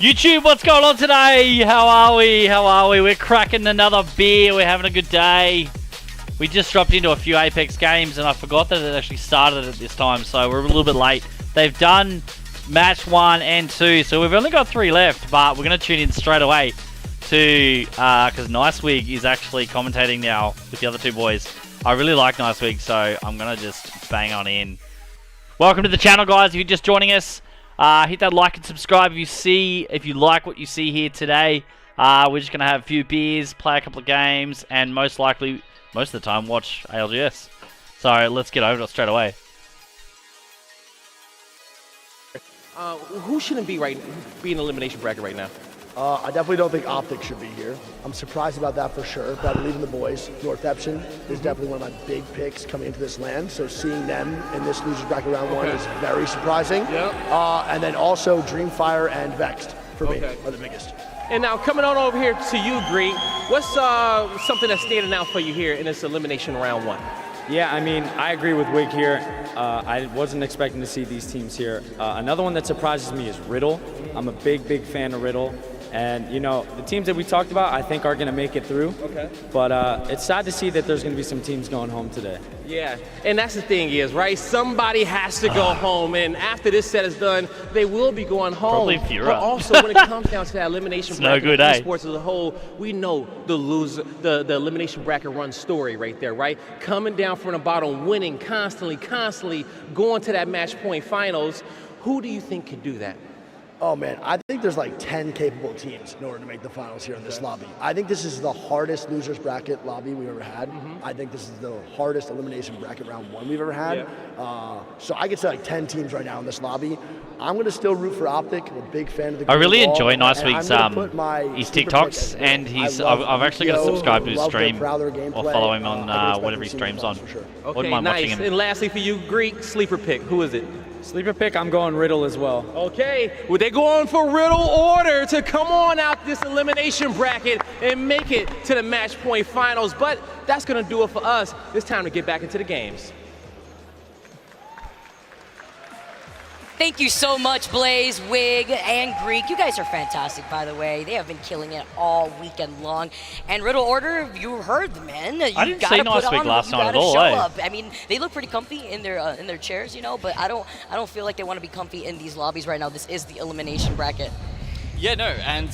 YouTube, what's going on today? How are we? We're cracking another beer. We're having a good day. We just dropped into a few Apex games and I forgot that it actually started at this time, so we're a little bit late. They've done match 1 and 2, so we've only got 3 left, but we're going to tune in straight away to, because Nicewig is actually commentating now with the other 2 boys. I really like Nicewig, so I'm going to just bang on in. Welcome to the channel, guys. If you're just joining us, hit that like and subscribe if you like what you see here today. We're just going to have a few beers, play a couple of games, and most likely, most of the time, watch ALGS. So let's get over to it straight away. Who shouldn't be in elimination bracket right now? I definitely don't think Optic should be here. I'm surprised about that for sure, but I believe in the boys. North Epson is definitely one of my big picks coming into this land, so seeing them in this losers bracket round 1 is very surprising. Yep. And then also Dreamfire and Vexed, for me, are the biggest. And now coming on over here to you, Greek, what's something that's standing out for you here in this elimination round 1? Yeah, I mean, I agree with Wig here. I wasn't expecting to see these teams here. Another one that surprises me is Riddle. I'm a big fan of Riddle. And, you know, the teams that we talked about, I think are going to make it through. Okay. But it's sad to see that there's going to be some teams going home today. Yeah, and that's the thing is, right? Somebody has to go home, and after this set is done, they will be going home. Probably Fura. But also, when it comes down to that elimination bracket, no good, sports as a whole, we know the elimination bracket run story right there, right? Coming down from the bottom, winning constantly, going to that match point finals. Who do you think can do that? Oh man, I think there's like 10 capable teams in order to make the finals here in this lobby. I think this is the hardest losers bracket lobby we've ever had. I think this is the hardest elimination bracket round 1 we've ever had. So I could say like 10 teams right now in this lobby. I'm going to still root for Optic. I'm a big fan of the I really enjoy Nicewig's his TikToks, and I've actually got to subscribe to his stream or follow him on whatever he streams on. Sure. Okay, nice. And lastly for you, Greek, sleeper pick. Who is it? Sleeper pick, I'm going Riddle as well. Okay, well, they're going for Riddle order to come on out this elimination bracket and make it to the match point finals. But that's going to do it for us. It's time to get back into the games. Thank you so much, Blaze, Wig, and Greek. You guys are fantastic, by the way. They have been killing it all weekend long. And Riddle Order, you heard the man. I didn't see Nice Wig last night at all. Show up. I mean, they look pretty comfy in their chairs, you know. But I don't feel like they want to be comfy in these lobbies right now. This is the elimination bracket. Yeah, no, and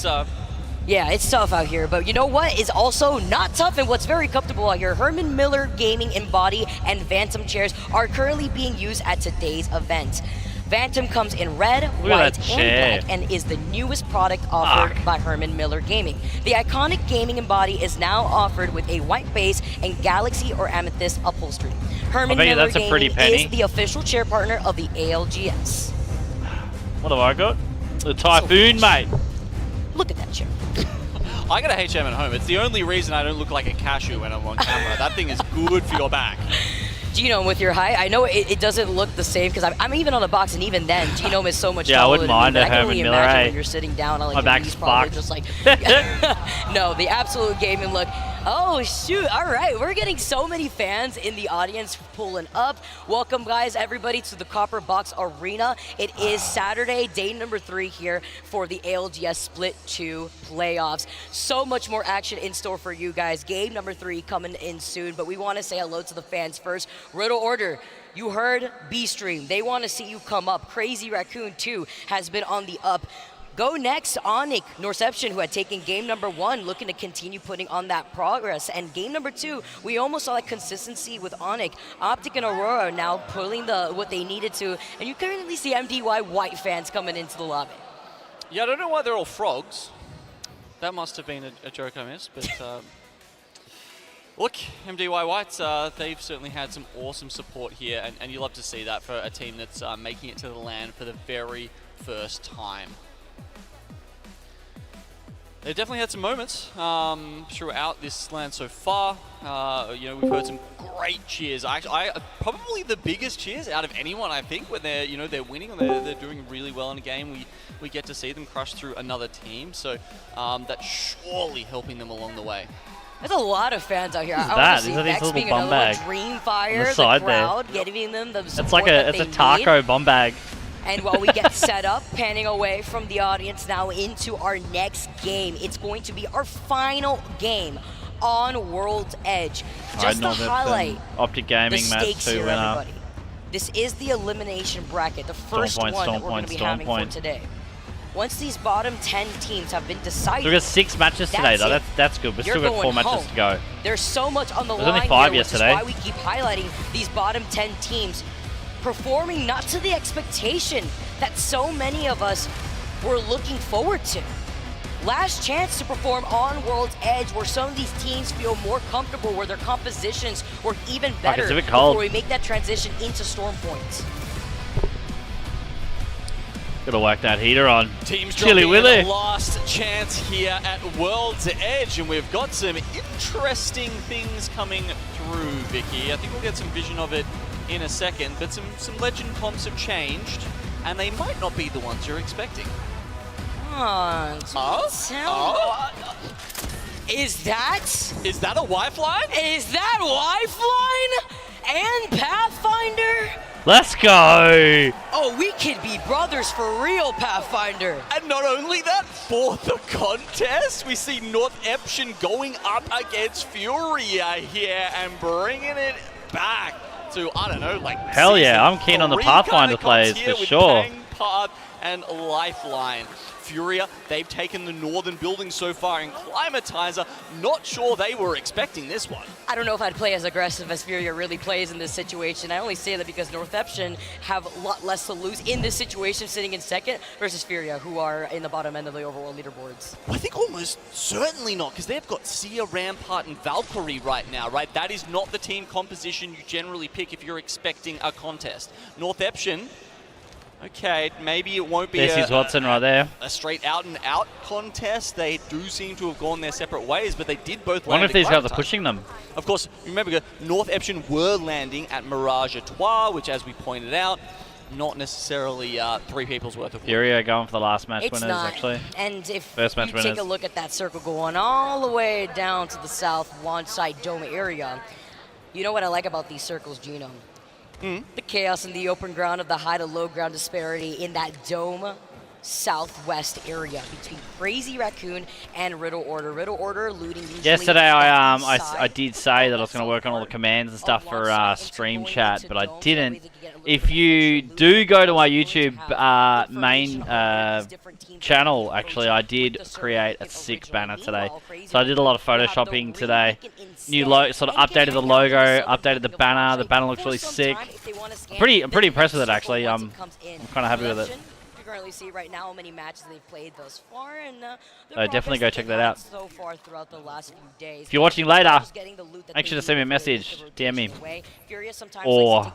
yeah, it's tough out here, but you know what is also not tough and what's very comfortable out here? Herman Miller Gaming Embody and Phantom chairs are currently being used at today's event. Phantom comes in red, white, and black and is the newest product offered by Herman Miller Gaming. The iconic gaming Embody is now offered with a white base and Galaxy or Amethyst upholstery. Herman Miller Gaming is the official chair partner of the ALGS. What have I got? The Typhoon, mate. Look at that chair. I got a HM at home. It's the only reason I don't look like a cashew when I'm on camera. That thing is good for your back. Genome, with your height, I know it doesn't look the same because I'm even on the box, and even then, Genome is so much taller. Yeah, I wouldn't mind a Herman Miller. Imagine when you're sitting down, like, my back's probably just like no, the absolute gaming look. Oh shoot! All right, we're getting so many fans in the audience pulling up. Welcome, guys, everybody, to the Copper Box Arena. It is Saturday, day number 3 here for the ALGS Split 2 playoffs. So much more action in store for you guys. Game number 3 coming in soon, but we want to say hello to the fans first. Riddle Order, you heard B-Stream. They want to see you come up. Crazy Raccoon 2 has been on the up. Go next, Onic, Norception, who had taken game number 1, looking to continue putting on that progress. And game number 2, we almost saw that consistency with Onic. Optic and Aurora now pulling what they needed to. And you currently see MDY White fans coming into the lobby. Yeah, I don't know why they're all frogs. That must have been a joke I missed, but look, MDY Whites, they've certainly had some awesome support here, and you love to see that for a team that's making it to the LAN for the very first time. They've definitely had some moments throughout this LAN so far. You know, we've heard some great cheers. Actually, probably the biggest cheers out of anyone, I think, when they're they're winning and they're doing really well in a game. We get to see them crush through another team, so that's surely helping them along the way. There's a lot of fans out here. That is Vex little being bomb bag. Dreamfire, the crowd, getting them the support it's like it's a taco bomb bag. And while we get set up, panning away from the audience now into our next game, it's going to be our final game on World's Edge. Just to highlight Optic Gaming the match stakes 2 here, winner. everybody. This is the elimination bracket, the first one that we're going to be having for today. Once these bottom 10 teams have been decided, so we've got 6 matches today, though. That's good. We've still got 4 matches to go. There's so much on the line only 5 here, yesterday. which is why we keep highlighting these bottom 10 teams performing not to the expectation that so many of us were looking forward to. Last chance to perform on World's Edge, where some of these teams feel more comfortable, where their compositions work even better it's a bit cold. before we make that transition into Storm Points. Gotta work that heater on. Teams Chilly dropping Willy. in last chance here at World's Edge, and we've got some interesting things coming through, Vicky. I think we'll get some vision of it in a second, but some legend comps have changed, and they might not be the ones you're expecting. Is that a Wifeline? Is that Wifeline and Pathfinder? Let's go! Oh, we could be brothers for real, Pathfinder. And not only that, for the contest, we see North Eption going up against Furia here and bringing it back to, I don't know, like hell yeah, I'm keen on the Pathfinder players for sure. Pang, Path, and Lifeline. Furia, they've taken the northern building so far in Climatizer. Not sure they were expecting this one. I don't know if I'd play as aggressive as Furia really plays in this situation. I only say that because North Eption have a lot less to lose in this situation, sitting in second, versus Furia, who are in the bottom end of the overall leaderboards. I think almost certainly not, because they've got Sia, Rampart, and Valkyrie right now, right? That is not the team composition you generally pick if you're expecting a contest. North Eption, okay, maybe it won't be Watson right there. A straight out-and-out contest. They do seem to have gone their separate ways, but they did both land. I wonder if these guys are pushing them. Of course, remember, North Eption were landing at Mirage Etoile, which, as we pointed out, not necessarily 3 people's worth of work. Furia going for the last match winners, not. actually. And if First match you take a look at that circle going all the way down to the south, one side dome area, you know what I like about these circles, Genome? The chaos in the open ground of the high to low ground disparity in that dome southwest area between Crazy Raccoon and Riddle Order. Riddle Order looting usually Yesterday, I side did say that I was going to work on all the commands and stuff for stream chat, but I didn't. If you do go to my YouTube main channel, actually, I did create a sick banner today. So I did a lot of photoshopping today. Sort of updated the logo, updated the banner. The banner looks really sick. I'm pretty impressed with it, actually. I'm kind of happy with it. Currently see right now how many matches they've played thus far, and definitely go check that out. So far throughout the last few days. If you're watching later, make sure to send me a message, DM me, or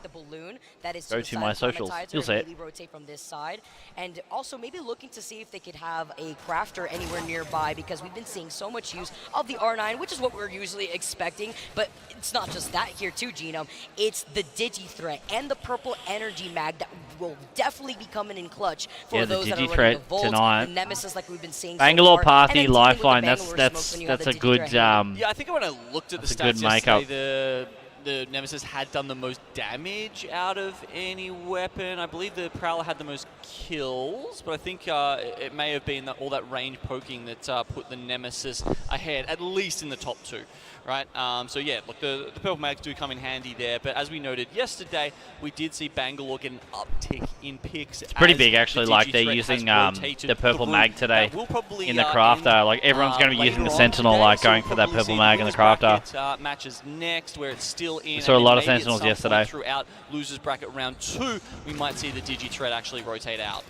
go to my socials. You'll see it. Rotate from this side, and also maybe looking to see if they could have a crafter anywhere nearby, because we've been seeing so much use of the R9, which is what we're usually expecting. But it's not just that here too, Genome. It's the Digi Threat and the Purple Energy Mag that will definitely be coming in clutch. For the those that are Digi running the Threat Volt, tonight. the Nemesis like we've been seeing Bangalore so far, Party and then dealing with the Lifeline. Bangalore That's smoke when you have a the Digi good. Threat. Yeah, I think when I looked at the That's a stats good makeup. yesterday, the Nemesis had done the most damage out of any weapon. I believe the Prowler had the most kills, but I think it may have been all that range poking that put the Nemesis ahead, at least in the top two. Right, so yeah, look, the Purple Mags do come in handy there, but as we noted yesterday, we did see Bangalore get an uptick in picks. It's pretty big, actually. Like, they're using the Purple Mag today in the Crafter. Like, everyone's going to be using the Sentinel, like, going for that Purple Mag in the Crafter. Matches next, where it's still in. We saw a lot of Sentinels yesterday. Throughout losers bracket round 2, we might see the Digi Threat actually rotate out.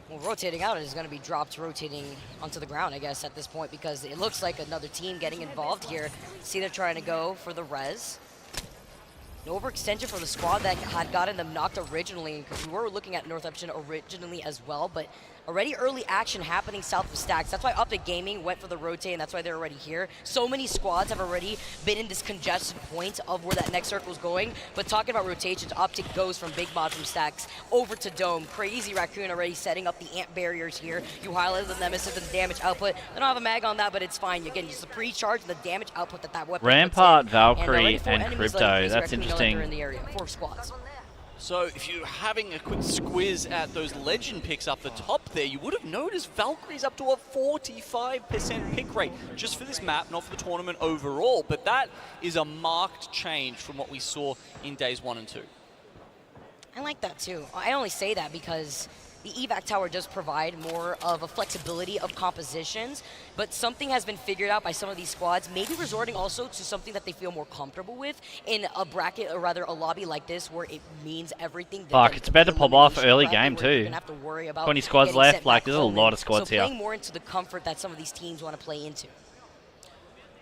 Well, rotating out is going to be dropped, rotating onto the ground, I guess, at this point, because it looks like another team getting involved here. See, they're trying to go for the res. No overextension for the squad that had gotten them knocked originally, because we were looking at Northampton originally as well, but already early action happening south of Stacks. That's why Optic Gaming went for the rotate, and that's why they're already here. So many squads have already been in this congested point of where that next circle is going. But talking about rotations, Optic goes from Big Mod from Stacks over to Dome. Crazy Raccoon already setting up the ant barriers here. You highlighted the Nemesis and the damage output. They don't have a mag on that, but it's fine. Again, just the pre-charge and the damage output that weapon Rampart, puts in. Valkyrie, and and Crypto. That's interesting. In the area. 4 squads. So if you're having a quick squiz at those legend picks up the top there, you would have noticed Valkyrie's up to a 45% pick rate just for this map, not for the tournament overall. But that is a marked change from what we saw in days 1 and 2. I like that too. I only say that because the evac tower does provide more of a flexibility of compositions, but something has been figured out by some of these squads, maybe resorting also to something that they feel more comfortable with in a bracket, or rather a lobby like this, where it means everything. Fuck, it's better to pop off early game where you're too. gonna have to worry about 20 squads getting left, sent like back there's a home. lot of squads so here. playing more into the comfort that some of these teams want to play into.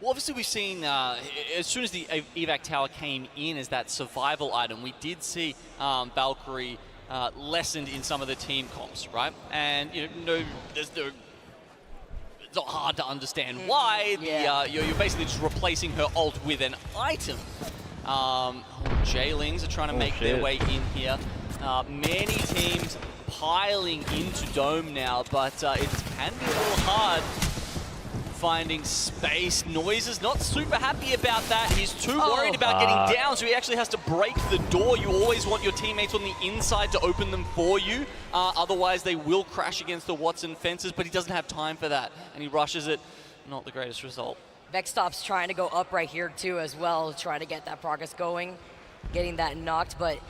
Well, obviously we've seen, as soon as the evac tower came in as that survival item, we did see Valkyrie lessened in some of the team comps, right? And it's not hard to understand why. You're basically just replacing her ult with an item. Jailings are trying to make their way in here. Many teams piling into Dome now, but it can be a little hard finding space. Noise is not super happy about that. He's too worried about getting down, so he actually has to break the door. You always want your teammates on the inside to open them for you. Otherwise, they will crash against the Watson fences, but he doesn't have time for that, and he rushes it. Not the greatest result. Vextop's trying to go up right here too as well, trying to get that progress going, getting that knocked, but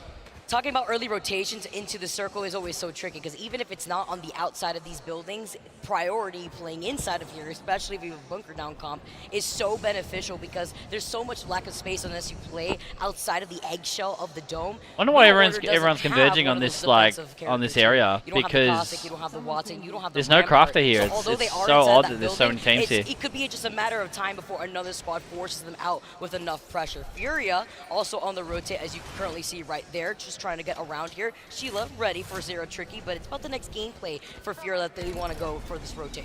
talking about early rotations into the circle is always so tricky, because even if it's not on the outside of these buildings, priority playing inside of here, especially if you have a bunker down comp, is so beneficial, because there's so much lack of space unless you play outside of the eggshell of the dome. I wonder why everyone's converging on this, like, on this area, because you don't have the Watson, you don't have the there's no crafter here. So it's so odd that there's so many teams here. It could be just a matter of time before another squad forces them out with enough pressure. Furia also on the rotate, as you can currently see right there, just trying to get around here. Sheila ready for Zero Tricky, but it's about the next gameplay for Furia that they want to go for this rotate.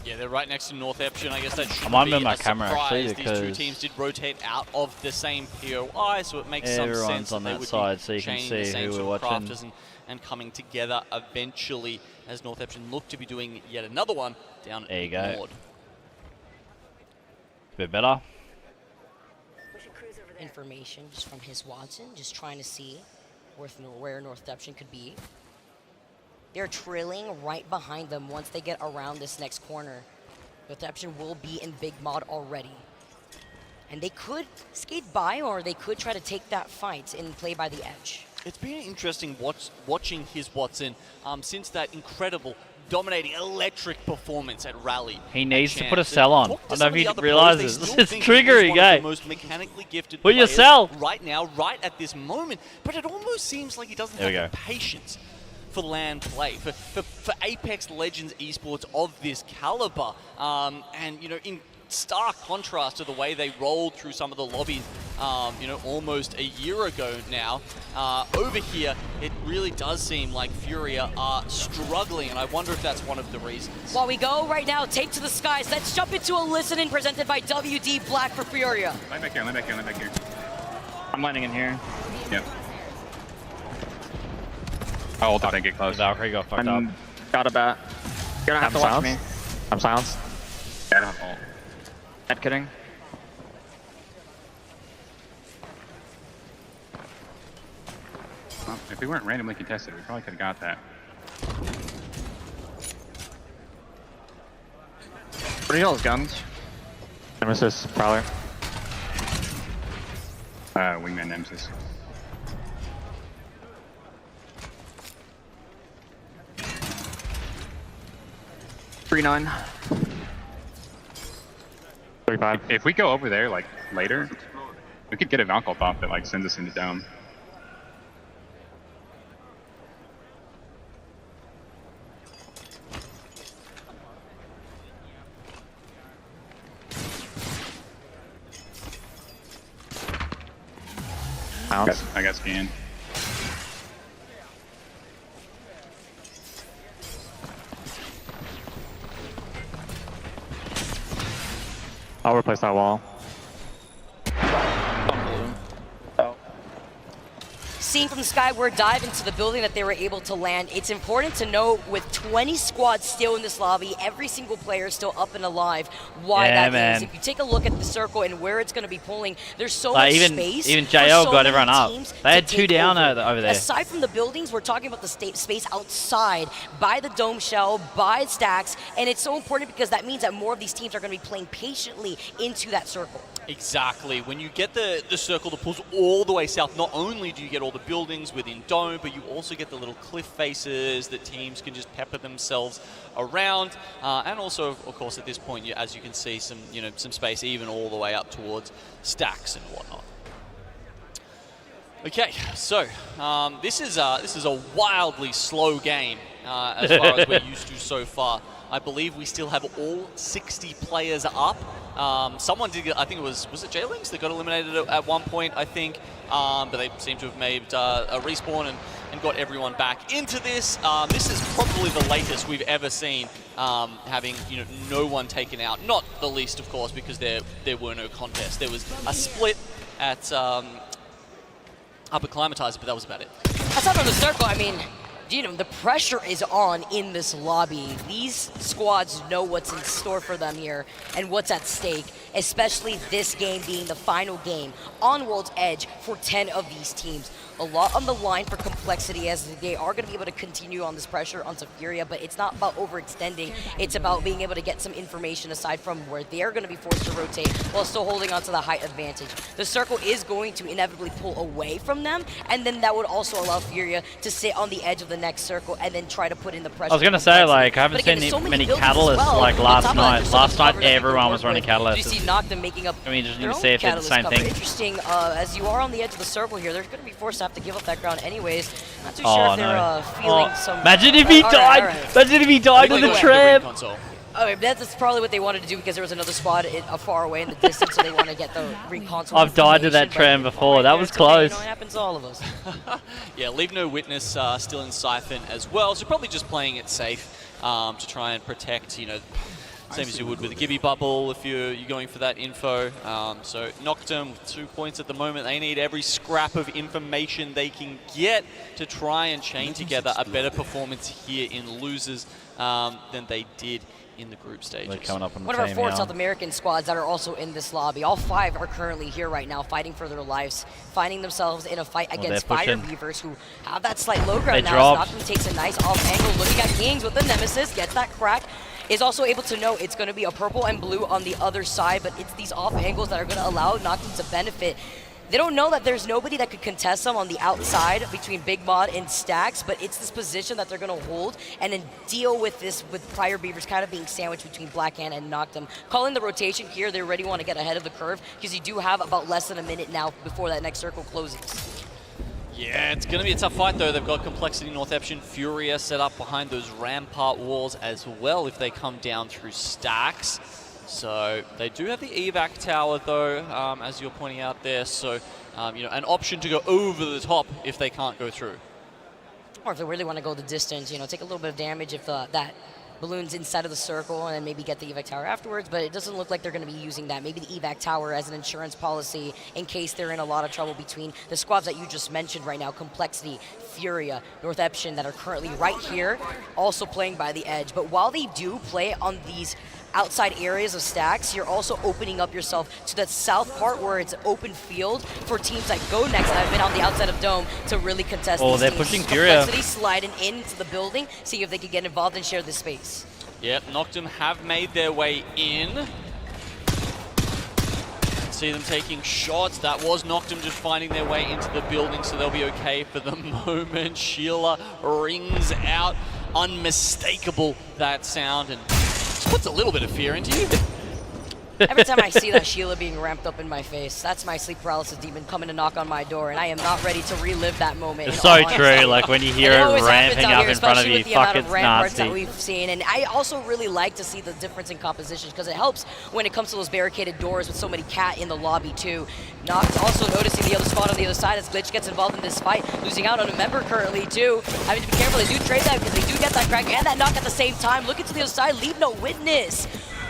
Yeah, they're right next to Northampton. I guess that should might be move my a camera, surprise. actually, These two because teams did rotate out of the same POI, so it makes some sense on that that they would side, be so you can chaining the see same who sort we're of watching. crafters and coming together eventually, as Northampton look to be doing yet another one down there you at go. Nord. A bit better. Information just from his Watson, just trying to see where Northception could be. They're trailing right behind them once they get around this next corner. Northception will be in big mod already. And they could skate by, or they could try to take that fight and play by the edge. It's been interesting watching his Watson since that incredible, dominating, electric performance at Rally. He needs to Champs. put a cell on. Talk to I don't some know of the if he other realizes. pros, they This still is think he's triggering, one of eh? the most mechanically gifted Put your players cell. right now, right at this moment. But it almost seems like he doesn't There we have go. the patience for LAN play, for Apex Legends esports of this caliber. And, you know, in stark contrast to the way they rolled through some of the lobbies, you know, almost a year ago now. Over here, it really does seem like Furia are struggling, and I wonder if that's one of the reasons. While we go right now, tape to the skies, let's jump into a listening presented by WD Black for Furia. Land back here, land back here, land back here. I'm landing in here. Yep. I'll ult if they get close. Valkyrie got fucked up. Got a bat. You're gonna have to watch me. I'm silenced. Yeah, I don't have ult. Head kidding. Well, if we weren't randomly contested, we probably could have got that. What are y'all's guns? Nemesis, Prowler. Wingman Nemesis. Three 9. 3-5. If we go over there, like, later, we could get a Valkyrie off that, like, sends us into dome. I got scanned. I'll replace that wall. Seeing from the skyward dive into the building that they were able to land, it's important to note with 20 squads still in this lobby, every single player is still up and alive. Why Yeah, that man. is, if you take a look at the circle and where it's going to be pulling, there's so much space. Even for JL so got many everyone up. teams They had to 2 take down over. over there. Aside from the buildings, we're talking about the space outside by the dome shell, by stacks, and it's so important because that means that more of these teams are going to be playing patiently into that circle. Exactly. When you get the circle that pulls all the way south, not only do you get all the buildings within dome, but you also get the little cliff faces that teams can just pepper themselves around. And also, of course, at this point, as you can see, some space even all the way up towards stacks and whatnot. Okay, so this is a wildly slow game as far as we're used to so far. I believe we still have all 60 players up. Someone did get, I think was it J-Links that got eliminated at one point, I think. But they seem to have made a respawn and got everyone back into this. This is probably the latest we've ever seen, having no one taken out. Not the least, of course, because there were no contests. There was a split at Upper Climatizer, but that was about it. Aside from the circle, I mean, the pressure is on in this lobby. These squads know what's in store for them here and what's at stake, especially this game being the final game on World's Edge for 10 of these teams. A lot on the line for complexity as they are going to be able to continue on this pressure onto Furia, but it's not about overextending. It's about being able to get some information aside from where they're going to be forced to rotate while still holding on to the height advantage. The circle is going to inevitably pull away from them, and then that would also allow Furia to sit on the edge of the next circle and then try to put in the pressure. I was gonna say, like, I haven't seen many catalysts like last night. Last night, everyone was running catalysts. You see Noctem making up. I mean, just need their to own see if it's the catalyst same cover. thing. Interesting, as you are on the edge of the circle here, they're going to be forced to have to give up that ground anyways. Not too sure Oh, if they're no. feeling some. Imagine if he All died! right, all right. Imagine if he died on the tram! Okay, that's probably what they wanted to do because there was another squad far away in the distance, so they want to get the ring console. I've died to that tram before. That was close. It happens to all of us. Yeah, Leave No Witness still in Siphon as well, so probably just playing it safe to try and protect, same as you would with a Gibby bubble if you're going for that info. So Noctum with 2 points at the moment. They need every scrap of information they can get to try and chain together a better performance here in losers than they did in the group stages. They're coming up on the One of our 4 now. South American squads that are also in this lobby. All 5 are currently here right now, fighting for their lives, finding themselves in a fight against Fire Beavers, who have that slight low ground now. Noctum takes a nice off angle, looking at Kings with the Nemesis, gets that crack. Is also able to know it's going to be a purple and blue on the other side, but it's these off angles that are going to allow Noctum to benefit. They don't know that there's nobody that could contest them on the outside between Big Mod and Stacks, but it's this position that they're going to hold and then deal with this with Fire Beavers kind of being sandwiched between Blackhand and Noctum. Calling the rotation here, they already want to get ahead of the curve because you do have about less than a minute now before that next circle closes. Yeah, it's going to be a tough fight though. They've got Complexity, North Eption, Furia set up behind those rampart walls as well if they come down through Stacks. So they do have the evac tower though, as you're pointing out there. So, you know, an option to go over the top if they can't go through. Or if they really want to go the distance, you know, take a little bit of damage if that balloon's inside of the circle and then maybe get the evac tower afterwards, but it doesn't look like they're going to be using that. Maybe the evac tower as an insurance policy in case they're in a lot of trouble between the squads that you just mentioned right now, Complexity, Furia, North Eption, that are currently right here, also playing by the edge. But while they do play on these outside areas of Stacks, you're also opening up yourself to that south part where it's open field for teams like Go Next that have been on the outside of Dome to really contest these they're teams. pushing Furia. Complexity sliding into the building, seeing if they can get involved and share this space. Yep, Noctum have made their way in. See them taking shots. That was Noctum just finding their way into the building, so they'll be okay for the moment. Sheila rings out. Unmistakable, that sound, and just puts a little bit of fear into you. Every time I see that Sheila being ramped up in my face, that's my sleep paralysis demon coming to knock on my door, and I am not ready to relive that moment. It's so true, like when you hear it ramping up in front of you, fuck, it's nasty. That we've seen, and I also really like to see the difference in compositions because it helps when it comes to those barricaded doors with so many cat in the lobby too. Noct also noticing the other spot on the other side as Glitch gets involved in this fight, losing out on a member currently too. Having to be careful, they do trade that because they do get that crack and that knock at the same time. Looking to the other side, leave no witness.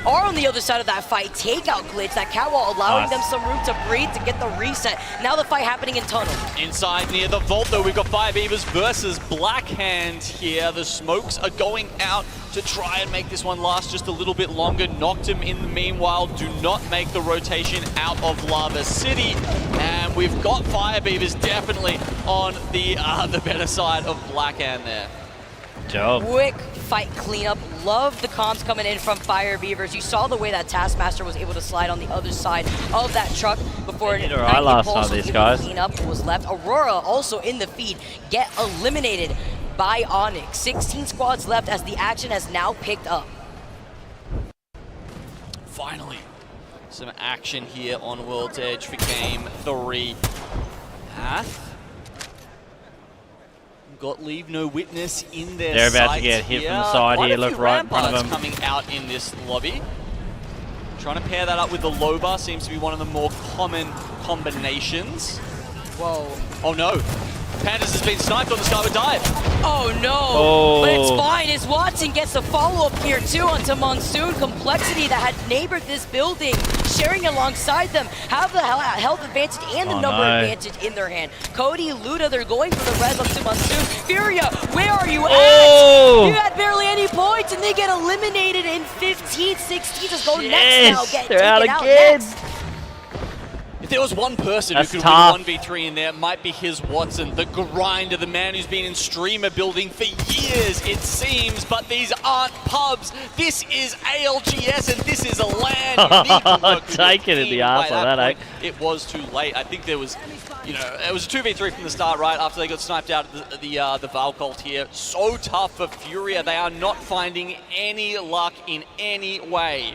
Are on the other side of that fight, take out Glitch, that catwall allowing them some room to breathe to get the reset. Now the fight happening in tunnel. Inside near the vault though, we've got Fire Beavers versus Blackhand here. The smokes are going out to try and make this one last just a little bit longer. Noctum in the meanwhile do not make the rotation out of Lava City. And we've got Fire Beavers definitely on the better side of Blackhand there. Job. Quick fight cleanup. Love the comms coming in from Fire Beavers. You saw the way that Taskmaster was able to slide on the other side of that truck before these guys. Cleanup was left. Aurora also in the feed get eliminated by Onyx. 16 squads left as the action has now picked up. Finally, some action here on World's Edge for Game 3. Path got Leave No Witness in their They're about to sights get hit here. from the side Quite here, a look few right in front of ramparts them. coming out in this lobby. Trying to pair that up with the Loba seems to be one of the more common combinations. Whoa. Oh no. Pandas has been sniped on the Skyward Dive. Oh no, but it's fine as Watson gets the follow-up here too onto Monsoon. Complexity that had neighbored this building, sharing alongside them, have the health advantage and the number advantage in their hand. Cody, Luda, they're going for the res up to Monsoon. Furia, where are you at? You had barely any points and they get eliminated in 15, 16. Just go next now, get they're taken out out again. next. If there was one person That's who could tough. win 1v3 in there, it might be his Watson, the grinder, the man who's been in streamer building for years, it seems, but these aren't pubs. This is ALGS and this is a land. You need to work Take it in the arse by like that, point, it was too late. I think there was, you know, it was a 2v3 from the start, right, after they got sniped out of the Valcult here. So tough for Furia. They are not finding any luck in any way.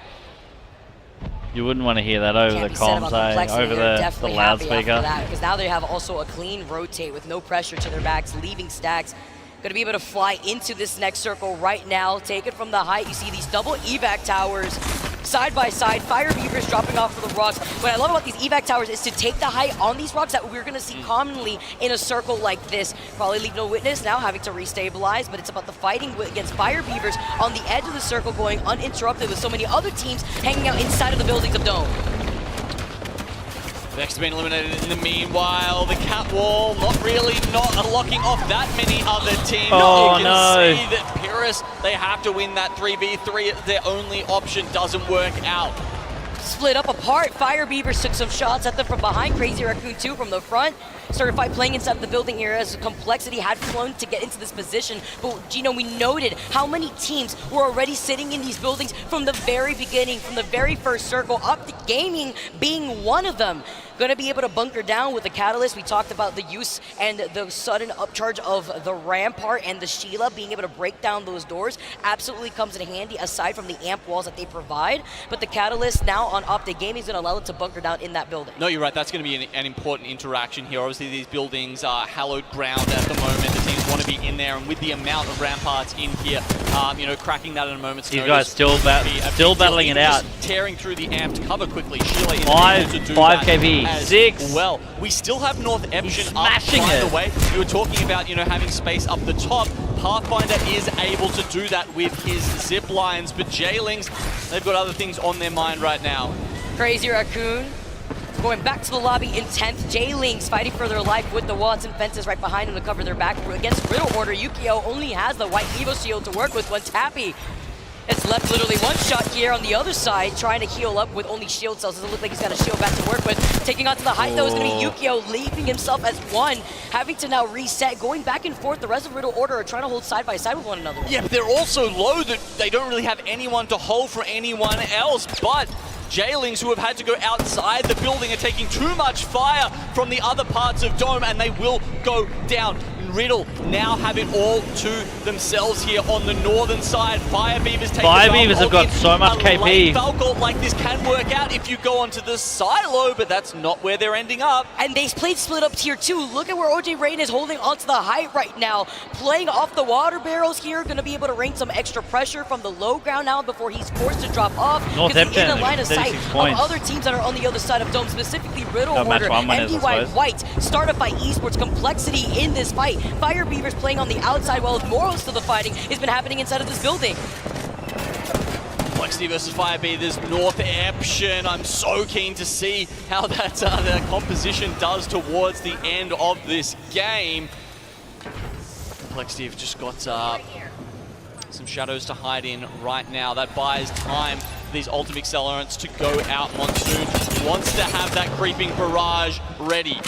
You wouldn't want to hear that over the comms, over the loudspeaker. Because now they have also a clean rotate with no pressure to their backs, leaving Stacks. Going to be able to fly into this next circle right now. Take it from the height. You see these double evac towers side by side. Fire Beavers dropping off for the rocks. What I love about these evac towers is to take the height on these rocks that we're going to see commonly in a circle like this. Probably leave no witness now, having to restabilize, but it's about the fighting against Fire Beavers on the edge of the circle, going uninterrupted with so many other teams hanging out inside of the buildings of Dome. Vex has been eliminated in the meanwhile. The cat wall not locking off that many other teams. Oh, you can no. see that Pyrrhus, they have to win that 3v3. Their only option doesn't work out. Split up apart. Fire Beavers took some shots at them from behind. Crazy Raccoon 2 from the front. Certified playing inside the building here as Complexity had flown to get into this position. But Gino, we noted how many teams were already sitting in these buildings from the very beginning, from the very first circle, up to Gaming being one of them. Going to be able to bunker down with the Catalyst. We talked about the use and the sudden upcharge of the Rampart and the Sheila being able to break down those doors absolutely comes in handy aside from the amp walls that they provide. But the Catalyst now on Optic Gaming is going to allow it to bunker down in that building. No, you're right. That's going to be an important interaction here. Obviously, these buildings are hallowed ground at the moment. The teams want to be in there, and with the amount of Ramparts in here, you know, cracking that in a moment's notice. These guys still battling it out. Tearing through the amped cover quickly. Sheila is 5 able to do 5 that kb, as 6. well. We still have North Eption up, smashing by it. the way. You were talking about, you know, having space up the top. Pathfinder is able to do that with his zip lines, but J-Lings, they've got other things on their mind right now. Crazy Raccoon going back to the lobby in 10th. J-Lings fighting for their life with the Watson fences right behind him to cover their back. Against Riddle Order, Yukio only has the white Evo shield to work with once Happy. It's left literally one shot here on the other side, trying to heal up with only shield cells. Doesn't look like he's got a shield back to work with. Taking onto the height, though, is going to be Yukio, leaving himself as one, having to now reset, going back and forth. The rest of Riddle Order are trying to hold side by side with one another. Yeah, but they're also low that they don't really have anyone to hold for anyone else, but J-Lings, who have had to go outside the building, are taking too much fire from the other parts of Dome, and they will go down. Riddle now have it all to themselves here on the northern side. Fire Beavers take Fire Beavers have got so much KP. Falcon like this can work out if you go onto the silo, but that's not where they're ending up. And they played split up tier 2. Look at where OJ Rain is holding onto the height right now. Playing off the water barrels here, going to be able to rain some extra pressure from the low ground now before he's forced to drop off. North Because he's in Epton, the line of sight 36 of points. other teams that are on the other side of Dome, specifically Riddle Got match Order, one winners, I MDY suppose. White, Startup by Esports, Complexity in this fight. Fire Beavers playing on the outside while most of the fighting has been happening inside of this building. Complexity versus Fire Beavers, North Eption. I'm so keen to see how that the composition does towards the end of this game. Complexity have just got some shadows to hide in right now. That buys time for these ultimate accelerants to go out. Monsoon wants to have that creeping barrage ready.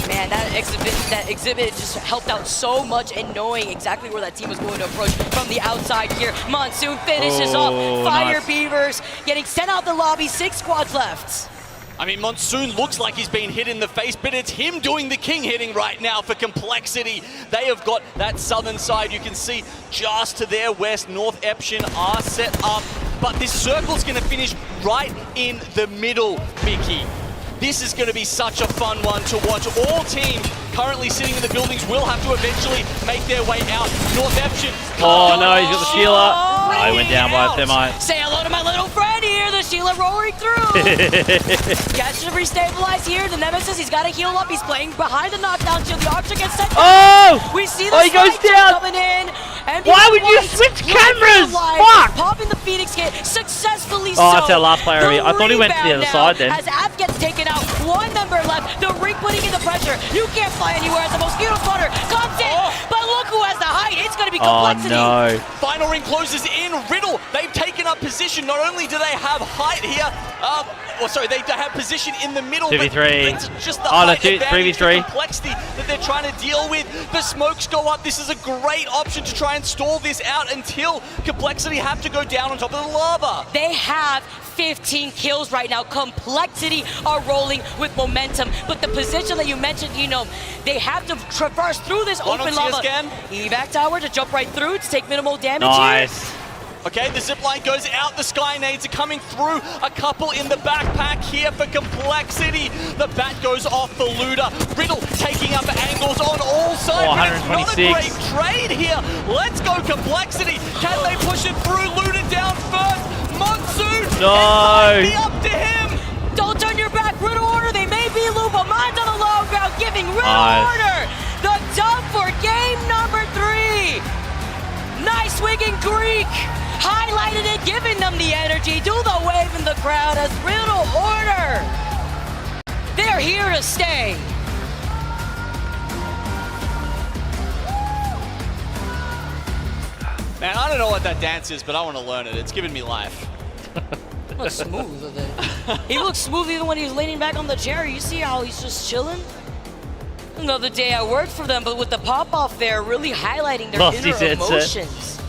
Man, that exhibit just helped out so much in knowing exactly where that team was going to approach from the outside here. Monsoon finishes off. Fire nice. Beavers getting sent out the lobby. 6 squads left. I mean, Monsoon looks like he's been hit in the face, but it's him doing the king hitting right now for Complexity. They have got that southern side. You can see just to their west, North Eption are set up, but this circle's going to finish right in the middle, Mickey. This is going to be such a fun one to watch. All teams currently sitting in the buildings will have to eventually make their way out. North Eption. Oh no, he's got the Sheila. I went down by a thermite. Say hello to my little friend here, the Sheila roaring through. Gets to restabilize here. The Nemesis, he's got to heal up. He's playing behind the knockdown shield. The Archer gets sent down. Oh! We see the he goes spike down. coming in. And Why would you switch cameras? Fuck! Popping the Phoenix hit successfully. Oh, that's our last player. I thought he went to the other side then. As Av gets taken out, one member left. The ring putting in the pressure. You can't fly anywhere as the mosquito flutter comes in. But look who has the height. It's going to be Complexity. Oh no. Final ring closes in. Riddle, they've taken up position. Not only do they have height here, they have position in the middle, 2v3. but it's just the Oh, no, height advantage 3v3. for Complexity that they're trying to deal with. The smokes go up. This is a great option to try and stall this out until Complexity have to go down on top of the lava. They have 15 kills right now. Complexity are rolling with momentum, but the position that you mentioned, you know, they have to traverse through this One open on lava. scan. Evac tower to jump right through to take minimal damage Nice. here. Okay, the zipline goes out, the sky nades are coming through, a couple in the backpack here for Complexity. The bat goes off for Luda. Riddle taking up angles on all sides. Oh, But it's not a 126. great trade here. Let's go Complexity. Can they push it through? Luda down first. Monsoon No! It might be up to him! Don't turn your back, Riddle Order. They may be low, but mine's on the low ground, giving Riddle Order the dub for game number 3. Nice swinging Greek. Highlighted it, giving them the energy. Do the wave in the crowd as Riddle Order. They're here to stay. Man, I don't know what that dance is, but I want to learn it. It's giving me life. He looks smooth with it. He looks smooth even when he's leaning back on the chair. You see how he's just chilling? Another day I worked for them, but with the pop-off there, really highlighting their inner emotions.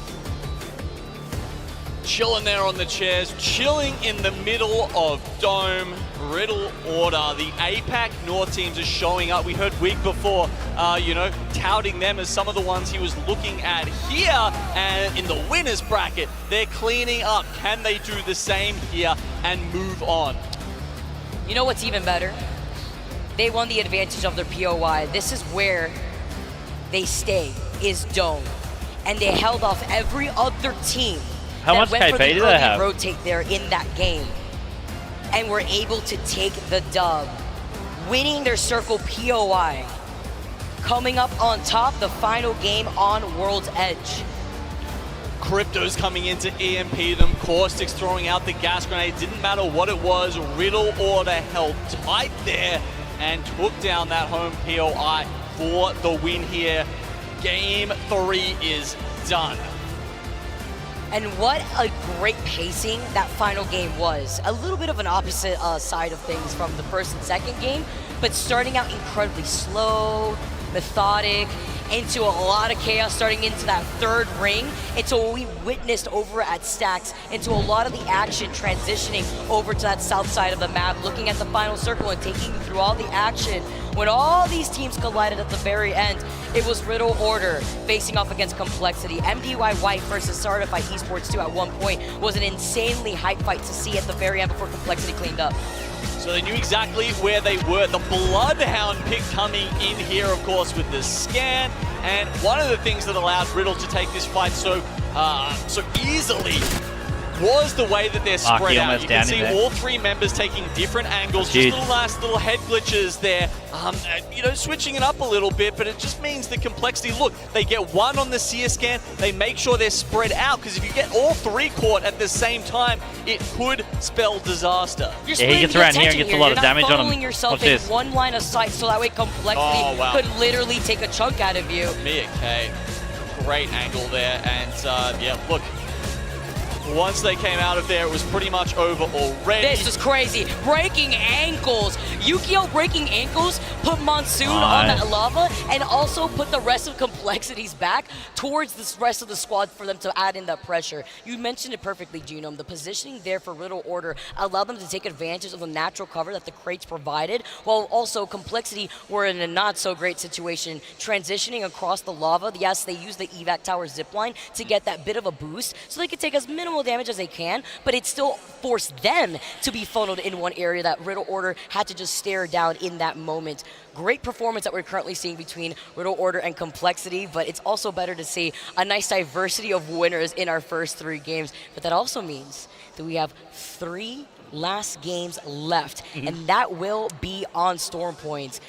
Chilling there on the chairs, chilling in the middle of Dome. Riddle Order, the APAC North teams are showing up. We heard Wig before, you know, touting them as some of the ones he was looking at here. And in the winners bracket, they're cleaning up. Can they do the same here and move on? You know what's even better? They won the advantage of their POI. This is where they stay, is Dome. And they held off every other team How much KP do they have? Rotate there in that game. And were able to take the dub, winning their circle POI. Coming up on top, the final game on World's Edge. Crypto's coming in to EMP them. Caustic's throwing out the gas grenade. Didn't matter what it was. Riddle Order held tight there and took down that home POI for the win here. Game 3 is done. And what a great pacing that final game was. A little bit of an opposite side of things from the first and second game, but starting out incredibly slow, methodic, into a lot of chaos starting into that third ring, into what we witnessed over at Stacks, into a lot of the action transitioning over to that south side of the map, looking at the final circle and taking you through all the action. When all these teams collided at the very end, it was Riddle Order facing off against Complexity. MDY White versus Certified Esports 2 at one point was an insanely hype fight to see at the very end before Complexity cleaned up. So they knew exactly where they were. The Bloodhound pick coming in here, of course, with the scan. And one of the things that allowed Riddle to take this fight so easily was the way that they're spread out. You can see all three members taking different angles, just little nice little head glitches there, you know, switching it up a little bit, but it just means the Complexity, look, they get one on the seer scan, they make sure they're spread out, because if you get all three caught at the same time, it could spell disaster. Yeah, he gets around here and gets a lot of damage on him. You're yourself in one line of sight, so that way Complexity could literally take a chunk out of you. Mia K, great angle there, and yeah, look, once they came out of there, it was pretty much over already. This is crazy. Breaking ankles. Yukio breaking ankles, put Monsoon on that lava, and also put the rest of Complexity's back towards the rest of the squad for them to add in that pressure. You mentioned it perfectly, Genome. The positioning there for Riddle Order allowed them to take advantage of the natural cover that the crates provided, while also Complexity were in a not-so-great situation, transitioning across the lava. Yes, they used the evac tower zipline to get that bit of a boost, so they could take as minimal damage as they can, but it still forced them to be funneled in one area that Riddle Order had to just stare down in that moment. Great performance that we're currently seeing between Riddle Order and Complexity, but it's also better to see a nice diversity of winners in our first 3 games. But that also means that we have 3 last games left, and that will be on Storm Points.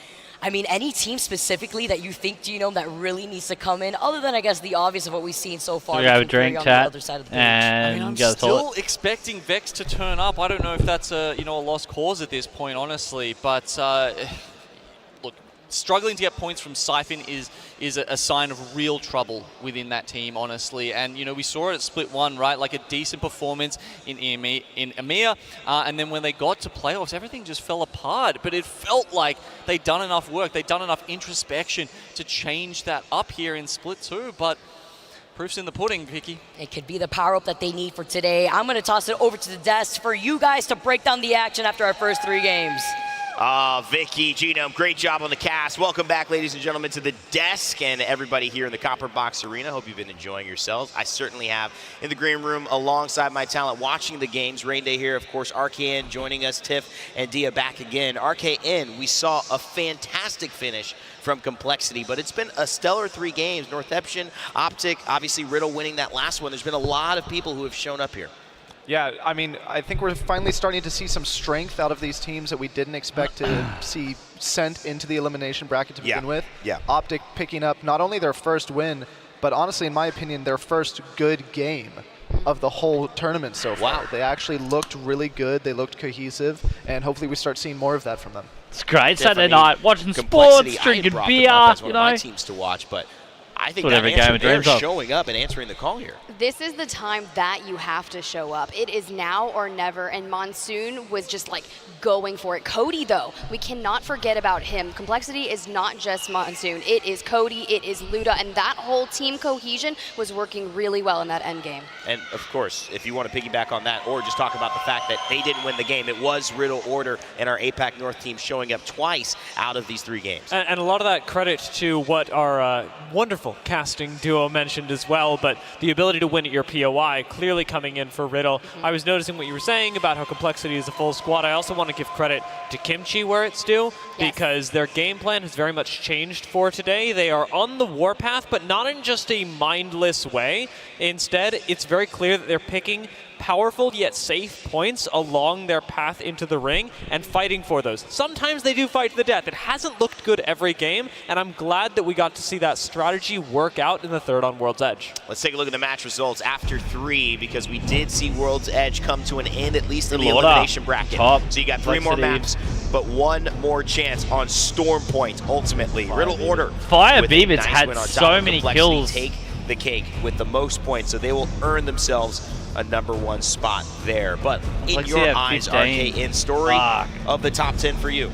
I mean, any team specifically that you think, Genome, that really needs to come in, other than, I guess, the obvious of what we've seen so far. We have a drink, chat, the other side of the and I'm still expecting Vex to turn up. I don't know if that's a lost cause at this point, honestly, but look, struggling to get points from Siphon is a sign of real trouble within that team, honestly. And, you know, we saw it at Split 1, right? Like a decent performance in EMEA, and then when they got to playoffs, everything just fell apart. But it felt like they'd done enough work, they'd done enough introspection to change that up here in Split 2, but proof's in the pudding, Vicky. It could be the power-up that they need for today. I'm going to toss it over to the desk for you guys to break down the action after our first 3 games. Vicky, Genome, great job on the cast. Welcome back, ladies and gentlemen, to the desk and everybody here in the Copper Box Arena. Hope you've been enjoying yourselves. I certainly have. In the green room, alongside my talent, watching the games. Rain Day here, of course, RKN joining us, Tiff and Dia back again. RKN, we saw a fantastic finish from Complexity, but it's been a stellar 3 games. Northeption, Optic, obviously Riddle winning that last one. There's been a lot of people who have shown up here. Yeah, I mean, I think we're finally starting to see some strength out of these teams that we didn't expect to see sent into the elimination bracket to begin with. Yeah. Optic picking up not only their first win, but honestly, in my opinion, their first good game of the whole tournament so far. Wow. They actually looked really good. They looked cohesive, and hopefully we start seeing more of that from them. It's great. Tiff, Saturday night, watching Complexity, sports, I drinking brought beer, them up as you one of my know. teams to watch, but I think What that every answer, game they're dreams of. showing up and answering the call here. This is the time that you have to show up. It is now or never, and Monsoon was just like going for it. Cody, though, we cannot forget about him. Complexity is not just Monsoon. It is Cody, it is Luda, and that whole team cohesion was working really well in that end game. And of course, if you want to piggyback on that or just talk about the fact that they didn't win the game, it was Riddle, Order, and our APAC North team showing up twice out of these 3 games. And a lot of that credit to what our wonderful casting duo mentioned as well, but the ability to win at your POI clearly coming in for Riddle. I was noticing what you were saying about how Complexity is a full squad. I also want to give credit to Kimchi where it's due, because their game plan has very much changed for today. They are on the warpath, but not in just a mindless way. Instead, it's very clear that they're picking powerful yet safe points along their path into the ring and fighting for those. Sometimes they do fight to the death. It hasn't looked good every game, and I'm glad that we got to see that strategy work out in the third on World's Edge. Let's take a look at the match results after 3, because we did see World's Edge come to an end, at least in the elimination bracket. So you got 3 more maps, but 1 more chance on Storm Point, ultimately. Riddle Order. Fire Beavers had so many kills. Take the cake with the most points, so they will earn themselves a #1 spot there. But in your eyes, RK, in story of the top 10 for you.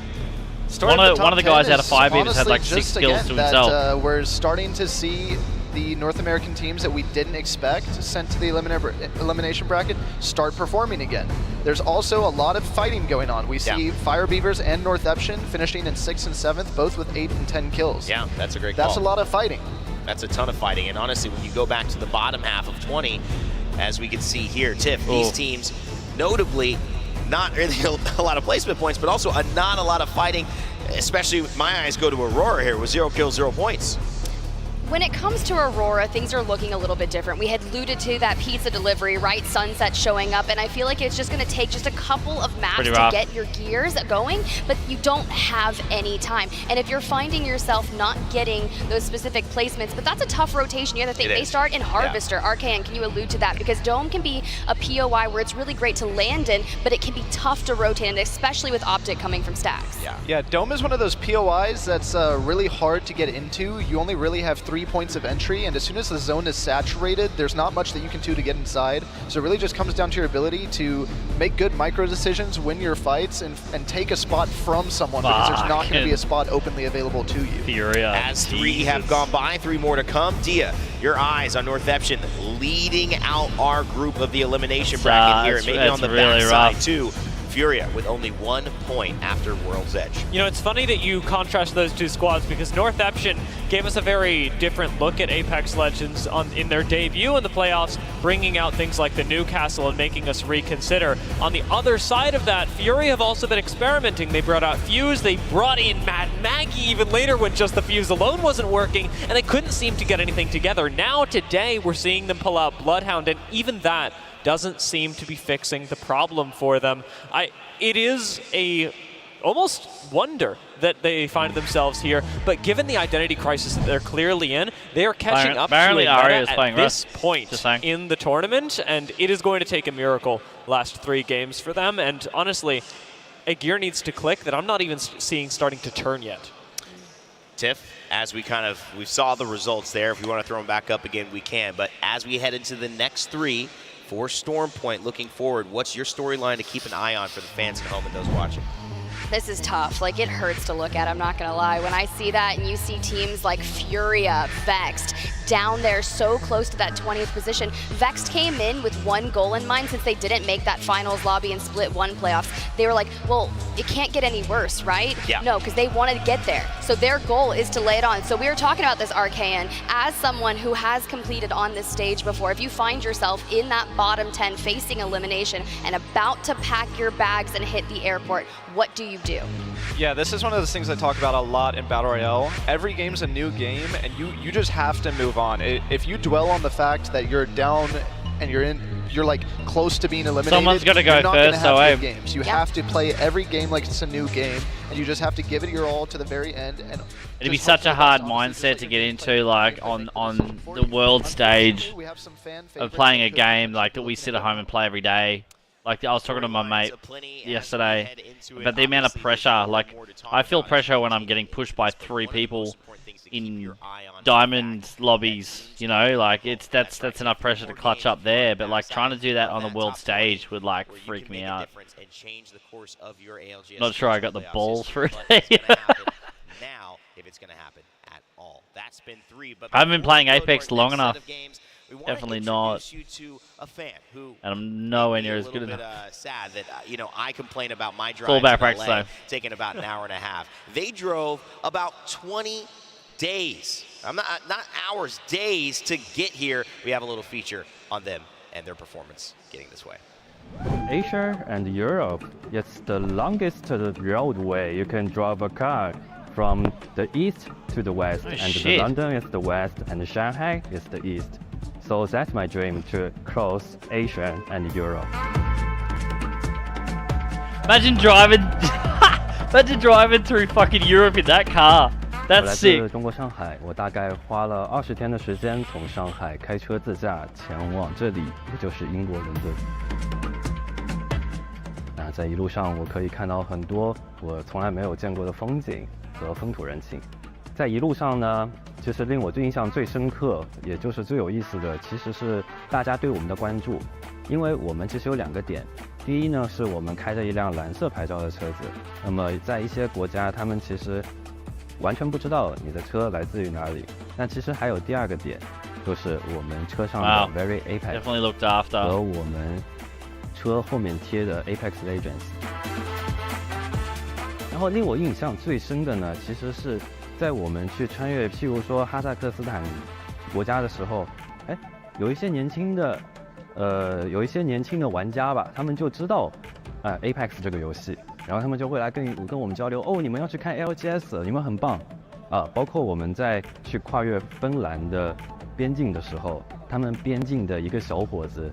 One of the guys out of Fire Beavers had like 6 kills to himself. We're starting to see the North American teams that we didn't expect sent to the elimination bracket start performing again. There's also a lot of fighting going on. We see Fire Beavers and Northeption finishing in 6th and 7th, both with 8 and 10 kills. Yeah, that's a great call. That's a lot of fighting. That's a ton of fighting. And honestly, when you go back to the bottom half of 20, as we can see here, Tiff, these teams, notably, not really a lot of placement points, but also not a lot of fighting, especially my eyes go to Aurora here with 0 kills, 0 points. When it comes to Aurora, things are looking a little bit different. We had alluded to that pizza delivery, right? Sunset showing up, and I feel like it's just going to take just a couple of maps to get your gears going, but you don't have any time. And if you're finding yourself not getting those specific placements, but that's a tough rotation. You have to think they start in Harvester. Arcane, can you allude to that? Because Dome can be a POI where it's really great to land in, but it can be tough to rotate in, especially with Optic coming from Stacks. Yeah, Dome is one of those POIs that's really hard to get into. You only really have 3 points of entry, and as soon as the zone is saturated, there's not much that you can do to get inside. So it really just comes down to your ability to make good micro decisions, win your fights, and take a spot from someone, because there's not going to be a spot openly available to you. Furia. As 3 have gone by, 3 more to come. Dia, your eyes on Northeption leading out our group of the elimination bracket here, and maybe on the backside too. Furia with only 1 point after World's Edge. You know, it's funny that you contrast those 2 squads, because Northeption gave us a very different look at Apex Legends in their debut in the playoffs, bringing out things like the Newcastle and making us reconsider. On the other side of that, Fury have also been experimenting. They brought out Fuse, they brought in Mad Maggie even later when just the Fuse alone wasn't working, and they couldn't seem to get anything together. Now, today, we're seeing them pull out Bloodhound, and even that doesn't seem to be fixing the problem for them. It is a almost wonder that they find themselves here, but given the identity crisis that they're clearly in, they are catching up to a meta at this point in the tournament, and it is going to take a miracle last 3 games for them, and honestly, a gear needs to click that I'm not even seeing starting to turn yet. Tiff, as we saw the results there, if we want to throw them back up again, we can, but as we head into the next 3, for Storm Point, looking forward, what's your storyline to keep an eye on for the fans at home and those watching? This is tough. Like, it hurts to look at, I'm not gonna lie. When I see that and you see teams like Furia, Vexed, down there so close to that 20th position. Vexed came in with 1 goal in mind since they didn't make that finals lobby and split 1 playoffs. They were like, well, it can't get any worse, right? Yeah. No, because they wanted to get there. So their goal is to lay it on. So we were talking about this, Arcane, as someone who has completed on this stage before. If you find yourself in that bottom 10 facing elimination and about to pack your bags and hit the airport, what do you do? Yeah, this is one of those things I talk about a lot in Battle Royale. Every game's a new game, and you just have to move on. If you dwell on the fact that you're down and you're like close to being eliminated, Someone's got to go you're not gonna first, have though, good games. You have to play every game like it's a new game, and you just have to give it your all to the very end. And it'd be such a hard mindset to get into, like on the world stage of playing a game like that we sit at home and play every day. Like I was talking to my mate yesterday about the amount of pressure. Like I feel pressure when I'm getting pushed by 3 people in diamond lobbies. You know, like that's enough pressure to clutch up there. But like trying to do that on the world stage would like freak me out. Not sure I got the balls for it. Now, if it's going to happen at all. That's been 3. But I haven't been playing Apex long enough. Definitely not. You to a fan who and I'm nowhere near as good enough. Sad that I complain about my drive Full back to practice, LA though. taking about an hour and a half. They drove about 20 days. Not hours, days to get here. We have a little feature on them and their performance getting this way. Asia and Europe, it's the longest roadway you can drive a car from the east to the west, and London is the west, and Shanghai is the east. So that's my dream, to cross Asia and Europe. Imagine driving through fucking Europe in that car. 我 That's 来 sick. 自中国上海，我大概花了20天的时间从上海开车自驾前往这里，也就是英国伦敦。在一路上我可以看到很多我从来没有见过的风景和风土人情。在一路上呢，其实令我最印象最深刻，也就是最有意思的，其实是大家对我们的关注。因为我们其实有2个点，第一呢是我们开着一辆蓝色牌照的车子，那么在一些国家他们其实完全不知道你的车来自于哪里。那其实还有第2个点，就是我们车上的 Very Apex 和我们车后面贴的 Apex Legends。然后令我印象最深的呢，其实是在我们去穿越，譬如说哈萨克斯坦国家的时候，有一些年轻的玩家吧，他们就知道Apex 这个游戏，然后他们就会来跟我们交流，你们要去看 ALGS， 你们很棒啊！包括我们在去跨越芬兰的边境的时候，他们边境的一个小伙子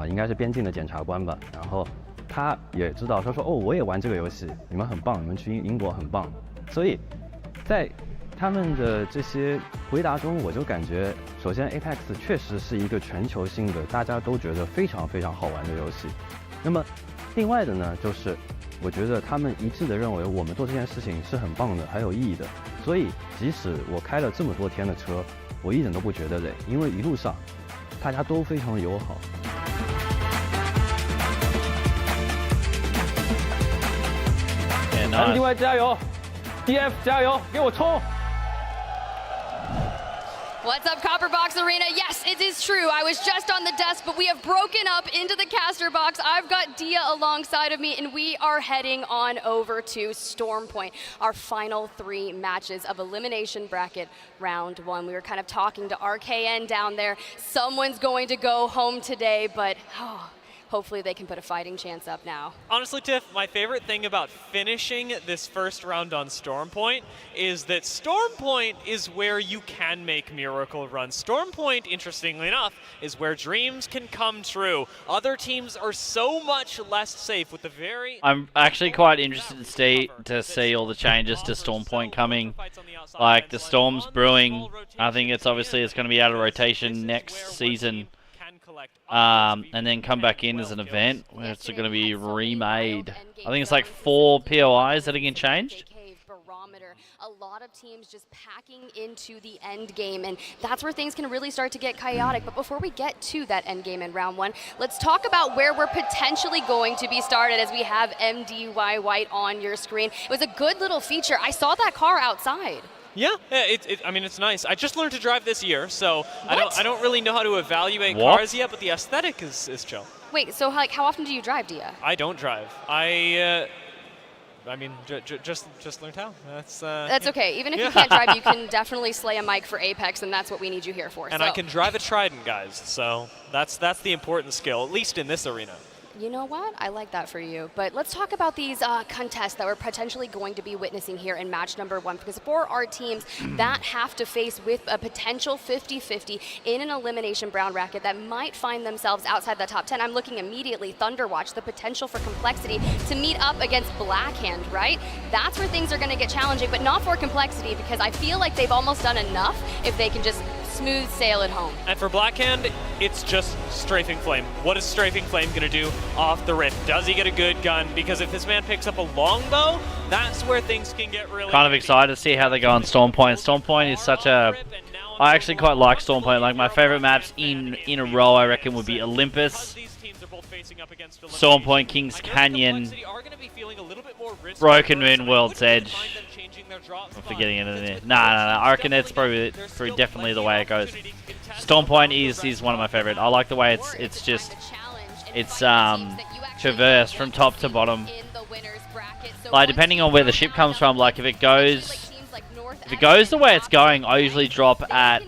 应该是边境的检察官吧，然后他也知道，他说我也玩这个游戏，你们很棒，你们去英国很棒。所以在他们的这些回答中，我就感觉，首先 Apex 确实是一个全球性的，大家都觉得非常非常好玩的游戏。那么另外的呢，就是我觉得他们一致的认为我们做这件事情是很棒的，很有意义的。所以即使我开了这么多天的车，我一点都不觉得累，因为一路上大家都非常友好。MDY 加油 ，DF 加油，给我冲！ What's up, Copperbox Arena? Yes, it is true. I was just on the desk, but we have broken up into the caster box. I've got Dia alongside of me, and we are heading on over to Storm Point, our final 3 matches of Elimination Bracket Round 1. We were kind of talking to RKN down there. Someone's going to go home today, but hopefully they can put a fighting chance up now. Honestly, Tiff, my favorite thing about finishing this first round on Storm Point is that Storm Point is where you can make miracle runs. Storm Point, interestingly enough, is where dreams can come true. Other teams are so much less safe with the very... I'm actually quite interested to see all the changes to Storm Point coming. Like the Storm's brewing. I think it's going to be out of rotation next season. And then come back in as an event where it's going to be remade. I think it's like 4 POIs that are getting changed. A lot of teams just packing into the end game, and that's where things can really start to get chaotic. But before we get to that end game in round 1, let's talk about where we're potentially going to be started as we have MDY White on your screen. It was a good little feature. I saw that car outside. Yeah, I mean, it's nice. I just learned to drive this year, so I don't really know how to evaluate cars yet, but the aesthetic is chill. Wait, so how often do you drive, Dia? I don't drive. I mean, just learned how. That's okay. Even if you can't drive, you can definitely slay a mic for Apex, and that's what we need you here for. And I can drive a Trident, guys. So that's the important skill, at least in this arena. You know what? I like that for you. But let's talk about these contests that we're potentially going to be witnessing here in match number 1. Because for our teams that have to face with a potential 50-50 in an elimination brown bracket that might find themselves outside the top 10, I'm looking immediately Thunderwatch, the potential for Complexity to meet up against Blackhand, right? That's where things are going to get challenging, but not for Complexity, because I feel like they've almost done enough if they can just smooth sail at home. And for Blackhand, it's just Strafing Flame. What is Strafing Flame going to do off the rip? Does he get a good gun? Because if this man picks up a longbow, that's where things can get really kind of excited to see how they go on Storm Point. Storm Point is such a... I actually quite like Storm Point. Like, my favorite maps in a row, I reckon, would be Olympus, Storm Point, Kings Canyon, Broken Moon, World's Edge. I'm forgetting it in there. Nah. I reckon that's probably definitely the way it goes. Storm Point is one of my favorite. I like the way it's traversed from top to bottom. Like, depending on where the ship comes from, like if it goes the way it's going, I usually drop at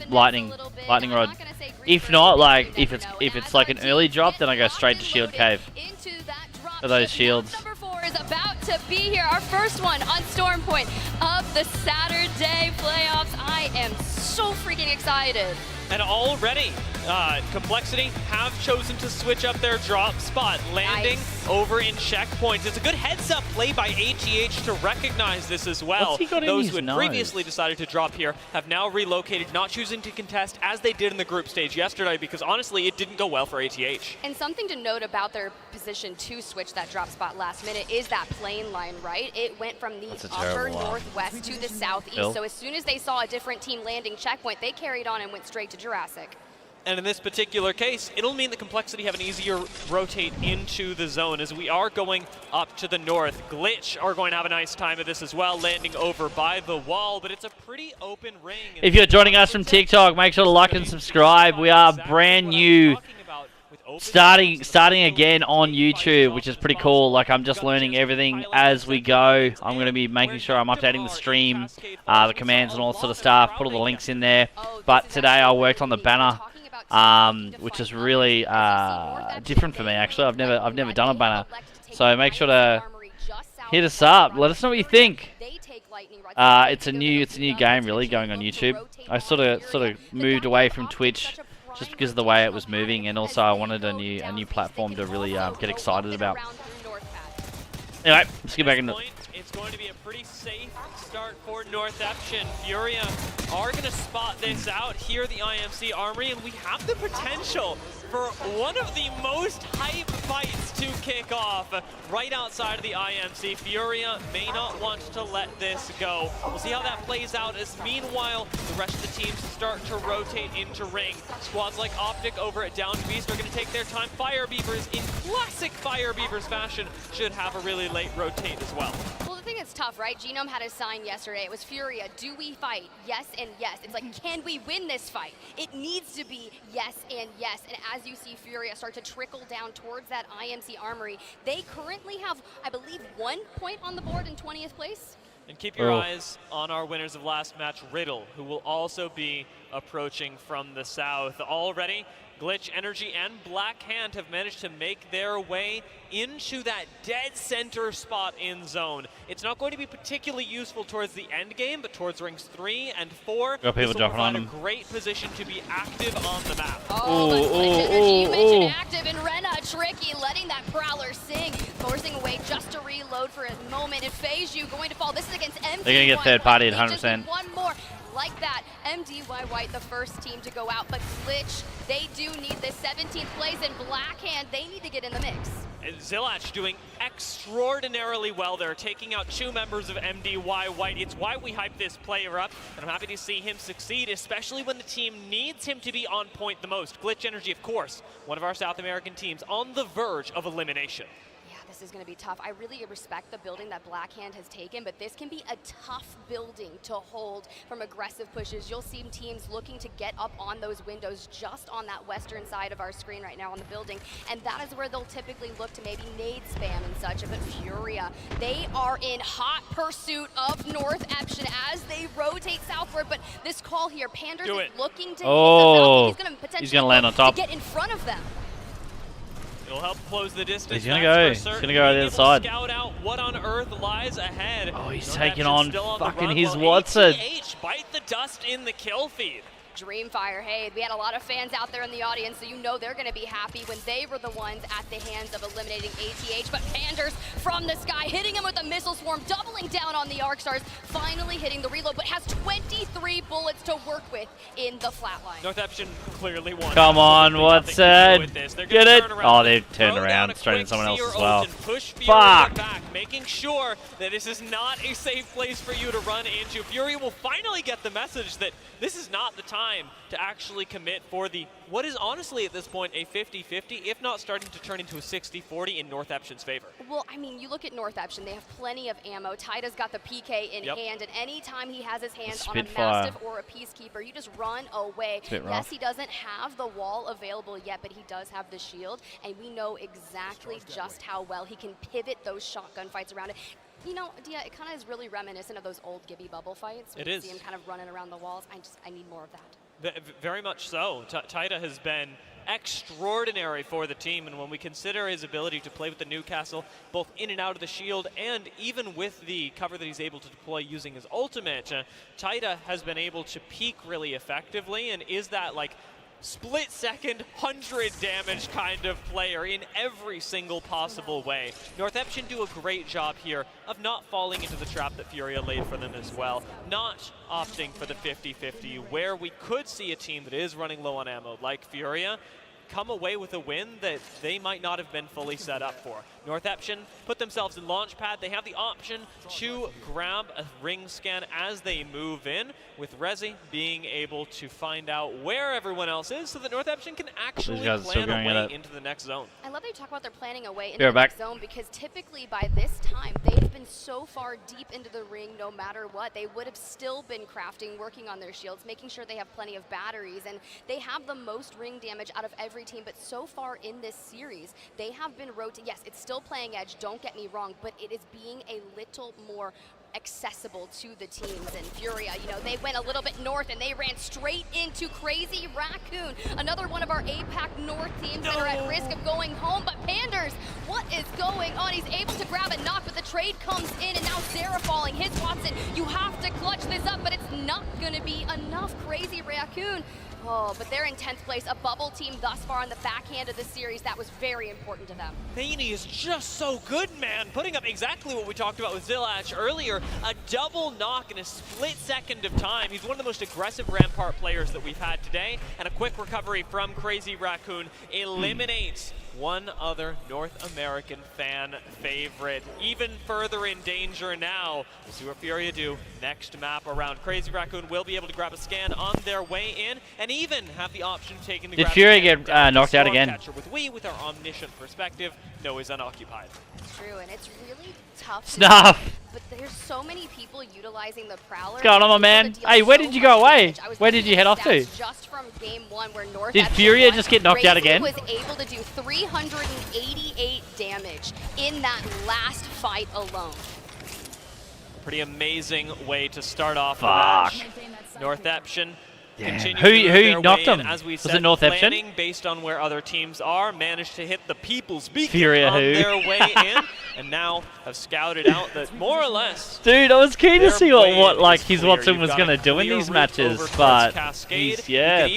lightning rod. If not, like if it's like an early drop, then I go straight to Shield Cave for those shields. Number 4 is about to be here. Our first one on Storm Point of the Saturday playoffs. I am so freaking excited. And already, Complexity have chosen to switch up their drop spot, landing over in checkpoints. It's a good heads-up play by ATH to recognize this as well. Those who had previously decided to drop here have now relocated, not choosing to contest as they did in the group stage yesterday, because honestly, it didn't go well for ATH. And something to note about their position to switch that drop spot last minute is that plane line, right? It went from the upper northwest to the southeast. So as soon as they saw a different team landing checkpoint, they carried on and went straight to Jurassic. And in this particular case, it'll mean that Complexity have an easier rotate into the zone as we are going up to the north. Glitch are going to have a nice time of this as well, landing over by the wall, but it's a pretty open ring. If you're joining us from TikTok, make sure to like and subscribe. We are brand new, starting again on YouTube, which is pretty cool. Like, I'm just learning everything as we go. I'm going to be making sure I'm updating the stream, the commands and all sort of stuff, put all the links in there. But today I worked on the banner, which is really different for me, actually. I've never done a banner, so make sure to hit us up. Let us know what you think. It's a new game, really, going on YouTube. I sort of moved away from Twitch just because of the way it was moving, and also I wanted a new platform to really get excited about. Anyway, let's get back into it. It's going to be a pretty safe start for Northeption. Furia are going to spot this out here at the IMC Armory, and we have the potential for one of the most hype fights to kick off right outside of the IMC. Furia may not want to let this go. We'll see how that plays out as meanwhile the rest of the teams start to rotate into ring. Squads like Optic over at Down Beast are going to take their time. Fire Beavers, in classic Fire Beavers fashion, should have a really late rotate as well. Well, the thing that's tough, right? Genome had a sign yesterday. It was Furia. Do we fight? Yes and yes. It's like, can we win this fight? It needs to be yes and yes. And as you see Furia start to trickle down towards that IMC Armory, they currently have, I believe, 1 point on the board in 20th place. And keep your eyes on our winners of last match, Riddle, who will also be approaching from the south. Already, Glitch, Energy, and Black Hand have managed to make their way into that dead center spot in zone. It's not going to be particularly useful towards the end game, but towards rings 3 and 4, got people jumping on them. A great position to be active on the map. You mentioned active, and Rena tricky, letting that Prowler sing, forcing away just to reload for a moment. And Feiju going to fall. This is against MDY. They're going to get third party at 100%. One more. Like that, MDY White, the first team to go out, but Glitch, they do need this 17th place, and Blackhand, they need to get in the mix. And Zilach doing extraordinarily well there, taking out 2 members of MDY White. It's why we hype this player up, and I'm happy to see him succeed, especially when the team needs him to be on point the most. Glitch Energy, of course, one of our South American teams on the verge of elimination. This is going to be tough. I really respect the building that Blackhand has taken, but this can be a tough building to hold from aggressive pushes. You'll see teams looking to get up on those windows just on that western side of our screen right now on the building, and that is where they'll typically look to maybe nade spam and such. But Furia, they are in hot pursuit of Northeption as they rotate southward, but this call here, Panders is looking to he's going to potentially land on top. to get in front of them. It'll help close the distance. He's gonna go. He's gonna go on the other side. Scout out what on earth lies ahead. Oh, he's North taking Action on the fucking run, his while Watson. ATH bite the dust in the kill feed. Dreamfire, hey, we had a lot of fans out there in the audience, so you know they're going to be happy when they were the ones at the hands of eliminating ATH. But Panders from the sky, hitting him with a missile swarm, doubling down on the ARC-Stars, finally hitting the reload, but has 23 bullets to work with in the flatline. Northampton clearly won. Come on, Watson. Get it. Oh, they turned Throw around down straight into someone else as well. Push Furia Fuck. back, making sure that this is not a safe place for you to run into. Furia will finally get the message that this is not the time to actually commit for the, what is honestly at this point a 50-50, if not starting to turn into a 60-40 in Northampton's favor. Well, I mean, you look at Northampton, they have plenty of ammo. Tyda's got the PK in hand, and anytime he has his hands on a Mastiff or a Peacekeeper, you just run away. Yes, he doesn't have the wall available yet, but he does have the shield, and we know exactly just how well he can pivot those shotgun fights around it. You know, Dia, it kind of is really reminiscent of those old Gibby bubble fights. It is. See him kind of running around the walls. I need more of that. Very much so. Taida has been extraordinary for the team, and when we consider his ability to play with the Newcastle, both in and out of the shield, and even with the cover that he's able to deploy using his ultimate, Taida has been able to peak really effectively, and is that like split-second, 100 damage kind of player in every single possible way. Northampton do a great job here of not falling into the trap that Furia laid for them as well, not opting for the 50-50, where we could see a team that is running low on ammo, like Furia, come away with a win that they might not have been fully set up for. Northampton put themselves in launch pad. They have the option to grab a ring scan as they move in, with Rezi being able to find out where everyone else is so that Northampton can actually plan a way into the next zone. I love that you talk about they're planning a way into the next zone, because typically by this time they've been so far deep into the ring no matter what. They would have still been crafting, working on their shields, making sure they have plenty of batteries, and they have the most ring damage out of every team, but so far in this series, they have been rotating. Yes, it's still playing edge, don't get me wrong, but it is being a little more accessible to the teams. And Furia, you know, they went a little bit north and they ran straight into Crazy Raccoon, another one of our APAC North teams that are at risk of going home. But Panders, what is going on? He's able to grab a knock, but the trade comes in, and now Zara falling. His Watson, you have to clutch this up, but it's not going to be enough. Crazy Raccoon. Oh, but they're in 10th place, a bubble team thus far on the backhand of the series. That was very important to them. Thaney is just so good, man. Putting up exactly what we talked about with Zillach earlier, a double knock in a split second of time. He's one of the most aggressive Rampart players that we've had today, and a quick recovery from Crazy Raccoon eliminates one other North American fan favorite. Even further in danger now. We'll see what Furia do next map around. Crazy Raccoon will be able to grab a scan on their way in, and even have the option of taking the Did Furia get knocked out again? With our omniscient perspective, no, he's unoccupied. It's true, and it's really tough. Snuff! But there's so many people utilizing the Prowler. What's going on, my man? Hey, where did you go away? Where did you head off to? Just from game one, where North did Furia just get knocked out again? was able to do 388 damage in that last fight alone. Pretty amazing way to start off. Fuck. Northampton. Who knocked him? As we was said, it Northampton? Based on where other teams are, managed to hit the People's Beacon Furia on their way in, and now have scouted out that more or less. Dude, I was keen to see what like his Watson was gonna do in these matches, but he's,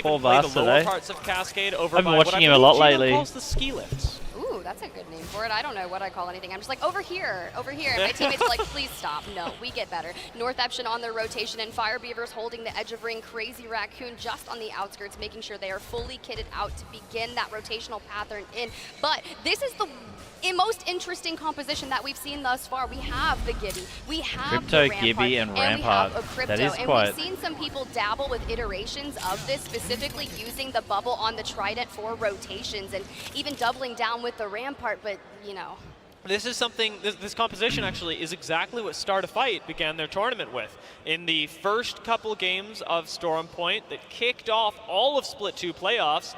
poor bastard. I've been watching him a lot lately. The ski lifts. Ooh, that's a good name for it. I don't know what I call anything. I'm just like, over here. And my teammates are like, please stop. No, we get better. Northampton on their rotation, and Fire Beavers holding the edge of ring. Crazy Raccoon just on the outskirts, making sure they are fully kitted out to begin that rotational pattern in. But this is the most interesting composition that we've seen thus far. We have the Gibby, we have Crypto, the Rampart, Gibby, and Rampart. we have a Crypto. That is and quite... we've seen some people dabble with iterations of this, specifically using the bubble on the Trident for rotations, and even doubling down with the Rampart, but, you know. This is something, this composition actually is exactly what Start a Fight began their tournament with. In the first couple games of Storm Point that kicked off all of Split 2 playoffs,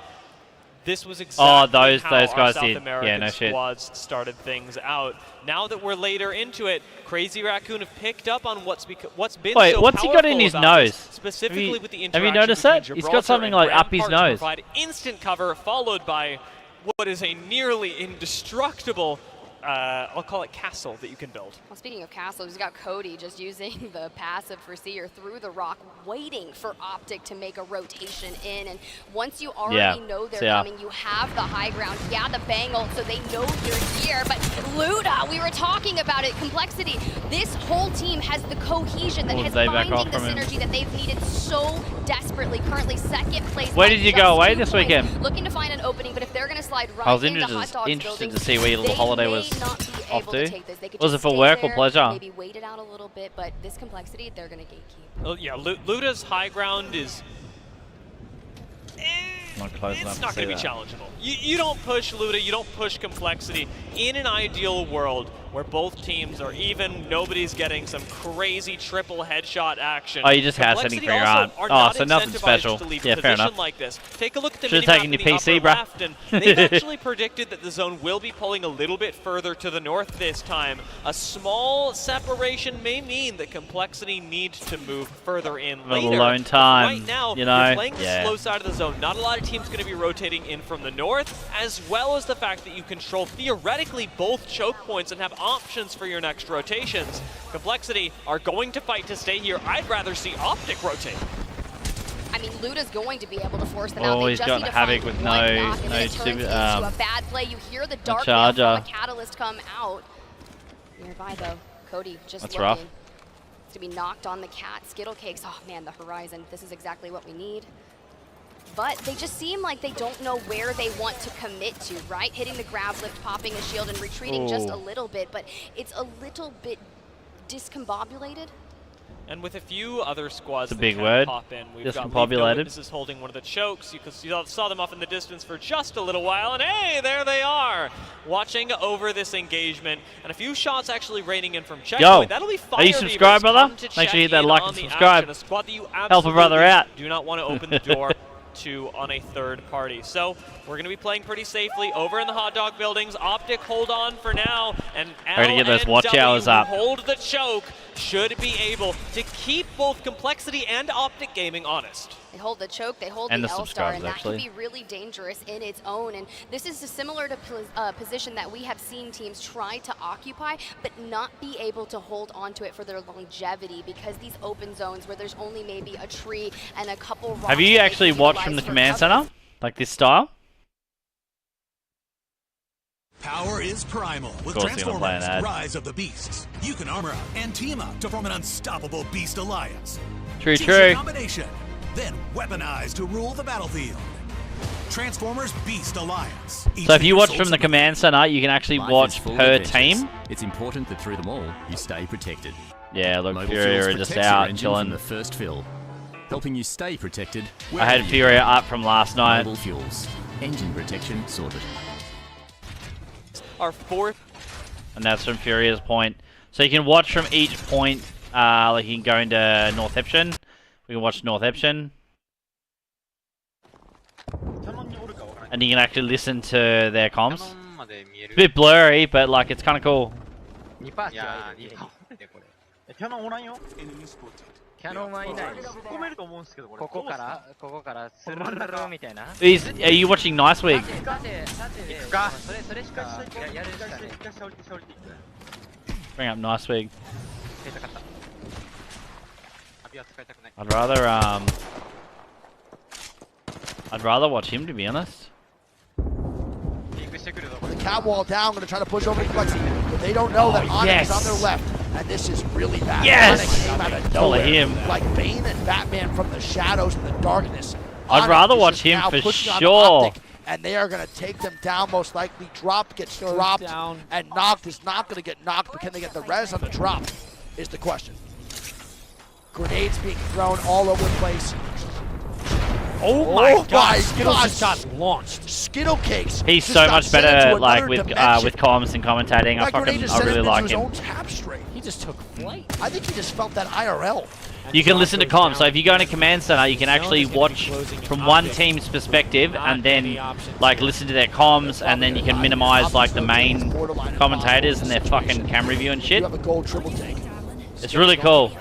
this was exactly how those guys South did. American squads started things out. Now that we're later into it, Crazy Raccoon have picked up on what's been Wait, so what's he got in his nose? Specifically with the have you noticed that? He's got something like up his nose. Provide instant cover, followed by what is a nearly indestructible, I'll call it castle that you can build. Well, speaking of castles, we've got Cody just using the passive for Seer through the rock, waiting for Optic to make a rotation in. And once you already know they're coming, you have the high ground. Yeah, the bang ult, so they know you're here. But Luda, we were talking about it, Complexity. This whole team has the cohesion that has finding the synergy that they've needed so desperately. Currently second place. Where did you go away this weekend? Looking to find an opening, but if they're going to slide right into Hot Dog's interested to see where your little holiday was off to. They Was it for work or pleasure? Maybe wait it out a little bit, but this Complexity, they're going to gatekeep. Well, yeah, Luda's high ground is... Not close enough it's not going to be challengeable. You don't push Luda, you don't push Complexity. In an ideal world where both teams are even, nobody's getting some crazy triple headshot action. Oh, you just house setting for your arm. Oh, so nothing special. Yeah, fair enough. Like this. Take a look at the Should've taken your PC, bro. Left, and they've actually predicted that the zone will be pulling a little bit further to the north this time. A small separation may mean that Complexity needs to move further in later. Alone time, right now, you know, you're playing the slow side of the zone. Not a lot of teams going to be rotating in from the north, as well as the fact that you control theoretically both choke points and have options for your next rotations. Complexity are going to fight to stay here. I'd rather see Optic rotate. I mean, Luda's going to be able to force them out. Oh, he's got Havoc with no a bad play. You hear the dark from a Catalyst come out. Nearby though, Cody just looking. Rough. To be knocked on the cat. Skittle Cakes, oh man, the horizon. This is exactly what we need. But they just seem like they don't know where they want to commit to, right? Hitting the grab lift, popping a shield, and retreating just a little bit, but it's a little bit discombobulated. And with a few other squads that can pop in, we've got Witnesses holding one of the chokes. You saw them off in the distance for just a little while, and hey, there they are, watching over this engagement. And a few shots actually raining in from checkpoint. That'll be fire. Are you subscribed, brother? Make sure you hit that like and subscribe. Help a brother out. Do not want to open the door to on a third party. So we're going to be playing pretty safely over in the hot dog buildings. Optic hold on for now, and to get those watch hours up. Hold the choke should be able to keep both Complexity and Optic Gaming honest. They hold the choke, they hold the L-Star, and that can be really dangerous in its own. And this is a similar to position that we have seen teams try to occupy, but not be able to hold onto it for their longevity, because these open zones where there's only maybe a tree and a couple rocks. Have you actually watched from the command center, like this style? Power is primal with Transformers Rise of the Beasts. You can armor up and team up to form an unstoppable beast alliance. True. Choose your combination, then weaponize to rule the battlefield. Transformers Beast Alliance. So if you watch from the command center, you can actually watch per team. It's important that through them all, you stay protected. Yeah, look, Furia are just out chilling. The first fill, helping you stay protected. I had Furia up from last night. Mobile fuels, engine protection sorted. Our fourth, and that's from Furia's point. So you can watch from each point. Like you can go into North Epsion. We can watch North Epsion. And you can actually listen to their comms. It's a bit blurry, but like it's kind of cool. Are you watching Nicewig? Bring up Nicewig. I'd rather watch him, to be honest. The cat wall down, going to try to push over the Complexity. But they don't know that Onyx is on their left. And this is really bad. Yes! Onyx came out of nowhere, like Bane and Batman from the shadows and the darkness. I'd rather watch him for sure. And they are going to take them down, most likely. Drop gets dropped, and Knocked is not going to get knocked, but can they get the res on the drop is the question. Grenades being thrown all over the place. Oh my god, Skittles just got launched. Skittle Cakes. He's so much better like with comms and commentating. I really like him. He just took flight. I think he just felt that IRL. You can listen to comms. So if you go into command center, you can actually watch from one team's perspective and then like listen to their comms, and then you can minimize like the main commentators and their fucking cam review and shit. It's really cool.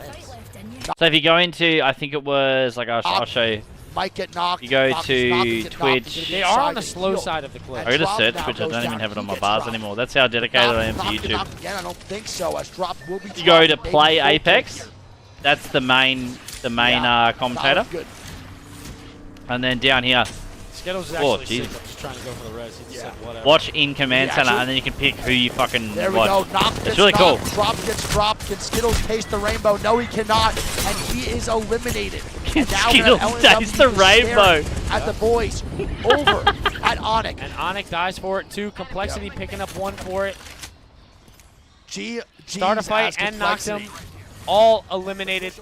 So if you go into, I think it was like I'll show you. might get knocked. You go Knocked, to knocked, get Twitch. knocked, they are on the slow side of the cliff. I gotta search Twitch. I don't even have it on my bars anymore. That's how dedicated I am to YouTube. Again, I don't think so. As drop will be You go to play Apex. That's the main commentator. Good. And then down here, Skittles is actually sick. I'm just trying to go for the res. He just said whatever. watch in command center, and then you can pick who you fucking There we watch. go. Knock It's gets really cool. knocked. Drop gets dropped. Can Skittles taste the rainbow? No, he cannot. And he is eliminated. And now Skittles we're at taste the LNW rainbow. staring at the boys over at Onyx. And Onyx dies for it too. Complexity picking up one for it. Start a fight and knocked him. All eliminated.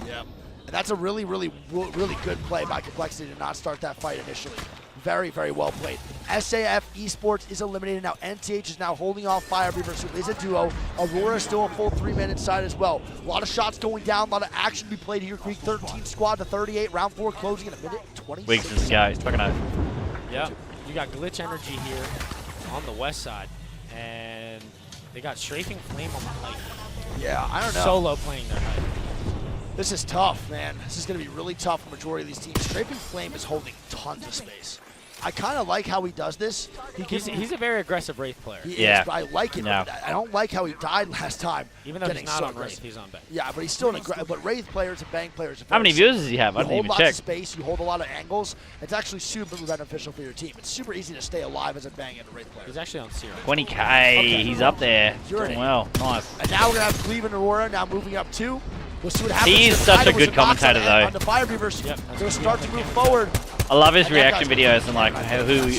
Yeah. And that's a really good play by Complexity to not start that fight initially. Very, very well played. SAF Esports is eliminated now. NTH is now holding off Fire Beavers, who is a duo. Aurora is still a full 3-man inside as well. A lot of shots going down, a lot of action to be played here. Creek 13 squad to 38. Round 4 closing in a minute 26. Wiggs this guy. He's fucking over. Yeah. You got Glitch Energy here on the west side. And they got Strafing Flame on the height. Yeah, I don't know. Solo playing their height. This is tough, man. This is going to be really tough for the majority of these teams. Strafing Flame is holding tons of space. I kind of like how he does this. He's a very aggressive Wraith player. He is, but I like it. No. I don't like how he died last time. Even though he's not on Wraith, he's on Bang. Yeah, but he's still an aggressive. But Wraith players and Bang players. How many viewers does he have? I didn't even You hold check. lots of space. You hold a lot of angles. It's actually super beneficial for your team. It's super easy to stay alive as a Bang and a Wraith player. He's actually on Serum. 20K. Okay. He's up there. You're Doing well. Nice. And now we're going to have Cleveland Aurora now moving up 2. We'll see what happens. He is such a good commentator, though. On the Fire Beavers. They're going to start to move forward. I love his And that reaction guy's videos and like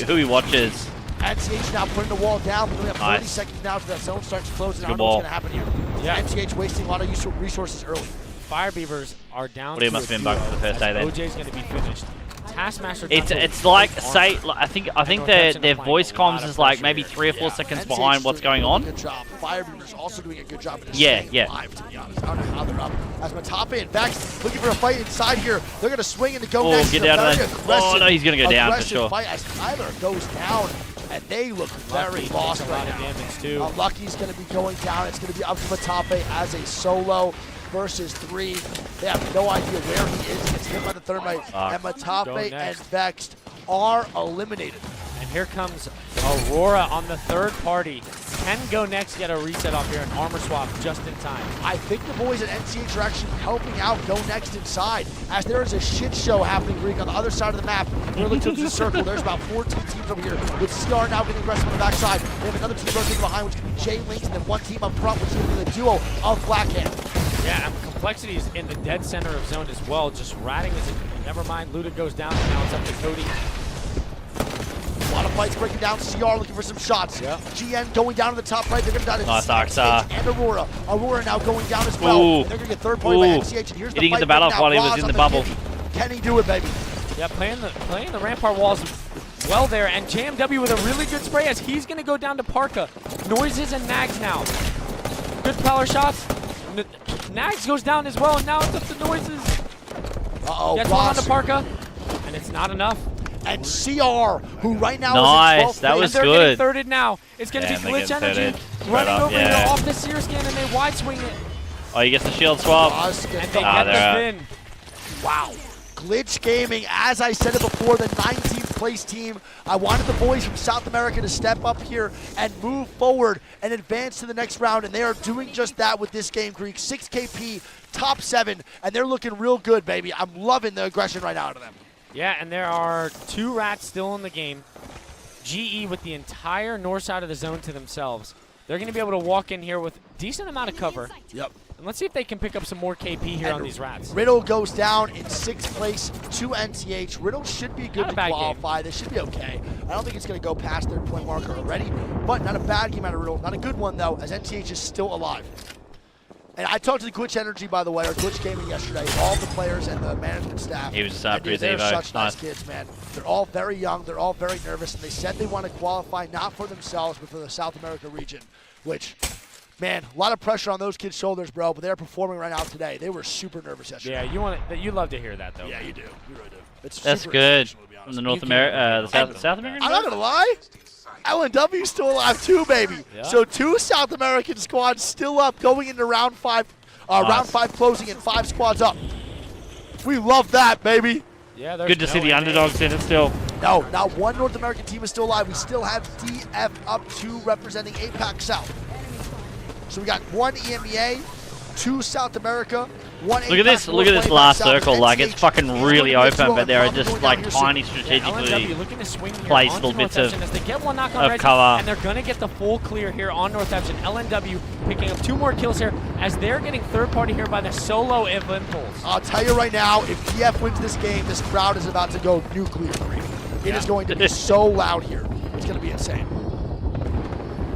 who he watches. NTH now putting the wall down. We only have 30 Nice. seconds now to that zone starts to close. And I Good don't know what's ball. going to happen here. Yeah. NTH wasting a lot of resources early. Fire Beavers are down. Well, he to must a have been bugged for the first duo, day then. as OJ's going to be finished. Taskmaster. It's like I think their voice comms is like maybe 3 or 4 seconds behind what's going on. Good job. Fire Beavers also doing a good job. Yeah. Alive, to be honest. I don't know how they're up. As Matape and Vex looking for a fight inside here. They're going to swing and go Oh, next. get It's a down very there. Oh, no, he's gonna go down for aggressive sure. Fight as Tyler goes down, and they look very Lucky lost takes a right lot of now. damage, too. Lucky's going to be going down. It's going to be up to Matape as a solo versus 3. They have no idea where he is. He gets hit by the thermite. And Matape and Vex are eliminated. And here comes Aurora on the third party. Can Go Next get a reset off here and armor swap just in time? I think the boys at NCH are actually helping out Go Next inside, as there is a shit show happening, Greek, on the other side of the map. Nearly to the circle. There's about 14 teams over here, with CR now getting aggressive on the backside. They have another team rotating behind, which can be J-Links, and then one team up front, which is going to be the duo of Blackhand. Yeah, and Complexity is in the dead center of zone as well, just ratting as it. Never mind, Luda goes down, and now it's up to Cody. A lot of fights breaking down. CR looking for some shots. Yeah. GN going down to the top right. They're going to down to Nice Darkstar. and Aurora. Aurora now going down as well. Ooh. And they're going to get third party by NCH. And here's He didn't get the fight battle breaking while he out. was Roz in on the bubble. Gibby. Can he do it, baby? Yeah, playing the rampart walls well there, and JMW with a really good spray as he's going to go down to Parka. Noises and Nags now. Good power shots. Nags goes down as well, and now it's up to Noises. Uh-oh, Gets one on Roz. the Parka, and it's not enough. And CR, who right now Nice, is in 12th that place. was They're good. getting thirded now. It's going to be Damn, they're Glitch getting Energy thirded. running Right over up, here yeah. off the seer scan, and they wide swing it. Oh, he gets the shield swap. Roz And gets they the- get they're the out. spin. Wow. Glitch Gaming, as I said it before, the 19th place team. I wanted the boys from South America to step up here and move forward and advance to the next round, and they are doing just that with this game, Greek. 6 KP, top 7, and they're looking real good, baby. I'm loving the aggression right now to them. Yeah, and there are 2 rats still in the game. GE with the entire north side of the zone to themselves. They're going to be able to walk in here with decent amount of cover. Yep. And let's see if they can pick up some more KP here on these rats. Riddle goes down in 6th place to NTH. Riddle should be good Not a to bad qualify. They should be okay. I don't think it's going to go past their point marker already, but not a bad game out of Riddle. Not a good one, though, as NTH is still alive. And I talked to the Glitch Energy, by the way, or Glitch Gaming yesterday, all the players and the management staff. He was just And after his they're Evo. such nice Nice. kids, man. They're all very young. They're all very nervous, and they said they want to qualify not for themselves, but for the South America region, which, man, a lot of pressure on those kids' shoulders, bro, but they're performing right now today. They were super nervous yesterday. Yeah, you love to hear that, though. Yeah, you do. You really do. It's That's super good. inspirational, to be honest. From the North America, the South American. I'm not going to lie. LNW's still alive too, baby. Yeah. So 2 South American squads still up going into round 5. Round 5 closing and 5 squads up. We love that, baby. Yeah, there's Good to see the underdogs in it still. No, not one North American team is still alive. We still have DF up 2 representing APAC South. So we got 1 EMEA, 2 South America, 1 APAC. Look at this last circle. Like, it's fucking really open, but there are just like tiny strategically placed little bits of cover. And they're going to get the full clear here on Northampton. LNW picking up 2 more kills here as they're getting third party here by the solo of Impulse. I'll tell you right now, if DF wins this game, this crowd is about to go nuclear. It is going to be so loud here. It's going to be insane.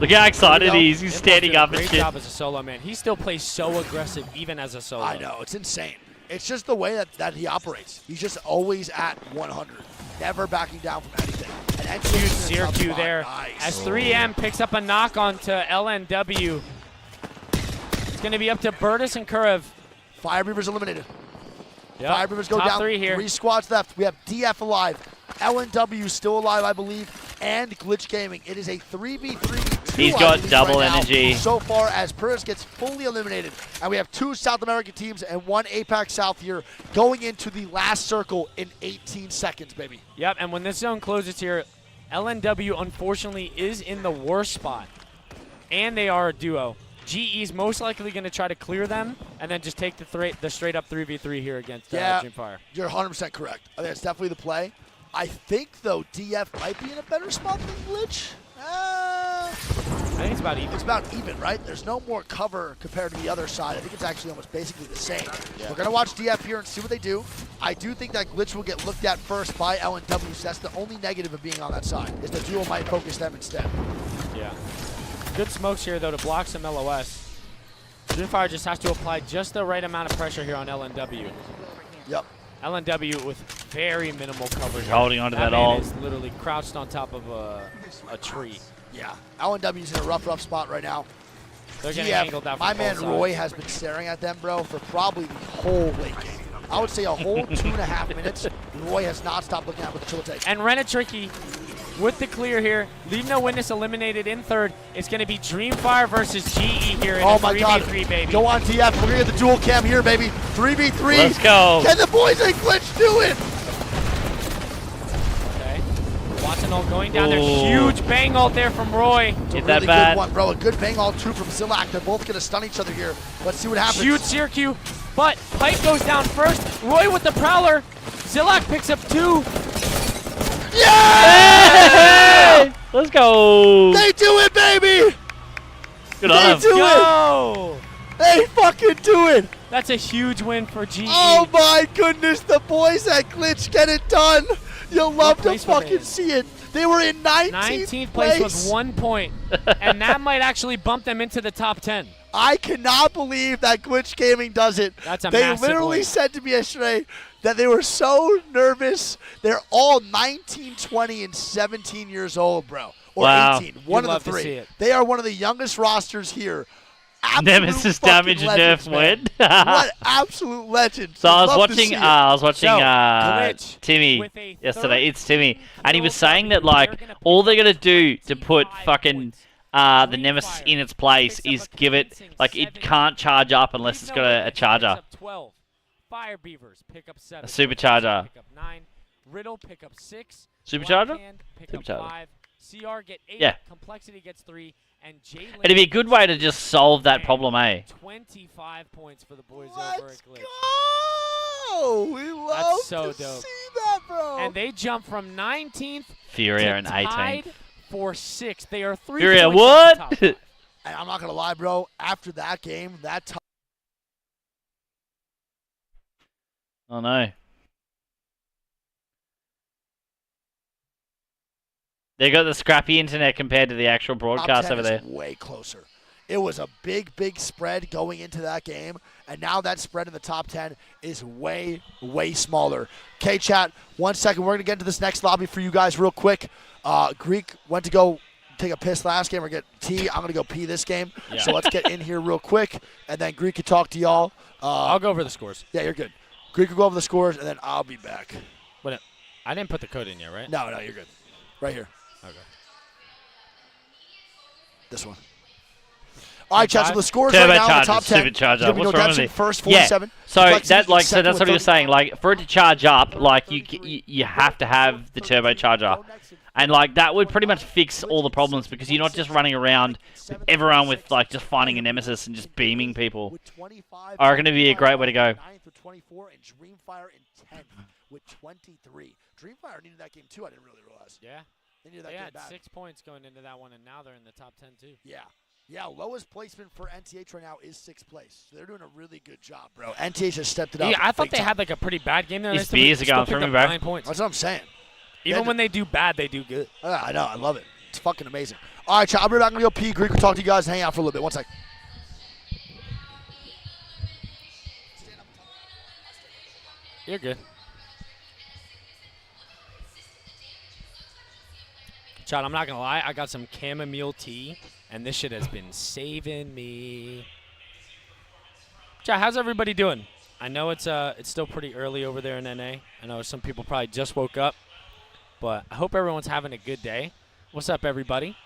Look how excited he is. He's standing up and Great shit. job as a solo, man. He still plays so aggressive even as a solo. I know, it's insane. It's just the way that he operates. He's just always at 100, never backing down from anything. And Huge Zirq there. Nice. As 3M picks up a knock onto LNW. It's going to be up to Burtis and Kurev. Fire Beavers eliminated. Yep. Fire Beavers go Top down. 3 here. 3 squads left. We have DF alive. LNW still alive, I believe, and Glitch Gaming. It is a 3v3. He's got double energy. So far as Puris gets fully eliminated. And we have 2 South American teams and 1 APAC South here going into the last circle in 18 seconds, baby. Yep, and when this zone closes here, LNW unfortunately is in the worst spot. And they are a duo. GE's most likely going to try to clear them and then just take the straight up 3v3 here against Dreamfire. You're 100% correct. I think that's definitely the play. I think, though, DF might be in a better spot than Glitch. I think it's about even. It's about even, right? There's no more cover compared to the other side. I think it's actually almost basically the same. Yeah. We're going to watch DF here and see what they do. I do think that Glitch will get looked at first by LNW, so that's the only negative of being on that side, is the duo might focus them instead. Yeah. Good smokes here, though, to block some LOS. Dreamfire just has to apply just the right amount of pressure here on LNW. Yep. LNW with very minimal coverage. Holding onto that man ult. is literally crouched on top of a tree. Yeah. LNW's in a rough spot right now. They're getting angled out from my man both Roy sides. has been staring at them, bro, for probably the whole late game. I would say a whole 2.5 minutes. Roy has not stopped looking at what the chill take. And Renatricky with the clear here. Leave No Witness eliminated in third. It's going to be Dreamfire versus GE here in oh the my 3v3, God. baby. Go on, DF. We're going to get the dual cam here, baby. 3v3. Let's go. Can the boys at Glitch do it? Okay. Watson ult going down there. Huge bang ult there from Roy. It's a Hit really that bat. good one, bro. A good bang ult, too, from Zilak. They're both going to stun each other here. Let's see what happens. Huge Zirq, but Pipe goes down first. Roy with the Prowler. Zilak picks up 2. Yeah! Hey! Let's go. They do it, baby. Good on them. They do it. They fucking do it. That's a huge win for GE. Oh my goodness, the boys at Glitch get it done. You'll love to fucking see it. They were in 19th place with 1 point, and that might actually bump them into the top 10. I cannot believe that Glitch Gaming does it. That's a They massive literally win. said to me yesterday that they were so nervous. They're all 19, 20, and 17 years old, bro. Or Wow. 18, one You'd of love the to see 3. it. They are one of the youngest rosters here. Absolute Nemesis fucking damage legends, nerf man. win. What absolute legends. So I was Love to watching, see it. Glitch Timmy with a yesterday. third It's Timmy, and he was saying that like all they're gonna do to put fucking the Nemesis in its place is give it like it can't charge up unless it's got a charger, 12. Fire Beavers pick up 7. a supercharger. Pick up 9. Riddle pick up 6. Supercharger? Blackhand pick up Supercharger. 5. CR get 8. Yeah. Complexity gets 3. And It'd be a good way to just solve that problem, eh? 25 points for the boys Let's over at Glitch. go! We love That's so to dope. see that, bro. And they jump from 19th Furia to and tied 18th. for 6th. They are 3 Furia, points off the what? top. And I'm not gonna lie, bro. After that game, that time. Oh no. They got the scrappy internet compared to the actual broadcast over there. Way closer. It was a big spread going into that game, and now that spread in the top 10 is way smaller. Okay, chat, 1 second. We're going to get into this next lobby for you guys real quick. Greek went to go take a piss last game or get tea. I'm going to go pee this game. Yeah. So let's get in here real quick, and then Greek can talk to y'all. I'll go over the scores. Yeah, you're good. Greek will go over the scores, and then I'll be back. But I didn't put the code in yet, right? No, you're good. Right here. Okay. This one. All right, chat. So the scores right now in the top 10. Supercharger. What's wrong with it? First 47. Yeah. So that's what he was saying. Like for it to charge up, like you have to have the turbocharger, and like that would pretty much fix all the problems because you're not just running around with everyone with like just finding a nemesis and just beaming people. I reckon it'd be a great way to go. 9th with 24 and Dreamfire in 10th with 23. Dreamfire needed that game too. I didn't really realize. Yeah. They had 6 points going into that one, and now they're in the top 10 too. Yeah. Yeah, lowest placement for NTH right now is 6th place. So they're doing a really good job, bro. NTH has stepped it up. Yeah, I thought they had like a pretty bad game there. These beers are going through me, bro. 9 points. That's what I'm saying. Even when they do bad, they do good. I know. I love it. It's fucking amazing. All right, chat. I'll be back. I'm going to go pee. Greek will talk to you guys and hang out for a little bit. One sec. You're good. Chad, I'm not going to lie. I got some chamomile tea, and this shit has been saving me. Chad, how's everybody doing? I know it's still pretty early over there in NA. I know some people probably just woke up, but I hope everyone's having a good day. What's up, everybody?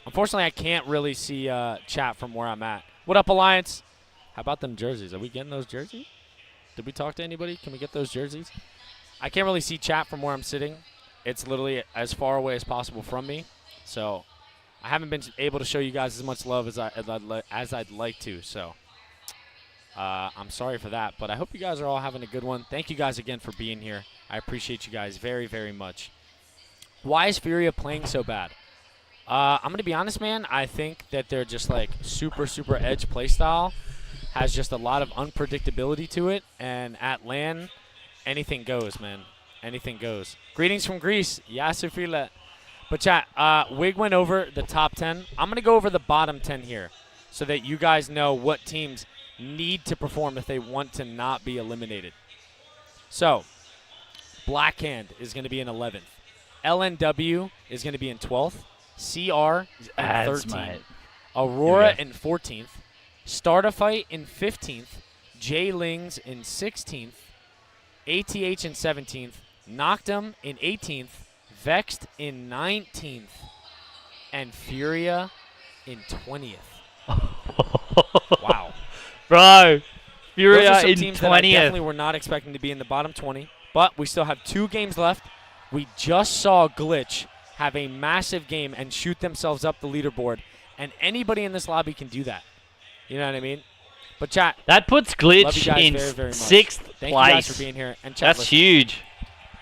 Unfortunately, I can't really see chat from where I'm at. What up, Alliance? How about them jerseys? Are we getting those jerseys? Did we talk to anybody? Can we get those jerseys? I can't really see chat from where I'm sitting. It's literally as far away as possible from me. So I haven't been able to show you guys as much love as I'd like to. So I'm sorry for that. But I hope you guys are all having a good one. Thank you guys again for being here. I appreciate you guys very, very much. Why is Furia playing so bad? I'm going to be honest, man. I think that they're just like super, super edge playstyle. Has just a lot of unpredictability to it. And at LAN, anything goes, man. Anything goes. Greetings from Greece. Yasufila. But chat, Wig went over the top 10. I'm going to go over the bottom 10 here so that you guys know what teams need to perform if they want to not be eliminated. So, Blackhand is going to be in 11th. LNW is going to be in 12th. CR in 13th. Aurora in 14th. Startafight in 15th. J-Lings in 16th. ATH in 17th. Noctum in 18th. Vexed in 19th. And Furia in 20th. Wow. Bro, Furia in 20th. That I definitely were not expecting to be in the bottom 20. But we still have 2 games left. We just saw Glitch have a massive game and shoot themselves up the leaderboard. And anybody in this lobby can do that. You know what I mean? But chat, that puts Glitch in very, very 6th place. Thank you guys for being here. And chat, that's huge.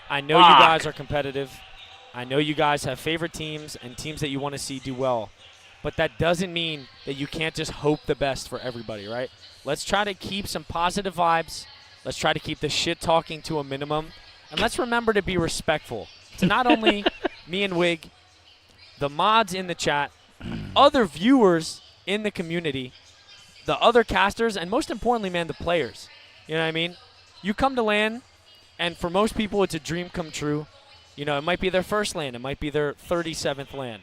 I know you guys are competitive. I know you guys have favorite teams and teams that you want to see do well. But that doesn't mean that you can't just hope the best for everybody, right? Let's try to keep some positive vibes. Let's try to keep the shit talking to a minimum. And let's remember to be respectful to not only me and Wig, the mods in the chat, other viewers in the community, the other casters, and most importantly, man, the players. You know what I mean? You come to LAN, and for most people, it's a dream come true. You know, it might be their first LAN. It might be their 37th LAN.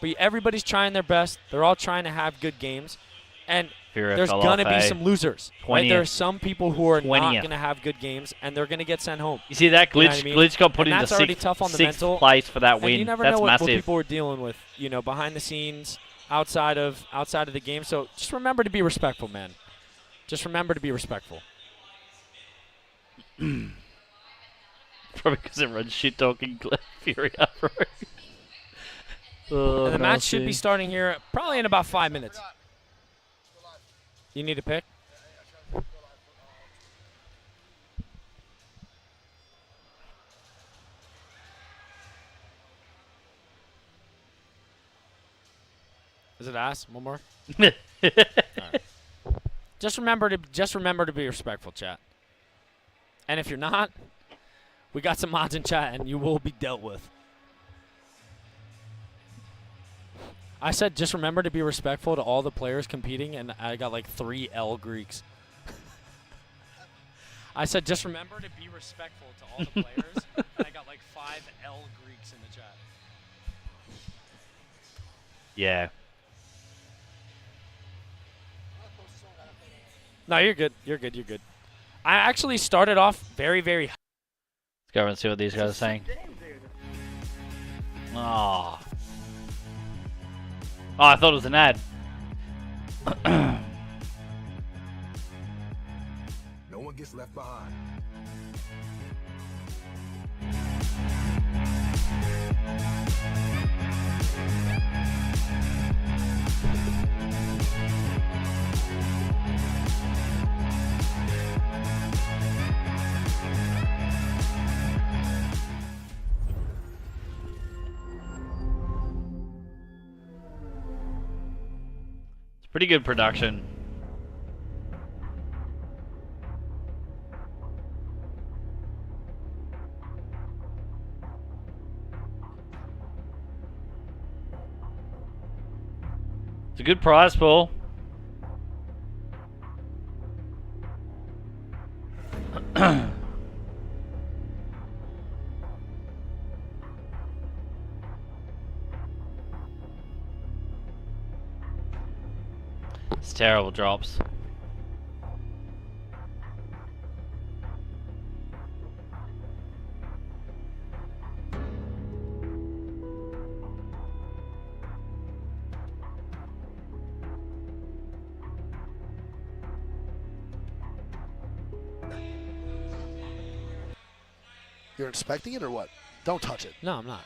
But everybody's trying their best. They're all trying to have good games. And there's going to be some losers. Right? There are some people who are not going to have good games, and they're going to get sent home. You see that Glitch? You know what I mean? Glitch got put in the sixth place for that win. You never That's know massive. What people are dealing with, you know, behind the scenes, outside of the game. So just remember to be respectful, man. Just remember to be respectful. Probably because everyone's shit talking Furia, bro. And the match should be starting here probably in about 5 minutes. You need to pick? Is it ass? One more? Right. Just remember to be respectful, chat. And if you're not, we got some mods in chat and you will be dealt with. I said just remember to be respectful to all the players competing, and I got like 3 L Greeks. I said just remember to be respectful to all the players, and I got like 5 L Greeks in the chat. Yeah. No, you're good. You're good. You're good. I actually started off very, very. Let's go over and see what these guys are saying. Oh. Oh, I thought it was an ad. No one gets left behind. Pretty good production. It's a good prize pool. It's terrible drops. You're inspecting it or what? Don't touch it. No, I'm not.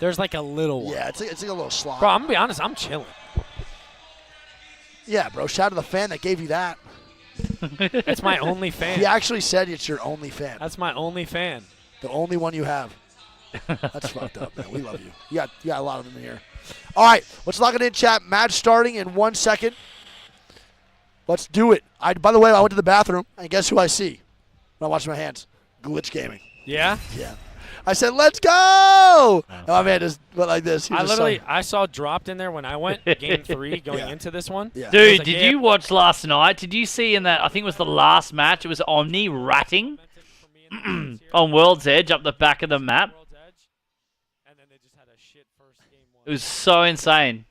There's like a little one. Yeah, it's like a little slot. Bro, I'm gonna be honest, I'm chilling. Yeah, bro. Shout out to the fan that gave you that. It's my only fan. He actually said it's your only fan. That's my only fan. The only one you have. That's fucked up, man. We love you. You got a lot of them here. All right, let's lock it in, chat. Match starting in 1 second. Let's do it. By the way, I went to the bathroom, and guess who I see when I wash my hands? Glitch Gaming. Yeah? Yeah. I said, let's go! Oh, my man just went like this. I saw dropped in there when I went, game 3 going into this one. Yeah. Dude, like, did you watch last night? Did you see in that, I think it was the last match, it was Omni ratting on World's Edge up the back of the map? It was so insane.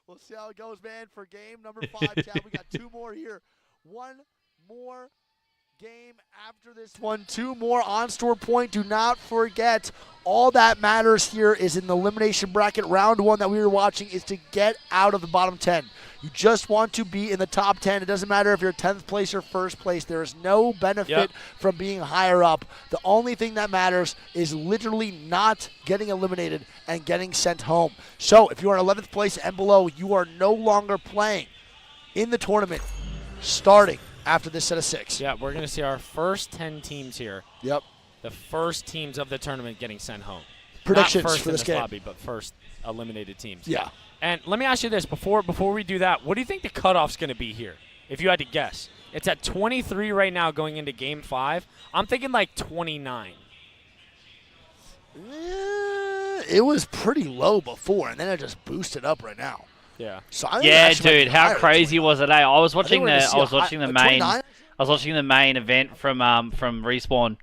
We'll see how it goes, man, for game number 5, chat. We got 2 more here. 1 more game after this one. 2 more on-store point. Do not forget, all that matters here is in the elimination bracket. Round 1 that we were watching is to get out of the bottom 10. You just want to be in the top 10. It doesn't matter if you're 10th place or 1st place. There is no benefit from being higher up. The only thing that matters is literally not getting eliminated and getting sent home. So if you are in 11th place and below, you are no longer playing in the tournament starting after this set of 6. Yeah, we're going to see our first 10 teams here. Yep. The first teams of the tournament getting sent home. Predictions Not first for in this game. lobby, but first eliminated teams. Yeah. And let me ask you this, before we do that, what do you think the cutoff's going to be here, if you had to guess? It's at 23 right now going into Game 5. I'm thinking like 29. It was pretty low before, and then it just boosted up right now. Yeah. So I yeah, dude, how crazy was it? I was watching the main event from Respawn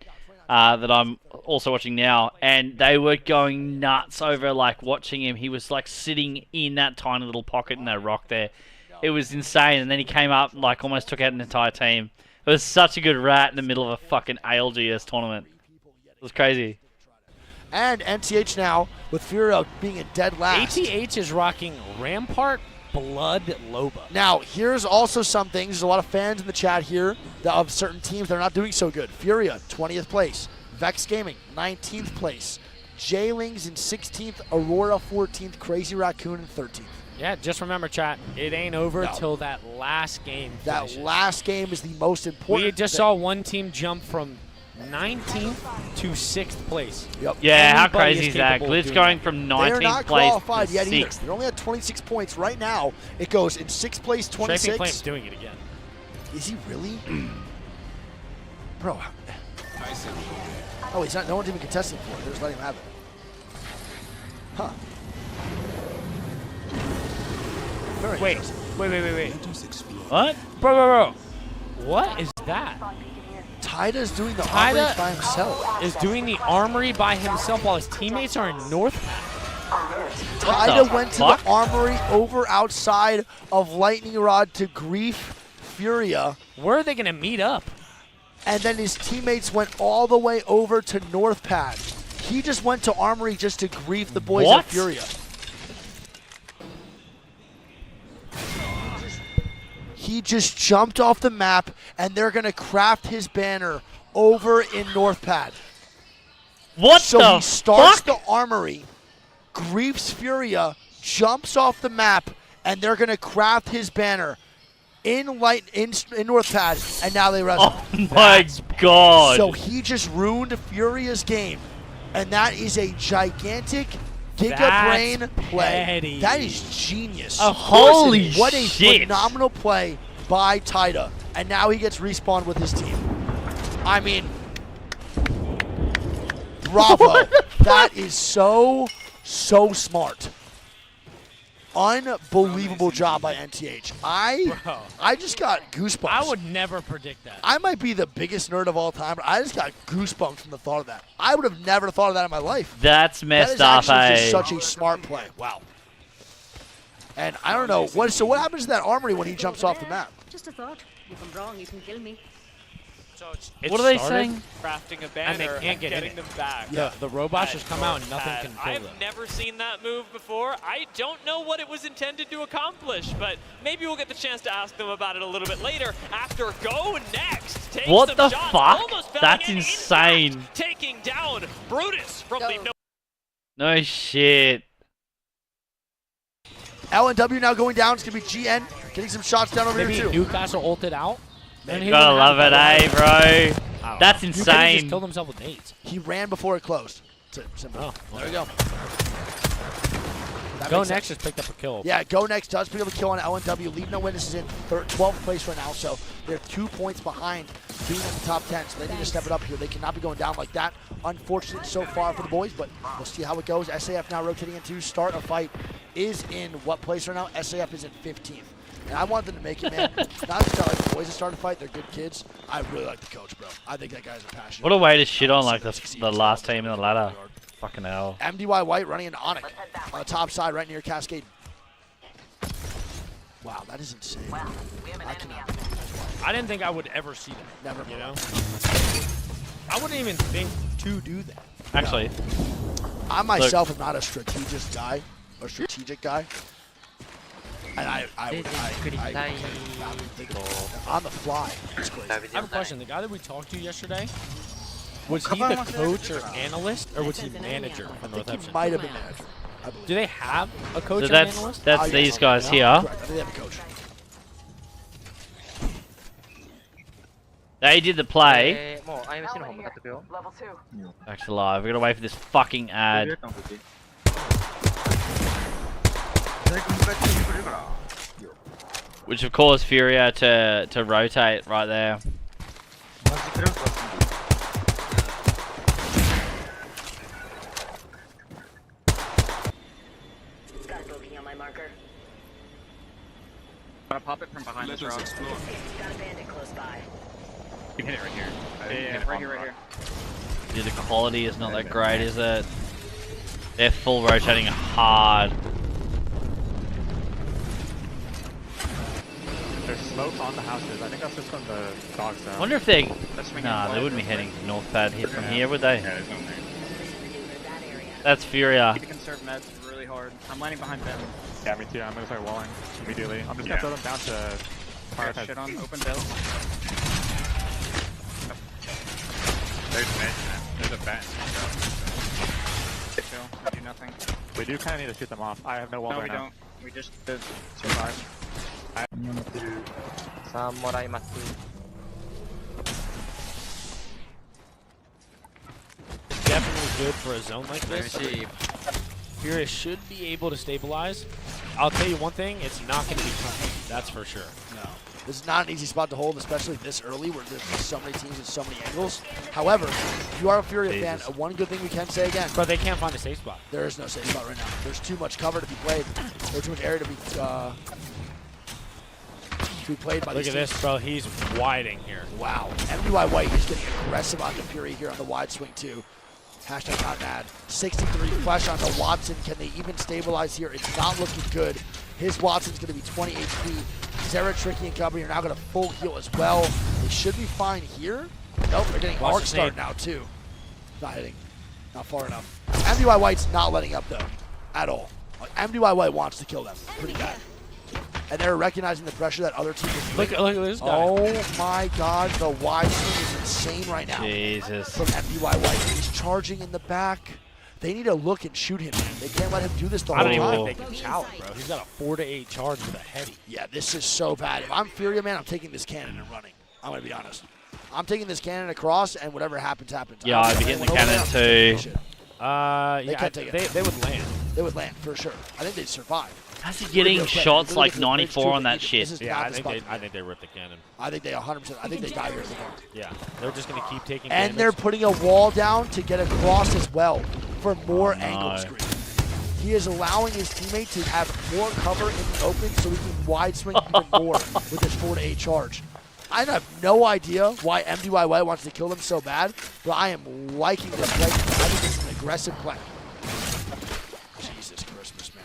that I'm also watching now, and they were going nuts over like watching him. He was like sitting in that tiny little pocket in that rock there. It was insane, and then he came up like almost took out an entire team. It was such a good rat in the middle of a fucking ALGS tournament. It was crazy. And NTH now, with Furio being in dead last. ATH is rocking Rampart Blood Loba. Now, here's also some things. There's a lot of fans in the chat here of certain teams that are not doing so good. Furia, 20th place. Vex Gaming, 19th place. J-Lings in 16th. Aurora, 14th. Crazy Raccoon in 13th. Yeah, just remember, chat, it ain't over till that last game finishes. That last game is the most important. We just saw one team jump from 19th to 6th place. Yep. Yeah, how crazy is that? Glitch going from 19th They're not place qualified to yet 6th. either. They're only at 26 points right now. It goes in 6th place, 26. Strafing Flame's doing it again. Is he really? Bro. Oh, he's not. No one's even contesting for it. They're just letting him have it. Huh. Wait. What? Bro. What is that? Tyda's doing the armory by himself. Is doing the armory by himself while his teammates are in North. Tyda went to the armory over outside of Lightning Rod to grief Furia. Where are they going to meet up? And then his teammates went all the way over to North Pad. He just went to armory just to grief the boys at Furia. he just jumped off the map, and they're going to craft his banner over in North Pad. What so the he starts fuck? the armory, griefs Furia, jumps off the map, and they're going to craft his banner in North Pad, and now they wrestle. Oh my god. So he just ruined Furia's game, and that is a gigantic Giga Brain play. Petty. That is genius. Holy what a shit. phenomenal play by Taida, and now he gets respawned with his team. I mean, bravo. That is so smart. Unbelievable job by NTH. I just got goosebumps. I would never predict that. I might be the biggest nerd of all time, but I just got goosebumps from the thought of that. I would have never thought of that in my life. That's messed up, That is actually just such a smart play. Wow. And I don't know. So what happens to that armory when he jumps off the map? Just a thought. If I'm wrong, you can kill me. So What are they saying? Crafting a banner And they can't get getting it. them back. Yeah, the robots just come out and nothing can kill I've them. never seen that move before. I don't know what it was intended to accomplish, but maybe we'll get the chance to ask them about it a little bit later after Go Next takes What some the shots, fuck? almost fell That's again, insane. taking down Brutus from the No shit. L&W now going down. It's going to be GN getting some shots down over Maybe here, too. Newcastle ulted out. You gotta love it, bro. That's Newcastle insane. just killed himself with nades. He ran before it closed. Simple. There we go. That Go makes Next sense. just picked up a kill. Yeah, Go Next does pick up a kill on L&W. Leave No Witnesses in 12th place right now, so they're 2 points behind being in the top 10, so they need to step it up here. They cannot be going down like that. Unfortunate so far for the boys, but we'll see how it goes. SAF now rotating into start a fight is in what place right now? SAF is in 15th. And I want them to make it, man. Not just like the boys to start a fight. They're good kids. I really like the coach, bro. I think that guy's a passionate. What a way to shit on like the last team in the ladder. Fucking hell. MDY White running into Onyx on the top side right near Cascade. Wow, that is insane. I cannot. I didn't think I would ever see that. Never. You know? I wouldn't even think to do that. Actually. I myself am not a strategic guy. And I would think on the fly. It's crazy. I have a question. The guy that we talked to yesterday, was he the coach or analyst, or was he manager for Northampton? He might have been manager. I believe. Do they have a coach So or analyst? that's these guys here. Correct. They have a coach. They did the play. Level 2. Actually live. We gotta wait for this fucking ad. Which of course Furia to rotate right there. Got bogey on my marker. I'm gonna pop it from behind this rock. Got a bandit close by. You can hit it right here. Yeah, right here. Dude, the quality is not that great, is it? They're full rotating hard. There's smoke on the houses. I think that's just from the dog zone. I wonder if they... Nah, they wouldn't be heading to North Pad hit from here, would they? Yeah, there's no there. That's Furia. You can conserve meds really hard. I'm landing behind them. Yeah, me too. I'm gonna start walling immediately. I'm just gonna throw them down to fire shit on open bills. There's a net. There's a bat. I do nothing. We do kind of need to shoot them off. I have no wall right now. No, we don't. We just did survive. Definitely good for a zone like this. Furia should be able to stabilize. I'll tell you one thing, it's not going to be tough. That's for sure. No. This is not an easy spot to hold, especially this early where there's so many teams and so many angles. However, if you are a Furia fan, one good thing we can say again. But they can't find a safe spot. There is no safe spot right now. There's too much cover to be played. There's too much area to be played by Look these at teams. this, bro. He's widing here. Wow. MDY White is getting aggressive on the Fury here on the wide swing too. Hashtag not mad. 63 flash onto Watson. Can they even stabilize here? It's not looking good. His Watson's going to be 20 HP. Zera, Tricky, and company are now going to full heal as well. They should be fine here. Nope, they're getting arc start now too. Not hitting. Not far enough. MDY White's not letting up though. At all. Like, MDY White wants to kill them. Pretty bad. and they're recognizing the pressure that other teams are Look doing. at this guy. Oh my God, the wide swing is insane right now. Jesus. From MDY White. He's charging in the back. They need to look and shoot him, man. They can't let him do this the whole time. I don't even think they can challenge, bro. He's got a 4 to 8 charge with a heady. Yeah, this is so bad. If I'm Furia, man, I'm taking this cannon and running. I'm going to be honest. I'm taking this cannon across, and whatever happens, happens. Yeah, I'd be hitting the cannon too. They would land. They would land, for sure. I think they'd survive. How's he getting shots like 94 on that shit? Yeah, I think they ripped the cannon. I think they 100%. I think they die here. Yeah, they're just going to keep taking And damage. they're putting a wall down to get across as well for more angle screen. He is allowing his teammate to have more cover in the open so he can wide swing even more with his 4 to 8 charge. I have no idea why MDY White wants to kill them so bad, but I am liking this play. I think this is an aggressive play. Jesus Christmas, man.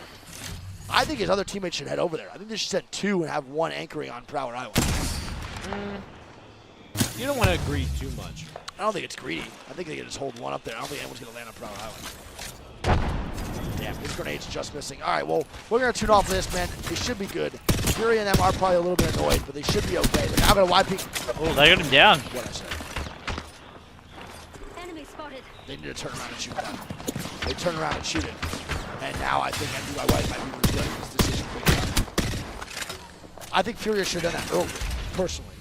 I think his other teammates should head over there. I think they should send 2 and have 1 anchoring on Prowler Island. You don't want to agree too much. I don't think it's greedy. I think they can just hold 1 up there. I don't think anyone's going to land on Prowler Island. Damn, this grenade's just missing. All right, well, we're going to tune off this, man. It should be good. Fury and them are probably a little bit annoyed, but they should be okay. They're now going to YP. Oh, they got him down. What I said. Enemy spotted. They need to turn around and shoot that. They turn around and shoot it. And now I think MDY White might be regretting this decision quickly. I think Fury should have done that earlier, personally.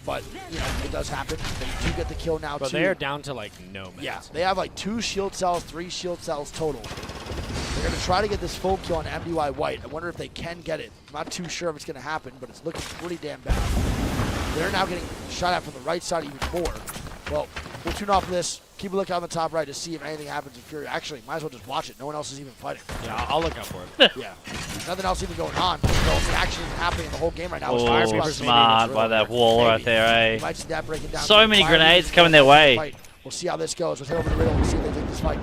But, you know, it does happen. They do get the kill now, But too. they're down to, like, no minutes. Yeah, they have, like, 2 shield cells, 3 shield cells total. They're going to try to get this full kill on MDY White. I wonder if they can get it. I'm not too sure if it's going to happen, but it's looking pretty damn bad. They're now getting shot at from the right side even more. Well, we'll tune off this. Keep a look out on the top right to see if anything happens in Fury. Actually, might as well just watch it. No one else is even fighting. Yeah, I'll look out for it. Yeah. Nothing else even going on. The only action happening in the whole game right now is Oh, smart by that wall right there, eh? You might see that breaking down. So many grenades coming their way. We'll see how this goes. Let's head over to Riddle and see if they take this fight.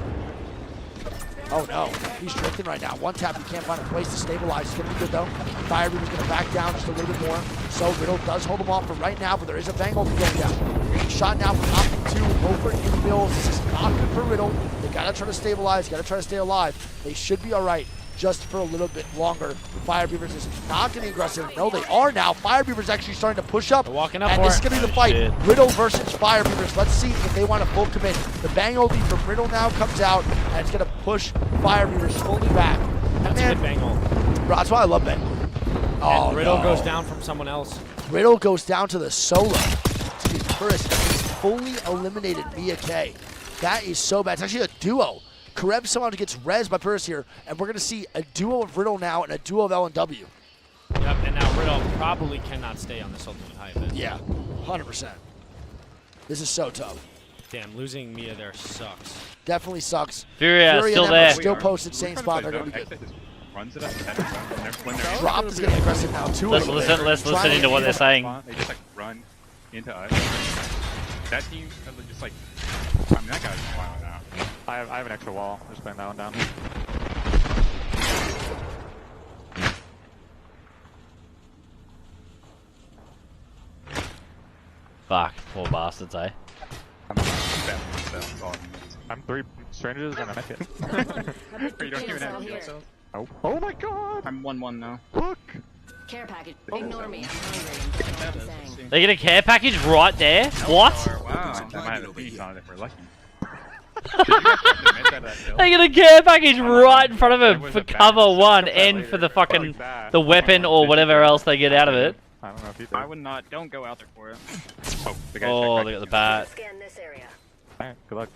Oh no, he's drifting right now. 1 tap, he can't find a place to stabilize. It's gonna be good though. Fire Reaper's gonna back down just a little bit more. So Riddle does hold him off for right now, but there is a bang ult going down. Shot now from Optic 2 over in Mills. This is not good for Riddle. They gotta try to stabilize, gotta try to stay alive. They should be alright just for a little bit longer. Fire Beavers is not getting aggressive. No, they are now. Fire Beavers actually starting to push up. They're walking up and for this is it. going to be the fight. Riddle versus Fire Beavers. Let's see if they want to full commit. The bang ulti from Riddle now comes out, and it's going to push Fire Beavers fully back. That's a good bang ult. Bro, that's why I love bang ult. Oh, and Riddle no. goes down from someone else. Riddle goes down to the solo. To be first, he's fully eliminated Mia K. That is so bad. It's actually a duo. Kareb somehow gets res by Purse here, and we're going to see a duo of Riddle now and a duo of LNW. Yep, and now Riddle probably cannot stay on this ultimate high event. Yeah, 100%. This is so tough. Damn, losing Mia there sucks. Definitely sucks. Furia still there. Still posted same spot. They're going to be good. Runs it up when they're Drop is getting aggressive now too. Let's listen into what they're saying. They just like run into us. That team just like, I mean, that guy's just flying out. I have an extra wall. I'm just putting that one down. Fuck, poor bastards, eh? I'm 3 strangers and a medkit. You don't even have heal cells? Oh my god! I'm 1-1 now. Look! Care package. Ignore me. I'm hungry. They get a care package right there? What? Wow. I might have a piece on it if we're lucky. They get a care package right in front of him for cover 1 and for the fucking the weapon or whatever else they get out of it. I don't know if you I would not. Don't go out there for it. Oh, they got the bat. Scan this area. Alright, good luck.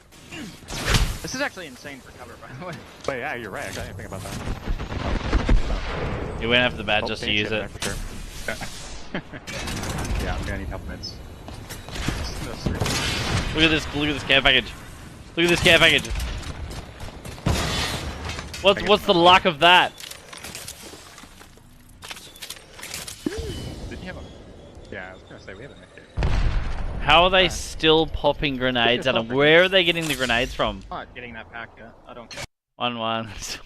This is actually insane for cover, by the way. Wait, yeah, you're right. I didn't think about that. You went after the bat just to use it. For sure. Yeah, I'm gonna need help meds. Look at this care package. Look at this care package. What's the luck of that? Did you have a... Yeah, I was gonna say we have a medkit. How are they still popping grenades at them? Where are they getting the grenades from? I'm not getting that pack yet. I don't care. 1-1.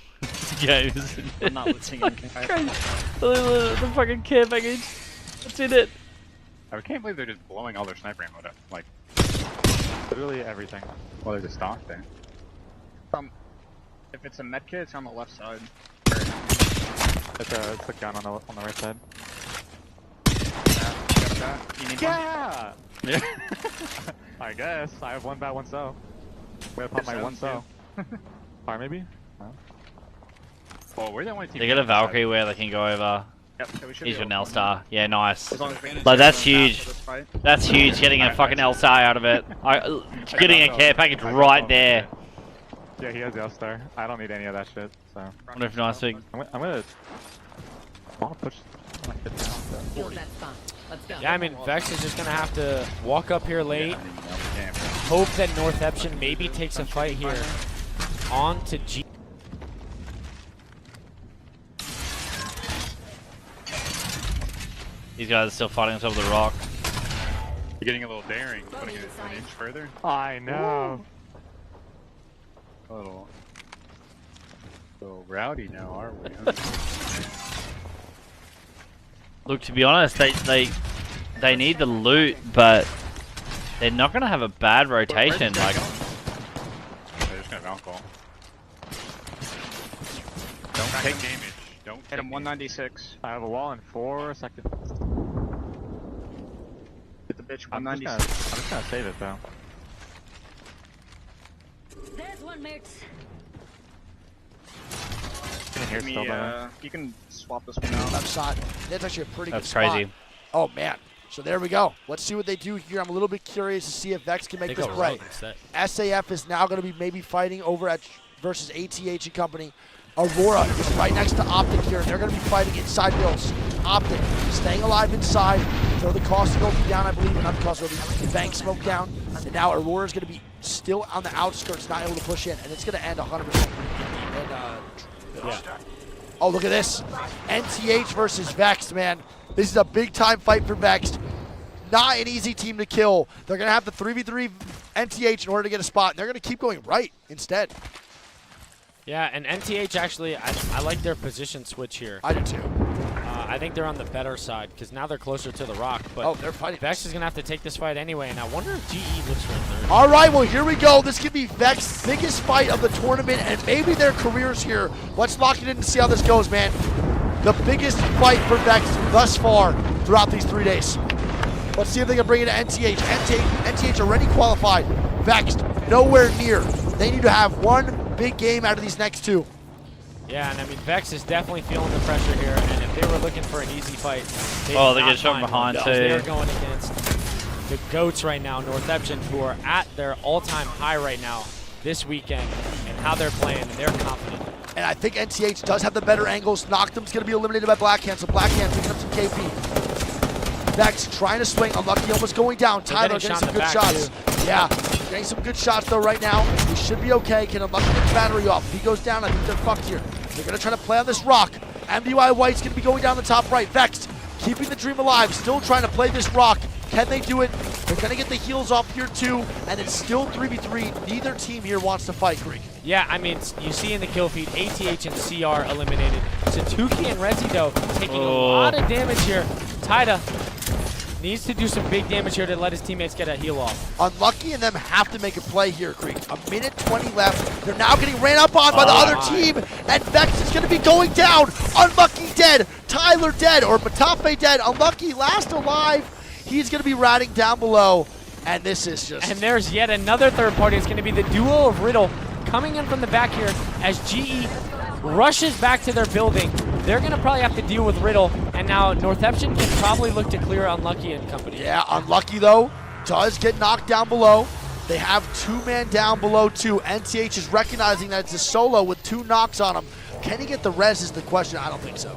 Games. I'm not losing anything. The fucking care package. What's in it? I can't believe they're just blowing all their sniper ammo up. Like, literally everything. Well, there's a stock there. If it's a medkit, it's on the left side. It's a gun on the right side. shot. You need Yeah! Yeah. I guess. I have one bad, one so. I'm gonna pop my one so. Fire maybe? No. Oh, we're the only team. They got a Valkyrie where they can go over. Yep, so we should He's be an able L-Star. Yeah, nice. As long as we can Like, that's stay on huge. for this fight. That's huge, getting a fucking L-Star out of it. Getting a care package right there. Yeah, he has the L-Star. I don't need any of that shit, so. Wonder if nice thing. I'm gonna push my kid down. Yeah, I mean, Vex is just going to have to walk up here late, hope that Northeption maybe takes a fight here on to G. These guys are still fighting on top of the rock. You're getting a little daring, putting it an inch further. I know. A little rowdy now, aren't we? Look, to be honest, they need the loot, but they're not gonna have a bad rotation. Like, they're just gonna alcohol. Don't take damage. Don't hit him. 196. I have a wall in 4 seconds. Hit the bitch. I'm 196. just gonna save it though. There's one, mates. Give me, you can swap this one out. Left side. That's actually a pretty That's good spot. crazy. Oh, man. So there we go. Let's see what they do here. I'm a little bit curious to see if Vex can make this play. SAF is now going to be maybe fighting over at versus ATH and company. Aurora is right next to Optic here, and they're going to be fighting inside builds. Optic staying alive inside. Throw the cost of OP down, I believe, and not the cost of OP, the bank smoke down. And now Aurora is going to be still on the outskirts, not able to push in, and it's going to end 100%. And, oh, look at this. NTH versus Vex, man. This is a big-time fight for Vex. Not an easy team to kill. They're going to have the 3v3 NTH in order to get a spot, and they're going to keep going right instead. Yeah, and NTH actually, I like their position switch here. I do too. I think they're on the better side because now they're closer to the rock. But they're fighting. Vex is going to have to take this fight anyway, and I wonder if GE looks for a third. All right, well, here we go. This could be Vex's biggest fight of the tournament and maybe their careers here. Let's lock it in and see how this goes, man. The biggest fight for Vex thus far throughout these 3 days. Let's see if they can bring it to NTH. NTH already qualified. Vex nowhere near. They need to have one big game out of these next 2. Yeah, and I mean, Vex is definitely feeling the pressure here, and if they were looking for an easy fight, they get shot behind too. They're going against the GOATs right now, Northeption, who are at their all-time high right now this weekend, and how they're playing, and they're confident. And I think NTH does have the better angles. Noctum's going to be eliminated by Blackhand, so Blackhand picking up some KP. Vex trying to swing, unlucky, almost going down. Tyler getting some good shots. Yeah, getting some good shots though right now. He should be okay. Can Unlucky get the battery off? If he goes down, I think they're fucked here. They're going to try to play on this rock. MDY White's going to be going down the top right. Vex keeping the dream alive, still trying to play this rock. Can they do it? They're going to get the heals off here too, and it's still 3v3. Neither team here wants to fight, Greek. Yeah, I mean, you see in the kill feed, ATH and CR eliminated. Satuki and Rezi, though, taking a lot of damage here. Taida needs to do some big damage here to let his teammates get a heal off. Unlucky and them have to make a play here, Greek. A minute 20 left. They're now getting ran up on by the other team, and Vex is going to be going down. Unlucky dead. Tyler dead, or Matafe dead. Unlucky last alive. He's going to be riding down below, and this is just... And there's yet another third party. It's going to be the duo of Riddle coming in from the back here as GE rushes back to their building. They're going to probably have to deal with Riddle, and now Northeption can probably look to clear Unlucky and company. Yeah, Unlucky, though, does get knocked down below. They have 2-man down below, too. NTH is recognizing that it's a solo with 2 knocks on him. Can he get the res is the question. I don't think so.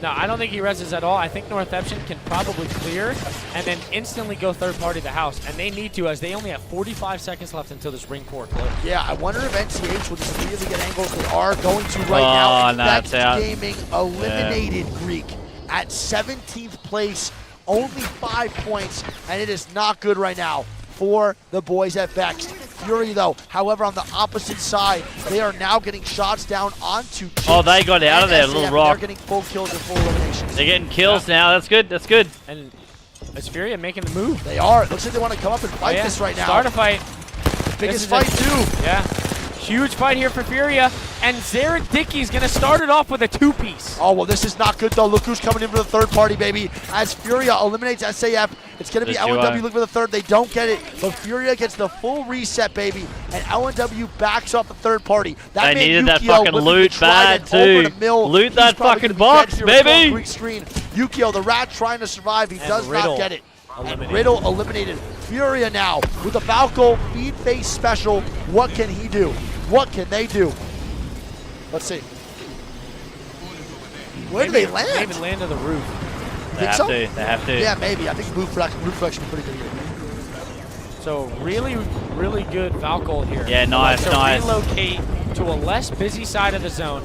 No, I don't think he reses at all. I think Northeption can probably clear and then instantly go third party the house. And they need to, as they only have 45 seconds left until this ring core closes. Yeah, I wonder if NTH will just immediately get angles. They are going to right now. Vex Gaming eliminated Greek at 17th place, only 5 points, and it is not good right now for the boys at Vex. Fury, though, however, on the opposite side, they are now getting shots down onto Chips. Oh, they got out of there, little rock. They're getting full kills and full eliminations. They're getting kills now. That's good. That's good. And is Fury making the move? They are. It looks like they want to come up and fight this right now. Start a fight. Biggest fight, too. Yeah. Huge fight here for Furia, and Zaradicki's going to start it off with a two-piece. Oh, well, this is not good, though. Look who's coming in for the third party, baby. As Furia eliminates SAF, it's going to be LNW looking for the third. They don't get it, but Furia gets the full reset, baby, and LNW backs off the third party. They needed that fucking loot bad, too. Loot that fucking box, baby. Yukio, the rat, trying to survive. He does not get it. And Riddle eliminated. Furia now with the Falco feed face special. What can he do? What can they do? Let's see. Where do they land? Maybe land on the roof. They have to. Yeah, maybe. I think roof reflection is pretty good here. So really, really good Falco here. Yeah, nice, nice. Relocate to a less busy side of the zone.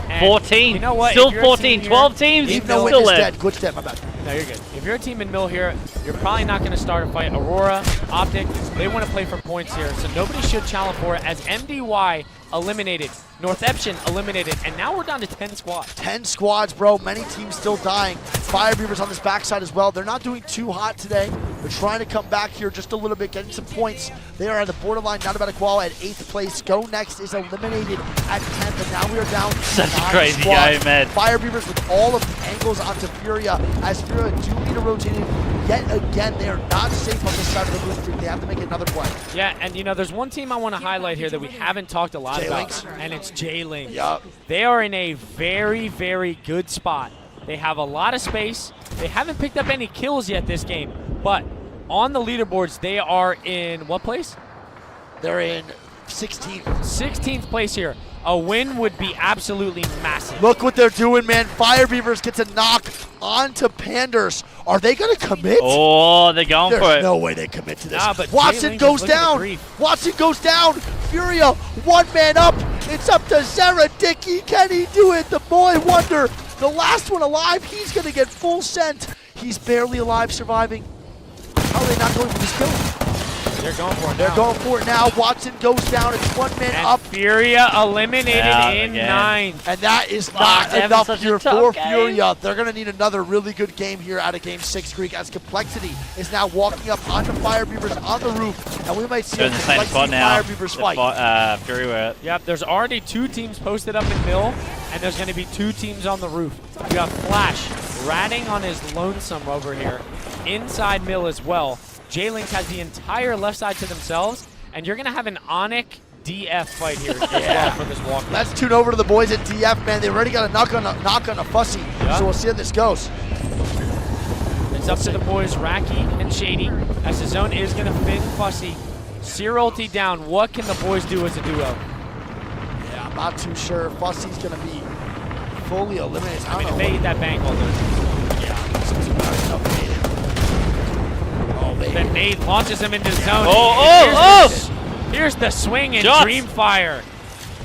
And 14. You know what? Still 14. 12 teams. Even though still Win is dead. dead. Good step, my bad. No, you're good. If you're a team in mill here, you're probably not going to start a fight. Aurora, Optic, they want to play for points here, so nobody should challenge for it as MDY eliminated, Northeption eliminated, and now we're down to 10 squads. 10 squads, bro. Many teams still dying. Fire Beavers on this backside as well. They're not doing too hot today. They're trying to come back here just a little bit, getting some points. They are at the borderline, not about a qual at 8th place. Go Next is eliminated at 10th, and now we are down to Such a 9 crazy squads. game, man. Fire Beavers with all of the angles onto Furia, as Furia do need to rotate in. Yet again, they are not safe on this side of the blue streak. They have to make another play. Yeah, and you know, there's one team I want to highlight here that we haven't talked a lot about, and it's J-Link. Yup. They are in a very, very good spot. They have a lot of space. They haven't picked up any kills yet this game, but on the leaderboards, they are in what place? They're in 16th. 16th place here. A win would be absolutely massive. Look what they're doing, man. Fire Beavers gets a knock onto Panders. Are they going to commit? Oh, they're going for it. There's no way they commit to this. Nah, but Watson goes down. Watson goes down. Furia, one man up. It's up to Zaradicki. Can he do it? The boy wonder. The last one alive. He's going to get full sent. He's barely alive, surviving. How are they not going for this kill? They're going for it now. They're going for it now. Watson goes down. It's one man and up. Furia eliminated in again. 9. And that is not enough here for game. Furia. They're going to need another really good game here out of Game 6 Greek, as Complexity is now walking up onto Fire Beavers on the roof. And we might see a in the same Complexity spot now. Fire Beavers fight. Fury were at. Yep, there's already 2 teams posted up in mill, and there's going to be 2 teams on the roof. You got Flash ratting on his lonesome over here, inside mill as well. J-Link has the entire left side to themselves, and you're going to have an Onic DF fight here as well for this walk. Let's tune over to the boys at DF, man. They already got a knock on a Fussy, so we'll see how this goes. It's up to the boys, Raki and Shady, as the zone is going to fin Fussy. Seer ulti down. What can the boys do as a duo? Yeah, I'm not too sure. Fussy's going to be fully eliminated. I mean, if they eat that bank hold, then Nate launches him into zone. Here's the swing, and Dreamfire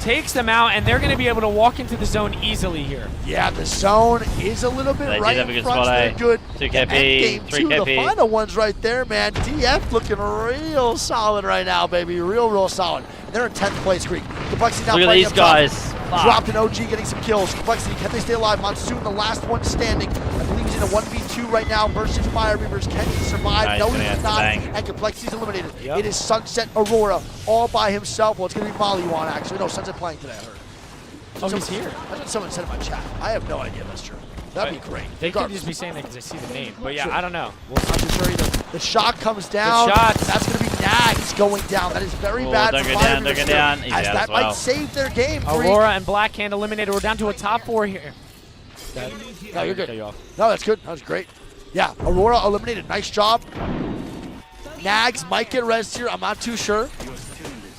takes them out, and they're going to be able to walk into the zone easily here. Yeah, the zone is a little bit right in front. They're good. 2KP, Game 2, 3KP. the final one's right there, man. DF looking real solid right now, baby. Real solid. And they're in 10th place, Greek. Complexity now Look at playing these up top. guys. Dropped an OG, getting some kills. Complexity, can they stay alive? Monsoon, the last one standing. I believe he's in a 1v2 right now versus Fire Beavers. Can he survive? Nice, No, he gonna have to cannot. bang. And Complexity's eliminated. It is Sunset Aurora all by himself. Well, it's going to be Molly Yuan, actually. No, Sunset playing today, I heard. Oh, he's here. That's what someone said in my chat. I have no idea if that's true. That'd be great. They could just be saying that because they see the name. But yeah, Sure. I don't know. I'm just worried the shot comes down. shots. That's going to be Nags going down. That is very bad don't for go Fire down, don't Beavers go down. here, He's as out that as well. might save their game. Aurora and Blackhand eliminated. We're down to a top 4 here. No, you're good. No, that's good. That was great. Yeah, Aurora eliminated. Nice job. Nags might get res here. I'm not too sure.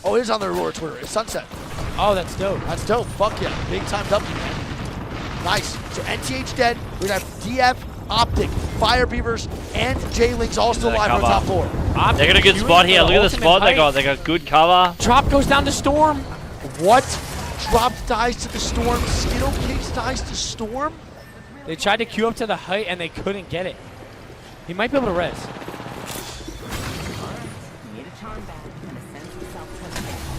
Oh, it is on the Aurora Twitter. It's Sunset. Oh, that's dope. That's dope. Fuck yeah. Big time W, man. Nice. So NTH dead. We're going to have DF, Optic, Fire Beavers, and J-Links all still alive on top 4. They got a good spot here. Look at the spot they got. They got good cover. Drop goes down to Storm. What? Drop dies to the Storm. Skittle Kicks dies to Storm? They tried to queue up to the height, and they couldn't get it. He might be able to res.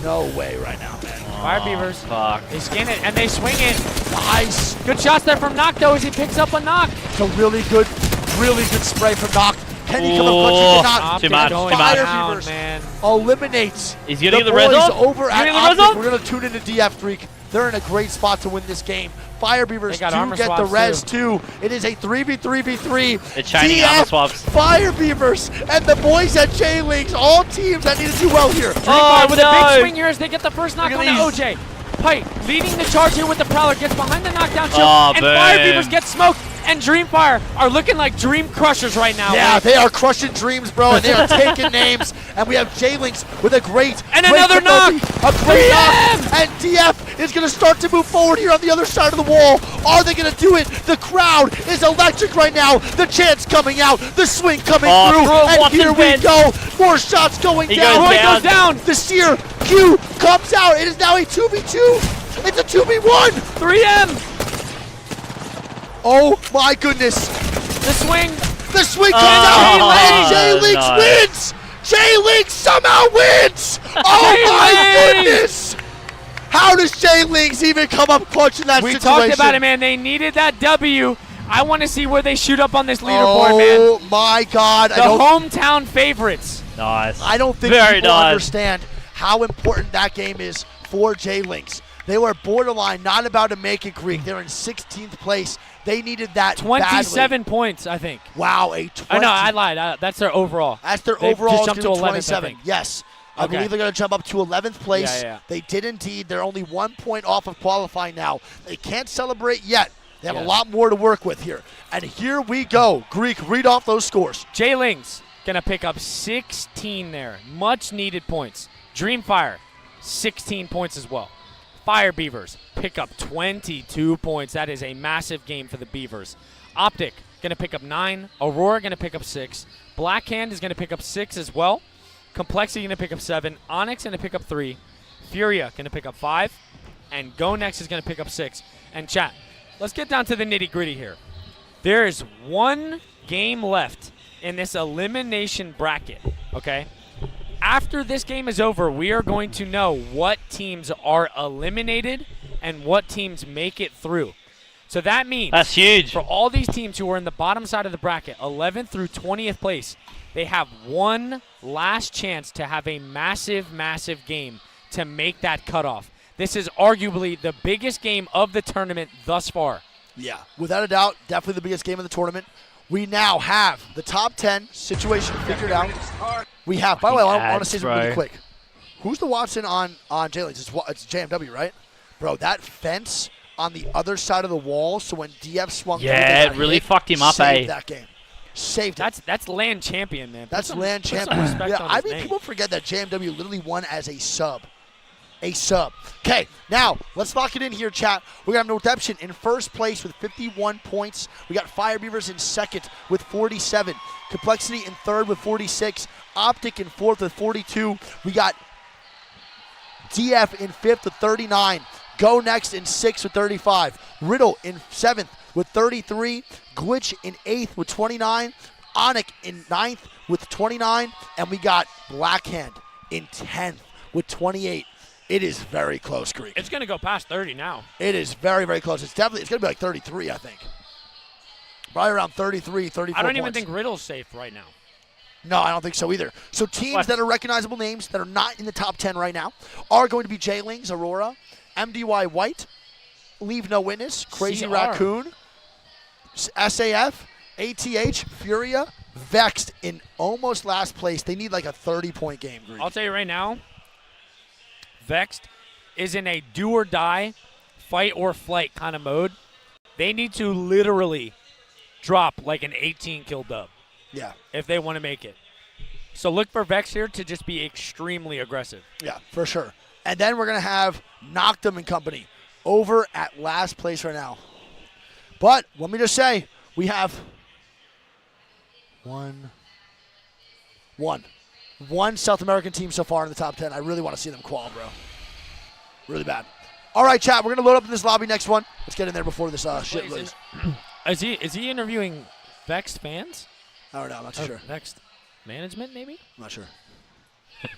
No way right now, man. Fire Beavers. Fuck. They scan it, and they swing it. Nice. Good shots there from Nock, though, as he picks up a knock. It's a really good spray from Nock. Can he come up clutch? He cannot. Too much. Fire Beavers eliminates He's gonna get the boys res off. over at Getting the res Optic. off? We're going to tune into DF3. They're in a great spot to win this game. Fire Beavers do armor get the swaps, res too. It is a 3v3v3. They're chaining armor swaps. Fire Beavers and the boys at J-Leagues, all teams that need to do well here. With a big swing here as they get the first knock on to OJ. Pike leading the charge here with the Prowler, gets behind the knockdown shield, and Fire Beavers get smoked. And Dreamfire are looking like dream crushers right now. Yeah, they are crushing dreams, bro, and they are taking names. And we have J-Links with a great another knock. A great knock. And DF is going to start to move forward here on the other side of the wall. Are they going to do it? The crowd is electric right now. The chance coming out. The swing coming through. And here we go. More shots going down. Roy goes down. The Seer Q comes out. It is now a 2v2. It's a 2v1. 3M. Oh my goodness. The swing. The swing comes out and J-Leagues wins. J-Leagues somehow wins. Oh my goodness. How does J-Leagues even come up clutch in that We situation? talked about it, man. They needed that W. I want to see where they shoot up on this leaderboard, man. Oh my God. The hometown favorites. Nice. I don't think people understand how important that game is for J-Leagues. They were borderline not about to make it, Greek. They're in 16th place. They needed that 27 points, I think. Wow, I know, I lied. That's their overall. That's their They overall. just jumped to 11th, 27. I think. Yes. I Okay. believe they're going to jump up to 11th place. Yeah. They did indeed. They're only 1 point off of qualifying now. They can't celebrate yet. They have a lot more to work with here. And here we go. Greek, read off those scores. J-Lings going to pick up 16 there. Much needed points. Dreamfire, 16 points as well. Fire Beavers pick up 22 points. That is a massive game for the Beavers. Optic going to pick up 9. Aurora going to pick up 6. Blackhand is going to pick up 6 as well. Complexity going to pick up 7. Onyx going to pick up 3. Furia going to pick up 5. And Go Next is going to pick up 6. And chat, let's get down to the nitty-gritty here. There is one game left in this elimination bracket, okay? After this game is over, we are going to know what teams are eliminated and what teams make it through. So that means that's huge for all these teams who are in the bottom side of the bracket, 11th through 20th place. They have one last chance to have a massive, massive game to make that cutoff. This is arguably the biggest game of the tournament thus far. Yeah, without a doubt, definitely the biggest game of the tournament. We now have the top 10 situation figured out. We have, by the way, I want to say something really quick. Who's the Watson on J-Leagues? It's JMW, right? Bro, that fence on the other side of the wall, so when DF swung through, it really fucked him up, saved that game. Saved it. That's land champion, man. That's land put some champion. respect Yeah, on I his mean, name. people forget that JMW literally won as a sub. A sub. Okay, now let's lock it in here, chat. We got Northeption in first place with 51 points. We got Fire Beavers in second with 47. Complexity in third with 46. Optic in fourth with 42. We got DF in fifth with 39. Go Next in sixth with 35. Riddle in seventh with 33. Glitch in eighth with 29. Onyx in ninth with 29. And we got Blackhand in 10th with 28. It is very close, Greek. It's going to go past 30 now. It is very, very close. It's going to be like 33, I think. Probably around 33, 34 I don't even points. think Riddle's safe right now. No, I don't think so either. So teams that are recognizable names that are not in the top 10 right now are going to be J-Lings, Aurora, MDY White, Leave No Witness, Crazy CR. Raccoon, SAF, ATH, Furia, Vexed in almost last place. They need like a 30-point game, Greek. I'll tell you right now, Vexed is in a do or die, fight or flight kind of mode. They need to literally drop like an 18-kill dub. Yeah. If they want to make it. So look for Vex here to just be extremely aggressive. Yeah, for sure. And then we're going to have Noctum and company over at last place right now. But let me just say, we have one South American team so far in the top 10. I really want to see them qual, bro. Really bad. All right, chat, we're going to load up in this lobby next one. Let's get in there before this shit lose. Is he interviewing Vexed fans? I don't know. I'm not too sure. Vexed management, maybe? I'm not sure.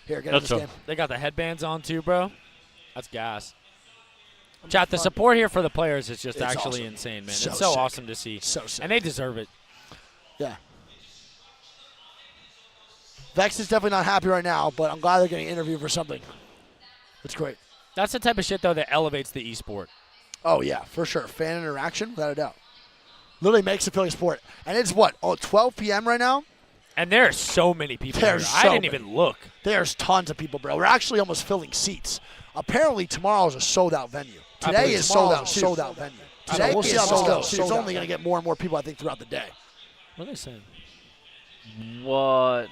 Here, get in this game. They got the headbands on too, bro. That's gas. Chat, the support here for the players is just It's actually awesome. insane, man. So it's so sick. awesome to see. So sick. And they deserve it. Yeah. Vex is definitely not happy right now, but I'm glad they're getting interviewed for something. It's great. That's the type of shit, though, that elevates the esport. Oh, yeah, for sure. Fan interaction, without a doubt. Literally makes it feel like a sport. And it's what? 12 p.m. right now? And there are so many people There's here. I so didn't many. even look. There's tons of people, bro. We're actually almost filling seats. Apparently, tomorrow is a sold-out venue. Today is sold out venue. Today we'll see how this goes. It's only going to get more and more people, I think, throughout the day. What are they saying? What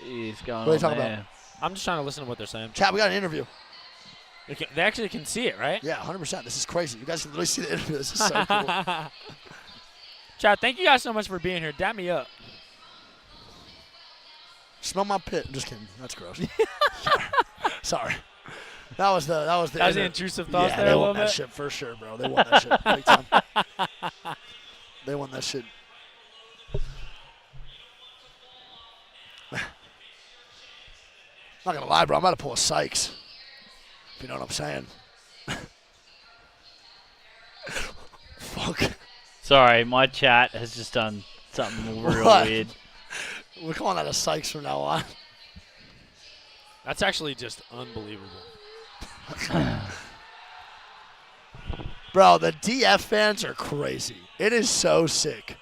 is going What are they on talking there? about? I'm just trying to listen to what they're saying. Chat, we got an interview. They actually can see it, right? Yeah, 100%. This is crazy. You guys can literally see the interview. This is so cool. Chat, thank you guys so much for being here. Dap me up. Smell my pit. I'm just kidding. That's gross. Sorry. That was the intrusive thoughts yeah, there they a won little that bit. shit for sure, bro. They won that shit big time. They won that shit. Not gonna lie, bro. I'm about to pull a Sykes. If you know what I'm saying. Fuck. Sorry, my chat has just done something real What? weird. We're calling that a Sykes from now on. That's actually just unbelievable. Bro, the DF fans are crazy. It is so sick.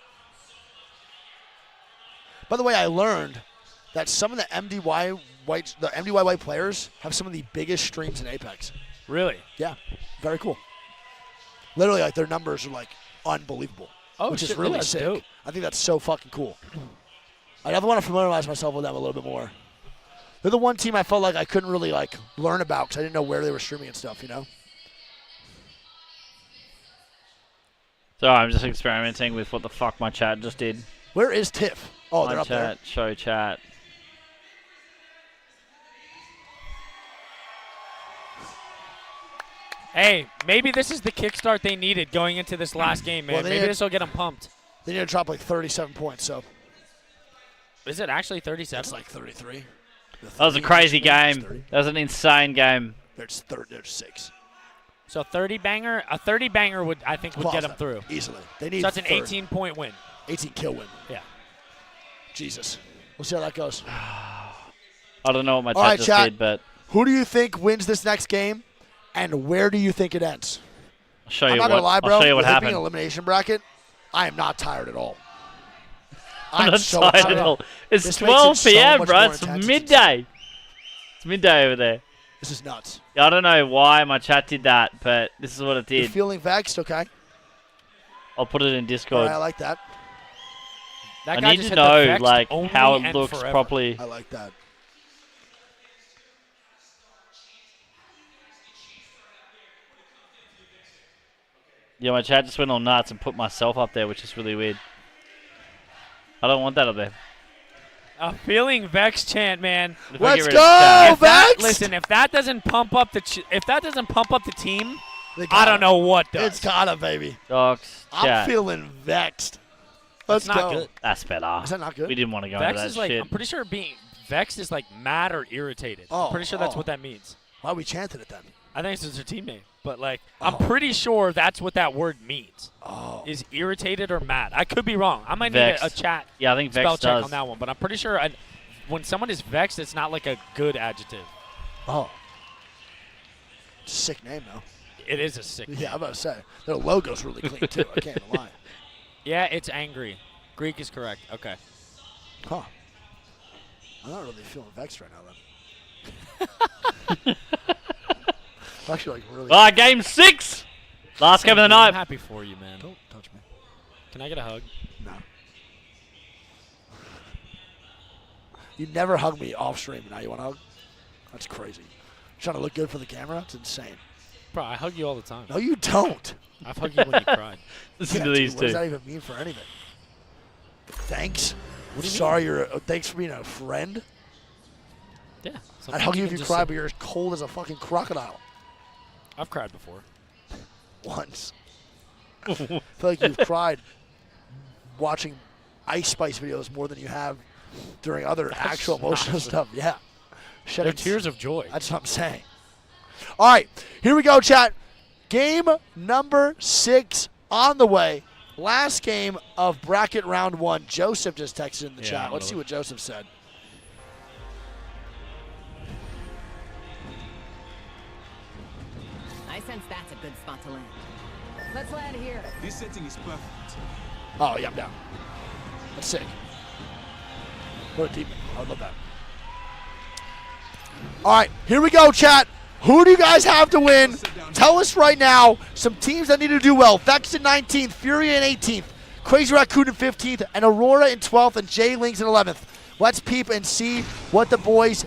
By the way, I learned that some of the MDY white players have some of the biggest streams in Apex. Really? Yeah. Very cool. Literally, like, their numbers are, like, unbelievable. Oh, which shit, is really that's sick. dope. I think that's so fucking cool. I definitely want to familiarize myself with them a little bit more. They're the one team I felt like I couldn't really, like, learn about because I didn't know where they were streaming and stuff, you know? So I'm just experimenting with what the fuck my chat just did. Where is Tiff? Oh, they're my up there. chat, show chat. Hey, maybe this is the kickstart they needed going into this last game, man. Well, Maybe this will get them pumped. They need to drop, like, 37 points, so. Is it actually 37? It's like 33. That was a crazy game. That was an insane game. There's 6. So a 30 banger would, I think, would Pause get them that. through. Easily. They need So that's an 30. 18-point win. 18 kill win. Yeah. Jesus. We'll see how that goes. I don't know what my All chat right, just chat. did, but Who do you think wins this next game, and where do you think it ends? I'll show I'm you not gonna what. lie, bro. I'll show you what With it being happened. an elimination bracket, I am not tired at all. I'm not so tired excited. at all. It's This makes it 12 so p.m., much bro. more It's intense. midday. It's midday over there. This is nuts. I don't know why my chat did that, but this is what it You're did. feeling vexed, okay? I'll put it in Discord. I like that. That I guy need just to hit the know vexed like only how it and looks forever. properly. I like that. Yeah, my chat just went all nuts and put myself up there, which is really weird. I don't want that up there. A feeling Vex chant, man. If I get Let's rid of go, chat- If that, Vex! listen, if that doesn't pump up the team, They I got don't it. know what does. It's gotta, baby. Docs, I'm chat. feeling vexed. Let's That's not go. good. That's better. Is that not good? We didn't want to go Vex into that is like, shit. I'm pretty sure being vexed is like mad or irritated. I'm pretty sure that's what that means. Why we chanted it then? I think it's just a teammate, but like I'm pretty sure that's what that word means. Oh. Is irritated or mad? I could be wrong. I might need a Vexed. chat. Yeah, I think spell vexed check does. on that one, but I'm pretty sure when someone is vexed, it's not like a good adjective. Oh. It's a sick name, though. It is a sick. Yeah, I'm about to say. Their logo's really clean, too. I can't even lie. Yeah, it's angry. Greek is correct. Okay. Huh. I'm not really feeling vexed right now, then. I'm actually, like, really. All right, game 6. Last game of the I'm night. happy for you, man. Don't touch me. Can I get a hug? No. You never hug me off stream. Now you want to hug? That's crazy. Trying to look good for the camera? It's insane. Bro, I hug you all the time. No, you don't. I've hugged you when you cried. Listen Yeah, to dude, these what two. does that even mean for anything? Thanks. Sorry, thanks for being a friend. Yeah. I'd hug you if you cried, but you're as cold as a fucking crocodile. I've cried before. Once. I feel like you've cried watching Ice Spice videos more than you have during other actual emotional stuff. Yeah. They're tears of joy. That's what I'm saying. All right, here we go, chat. Game number 6 on the way. Last game of bracket round 1. Joseph just texted in the chat. Let's see what Joseph said. I sense that's a good spot to land. Let's land here. This setting is perfect. Oh, yeah, I'm down. That's sick. Go deep. I would love that. All right, here we go, chat. Who do you guys have to win? Tell us right now some teams that need to do well. Vex in 19th, Fury in 18th, Crazy Raccoon in 15th, and Aurora in 12th, and J Lings in 11th. Let's peep and see what the boys...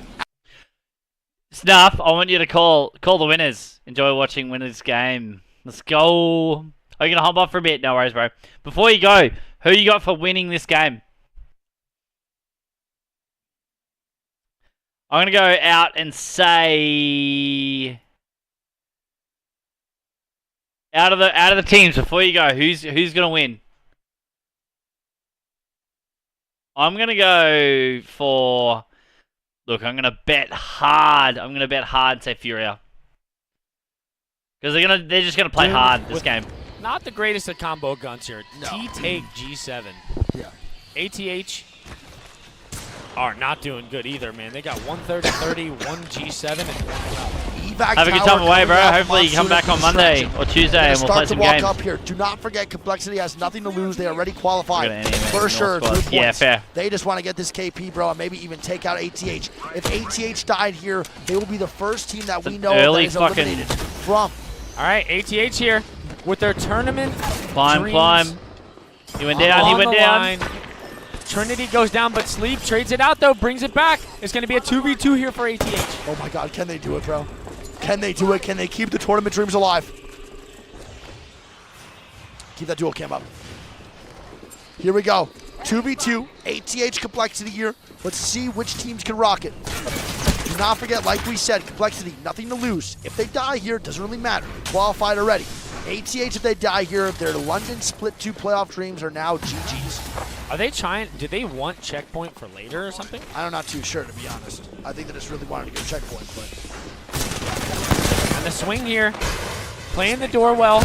Snuff, I want you to call the winners. Enjoy watching winners game. Let's go. Are you going to hop off for a bit? No worries, bro. Before you go, who you got for winning this game? I'm going to go out and say... Out of the teams, before you go, who's going to win? I'm going to go for... Look, I'm going to bet hard. I'm going to bet hard and say Furia. Because they're just going to play hard this game. Not the greatest of combo guns here. No. T-Take G7. Yeah. ATH are not doing good either, man. They got 130-30, 1 G7, and 1 drop. Have a good time away, bro. Hopefully you come back on Monday or Tuesday and we'll play some games. Up here. Do not forget, Complexity has nothing to lose. They are already qualified for sure. Yeah, fair. They just want to get this KP, bro, and maybe even take out ATH. If ATH died here, they will be the first team that we know that is eliminated from. All right, ATH here with their tournament. Climb. He went down. He went down. Line. Trinity goes down, but Sleep trades it out, though, brings it back. It's going to be a 2v2 here for ATH. Oh, my God. Can they do it, bro? Can they do it? Can they keep the tournament dreams alive? Keep that dual cam up. Here we go. 2v2. ATH Complexity here. Let's see which teams can rock it. Do not forget, like we said, Complexity, nothing to lose. If they die here, it doesn't really matter. They're qualified already. ATH, if they die here, their London Split 2 playoff dreams are now GG's. Are they trying? Do they want checkpoint for later or something? I'm not too sure, to be honest. I think they just really wanted to get checkpoint, but... And the swing here, playing the door well.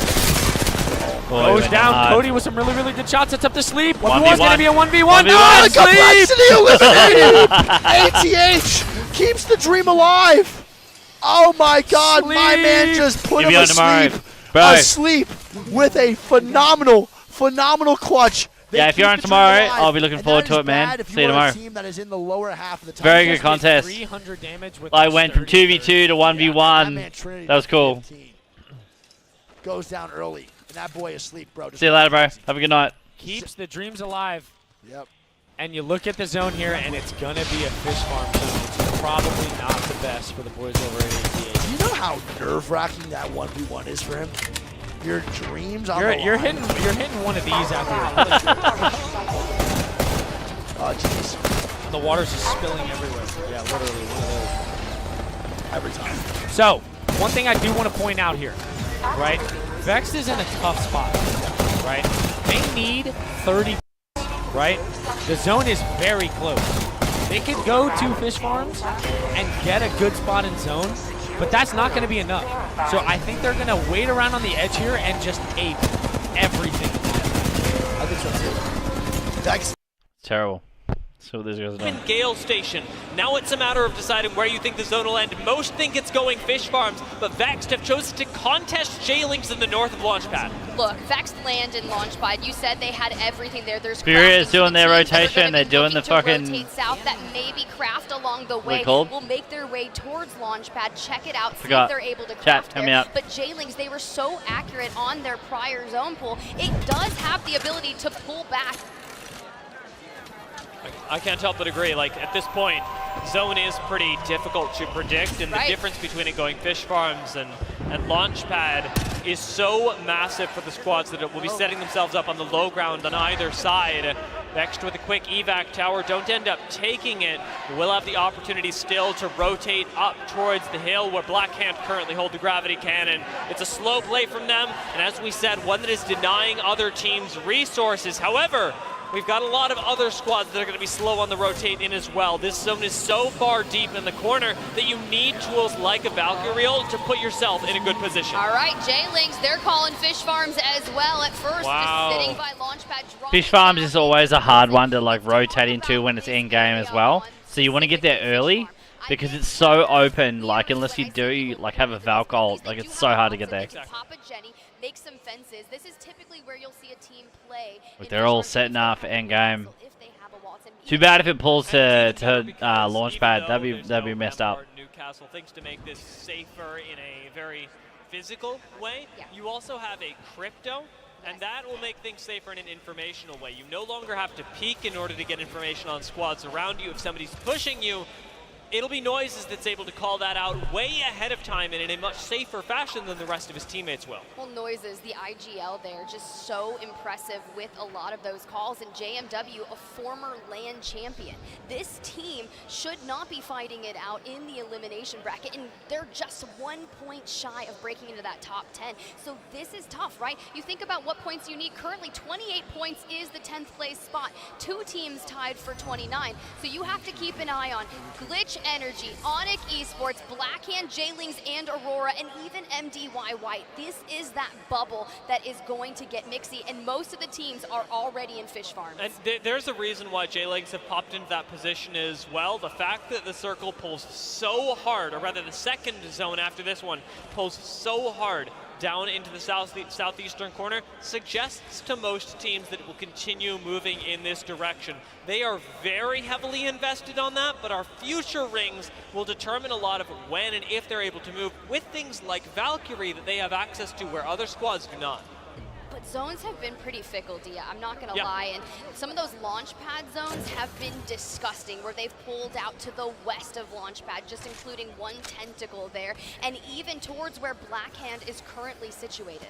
Goes down. Hard. Cody with some really, really good shots. It's up to Sleep. 1v1's going to be a 1v1. Oh, Complexity eliminated! ATH keeps the dream alive. Oh, my God. Sleep. My man just put him asleep with a phenomenal clutch. Yeah, if you're on tomorrow, I'll be looking forward to it, man. See you tomorrow. Team that is in the lower half of the very good contest. 300 damage with I went from 2v2 to 1v1. That was cool. Goes down early, and that boy is asleep, bro. See you later, bro. Have a good night. Keeps the dreams alive. Yep. And you look at the zone here, and it's going to be a fish farm zone. It's probably not the best for the boys over at ATA. Do you know how nerve-wracking that 1v1 is for him? Your dreams on you're hitting one of these after. Oh jeez. The water's just spilling everywhere. Yeah, literally one of those. Every time. So, one thing I do want to point out here, right? Vex is in a tough spot, right? They need 30, right? The zone is very close. They could go to fish farms and get a good spot in zone, but that's not going to be enough. So I think they're going to wait around on the edge here and just ape everything. I think so too. Vex. Terrible. So this goes in Gale Station. Now it's a matter of deciding where you think the zone will end. Most think it's going fish farms, but Vex have chosen to contest J-Links in the north of Launchpad. Look, Vex land in Launchpad. You said they had everything there. There's Spirit is doing their rotation. They're doing the fucking rotate south. That maybe craft along the way will make their way towards Launchpad. Check it out. See if they're able to craft there. But J-Links, they were so accurate on their prior zone pull. It does have the ability to pull back. I can't help but agree. Like, at this point, zone is pretty difficult to predict, and the difference between it going fish farms and Launchpad is so massive for the squads that it will be setting themselves up on the low ground on either side. Next with a quick evac tower, don't end up taking it. We'll have the opportunity still to rotate up towards the hill where Black can't currently hold the gravity cannon. It's a slow play from them, and as we said, one that is denying other teams resources. However, we've got a lot of other squads that are going to be slow on the rotate in as well. This zone is so far deep in the corner that you need tools like a Valkyrie to put yourself in a good position. All right, J-Links, they're calling fish farms as well at first. Just sitting by Launchpad. Fish farms is always a hard one to like rotate into when it's in game as well. So you want to get there early. because it's so open. Like unless you do like have a Valk ult, like it's so hard to get there. Papa Jenny, make some fences. This is typically where you'll see a team play. Like they're all setting up for end game. Too bad if it pulls to Launchpad. That'd be messed up. Newcastle thinks to make this safer in a very physical way. You also have a crypto, and that will make things safer in an informational way. You no longer have to peek in order to get information on squads around you. If somebody's pushing you, it'll be Noises that's able to call that out way ahead of time and in a much safer fashion than the rest of his teammates will. Well, Noises, the IGL there, just so impressive with a lot of those calls. And JMW, a former LAN champion. This team should not be fighting it out in the elimination bracket, and they're just 1 point shy of breaking into that top 10. So this is tough, right? You think about what points you need. Currently, 28 points is the 10th place spot. 2 teams tied for 29. So you have to keep an eye on Glitch Energy, Onyx Esports, Blackhand, J-Lings, and Aurora, and even MDY White. This is that bubble that is going to get mixy, and most of the teams are already in fish farms. And there's a reason why J-Lings have popped into that position as well. The fact that the circle pulls so hard, or rather the second zone after this one pulls so hard down into the southeastern corner, suggests to most teams that it will continue moving in this direction. They are very heavily invested on that, but our future rings will determine a lot of when and if they're able to move with things like Valkyrie that they have access to where other squads do not. But zones have been pretty fickle, Dia. I'm not going to lie. And some of those Launchpad zones have been disgusting, where they've pulled out to the west of Launchpad, just including one tentacle there, and even towards where Blackhand is currently situated.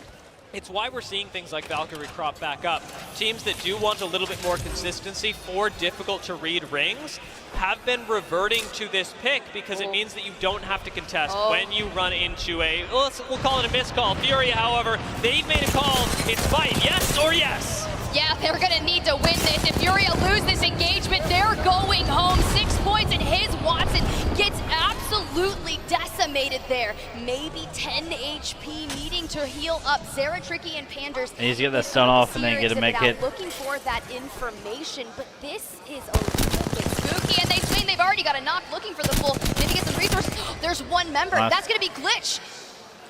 It's why we're seeing things like Valkyrie crop back up. Teams that do want a little bit more consistency for difficult to read rings have been reverting to this pick because it means that you don't have to contest when you run into a, we'll call it a missed call. Furia, however, they've made a call. It's fight, yes or yes? Yeah, they're going to need to win this. If Furia lose this engagement, they're going home. 6 points, and his Watson gets absolutely decimated there. Maybe 10 HP needing to heal up. Zeratricky and Panders. And he's get that stun off and then get a make hit. Looking for that information, but this is a little bit spooky. And they swing, they've already got a knock, looking for the full. Maybe get some resources. There's one member. Nice. That's going to be Glitch.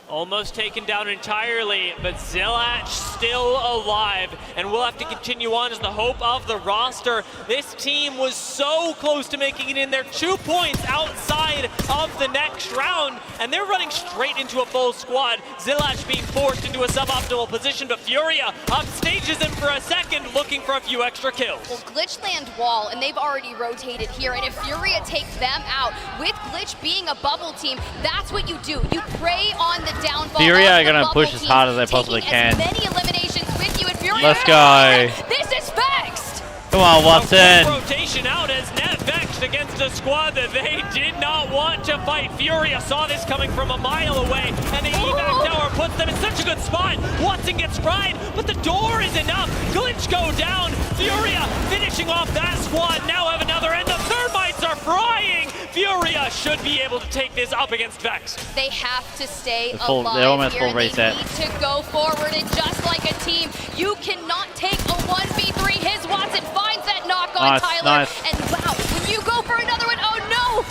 Almost taken down entirely, but Zilach still alive, and we'll have to continue on as the hope of the roster. This team was so close to making it in there, 2 points outside of the next round, and they're running straight into a full squad. Zilach being forced into a suboptimal position, but Furia upstages him for a second, looking for a few extra kills. Well, Glitch land wall, and they've already rotated here, and if Furia takes them out, with Glitch being a bubble team, that's what you do. You prey on the downfall. Furia are going to push as hard as they possibly can. As many eliminations with you, and Furia. Let's go. This is vexed. Come on, Watson. Rotation out as net vexed against a squad that they did not want to fight. Furia saw this coming from a mile away, and the evac tower puts them in such a good spot. Watson gets fried, but the door is enough. Glitch go down. Furia finishing off that squad. Now have another, and the Thermites are frying. Furia should be able to take this up against Vex. They have to stay full, alive they're almost here. Full reset. They need to go forward, and just like a team, you cannot take a 1v3. His Watson finds that knock on Tyler. Nice. And wow, when you go for another one, oh no!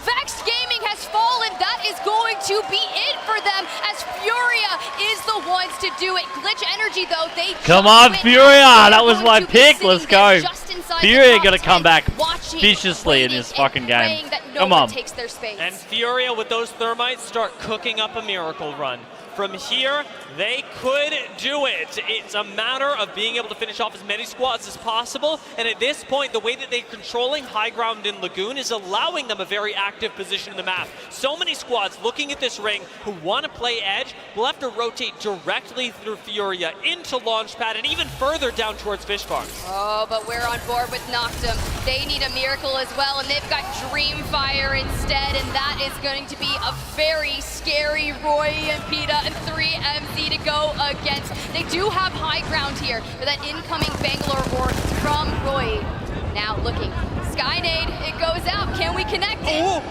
Vex Gaming has fallen. That is going to be it for them, as Furia is the ones to do it. Glitch Energy, though, they come on, Furia! That was my pick. Let's go. Furia going to come back viciously in this fucking game. Come on. Takes their space. And Furia with those Thermites start cooking up a miracle run. From here, they could do it. It's a matter of being able to finish off as many squads as possible. And at this point, the way that they're controlling high ground in Lagoon is allowing them a very active position in the map. So many squads looking at this ring who want to play edge will have to rotate directly through Furia into Launchpad and even further down towards Fish Farms. Oh, but we're on board with Noctum. They need a miracle as well, and they've got Dreamfire instead, and that is going to be a very scary Roy and Peta and 3MZ to go against. They do have high ground here for that incoming Bangalore Roar from Roy. Now looking, Skynade, it goes out. Can we connect it? Ooh.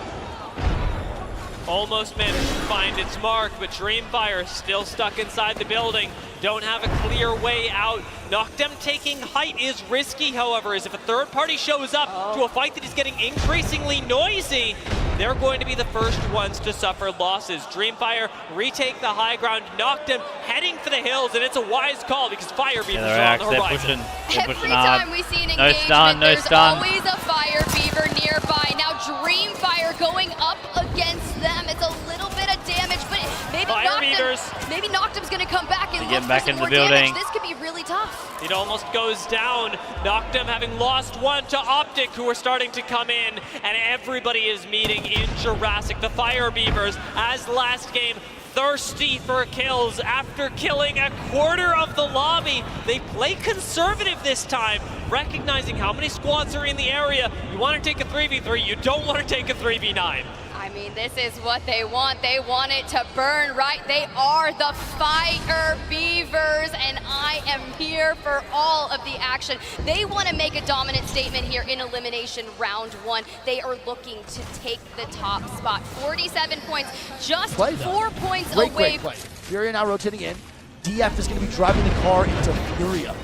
Almost managed to find its mark, but Dreamfire still stuck inside the building. Don't have a clear way out. Noctem taking height is risky, however, as if a third party shows up to a fight that is getting increasingly noisy, they're going to be the first ones to suffer losses. Dreamfire retake the high ground, knocked him, heading for the hills, and it's a wise call because Fire Beavers are on the horizon. Every time we see an engagement, there's always a Fire Beaver nearby. Now Dreamfire going up against them. It's a little bit of damage, but maybe Noctum's going to come back and look for some more damage. This could be really tough. It almost goes down. Noctum having lost one to Optic, who are starting to come in, and everybody is meeting in Jurassic. The Fire Beavers, as last game, thirsty for kills after killing a quarter of the lobby. They play conservative this time, recognizing how many squads are in the area. You want to take a 3v3, you don't want to take a 3v9. I mean, this is what they want. They want it to burn, right? They are the Fire Beavers, and I am here for all of the action. They want to make a dominant statement here in elimination round 1. They are looking to take the top spot. 47 points, just 4 points away. Great play. Furia now rotating in. DF is going to be driving the car into Furia.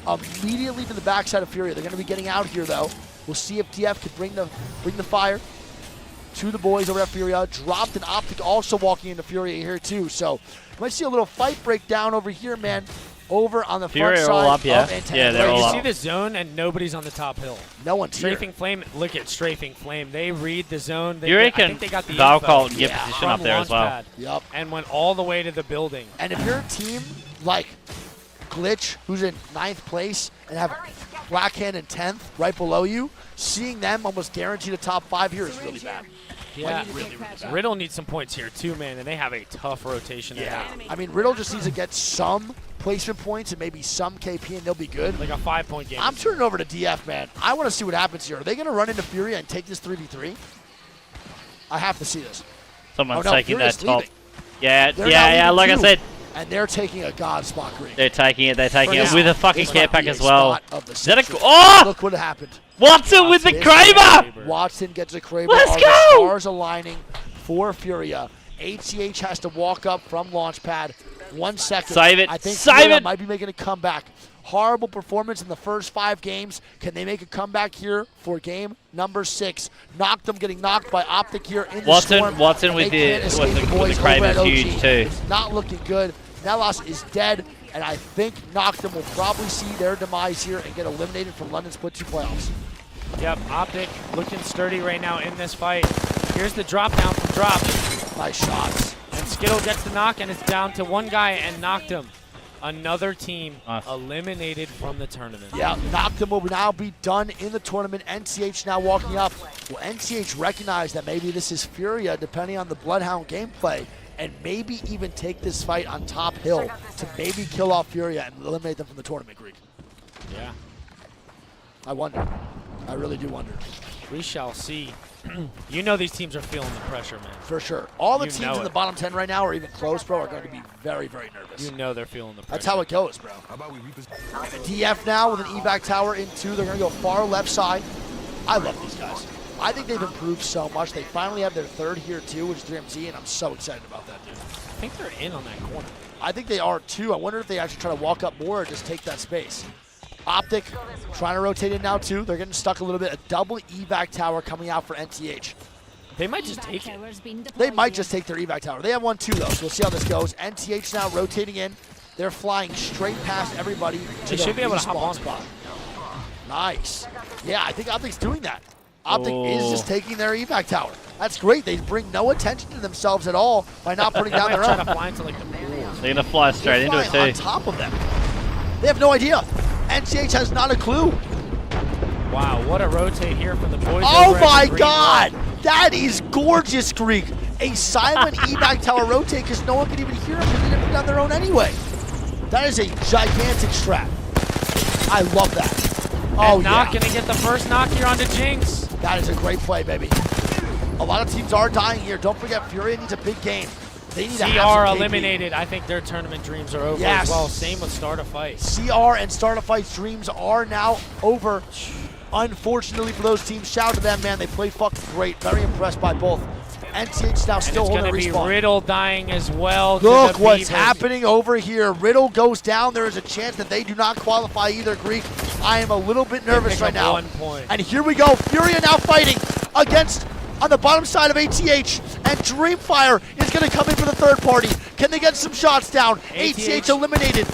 Immediately to the backside of Furia. They're going to be getting out here, though. We'll see if DF could bring the fire to the boys over at Furia. Dropped an Optic also walking into Furia here too. So you might see a little fight break down over here, man. Over on the front side all up, yeah. of Antenna. Yeah, they're all You up. see the zone and nobody's on the top hill. No one's Strafing Flame, look at Strafing Flame. They read the zone. Fury I think they got the Valcolt info. get position up there as well. Yep. And went all the way to the building. And if you're a team like Glitch, who's in 9th place, and have Blackhand in 10th right below you, seeing them almost guaranteed a top 5 here is really bad. Yeah, really bad. Riddle needs some points here too, man, and they have a tough rotation. Yeah, I mean, Riddle just needs to get some placement points and maybe some KP, and they'll be good. Like a 5-point game. I'm turning over to DF, man. I want to see what happens here. Are they going to run into Furia and take this 3v3? I have to see this. Someone's taking Furia's that top. leaving. Yeah, like I said. And they're taking a god spot green. They're taking it For with now, a fucking this care might pack be as a well. spot of the Is that a century. oh! Look what happened. Watson with the Kraber! Watson gets a Kraber. Let's Are go! The stars aligning for Furia. HCH has to walk up from launch pad. 1 second. Save it. I think Save Furia it. might be making a comeback. Horrible performance in the first 5 games. Can they make a comeback here for game number 6? Knocked them, getting knocked by Optic here in the storm. Watson with the Kraber is huge too. It's not looking good. Nelos is dead, and I think Noctum will probably see their demise here and get eliminated from London Split 2 playoffs. Yep, Optic looking sturdy right now in this fight. Here's the drop down from Drop. Nice shots. And Skittle gets the knock, and it's down to one guy and knocked him. Another team eliminated from the tournament. Yeah, Noctum will now be done in the tournament. NCH now walking up. Will NCH recognize that maybe this is Furia, depending on the Bloodhound gameplay, and maybe even take this fight on top hill to maybe kill off Furia and eliminate them from the tournament, Greek? Yeah. I wonder. I really do wonder. We shall see. You know these teams are feeling the pressure, man. For sure. All the You teams know in the it. bottom 10 right now, or even close, bro, are going to be very, very nervous. You know they're feeling the pressure. That's how it goes, bro. DF now with an evac tower in 2. They're going to go far left side. I love these guys. I think they've improved so much. They finally have their 3rd here too, which is 3MZ, and I'm so excited about that, dude. I think they're in on that corner. I think they are too. I wonder if they actually try to walk up more or just take that space. Optic trying to rotate in now too. They're getting stuck a little bit. A double evac tower coming out for NTH. They might just take it. They might just take their evac tower. They have 1 too though, so we'll see how this goes. NTH now rotating in. They're flying straight past everybody to They should be able to hop respawn on spot. Nice. Yeah, I think Optic's doing that. Optic is just taking their evac tower. That's great. They bring no attention to themselves at all by not putting down their own. Try to fly into like the pool. They're gonna fly straight into it too. On top of them. They have no idea. NCH has not a clue. Wow, what a rotate here from the boys. Oh over at my Green God. Rock. That is gorgeous, Greek. A silent evac tower rotate because no one can even hear them because they didn't put down their own anyway. That is a gigantic strat. I love that. Oh, and Knock gonna get the first knock here onto Jinx. That is a great play, baby. A lot of teams are dying here. Don't forget, Furia needs a big game. They need to have CR some KP. eliminated. I think their tournament dreams are over Yes. as well. Same with Start a Fight. CR and Start a Fight's dreams are now over. Unfortunately for those teams, shout out to them, man. They played fucking great. Very impressed by both. NCH now still holding a And it's respawn. going to be Riddle dying as well. Look to the what's Beavers. happening over here. Riddle goes down. There is a chance that they do not qualify either, Greek. I am a little bit nervous pick right up now. 1 point. And here we go. Furia now fighting against on the bottom side of ATH, and Dreamfire is going to come in for the third party. Can they get some shots down? ATH eliminated.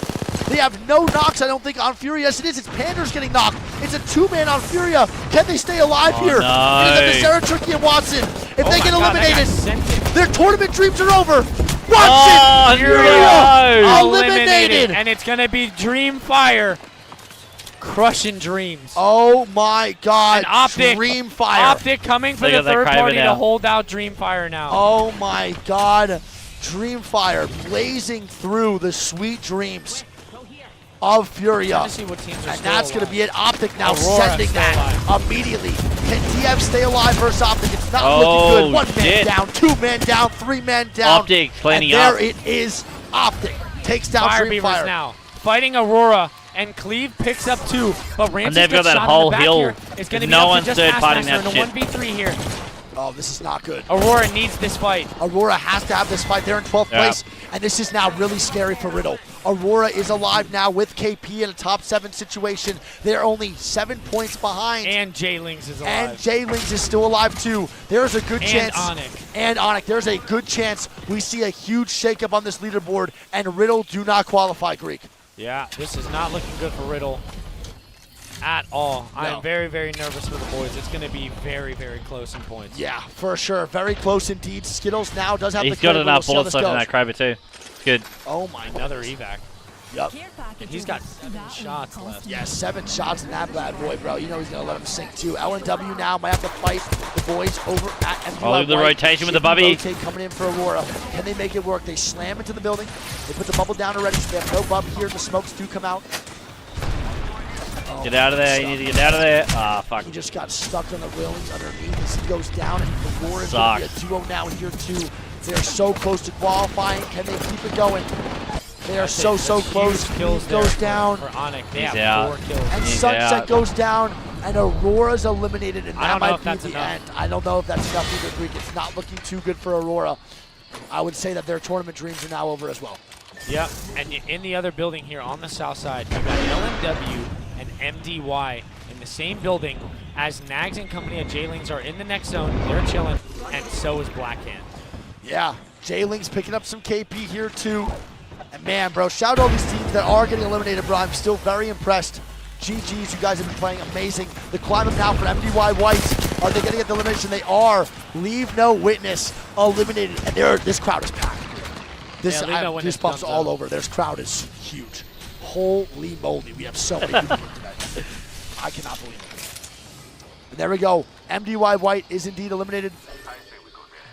They have no knocks, I don't think, on Furia. Yes, it is. It's Pander's getting knocked. It's a two-man on Furia. Can they stay alive here? No. It is up to Sarah, Tricky, and Watson. If they get eliminated, their tournament dreams are over. Watson! Furia! Eliminated! And it's going to be Dreamfire crushing dreams. Oh my God! And Optic, Dreamfire. Optic coming for the third party to hold out Dreamfire now. Oh my God! Dreamfire blazing through the sweet dreams of Furia. And that's going to be it. Optic now sending that immediately. Can TF stay alive versus Optic? It's not looking good. 1 man down, 2 man down, 3 man down. Optic cleaning and up. there it is. Optic takes down Dreamfire. Now fighting Aurora. And Cleve picks up 2, but Ramsey and they've got that whole hill. It's going to be no up one's to just third-partying that in a shit. 1v3 here. Oh, this is not good. Aurora needs this fight. Aurora has to have this fight. They're in 12th place, and this is now really scary for Riddle. Aurora is alive now with KP in a top 7 situation. They're only 7 points behind. And J-Lings is alive. And J-Lings is still alive too. There's a good chance. Onic. And Onic. There's a good chance we see a huge shakeup on this leaderboard, and Riddle do not qualify, Greek. Yeah, this is not looking good for Riddle at all. No. I am very, very nervous for the boys. It's going to be very, very close in points. Yeah, for sure. Very close indeed. Skittles now does have He's the got enough bullets left in that Kraber too. It's good. Oh my. Another evac. Yep. And he's got 7 shots left. Yeah, 7 shots in that bad boy, bro. You know he's going to let him sink too. LNW now might have to fight the boys over at MUI. Oh, the rotation with the Bubby. Coming in for Aurora. Can they make it work? They slam into the building. They put the bubble down already, so they have no bub here. The smokes do come out. Oh, get out of there. You need to get out of there. Ah, fuck. He just got stuck on the railings underneath as he goes down. And Aurora is going to be a duo now here too. They're so close to qualifying. Can they keep it going? They are so close. Kills goes down. For Onic. They He's have out. 4 kills. And Sunset goes down, and Aurora's eliminated, and that might be the enough. end. I don't know if that's enough either, Greek. It's not looking too good for Aurora. I would say that their tournament dreams are now over as well. Yep, and in the other building here on the south side, you got LNW and MDY in the same building as Nags and company at J-Lings are in the next zone. They're chilling, and so is Blackhand. Yeah, J-Lings picking up some KP here too. And man, bro, shout out to all these teams that are getting eliminated, bro. I'm still very impressed. GG's, you guys have been playing amazing. The climb up now for MDY White. Are they going to get the elimination? They are. Leave No Witness eliminated. And this crowd is packed. This goosebumps all over. This crowd is huge. Holy moly, we have so many people here today. I cannot believe it. And there we go. MDY White is indeed eliminated.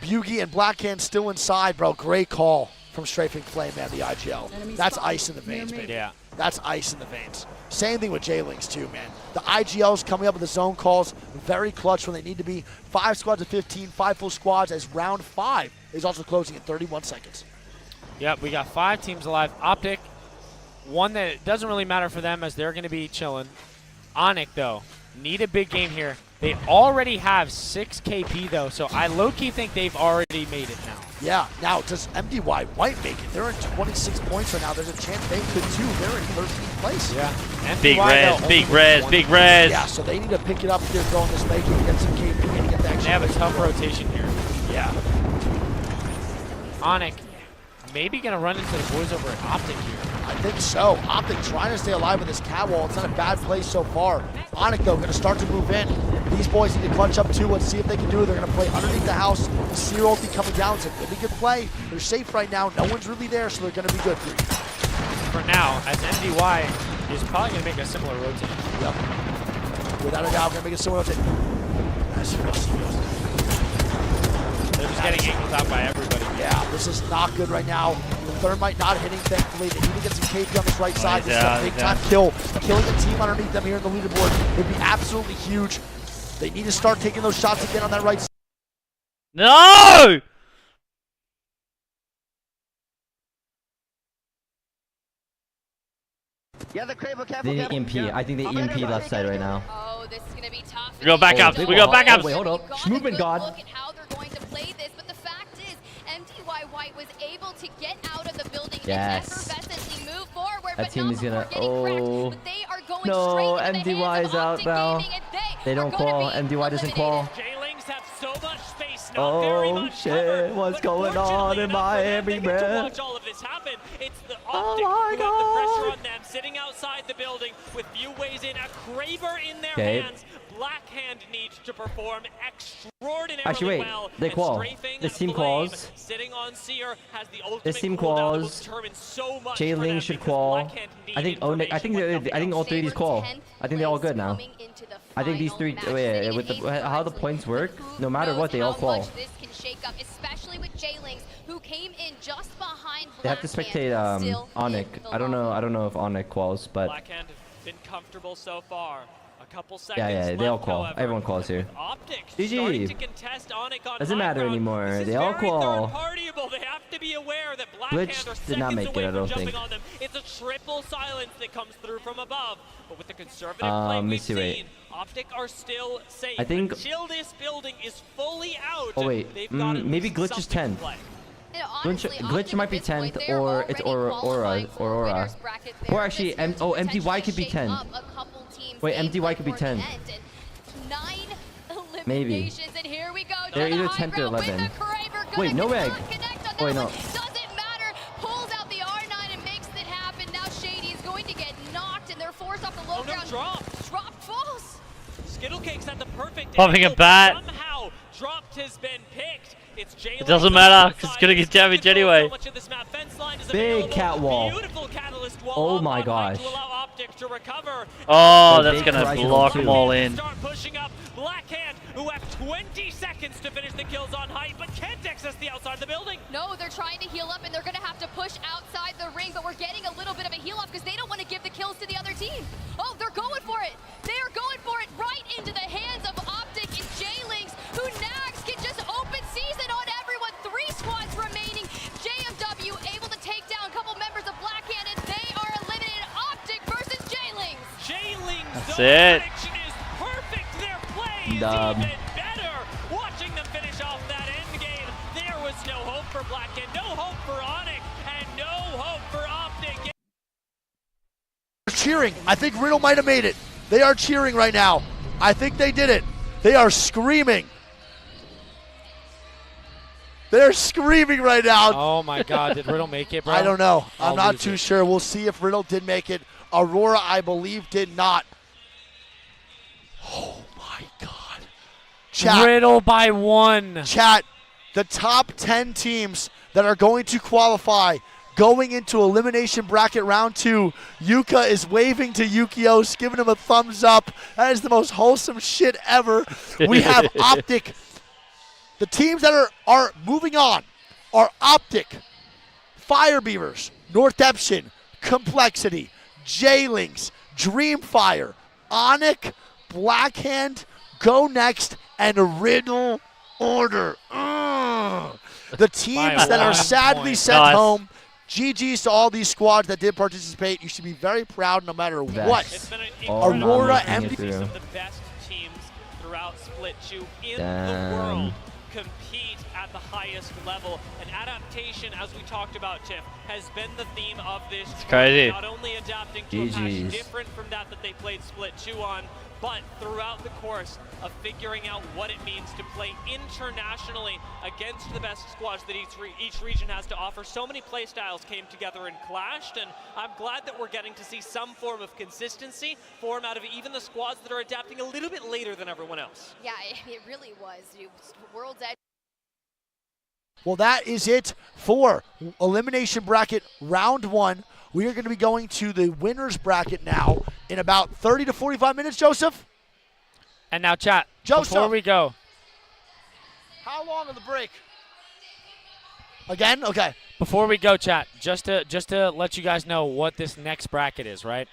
Bugie and Blackhand still inside, bro. Great call from Strafing Flame, man, the IGL. That's ice in the veins, baby. Yeah. That's ice in the veins. Same thing with J-Lings too, man. The IGLs coming up with the zone calls, very clutch when they need to be. 5 squads of 15, 5 full squads as round 5 is also closing in 31 seconds. Yep, we got 5 teams alive. Optic, one that doesn't really matter for them as they're going to be chilling. Onic, though, need a big game here. They already have 6 KP, though, so I low-key think they've already made it now. Yeah, now does MDY White make it? They're in 26 points right now. There's a chance they could too. They're in 13th place. Yeah. Big res. Yeah, so they need to pick it up if they're going this making and get some KP and get that. They have a tough rotation here. Yeah. Onic maybe going to run into the boys over at Optic here. I think so. Optic trying to stay alive with this cat wall. It's not a bad place so far. Onic, though, going to start to move in. These boys need to clutch up too. Let's see if they can do it. They're going to play underneath the house. Seer ulti coming down. It's a really good play. They're safe right now. No one's really there, so they're going to be good. For now, as MDY is probably going to make a similar rotate. Yep. Without a doubt, going to make a similar rotate. They're just getting angled out by everybody. Yeah, this is not good right now. The Thermite not hitting, thankfully. They need to get some KP on this right side. This is a big-time kill. Killing the team underneath them here in the leaderboard would be absolutely huge. They need to start taking those shots again on that right side. No! The EMP. I think the EMP left side right now. Oh, this is going to be tough. We got backups. We got backups. Wait, hold up. Movement God. Look at how they're going to play this, but the fact is, MDY White was able to get out of the building and effervescently move forward. That team is gonna. Oh no! MDY is out now. They don't qual. MDY doesn't qual. J-Lings have Oh shit, what's going on in Miami, To man? watch all of this happen, it's the Oh Optic my who have the pressure on them, sitting outside the building with few ways in, a Kraber in their Okay. hands. Blackhand needs to perform extraordinarily Actually, wait, well. they and qual. Strafing This team Flame quals. sitting on Seer has the ultimate This team cooldown that will quals. determine so much Jay for Ling them should because qual. Blackhand I think I think all 3 of these qual. I think they're all good now. I think these 3 with how the points work, no matter what, they all qual. This can shake up, especially with J-Lings, who came in just behind They have to spectate Onyx. I don't know if Onyx quals, but Blackhand have been comfortable so far. A couple seconds yeah, they all left, qual. however. Everyone quals here. Optics starting to GG. contest Onyx on Doesn't high matter ground. anymore. This is They all very qual. third-partyable. They have to be aware that Glitch Blackhand are did not seconds make it, away I from don't jumping think. on them. It's a triple silence that comes through from above. But with the conservative play let me we've see, wait. seen, Optic are still safe. I think- Until this building is fully out, oh wait, they've got at maybe least Glitch is something 10. to play. Glitch might be 10th, or it's Aura. Or actually, MDY could be 10. Wait, MDY could be 10. Maybe. And here we go. They're either 10th or 11. Wait, no reg. Oh, wait, no. Doesn't matter. Pulls out the R9 and makes it happen. Now Shady is going to get knocked, and they're forced off the low ground. Dropped falls. Skittlecakes had the perfect Popping a angle, bat. but somehow dropped has been picked. It's It doesn't matter, because it's going to get damage anyway. Big cat wall. Oh my gosh. Oh, The that's big going to horizon block too. them all in. Start pushing up. Blackhand, who have 20 seconds to finish the kills on height, but can't access the outside of the building. No, they're trying to heal up, and they're going to have to push outside the ring, but we're getting a little bit of a heal off because they don't want to give the kills to the other team. Oh, they're going for it. They are going for it right into the hands of Optic and J-Lings, who Nags can just open season on everyone. 3 squads remaining. JMW able to take down a couple members of Blackhand, and they are eliminated. Optic versus J-Lings. J-Lings, That's it. is perfect. Their play is Dub. even better. Watching them finish off that end game, there was no hope for Blackhand, no hope for Onyx, and no hope for Optic. Cheering. I think Riddle might have made it. They are cheering right now. I think they did it. They are screaming. They're screaming right now. Oh my God, did Riddle make it, bro? I don't know. I'll I'm not lose too it. sure. We'll see if Riddle did make it. Aurora, I believe, did not. Oh my God. Chat. Riddle by 1. Chat, the top 10 teams that are going to qualify going into elimination bracket round 2. Yuka is waving to Yukios, giving him a thumbs up. That is the most wholesome shit ever. We have Optic. The teams that are moving on are Optic, Fire Beavers, Northeption, Complexity, J-Lings, Dreamfire, Onyx, Blackhand, Go Next, and Riddle Order. The teams that are sadly sent home. GG's to all these squads that did participate. You should be very proud no matter what. It's been an Aurora incredible MD. some of the best teams throughout Split 2 in the world compete at the highest level. And adaptation, as we talked about, Tiff, has been the theme of this. It's crazy. Not only adapting to a match GG's. different from that they played Split 2 on, but throughout the course of figuring out what it means to play internationally against the best squads that each region has to offer. So many play styles came together and clashed, and I'm glad that we're getting to see some form of consistency form out of even the squads that are adapting a little bit later than everyone else. Yeah, it really was. World's Edge. Well, that is it for elimination bracket round 1. We are going to be going to the winners bracket now in about 30 to 45 minutes, Joseph. And now, chat, Joseph. before we go. How long of the break? Again? Okay. Before we go, chat, just to let you guys know what this next bracket is, right?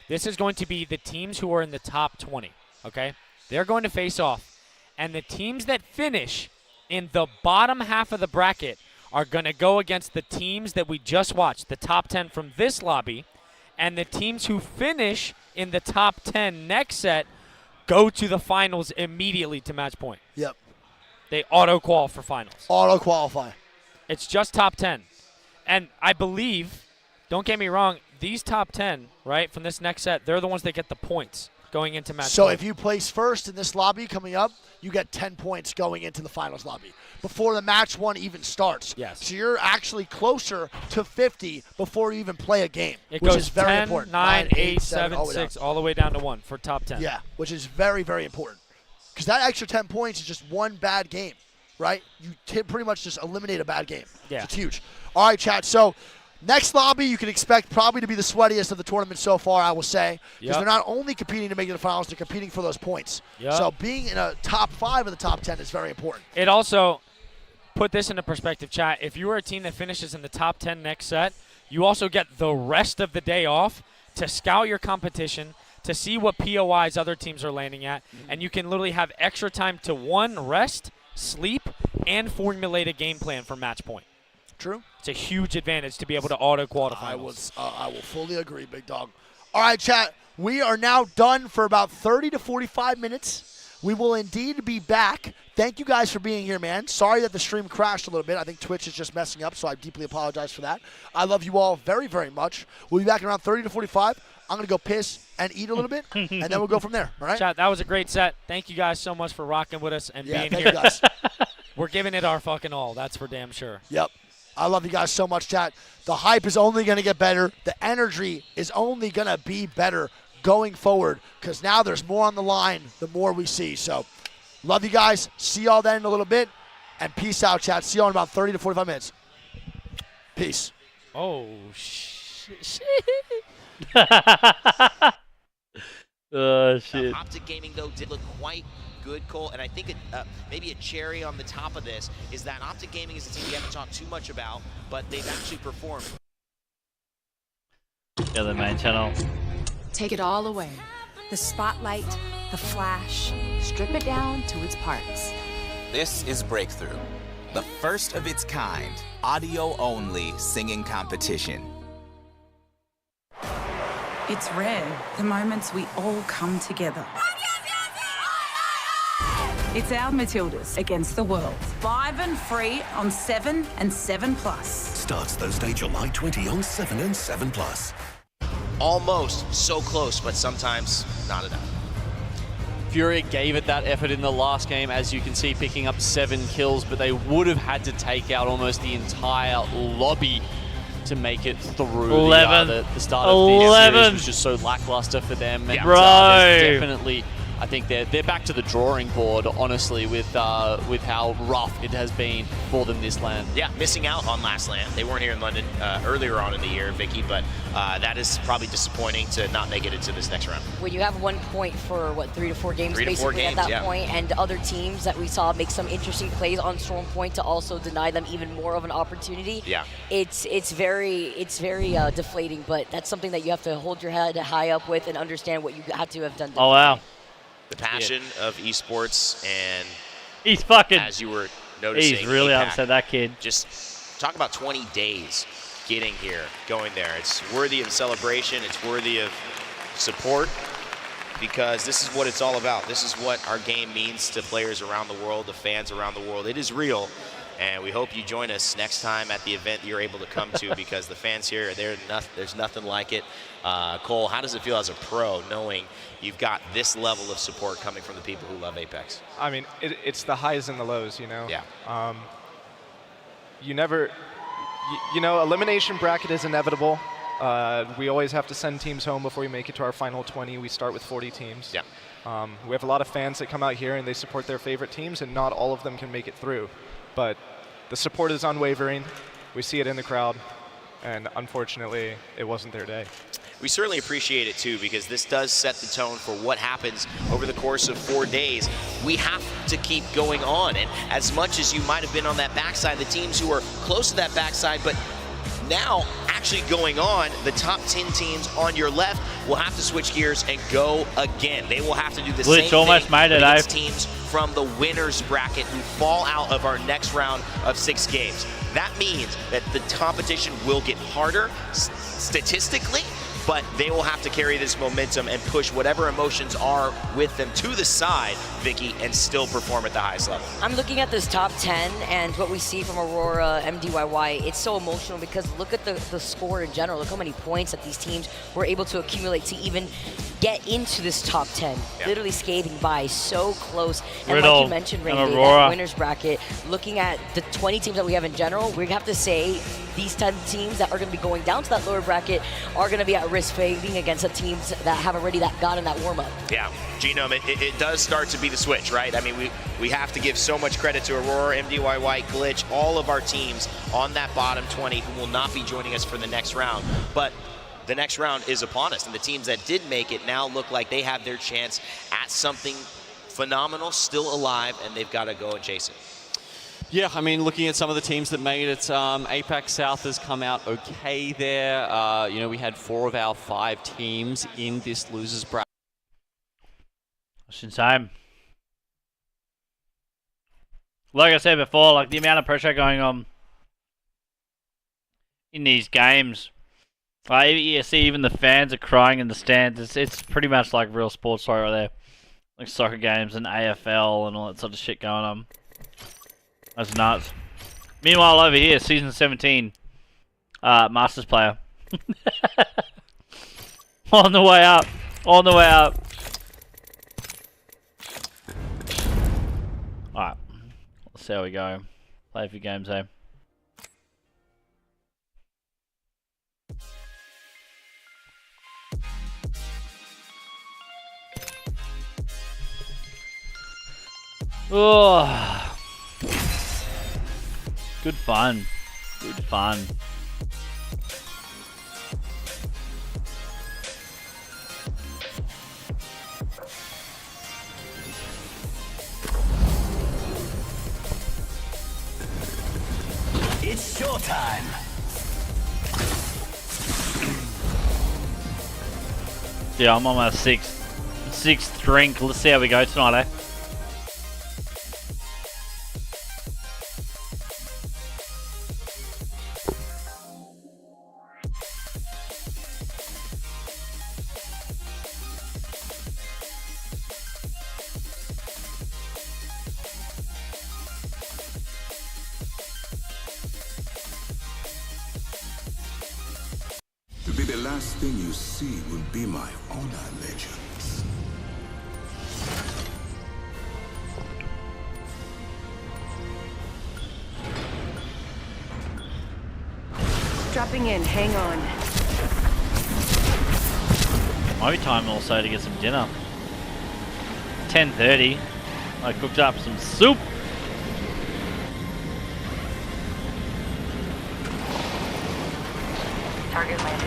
This is going to be the teams who are in the top 20, okay? They're going to face off. And the teams that finish in the bottom half of the bracket are going to go against the teams that we just watched, the top 10 from this lobby, and the teams who finish in the top 10 next set go to the finals immediately to match point. Yep. They auto-qual for finals. Auto-qualify. It's just top 10. And I believe, don't get me wrong, these top 10, right, from this next set, they're the ones that get the points. Going into match So point. if you place first in this lobby coming up, you get 10 points going into the finals lobby before the match 1 even starts. Yes. So you're actually closer to 50 before you even play a game, It which goes is very 10, important. 9, 8, 7, all the way down. 6, all the way down to 1 for top 10. Yeah, which is very, very important. Because that extra 10 points is just one bad game, right? You pretty much just eliminate a bad game. Yeah. So it's huge. All right, chat. So next lobby you can expect probably to be the sweatiest of the tournament so far, I will say. Because they're not only competing to make it to the finals, they're competing for those points. Yep. So being in a top 5 of the top 10 is very important. It also, put this into perspective, chat. If you are a team that finishes in the top 10 next set, you also get the rest of the day off to scout your competition, to see what POIs other teams are landing at, and you can literally have extra time to, 1, rest, sleep, and formulate a game plan for match point. True. It's a huge advantage to be able to auto-qualify. I will fully agree, big dog. All right, chat. We are now done for about 30 to 45 minutes. We will indeed be back. Thank you guys for being here, man. Sorry that the stream crashed a little bit. I think Twitch is just messing up, so I deeply apologize for that. I love you all very, very much. We'll be back in around 30 to 45. I'm going to go piss and eat a little bit, and then we'll go from there, all right? Chat, that was a great set. Thank you guys so much for rocking with us and being thank here. you guys. We're giving it our fucking all. That's for damn sure. Yep. I love you guys so much, chat. The hype is only going to get better. The energy is only going to be better going forward because now there's more on the line the more we see. So love you guys. See y'all then in a little bit. And peace out, chat. See y'all in about 30 to 45 minutes. Peace. Oh, shit. Oh, shit. Optic Gaming, though, did look quite good, Cole, and I think maybe a cherry on the top of this is that Optic Gaming is a team we haven't talked too much about, but they've actually performed. Yeah, the main channel. Take it all away. The spotlight, the flash, strip it down to its parts. This is Breakthrough, the first of its kind, audio-only singing competition. It's rare, the moments we all come together. It's our Matildas against the world. Live and free on 7 and 7+. Starts Thursday, July 20 on 7 and 7+. Almost so close, but sometimes not enough. Furia gave it that effort in the last game, as you can see, picking up 7 kills, but they would have had to take out almost the entire lobby to make it through. 11. The start of the series was just so lackluster for them. And Bro. there's definitely, I think they're back to the drawing board, honestly, with how rough it has been for them this LAN. Yeah, missing out on last LAN. They weren't here in London earlier on in the year, Vicky, but that is probably disappointing to not make it into this next round. When you have 1 point for, what, 3 to 4 games 3 to 4 basically games, at that yeah. point, and other teams that we saw make some interesting plays on Storm Point to also deny them even more of an opportunity. Yeah. It's very deflating, but that's something that you have to hold your head high up with and understand what you have to have done. Oh, wow. The passion of esports, and he's fucking, as you were noticing, he's really APAC, upset, that kid. Just talk about 20 days getting here, going there. It's worthy of celebration. It's worthy of support, because this is what it's all about. This is what our game means to players around the world, to fans around the world. It is real, and we hope you join us next time at the event you're able to come to, because the fans here, there's nothing like it. Cole, how does it feel as a pro knowing you've got this level of support coming from the people who love Apex? I mean, it's the highs and the lows, you know? Yeah. Elimination bracket is inevitable. We always have to send teams home before we make it to our final 20. We start with 40 teams. Yeah. We have a lot of fans that come out here and they support their favorite teams, and not all of them can make it through. But the support is unwavering. We see it in the crowd, and unfortunately, it wasn't their day. We certainly appreciate it too, because this does set the tone for what happens over the course of 4 days. We have to keep going on, and as much as you might have been on that backside, the teams who are close to that backside, but now actually going on, the top 10 teams on your left will have to switch gears and go again. They will have to do the same thing against teams from the winners bracket who fall out of our next round of 6 games. That means that the competition will get harder statistically, but they will have to carry this momentum and push whatever emotions are with them to the side, Vicky, and still perform at the highest level. I'm looking at this top 10 and what we see from Aurora, MDYY. It's so emotional because look at the score in general. Look how many points that these teams were able to accumulate to even get into this top 10. Literally skating by, so close. And Riddle like you mentioned, Rain, that winners bracket, looking at the 20 teams that we have in general, we have to say these 10 teams that are going to be going down to that lower bracket are going to be at risk fading against the teams that have already gotten that warm-up. Yeah, Genome, it does start to be the switch, right? I mean, we have to give so much credit to Aurora, MDYY, Glitch, all of our teams on that bottom 20 who will not be joining us for the next round. But the next round is upon us, and the teams that did make it now look like they have their chance at something phenomenal, still alive, and they've got to go and chase it. Yeah, I mean, looking at some of the teams that made it, APAC South has come out okay there. You know, we had 4 of our 5 teams in this losers bracket. That's insane. Like I said before, like the amount of pressure going on in these games. You see even the fans are crying in the stands. It's pretty much like real sports story right there. Like soccer games and AFL and all that sort of shit going on. That's nuts. Meanwhile, over here, season 17, Masters player. On the way up. On the way up. Alright. Let's see how we go. Play a few games, eh? Oh. Good fun. Good fun. It's showtime. Yeah, I'm on my sixth drink. Let's see how we go tonight, eh? To be the last thing you see will be my honor, legends. Dropping in, hang on. Might be time also to get some dinner. 10:30. I cooked up some soup. Target landing.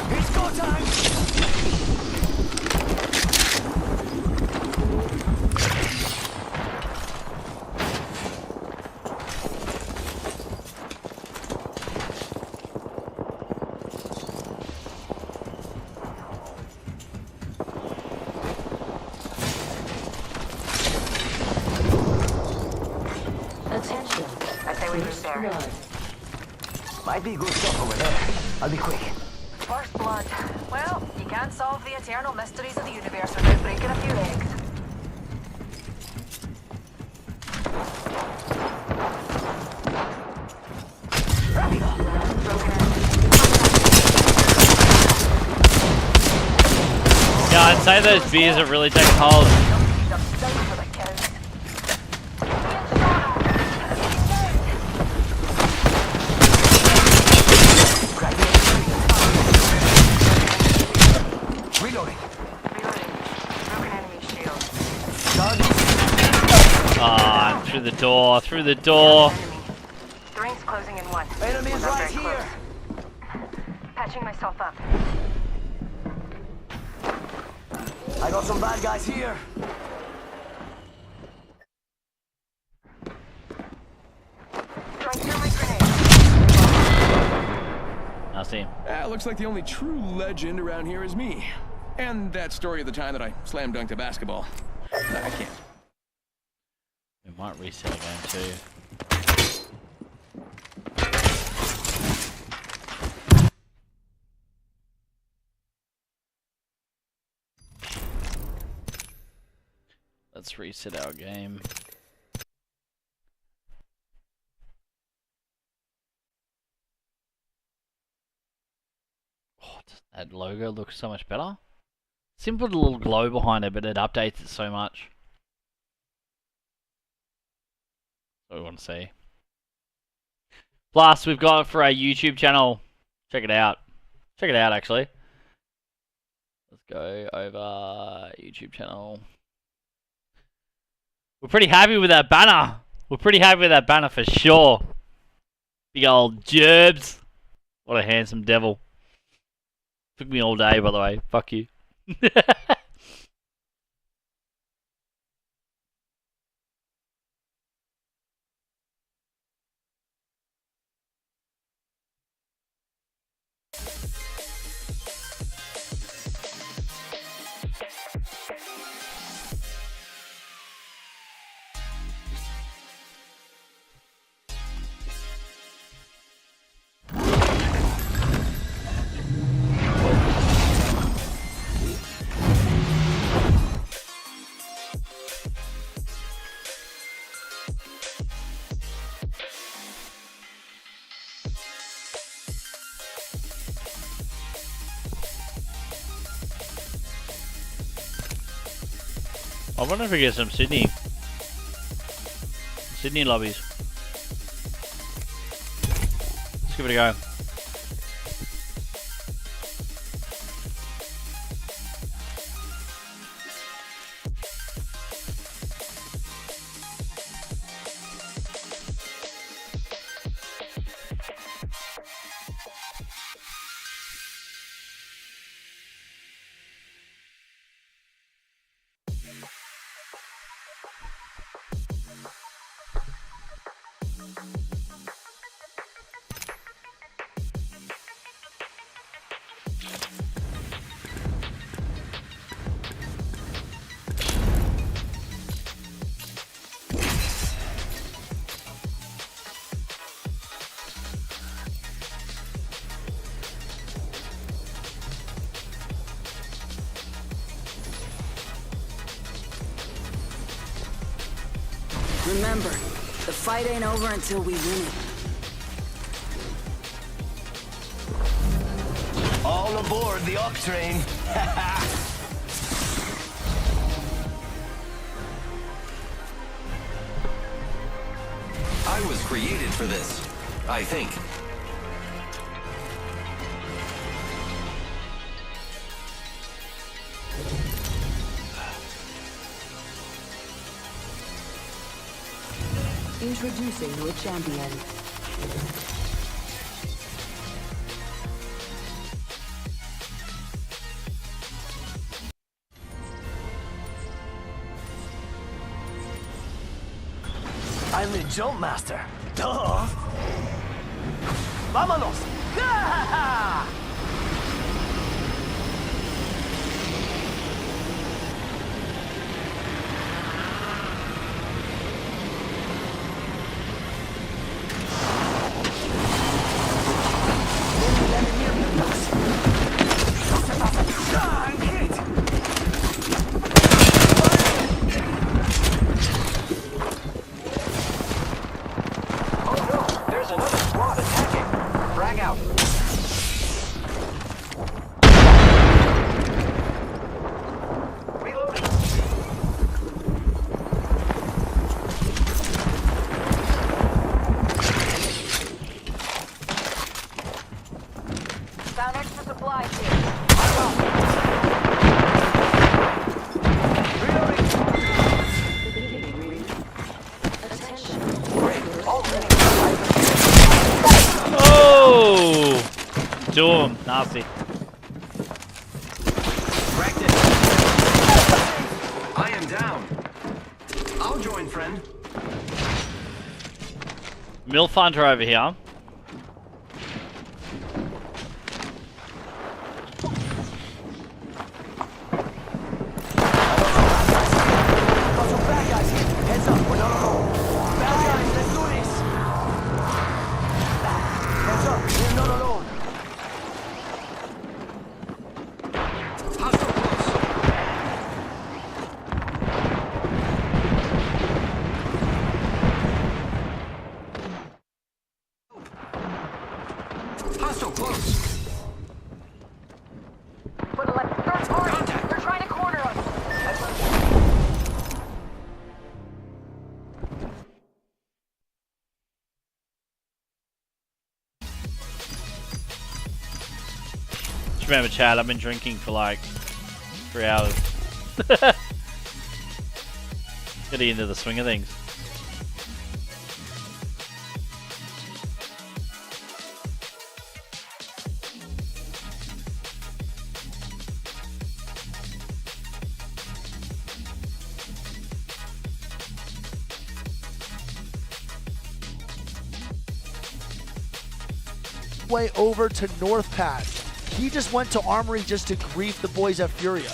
It's go time. Attention. I say we move there. Might be good stuff over there. I'll be quick. First blood. Well, you can't solve the eternal mysteries of the universe without breaking a few eggs. Yeah, I'd say those beers are really taking hold. Reloading. Ah, through the door, through the door. The ring's closing in 1. Enemies right here. Patching myself up. I got some bad guys here. I'll see him. Looks like the only true legend around here is me. And that story of the time that I slam dunked a basketball. I can't. We might reset again too. Let's reset our game. That logo looks so much better. Simple little glow behind it, but it updates it so much. That's what we want to see. Plus, we've got for our YouTube channel. Check it out. Check it out, actually. Let's go over YouTube channel. We're pretty happy with that banner. We're pretty happy with that banner for sure. Big old Gerbs. What a handsome devil. Took me all day, by the way. Fuck you. I wonder if we get some Sydney lobbies. Let's give it a go. Remember, the fight ain't over until we win it. All aboard the Ock train. I was created for this, I think. Introducing your champion. I'm the jump master. Duh. Vámonos. Do him, nasty. I am down. I'll join, friend. Milf Hunter over here. Just remember, Chad, I've been drinking for like 3 hours. Getting into the swing of things. Way over to North Pad. He just went to Armory just to grief the boys at Furia.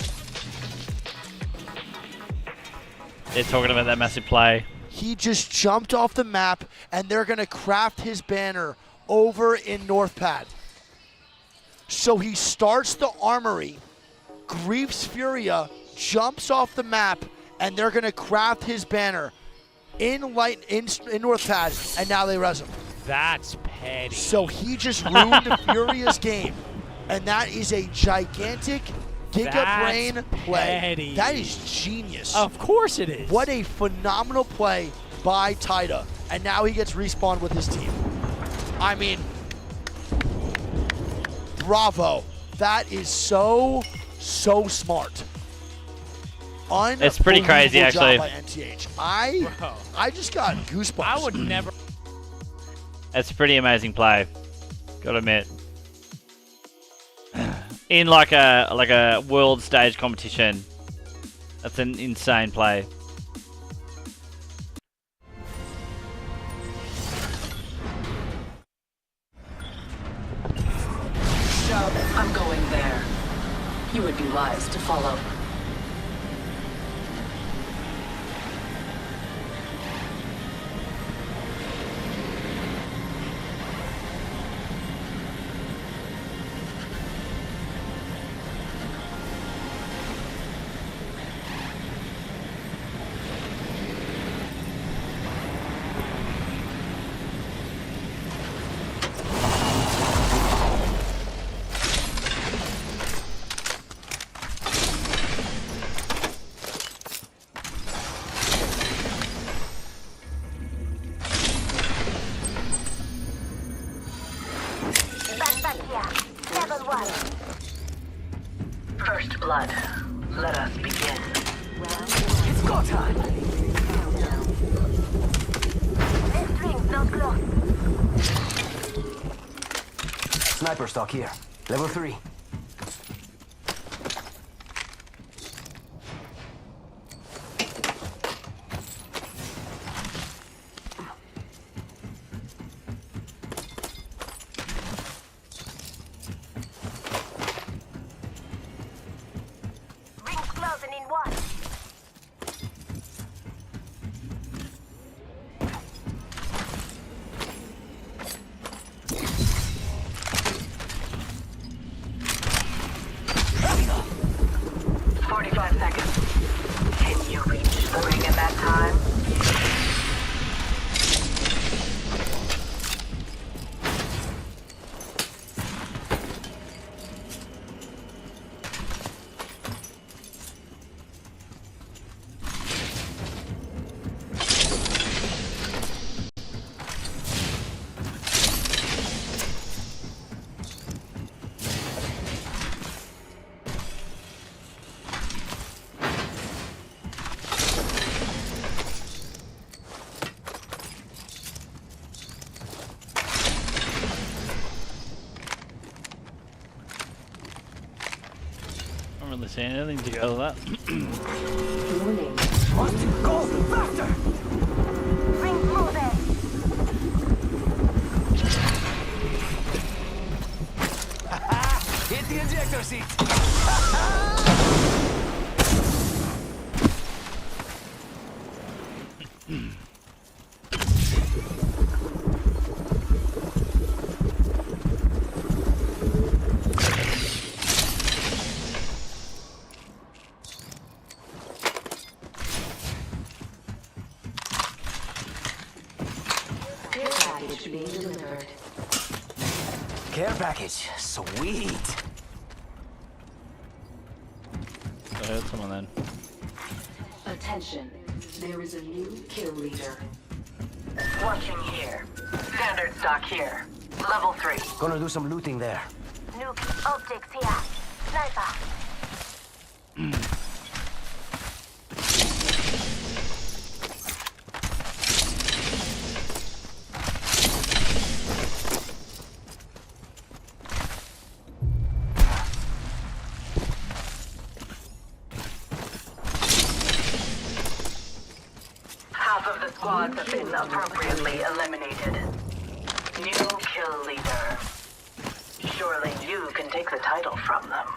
They're talking about that massive play. He just jumped off the map, and they're going to craft his banner over in North Pad. So he starts the Armory, griefs Furia, jumps off the map, and they're going to craft his banner in North Pad, and now they res him. That's petty. So he just ruined Furia's game, and that is a gigantic Giga Brain play. Petty. That is genius. Of course it is. What a phenomenal play by Taida, and now he gets respawned with his team. I mean, bravo. That is so smart. It's pretty crazy, actually. Job by NTH. I just got goosebumps. I would never. It's a pretty amazing play. Gotta admit. In like a world stage competition, that's an insane play. I'm going there. You would be wise to follow. First blood. Let us begin. It's go time. Sniper stock here. Level 3. Really saying anything to go with that. Go faster! Ring moving! Hit the ejector seat! Being delivered. Care package, sweet. I heard someone then. Attention, there is a new kill leader. Watching here. Standard stock here. Level 3. Gonna do some looting there. Nuke optics here. Sniper. Half of the squads have been appropriately eliminated. New kill leader. Surely you can take the title from them.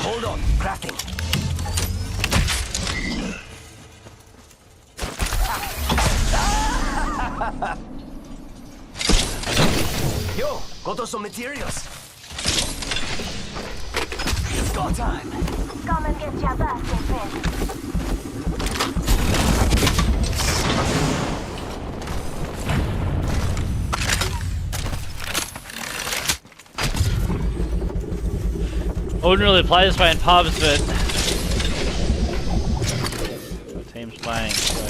Hold on, crafting. Yo, got us some materials. It's go time. Come and get your basket, friend. I wouldn't really play this way in pubs, but the team's playing. So.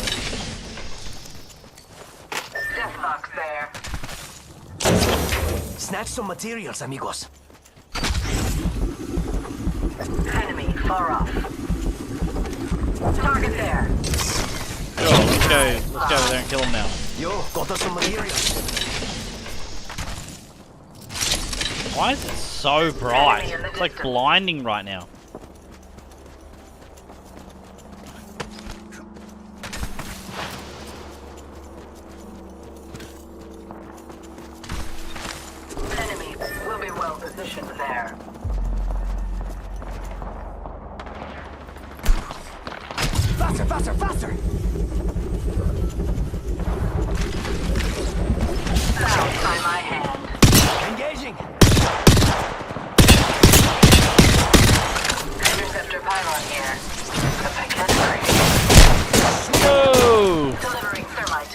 Deathlock's there. Snatch some materials, amigos. Enemy far off. Target there. Sure, let's go over there and kill him now. Yo, got us some materials. Why is it so bright? It's like blinding right now. Enemy will be well positioned there. Faster, faster, faster! Found by my hand. Engaging! Interceptor pylon here. The Pickenbury. Whoa! Delivering thermite.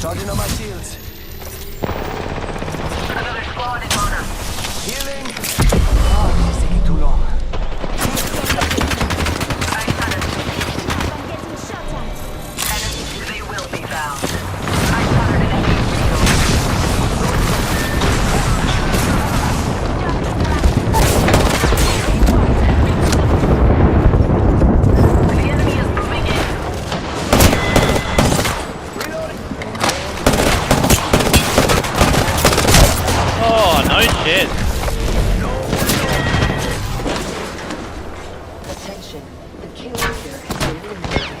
Charging on my shields. Another squad is on us. Healing! Oh, it's taking too long. Enemies, they will be found. I spotted an enemy The enemy is moving in. Oh, no shit. Attention, the kill leader has been eliminated.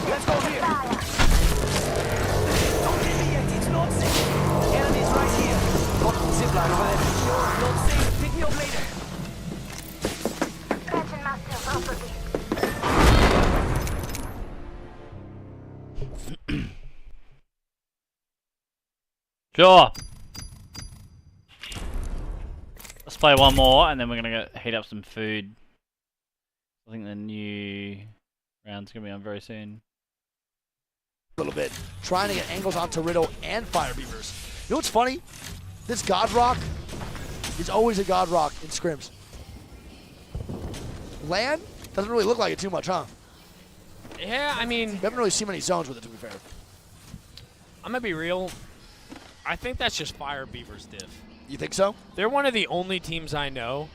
Let's go here! Don't hit me yet, it's not safe. Enemies right here. Oh, zipline over there. No, not safe. Pick me up later. Catching myself up again. Sure. Let's play one more and then we're gonna go heat up some food. I think the new round's gonna be on very soon. A little bit, trying to get angles onto Riddle and Fire Beavers. You know what's funny? This God Rock is always a God Rock in scrims. Land doesn't really look like it too much, huh? Yeah, I mean, we haven't really seen many zones with it, to be fair. I'm gonna be real. I think that's just Fire Beaver's diff. You think so? They're one of the only teams I know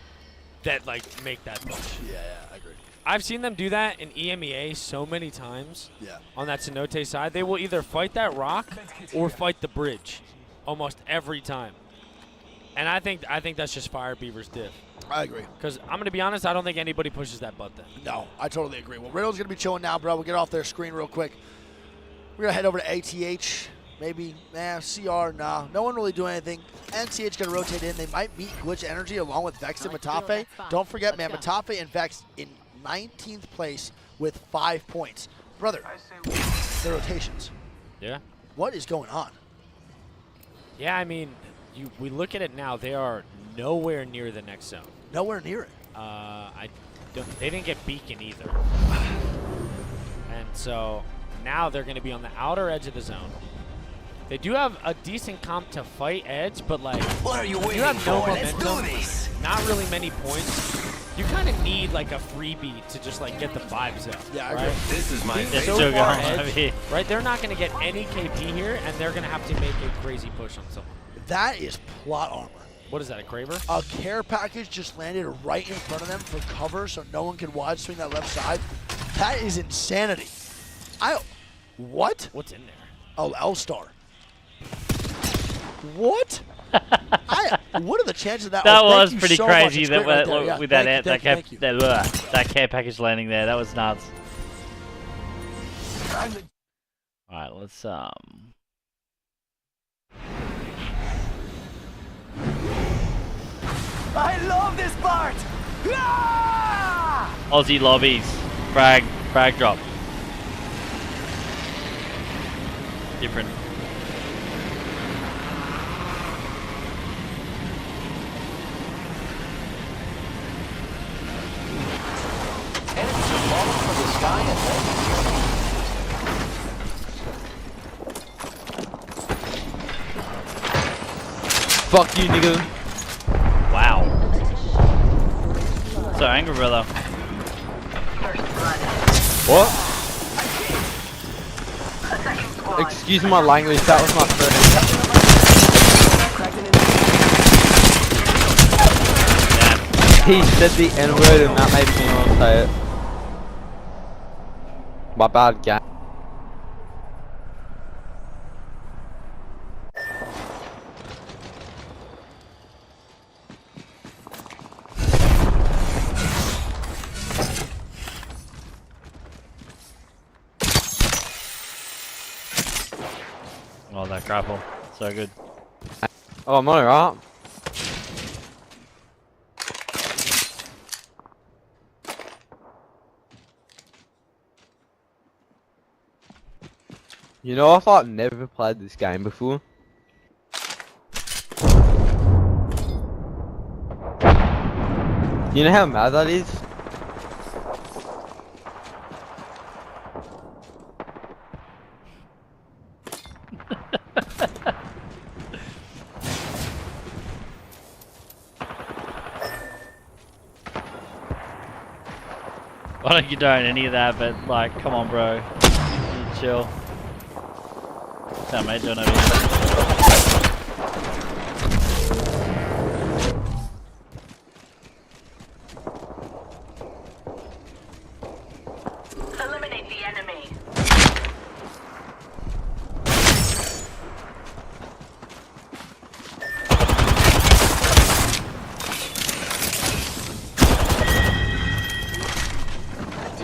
that like make that push. Yeah, I agree. I've seen them do that in EMEA so many times. Yeah. On that Cenote side, they will either fight that rock or fight the bridge, almost every time. And I think that's just Fire Beaver's diff. I agree. Because I'm gonna be honest, I don't think anybody pushes that button. No, I totally agree. Well, Riddle's gonna be chilling now, bro. We'll get off their screen real quick. We're gonna head over to ATH. Maybe, CR, nah. No one really doing anything. NCH gonna rotate in. They might beat Glitch Energy along with Vex and Matafe. Don't forget, man, Matafe and Vex in 19th place with 5 points. Brother, the rotations. Yeah. What is going on? Yeah, I mean, we look at it now. They are nowhere near the next zone. Nowhere near it. They didn't get beacon either. And so now they're going to be on the outer edge of the zone. They do have a decent comp to fight edge, but like, what are you you have no for? Let's momentum, do this. not really many points. You kind of need like a freebie to just like get the vibes up. Yeah, I right? agree. This is my Being favorite. so far edge, right? They're not going to get any KP here, and they're going to have to make a crazy push on someone. That is plot armor. What is that, a Craver? A care package just landed right in front of them for cover so no one can wide swing that left side. That is insanity. What? What's in there? Oh, L-Star. What? What are the chances of that? That oh, was you pretty so crazy much. It's great that right there. with Yeah, that care package landing there. That was nuts. All right, let's I love this part! Ah! Aussie lobbies, frag drop. Different. Enemies are falling from the sky and landing Fuck you, nigga. Wow. So angry, brother. What? Excuse my language, that was my friend. He said the N-word and that made me want to say it. My bad, guy. Oh, that grapple. So good. Oh, I'm on it, right? You know, I've never played this game before. You know how mad that is? I don't condone any of that, but like, come on, bro. You chill. What's that, mate? Doing over here? Eliminate the enemy.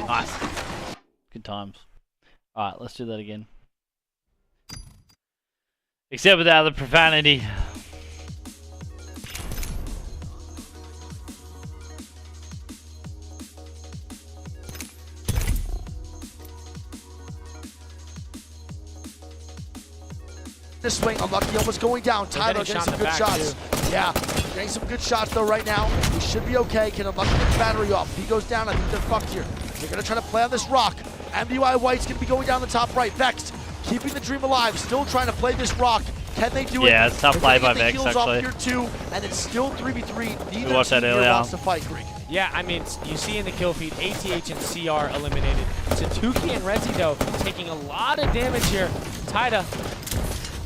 Nice. Good times. Alright, let's do that again. Except without the profanity. This swing, unlucky, almost going down. Tyler getting some good shots. Yeah, getting some good shots though right now. He should be okay. Can unlucky get the battery off? If he goes down, I think they're fucked here. They're gonna try to play on this rock. MDY White's gonna be going down the top right. Vexed, keeping the dream alive, still trying to play this rock. Can they do it? Yeah, it's tough play by Vex, actually. Here too, and it's still 3v3. Neither we watched that team earlier. wants to fight Greek. Yeah, I mean, you see in the kill feed, ATH and CR eliminated. Satuki and Rezi, though, taking a lot of damage here. Taida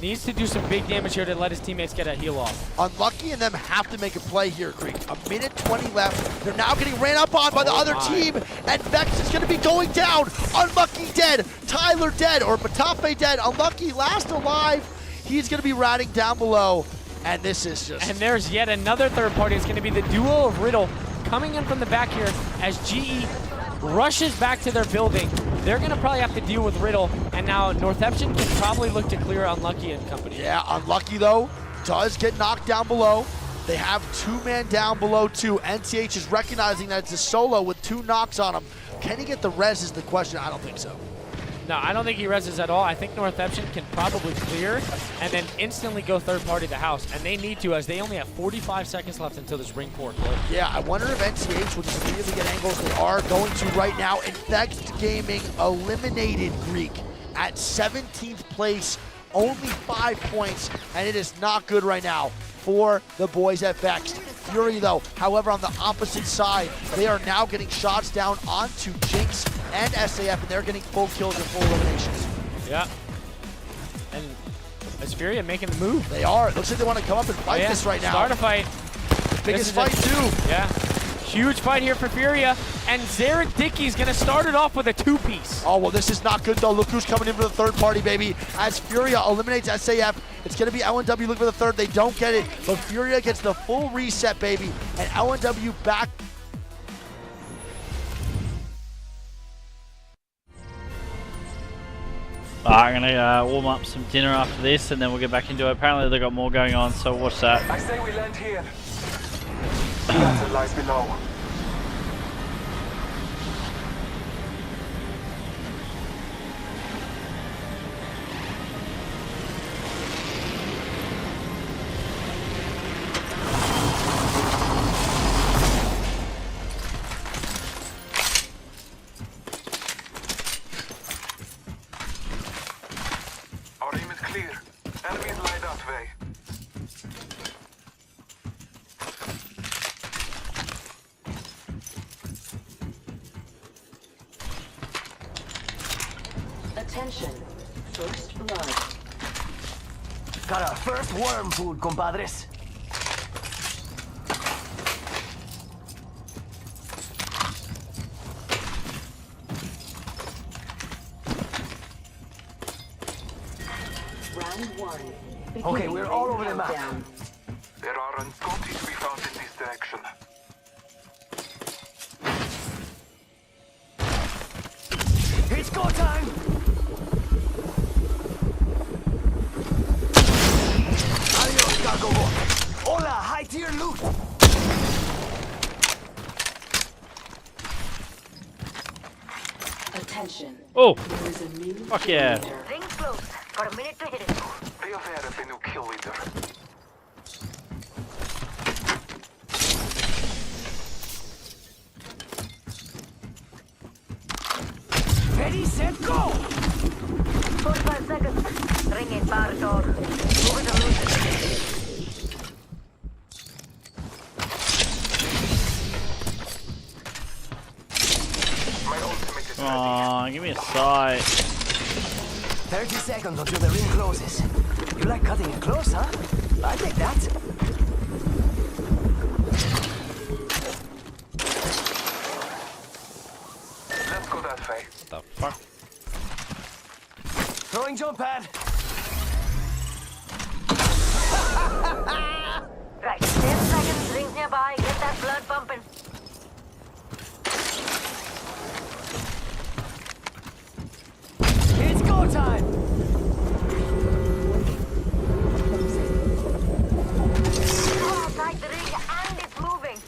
needs to do some big damage here to let his teammates get a heal off. Unlucky and them have to make a play here, Greek. A minute 20 left. They're now getting ran up on by the other team, and Vex is going to be going down. Unlucky dead. Tyler dead, or Batafe dead. Unlucky last alive. He's going to be riding down below, and this is just... And there's yet another third party. It's going to be the duo of Riddle coming in from the back here as GE rushes back to their building. They're going to probably have to deal with Riddle, and now Northeption can probably look to clear Unlucky and company. Yeah, Unlucky, though, does get knocked down below. They have two-man down below, too. NTH is recognizing that it's a solo with 2 knocks on him. Can he get the res is the question. I don't think so. No, I don't think he reses at all. I think Northeption can probably clear and then instantly go third party the house. And they need to, as they only have 45 seconds left until this ring port. Yeah, I wonder if NCH will just immediately get angles. They are going to right now. Infect Gaming eliminated Greek at 17th place, only 5 points, and it is not good right now for the boys at Vex. Fury, though, however, on the opposite side, they are now getting shots down onto Jinx and SAF, and they're getting full kills and full eliminations. Yeah. And is Fury making the move? They are. It looks like they want to come up and fight this right now. Start a fight. Biggest fight, too. Yeah. Huge fight here for Furia, and Zarek Dickey's gonna start it off with a 2-piece. Oh, well, this is not good, though. Look who's coming in for the third party, baby. As Furia eliminates SAF, it's gonna be LNW looking for the third. They don't get it, but Furia gets the full reset, baby, and LNW back. I'm gonna warm up some dinner after this, and then we'll get back into it. Apparently they've got more going on, so watch that. I say we land here. The answer lies below. Our aim is clear. Enemies lie that way. Attention. First blood. Got our first worm food, compadres. Round one. Okay, we're all over the map. Countdown. There are unscopes to be found in this direction. It's go time! Adios, cargo boy. Hola, high tier loot! Attention. Oh, There is a new fuck yeah. Ring's close. Got a minute to hit it. Be aware of the new kill leader. Ready, set, go! 45 seconds. Ring it, bar door. Move it or lose it. Come on, give me a sight. 30 seconds until the ring closes. You like cutting it close, huh? I take that. Let's go that way. What the fuck? Throwing jump pad. Right, 10 seconds. Rings nearby. Get that blood pumping. It's go time! Outside the ring and it's moving.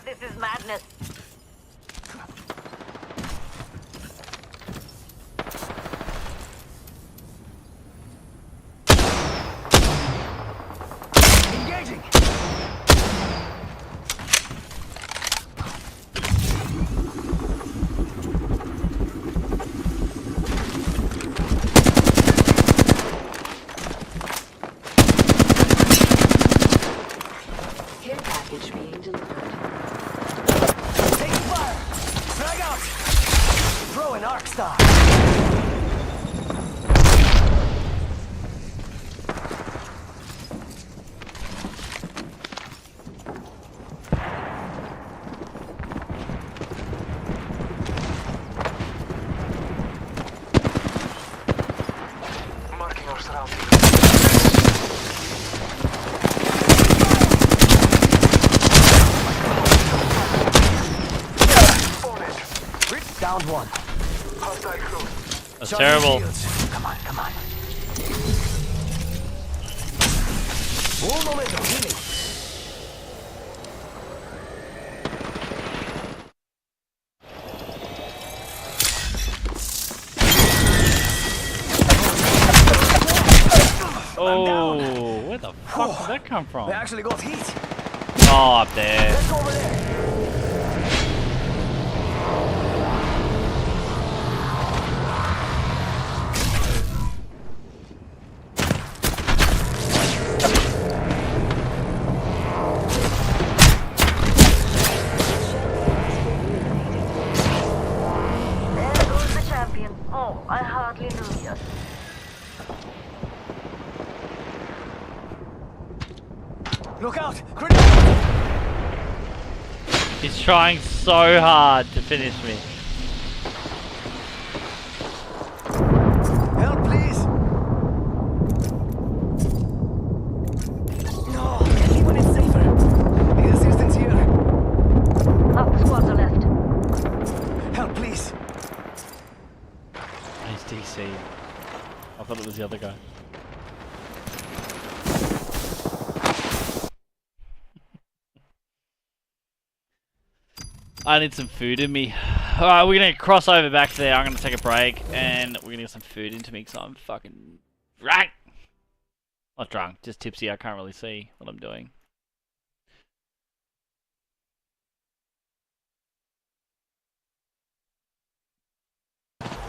This is madness. Engaging! Care package being delivered. Take fire! Frag out! Throw an arc star! Marking our surroundings. Down one. Hostile close. That's terrible. Come on, come on. Un momento, healing. come from? They actually got heat. Oh, up there. Let's go over there. There goes the champion. Oh, I hardly knew you. Look out! He's trying so hard to finish me. Help, please! No, can't leave when it's safer. Need assistance here. Half the squads are left. Help, please. He's DC. I thought it was the other guy. I need some food in me. Alright, we're gonna cross over back there. I'm gonna take a break and we're gonna get some food into me because I'm fucking drunk. Not drunk, just tipsy. I can't really see what I'm doing.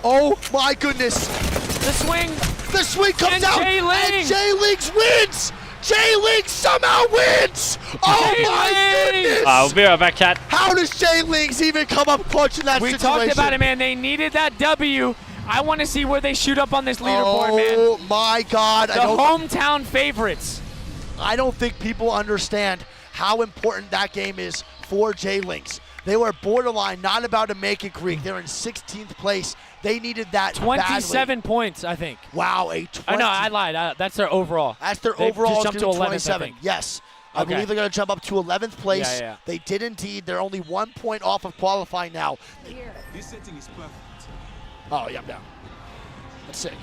Oh my goodness! The swing! The swing comes and out! Jay Ling. And Jay Lings wins! Jay Ling somehow wins! Oh Jay my Ling. goodness! We'll be right back, chat. How does Jay Lings even come up clutch in that We situation? talked about it, man. They needed that W. I want to see where they shoot up on this leaderboard, man. Oh my God! The hometown favorites. I don't think people understand how important that game is for Jay Lings. They were borderline, not about to make it Greek. They're in 16th place. They needed that 27 points, I think. Wow, a 20. Oh, no, I lied. That's their overall. That's their They've overall. just jumped to 11th, 27. I think. Yes. I Okay. believe they're going to jump up to 11th place. Yeah. They did indeed. They're only 1 point off of qualifying now. This setting is perfect. Oh, yeah, I'm down. That's sick.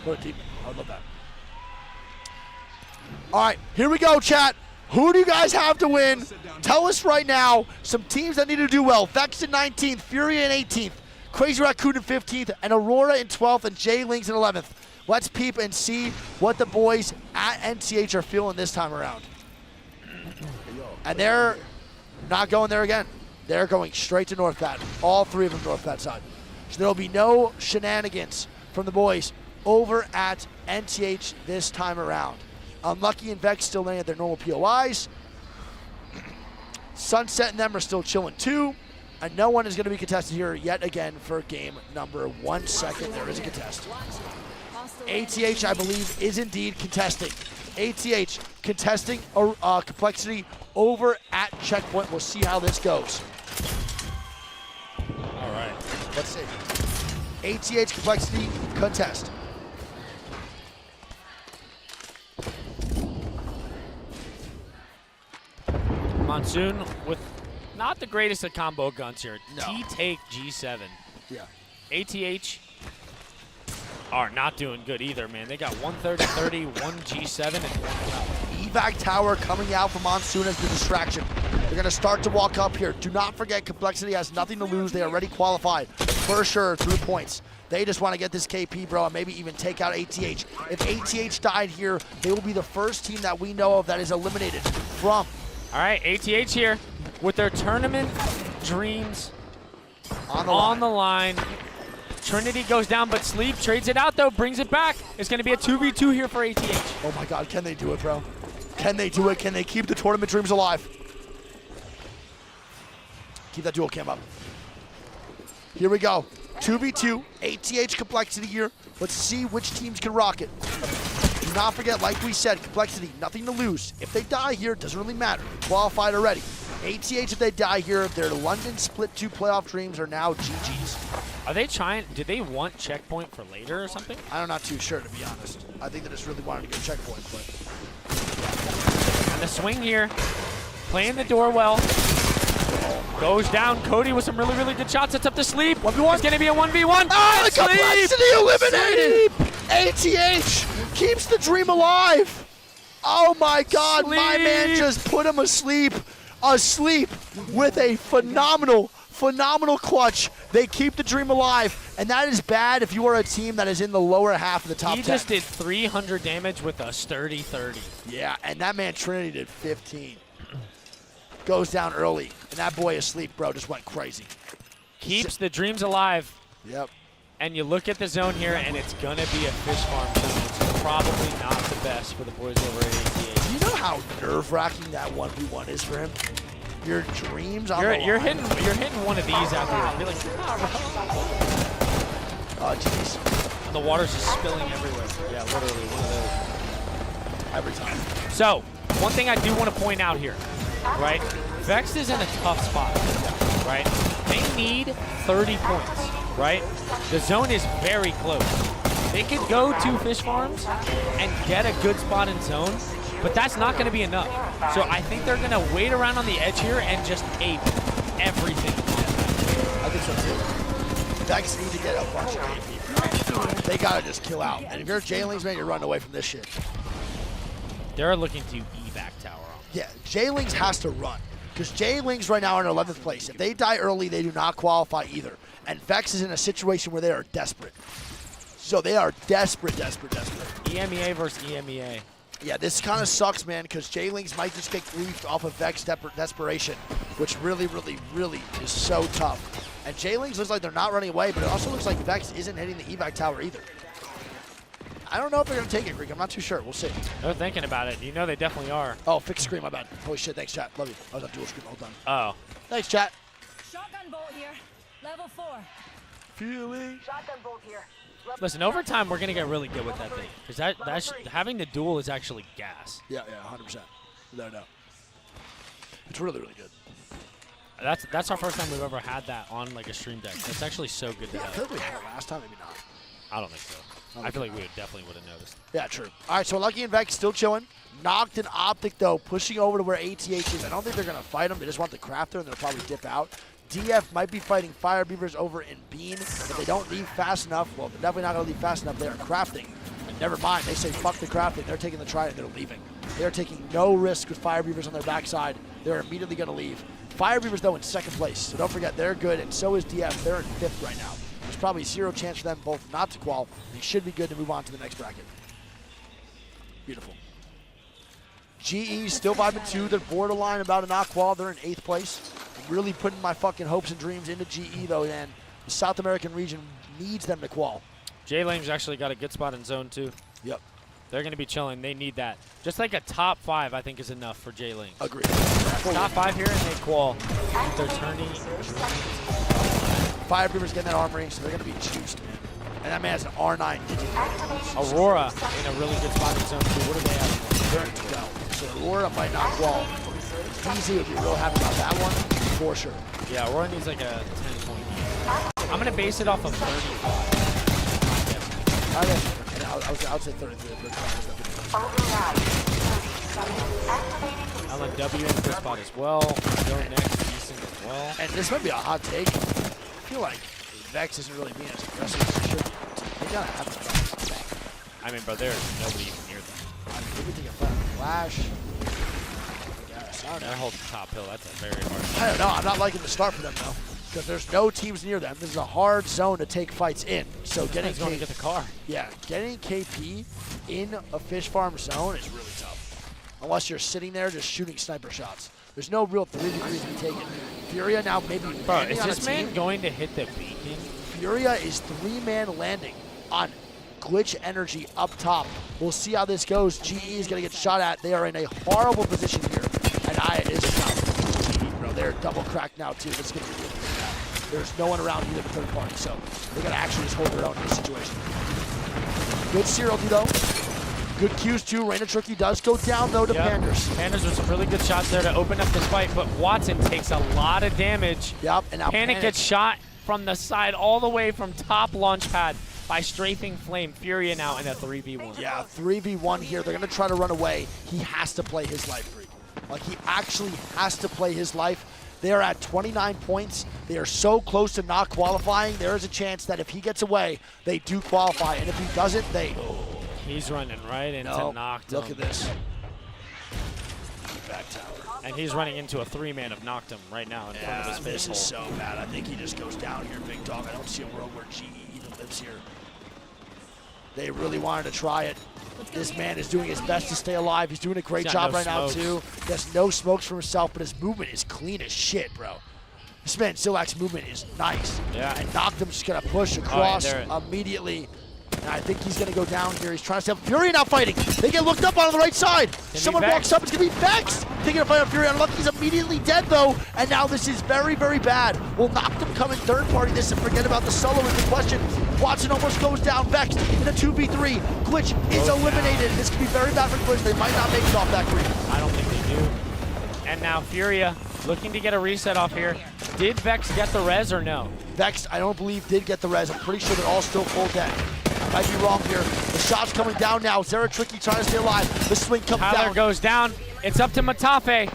What a team. I love that. All right, here we go, chat. Who do you guys have to win? Tell us right now some teams that need to do well. Vex in 19th, Fury in 18th, Crazy Raccoon in 15th, and Aurora in 12th, and Jay Lings in 11th. Let's peep and see what the boys at NCH are feeling this time around. And they're not going there again. They're going straight to North Pat. All three of them North Pat side. So there'll be no shenanigans from the boys over at NCH this time around. Unlucky and Vex still laying at their normal POIs. Sunset and them are still chilling too. And no one is going to be contested here yet again for game number 1 second. There is a contest. ATH, I believe, is indeed contesting. ATH contesting Complexity over at Checkpoint. We'll see how this goes. All right. Let's see. ATH Complexity contest. Monsoon with not the greatest of combo guns here. No. T-Take G7. Yeah. ATH are not doing good either, man. They got 130-30, 1 G7, and 1 Evac Tower coming out from Monsoon as the distraction. They're going to start to walk up here. Do not forget, Complexity has nothing to lose. They are already qualified for sure through points. They just want to get this KP, bro, and maybe even take out ATH. If ATH died here, they will be the first team that we know of that is eliminated from. All right, ATH here with their tournament dreams on the line. Trinity goes down, but Sleep trades it out, though, brings it back. It's going to be a 2v2 here for ATH. Oh, my God. Can they do it, bro? Can they do it? Can they keep the tournament dreams alive? Keep that dual cam up. Here we go. 2v2. ATH Complexity here. Let's see which teams can rock it. Do not forget, like we said, Complexity, nothing to lose. If they die here, it doesn't really matter. Qualified already. ATH, if they die here, their London Split 2 playoff dreams are now GG's. Are they trying, do they want Checkpoint for later or something? I'm not too sure, to be honest. I think they just really wanted to get Checkpoint, but. And the swing here, playing the door well. Goes down. Cody with some really, really good shots. It's up to Sleep. 1v1. It's going to be a 1v1. Oh, the Complexity eliminated! ATH keeps the dream alive. Oh, my God. Sleep. My man just put him asleep. Asleep with a phenomenal Phenomenal clutch. They keep the dream alive, and that is bad if you are a team that is in the lower half of the top 10. He just did 300 damage with a sturdy 30. Yeah, and that man Trinity did 15. Goes down early, and that boy asleep, bro, just went crazy. Keeps the dreams alive. Yep. And you look at the zone here, and it's going to be a fish farm zone. It's probably not the best for the boys over at ATA. Do you know how nerve-wracking that 1v1 is for him? Your dreams on the line. You're hitting one of these out there. You're like, oh, jeez. And the water's just spilling everywhere. Yeah, literally one of those. Every time. So, one thing I do want to point out here, right? Vex is in a tough spot, right? They need 30 points, right? The zone is very close. They could go to fish farms and get a good spot in zone, but that's not going to be enough. So I think they're going to wait around on the edge here and just ape everything. I think so too. Vex need to get a bunch of AP. They got to just kill out. And if you're J-Lings, man, you're running away from this shit. They're looking to evac tower on. Yeah, J-Lings has to run. Because J-Lings right now are in 11th place. If they die early, they do not qualify either. And Vex is in a situation where they are desperate. So they are desperate. EMEA versus EMEA. Yeah, this kind of sucks, man, because J-Lings might just get griefed off of Vex desperation, which really is so tough. And J-Lings looks like they're not running away, but it also looks like Vex isn't hitting the evac tower either. I don't know if they're going to take it, Greek. I'm not too sure. We'll see. They're thinking about it. You know they definitely are. Oh, fix screen, my bad. Holy shit, thanks, chat. Love you. I was on dual screen the whole time. Oh. Thanks, chat. Shotgun bolt here. Level 4. Feeling. Shotgun bolt here. Listen, over time, we're going to get really good with that thing. Because having the duel is actually gas. Yeah, 100%. No doubt. It's really good. That's our first time we've ever had that on like a stream deck. That's actually so good to have. I feel like we had it last time, maybe not. I don't think so. I feel like we definitely would have noticed. Yeah, true. All right, so Lucky and Vex still chilling. Knocked and Optic, though, pushing over to where ATH is. I don't think they're going to fight them. They just want the Crafter, and they'll probably dip out. DF might be fighting Fire Beavers over in Bean. If they don't leave fast enough, well, they're definitely not going to leave fast enough. They are crafting. And never mind, they say fuck the crafting. They're taking the Trident, they're leaving. They're taking no risk with Fire Beavers on their backside. They're immediately going to leave. Fire Beavers, though, in second place. So don't forget, they're good, and so is DF. They're in fifth right now. There's probably zero chance for them both not to qual. They should be good to move on to the next bracket. Beautiful. GE still vibing 2. They're borderline about a not qual. They're in 8th place. I'm really putting my fucking hopes and dreams into GE, though, and the South American region needs them to qual. J-Lane's actually got a good spot in zone 2. Yep. They're going to be chilling. They need that. Just like a top 5, I think, is enough for J-Lane. Agreed. Top 5 here, and they qual. They're turning. Fire Beavers getting that armory, so they're going to be juiced, man. And that man has an R9. Aurora in a really good spot in zone 2. What do they have? They're in 12. So Aurora might not qual. DZ would be real happy about that one, for sure. Yeah, Aurora needs like a 10-point. I'm going to base it off of 35. I would say 33. LNW in a good spot as well. Go next, decent as well. And this might be a hot take. I feel like Vex isn't really being as aggressive as it should be. They gotta have the Vex. I mean, bro, there's nobody even near them. Everything in front of Flash. Yes, I don't know. That whole top hill, that's a very hard. I don't know. I'm not liking the start for them, though. Because there's no teams near them. This is a hard zone to take fights in. So getting going to get the car. Yeah, getting KP in a fish farm zone is really tough. Unless you're sitting there just shooting sniper shots. There's no real 3 degrees to be taken. Furia now maybe bro, is on this a man team. going to hit the beacon? Furia is 3-man landing on Glitch Energy up top. We'll see how this goes. GE is going to get shot at. They are in a horrible position here. And it's tough. Bro, they're double cracked now, too. This is going to be really bad. There's no one around either the third party, so they're going to actually just hold their own in this situation. Good serial, though. Good Qs, too. Reina Tricky does go down, though, to Panders. Panders with some really good shots there to open up this fight, but Watson takes a lot of damage. Yep, and now Panic gets shot from the side all the way from top launch pad by Strafing Flame. Furia now in a 3v1. Yeah, 3v1 here. They're going to try to run away. He has to play his life, Greek. Like, he actually has to play his life. They are at 29 points. They are so close to not qualifying. There is a chance that if he gets away, they do qualify. And if he doesn't, they... He's running right into knocked. Look at this. evac tower. And he's running into a 3-man of Noctum right now in front of his face. This is so bad. I think he just goes down here, Big Dog. I don't see a world where GE even lives here. They really wanted to try it. This man is doing his best to stay alive. He's doing a great job right now, too. He has no smokes for himself, but his movement is clean as shit, bro. This man, Zilak's movement is nice. Yeah. And Noctum's just going to push across immediately. And I think he's going to go down here. He's trying to stay up. Fury now fighting. They get looked up on the right side. Someone walks up. It's going to be Vex. Taking a fight on Fury. Unlucky. He's immediately dead, though. And now this is very, very bad. Will Noctum come in third party this and forget about the solo is the question. Watson almost goes down. Vex in a 2v3. Glitch is eliminated. This could be very bad for Glitch. They might not make it off that green. I don't think they do. And now Furia looking to get a reset off here. Did Vex get the res or no? Vex, I don't believe, did get the res. I'm pretty sure they're all still full dead. I might be wrong here. The shot's coming down now. Zera Tricky trying to stay alive. The swing comes down. Tyler goes down. It's up to Matafe.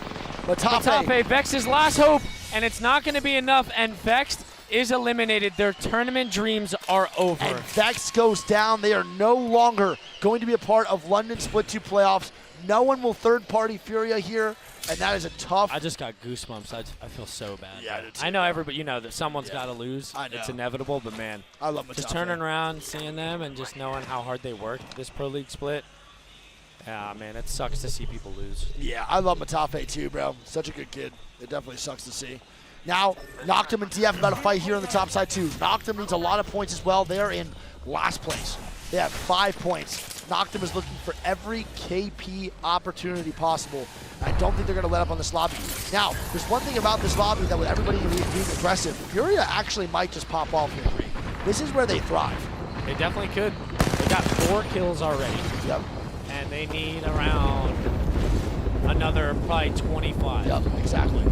Matafe, Vex's last hope, and it's not going to be enough, and Vex is eliminated. Their tournament dreams are over. And Vex goes down. They are no longer going to be a part of London Split 2 playoffs. No one will third-party Furia here, and that is a tough... I just got goosebumps. I feel so bad. Yeah, I did too. I know everybody, you know, that someone's got to lose. I know. It's inevitable, but man. I love Matafe. Just turning around, seeing them, and just knowing how hard they worked this Pro League split. Yeah, man, it sucks to see people lose. Yeah, I love Matafe too, bro. Such a good kid. It definitely sucks to see. Now, Noctum and DF about to fight here on the top side too. Noctum needs a lot of points as well. They are in last place. They have 5 points. Noctum is looking for every KP opportunity possible. I don't think they're going to let up on this lobby. Now, there's one thing about this lobby that with everybody being aggressive, Furia actually might just pop off here. This is where they thrive. They definitely could. They got 4 kills already. Yep. And they need around another probably 25. Yep, exactly.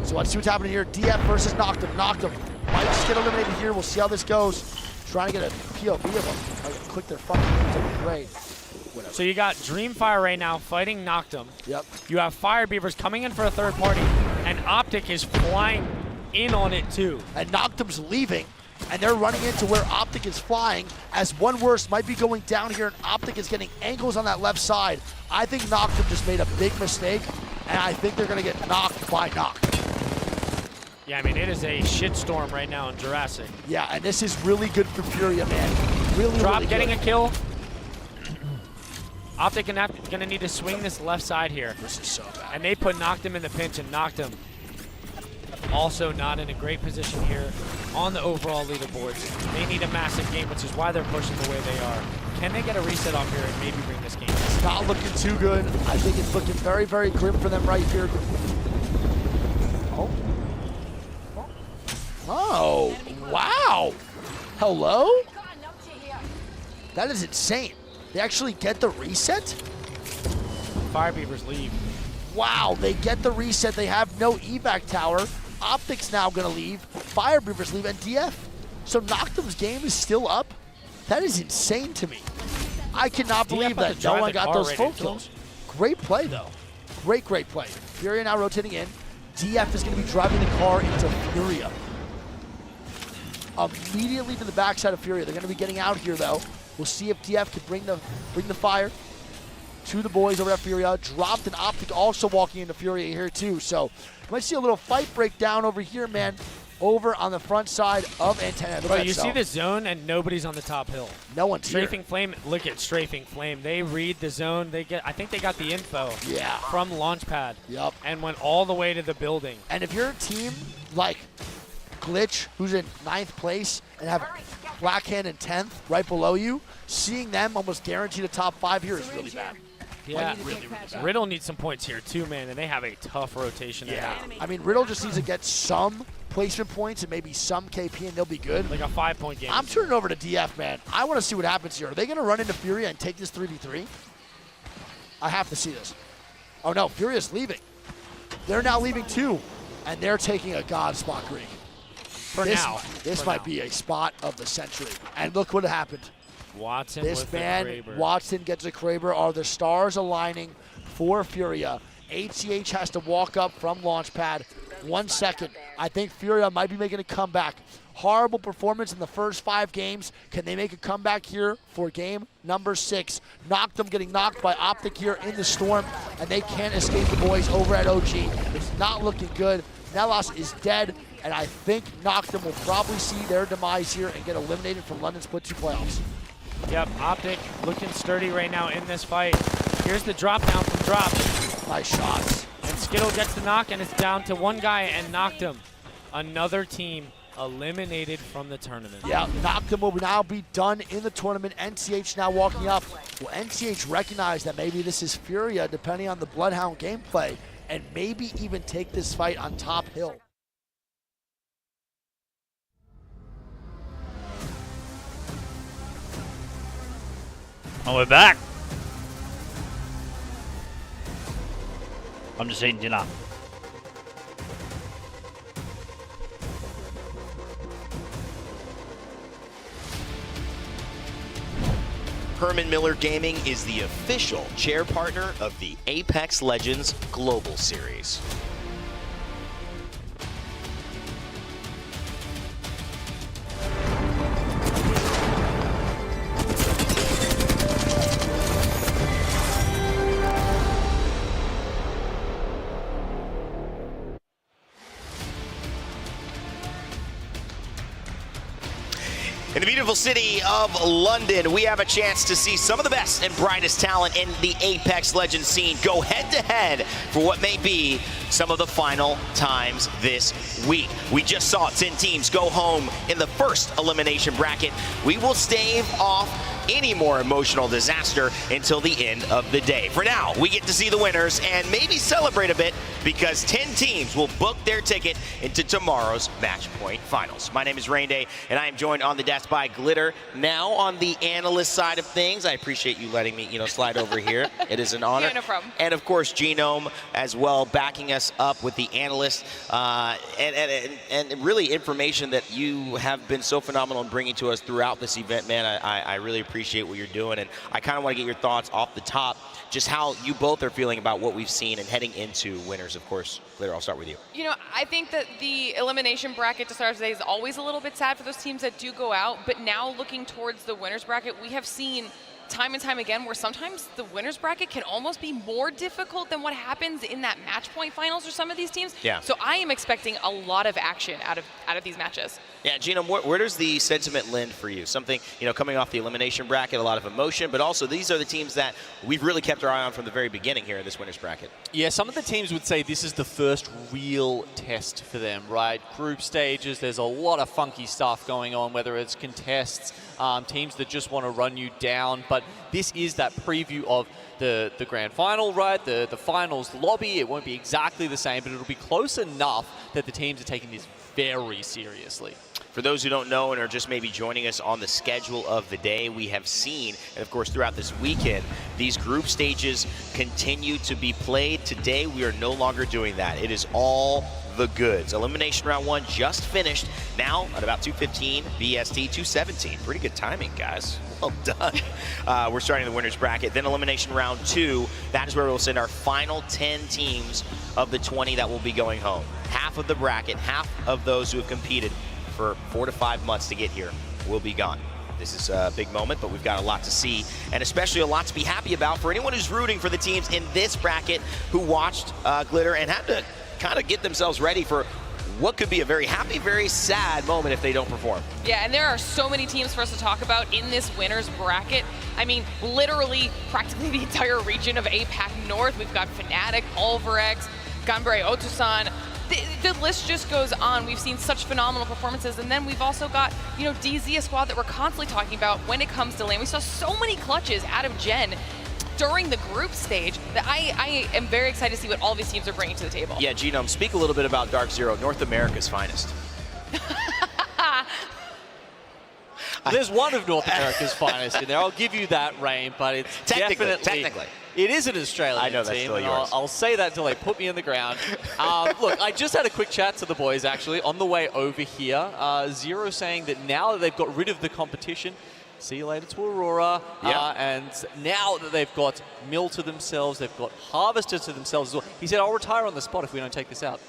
So let's see what's happening here. DF versus Noctum. Noctum might just get eliminated here. We'll see how this goes. Trying to get a POV of them. I click their fucking names. That'd be great. Whatever. So you got Dreamfire right now fighting Noctum. Yep. You have Fire Beavers coming in for a third party, and Optic is flying in on it too. And Noctum's leaving, and they're running into where Optic is flying, as one worse might be going down here, and Optic is getting angles on that left side. I think Noctum just made a big mistake, and I think they're going to get knocked by Noct. Yeah, I mean, it is a shitstorm right now in Jurassic. Yeah, and this is really good for Furia, man. Really, Drop really getting good. a kill. Optic gonna need to swing this left side here. This is so bad. And they put Noctum in the pinch, and Noctum also not in a great position here on the overall leaderboards. They need a massive game, which is why they're pushing the way they are. Can they get a reset off here and maybe bring this game? It's not looking too good. I think it's looking very, very grim for them right here. Oh, wow. Hello? That is insane. They actually get the reset? Fire Beavers leave. Wow, they get the reset. They have no evac tower. Optic's now going to leave. Fire Beavers leave, and DF. So Noctum's game is still up? That is insane to me. I cannot believe that no one got those full kills. Great play, though. Great, great play. Furia now rotating in. DF is going to be driving the car into Furia. Immediately to the backside of Furia. They're going to be getting out here, though. We'll see if DF can bring the fire to the boys over at Furia. Dropped an Optic also walking into Furia here, too. So you might see a little fight breakdown over here, man, over on the front side of Antenna. Bro, you see the zone, and nobody's on the top hill. No one's Strafing Flame, look at Strafing Flame. They read the zone. I think they got the info from Launchpad. Yep. And went all the way to the building. And if you're a team like Glitch, who's in 9th place, and have Blackhand in 10th right below you, seeing them almost guaranteed a top 5 here is really bad. Yeah, really, really bad. Riddle needs some points here too, man, and they have a tough rotation. Yeah, I mean, Riddle just needs to get some placement points and maybe some KP, and they'll be good. Like a 5-point game. I'm turning over to DF, man. I want to see what happens here. Are they going to run into Furia and take this 3v3? I have to see this. Oh, no, Furia's leaving. They're now leaving too, and they're taking a God spot, Greek. This might be a spot of the century. And look what happened. Watson this with man, the Kraber. Watson gets a Kraber. Are the stars aligning for Furia? HCH has to walk up from Launchpad. 1 second. I think Furia might be making a comeback. Horrible performance in the first 5 games. Can they make a comeback here for game number 6? Noctum getting knocked by Optic here in the Storm, and they can't escape the boys over at OG. It's not looking good. Nelos is dead, and I think Noctum will probably see their demise here and get eliminated from London Split 2 playoffs. Yep, Optic looking sturdy right now in this fight. Here's the drop down from Drop. Nice shots. And Skittle gets the knock, and it's down to one guy and knocked him. Another team eliminated from the tournament. Yeah, Noctum will now be done in the tournament. NCH now walking up. Will NCH recognize that maybe this is Furia, depending on the Bloodhound gameplay, and maybe even take this fight on top hill? And we're back. I'm just eating dinner. Herman Miller Gaming is the official chair partner of the Apex Legends Global Series. In the beautiful city of London, we have a chance to see some of the best and brightest talent in the Apex Legends scene go head-to-head for what may be some of the final times this week. We just saw 10 teams go home in the first elimination bracket. We will stave off any more emotional disaster until the end of the day. For now, we get to see the winners and maybe celebrate a bit because 10 teams will book their ticket into tomorrow's Match Point Finals. My name is Rain Day, and I am joined on the desk by Glitter. Now on the analyst side of things, I appreciate you letting me, slide over here. It is an honor. Yeah, no problem. And of course, Genome as well, backing us up with the analyst and really information that you have been so phenomenal in bringing to us throughout this event, man. I really appreciate what you're doing, and I kind of want to get your thoughts off the top, just how you both are feeling about what we've seen and heading into winners, of course. Glitter, I'll start with you. I think that the elimination bracket to start today is always a little bit sad for those teams that do go out, but now looking towards the winners bracket, we have seen time and time again where sometimes the winners bracket can almost be more difficult than what happens in that match point finals for some of these teams. Yeah. So I am expecting a lot of action out of these matches. Yeah, Gina, where does the sentiment lend for you? Something, coming off the elimination bracket, a lot of emotion, but also these are the teams that we've really kept our eye on from the very beginning here in this winners bracket. Yeah, some of the teams would say this is the first real test for them, right? Group stages, there's a lot of funky stuff going on, whether it's contests, teams that just want to run you down, but this is that preview of the grand final, right? The finals lobby. It won't be exactly the same, but it'll be close enough that the teams are taking this very seriously. For those who don't know and are just maybe joining us on the schedule of the day, we have seen, and of course throughout this weekend, these group stages continue to be played. Today we are no longer doing that. It is all the goods. Elimination round 1 just finished. Now at about 2:15 BST, 2:17. Pretty good timing, guys. Well done. We're starting the winners bracket. Then elimination round 2. That is where we'll send our final 10 teams of the 20 that will be going home. Half of the bracket, half of those who have competed for 4 to 5 months to get here will be gone. This is a big moment, but we've got a lot to see, and especially a lot to be happy about for anyone who's rooting for the teams in this bracket who watched Glitter and had to kind of get themselves ready for what could be a very happy, very sad moment if they don't perform. Yeah, and there are so many teams for us to talk about in this winners bracket. I mean, literally, practically the entire region of APAC North. We've got Fnatic, Alvarex, Ganbare Otusan. The list just goes on. We've seen such phenomenal performances, and then we've also got, DZ, a squad that we're constantly talking about when it comes to lane. We saw so many clutches out of Gen during the group stage that I am very excited to see what all these teams are bringing to the table. Yeah, Genome, speak a little bit about Dark Zero, North America's finest. There's one of North America's finest in there. I'll give you that, Rain, but it's technically. It is an Australian I know that's team. still yours. I'll say that until they put me in the ground. Look, I just had a quick chat to the boys, actually, on the way over here. Zero saying that now that they've got rid of the competition, see you later to Aurora. And now that they've got Mill to themselves, they've got Harvester to themselves as well. He said, I'll retire on the spot if we don't take this out.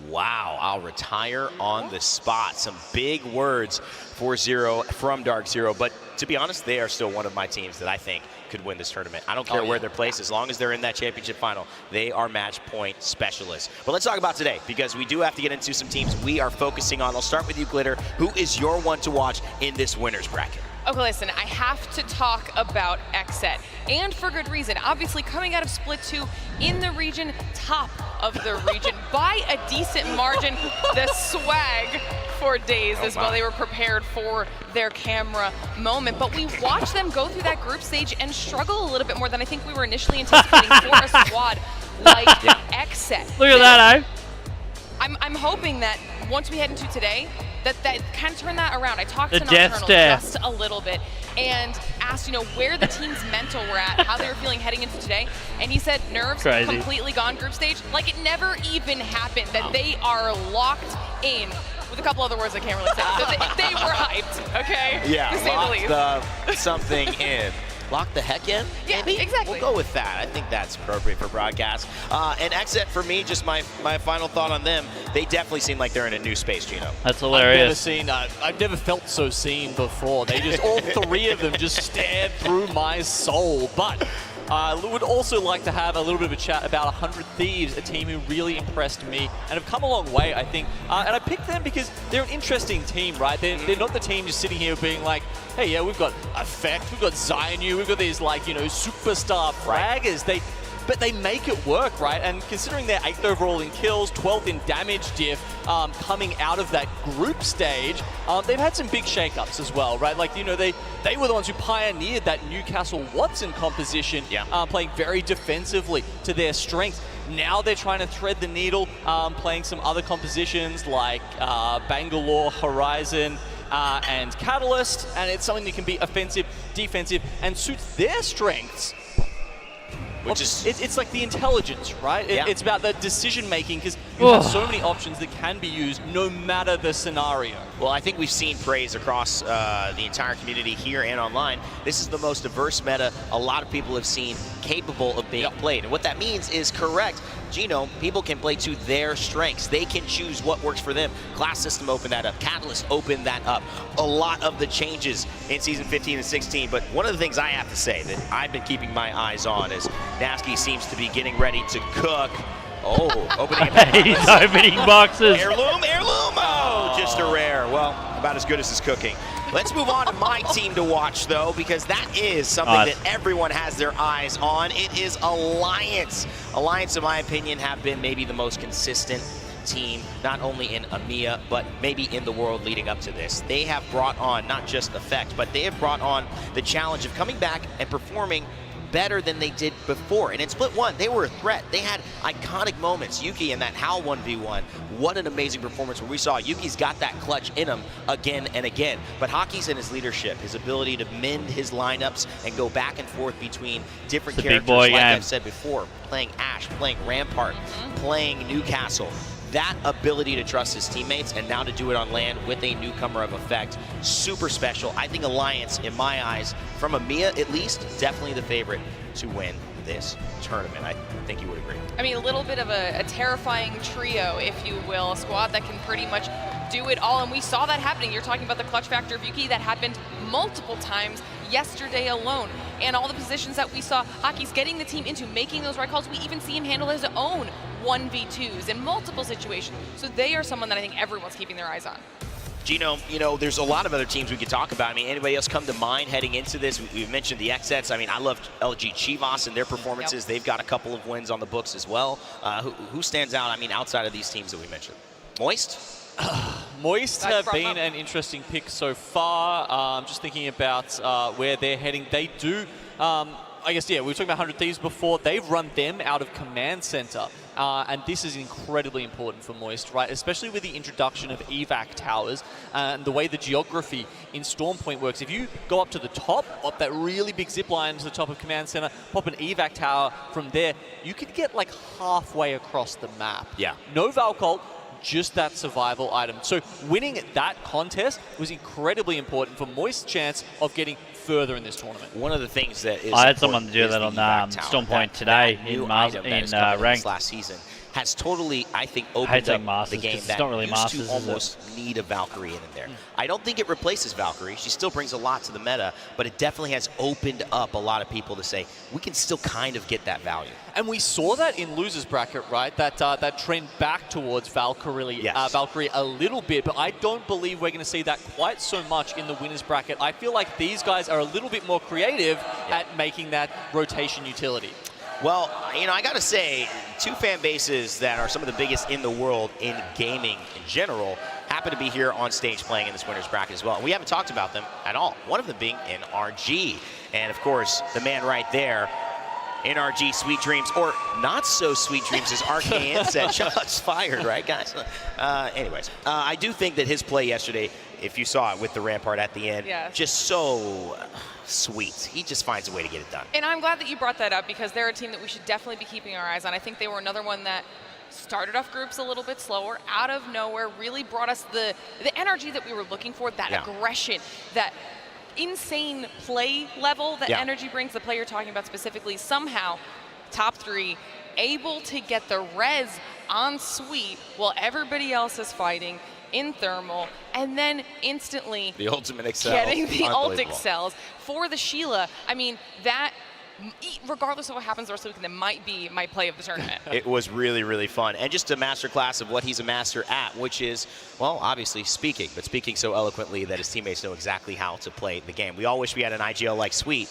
Wow, I'll retire on the spot. Some big words for Zero from Dark Zero, but to be honest, they are still one of my teams that I think could win this tournament. I don't care where they're placed, as long as they're in that championship final, they are match point specialists. But let's talk about today, because we do have to get into some teams we are focusing on. I'll start with you, Glitter. Who is your one to watch in this winner's bracket? Okay, listen, I have to talk about XSET, and for good reason. Obviously, coming out of Split 2 in the region, top of the region by a decent margin. The swag for days as well. They were prepared for their camera moment, but we watched them go through that group stage and struggle a little bit more than I think we were initially anticipating for a squad like XSET. Look at that, eh? I'm hoping that once we head into today, that can turn that around. I talked to Death Nocturnal Stare just a little bit and asked, where the team's mental were at, how they were feeling heading into today, and he said nerves completely gone group stage, like it never even happened, that they are locked in. With a couple other words I can't really say. They were hyped, okay? Yeah, to say the least. lock something in. Lock the heck in? Yeah, maybe? exactly. We'll go with that. I think that's appropriate for broadcast. And XSET, for me, just my final thought on them, they definitely seem like they're in a new space, Gino. That's hilarious. I've never felt so seen before. They just, all three of them just stared through my soul. But I would also like to have a little bit of a chat about 100 Thieves, a team who really impressed me and have come a long way, I think. And I picked them because they're an interesting team, right? They're not the team just sitting here being like, hey, yeah, we've got Effect, we've got Xionu, we've got these, superstar fraggers. But they make it work, right? And considering they're 8th overall in kills, 12th in damage diff, coming out of that group stage, they've had some big shakeups as well, right? They were the ones who pioneered that Newcastle Watson composition, playing very defensively to their strengths. Now they're trying to thread the needle, playing some other compositions like Bangalore, Horizon, and Catalyst, and it's something that can be offensive, defensive, and suits their strengths. It's like the intelligence, right? It's about the decision making, because you have so many options that can be used no matter the scenario. Well, I think we've seen praise across the entire community here and online. This is the most diverse meta a lot of people have seen capable of being played. And what that means is correct. Gino, people can play to their strengths. They can choose what works for them. Class System opened that up. Catalyst opened that up. A lot of the changes in Season 15 and 16. But one of the things I have to say that I've been keeping my eyes on is Nasky seems to be getting ready to cook. Oh, opening He's opening boxes. Heirloom. Oh, just a rare. Well, about as good as his cooking. Let's move on to my team to watch, though, because that is something that everyone has their eyes on. It is Alliance. Alliance, in my opinion, have been maybe the most consistent team, not only in EMEA, but maybe in the world leading up to this. They have brought on not just Effect, but they have brought on the challenge of coming back and performing better than they did before. And in Split 1, they were a threat. They had iconic moments. Yuki in that HAL 1v1, what an amazing performance where we saw Yuki's got that clutch in him again and again. But Hockey's in his leadership, his ability to mend his lineups and go back and forth between different characters, like I've said before, playing Ashe, playing Rampart, playing Newcastle. That ability to trust his teammates and now to do it on land with a newcomer of Effect, super special. I think Alliance, in my eyes, from EMEA at least, definitely the favorite to win this tournament. I think you would agree. I mean, a little bit of a terrifying trio, if you will, a squad that can pretty much do it all, and we saw that happening. You're talking about the clutch factor of Yuki. That happened multiple times yesterday alone, and all the positions that we saw Hockey's getting the team into, making those right calls. We even see him handle his own 1v2s in multiple situations. So they are someone that I think everyone's keeping their eyes on. Gino, there's a lot of other teams we could talk about. I mean, anybody else come to mind heading into this? We've mentioned the XSETs. I mean, I loved LG Chivas and their performances. They've got a couple of wins on the books as well. Who stands out, I mean, outside of these teams that we mentioned? Moist? Moist have been an interesting pick so far. Just thinking about where they're heading. They do, I guess, we were talking about 100 Thieves before. They've run them out of Command Center. And this is incredibly important for Moist, right? Especially with the introduction of evac towers and the way the geography in Stormpoint works. If you go up to the top, up that really big zip line to the top of Command Center, pop an evac tower from there, you could get like halfway across the map. Yeah. No Valcult, just that survival item. So winning that contest was incredibly important for Moist's chance of getting further in this tournament. One of the things that is I had someone do that on Stormpoint today in ranked last season has totally, I think, opened up Masters, the game it's that not really used Masters, to almost need a Valkyrie in there. I don't think it replaces Valkyrie. She still brings a lot to the meta, but it definitely has opened up a lot of people to say, we can still kind of get that value. And we saw that in losers bracket, right? That trend back towards Valkyrie, Valkyrie a little bit, but I don't believe we're going to see that quite so much in the winners bracket. I feel like these guys are a little bit more creative at making that rotation utility. Well, you know, I got to say, two fan bases that are some of the biggest in the world in gaming in general happen to be here on stage playing in this winners bracket as well. And we haven't talked about them at all. One of them being NRG. And of course, the man right there, NRG Sweet Dreams, or not so Sweet Dreams, as Arcane said. Shots fired, right, guys? Anyways, I do think that his play yesterday, if you saw it with the Rampart at the end, just so sweet. He just finds a way to get it done. And I'm glad that you brought that up because they're a team that we should definitely be keeping our eyes on. I think they were another one that started off groups a little bit slower, out of nowhere, really brought us the energy that we were looking for, that aggression, that insane play level that energy brings, the play you're talking about specifically. Somehow, top 3, able to get the res on Sweet while everybody else is fighting in thermal, and then instantly the ultimate excel, getting the ult excels for the Sheila. I mean, that, regardless of what happens the rest of the week, that might be my play of the tournament. It was really, really fun. And just a masterclass of what he's a master at, which is, well, obviously speaking, but speaking so eloquently that his teammates know exactly how to play the game. We all wish we had an IGL like Sweet,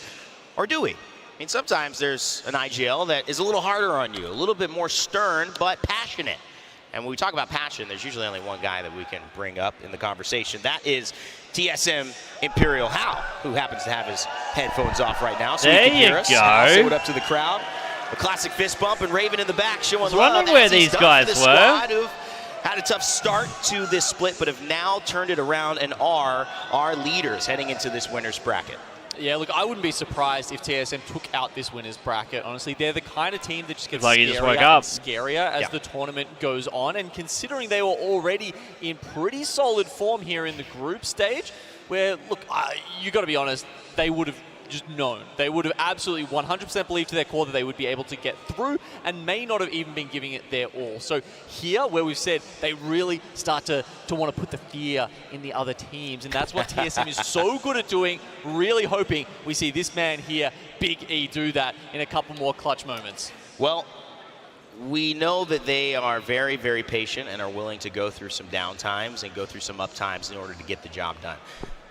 or do we? I mean, sometimes there's an IGL that is a little harder on you, a little bit more stern, but passionate. And when we talk about passion, there's usually only one guy that we can bring up in the conversation. That is TSM Imperial Hal, who happens to have his headphones off right now, so he can hear us. I'll say what up to the crowd. A classic fist bump, and Raven in the back showing love. I was wondering where these guys were. Who've had a tough start to this split, but have now turned it around and are our leaders heading into this winners bracket. Yeah, look, I wouldn't be surprised if TSM took out this winners bracket. Honestly, they're the kind of team that just gets scarier as the tournament goes on. And considering they were already in pretty solid form here in the group stage, where, look, you got to be honest, they would have just known. They would have absolutely 100% believed to their core that they would be able to get through and may not have even been giving it their all. So here, where we've said they really start to want to put the fear in the other teams, and that's what TSM is so good at doing, really hoping we see this man here, Big E, do that in a couple more clutch moments. Well, we know that they are very, very patient and are willing to go through some down times and go through some up times in order to get the job done.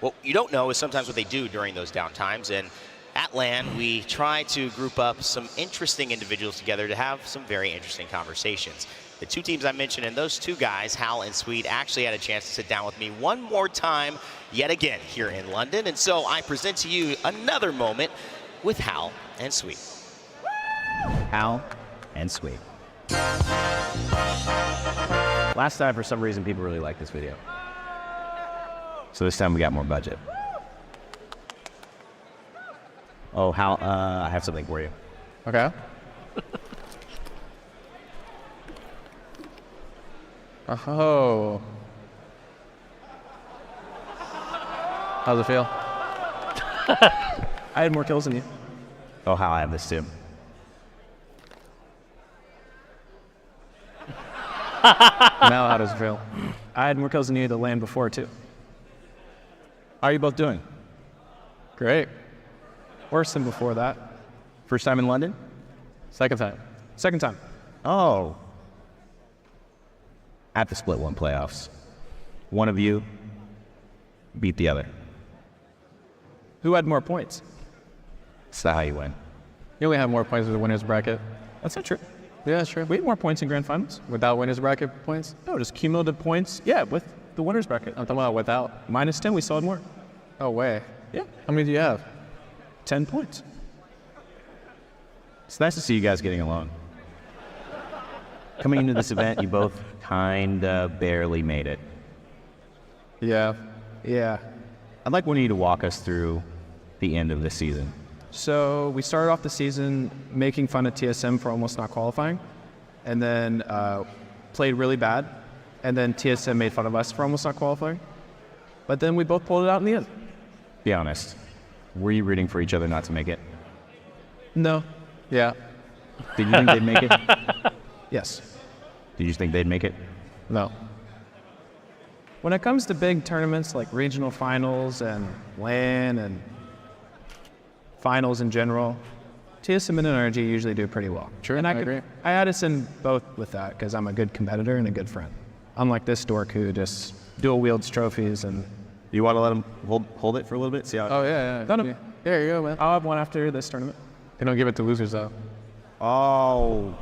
What you don't know is sometimes what they do during those down times, and at LAN, we try to group up some interesting individuals together to have some very interesting conversations. The two teams I mentioned, and those two guys, Hal and Sweet, actually had a chance to sit down with me one more time, yet again, here in London. And so I present to you another moment with Hal and Sweet. Hal and Sweet. Last time, for some reason, people really liked this video. So this time we got more budget. Oh, Hal, I have something for you. Okay. Oh. How's it feel? I had more kills than you. Oh, Hal, I have this too. Now, how does it feel? I had more kills than you the land before, too. How are you both doing? Great. Worse than before that. First time in London? Second time. Second time. Oh. At the Split 1 playoffs, one of you beat the other. Who had more points? That's not how you win. You only have more points with the winners bracket. That's not true. Yeah, that's true. We had more points in grand finals without winners bracket points. No, just cumulative points. Yeah, with the winners bracket. I'm talking about without. -10, we still had more. Oh, way. Yeah. How many do you have? 10 points. It's nice to see you guys getting along. Coming into this event, you both kinda barely made it. Yeah. Yeah. I'd like one of you to walk us through the end of this season. So we started off the season making fun of TSM for almost not qualifying, and then played really bad, and then TSM made fun of us for almost not qualifying, but then we both pulled it out in the end. Be honest, were you rooting for each other not to make it? No. Yeah. Did you think they'd make it? Yes. Do you think they'd make it? No. When it comes to big tournaments like regional finals and LAN and finals in general, TSM and NRG usually do pretty well. Sure, and I agree. I add us in both with that because I'm a good competitor and a good friend. Unlike this dork who just dual wields trophies and. You want to let them hold it for a little bit? See how? Oh yeah. There you go, man. I'll have one after this tournament. They don't give it to losers though. Oh.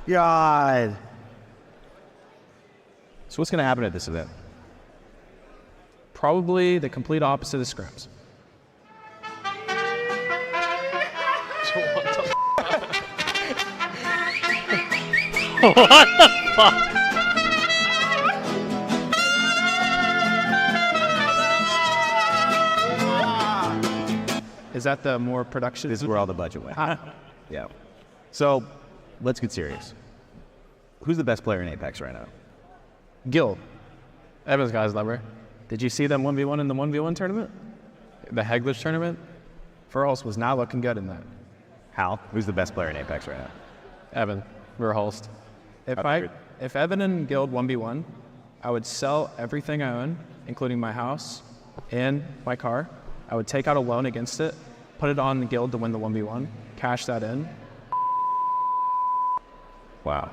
God. So what's going to happen at this event? Probably the complete opposite of scrims. What the fuck? Is that the more production? This is where all the budget went. Yeah. So let's get serious. Who's the best player in Apex right now? Guild. Evan's got his number. Did you see them 1v1 in the 1v1 tournament? The Heglish tournament? Verhulst was not looking good in that. Hal, who's the best player in Apex right now? Evan. Verhulst. If Evan and Guild 1v1, I would sell everything I own, including my house and my car. I would take out a loan against it, put it on the Guild to win the 1v1, cash that in. Wow.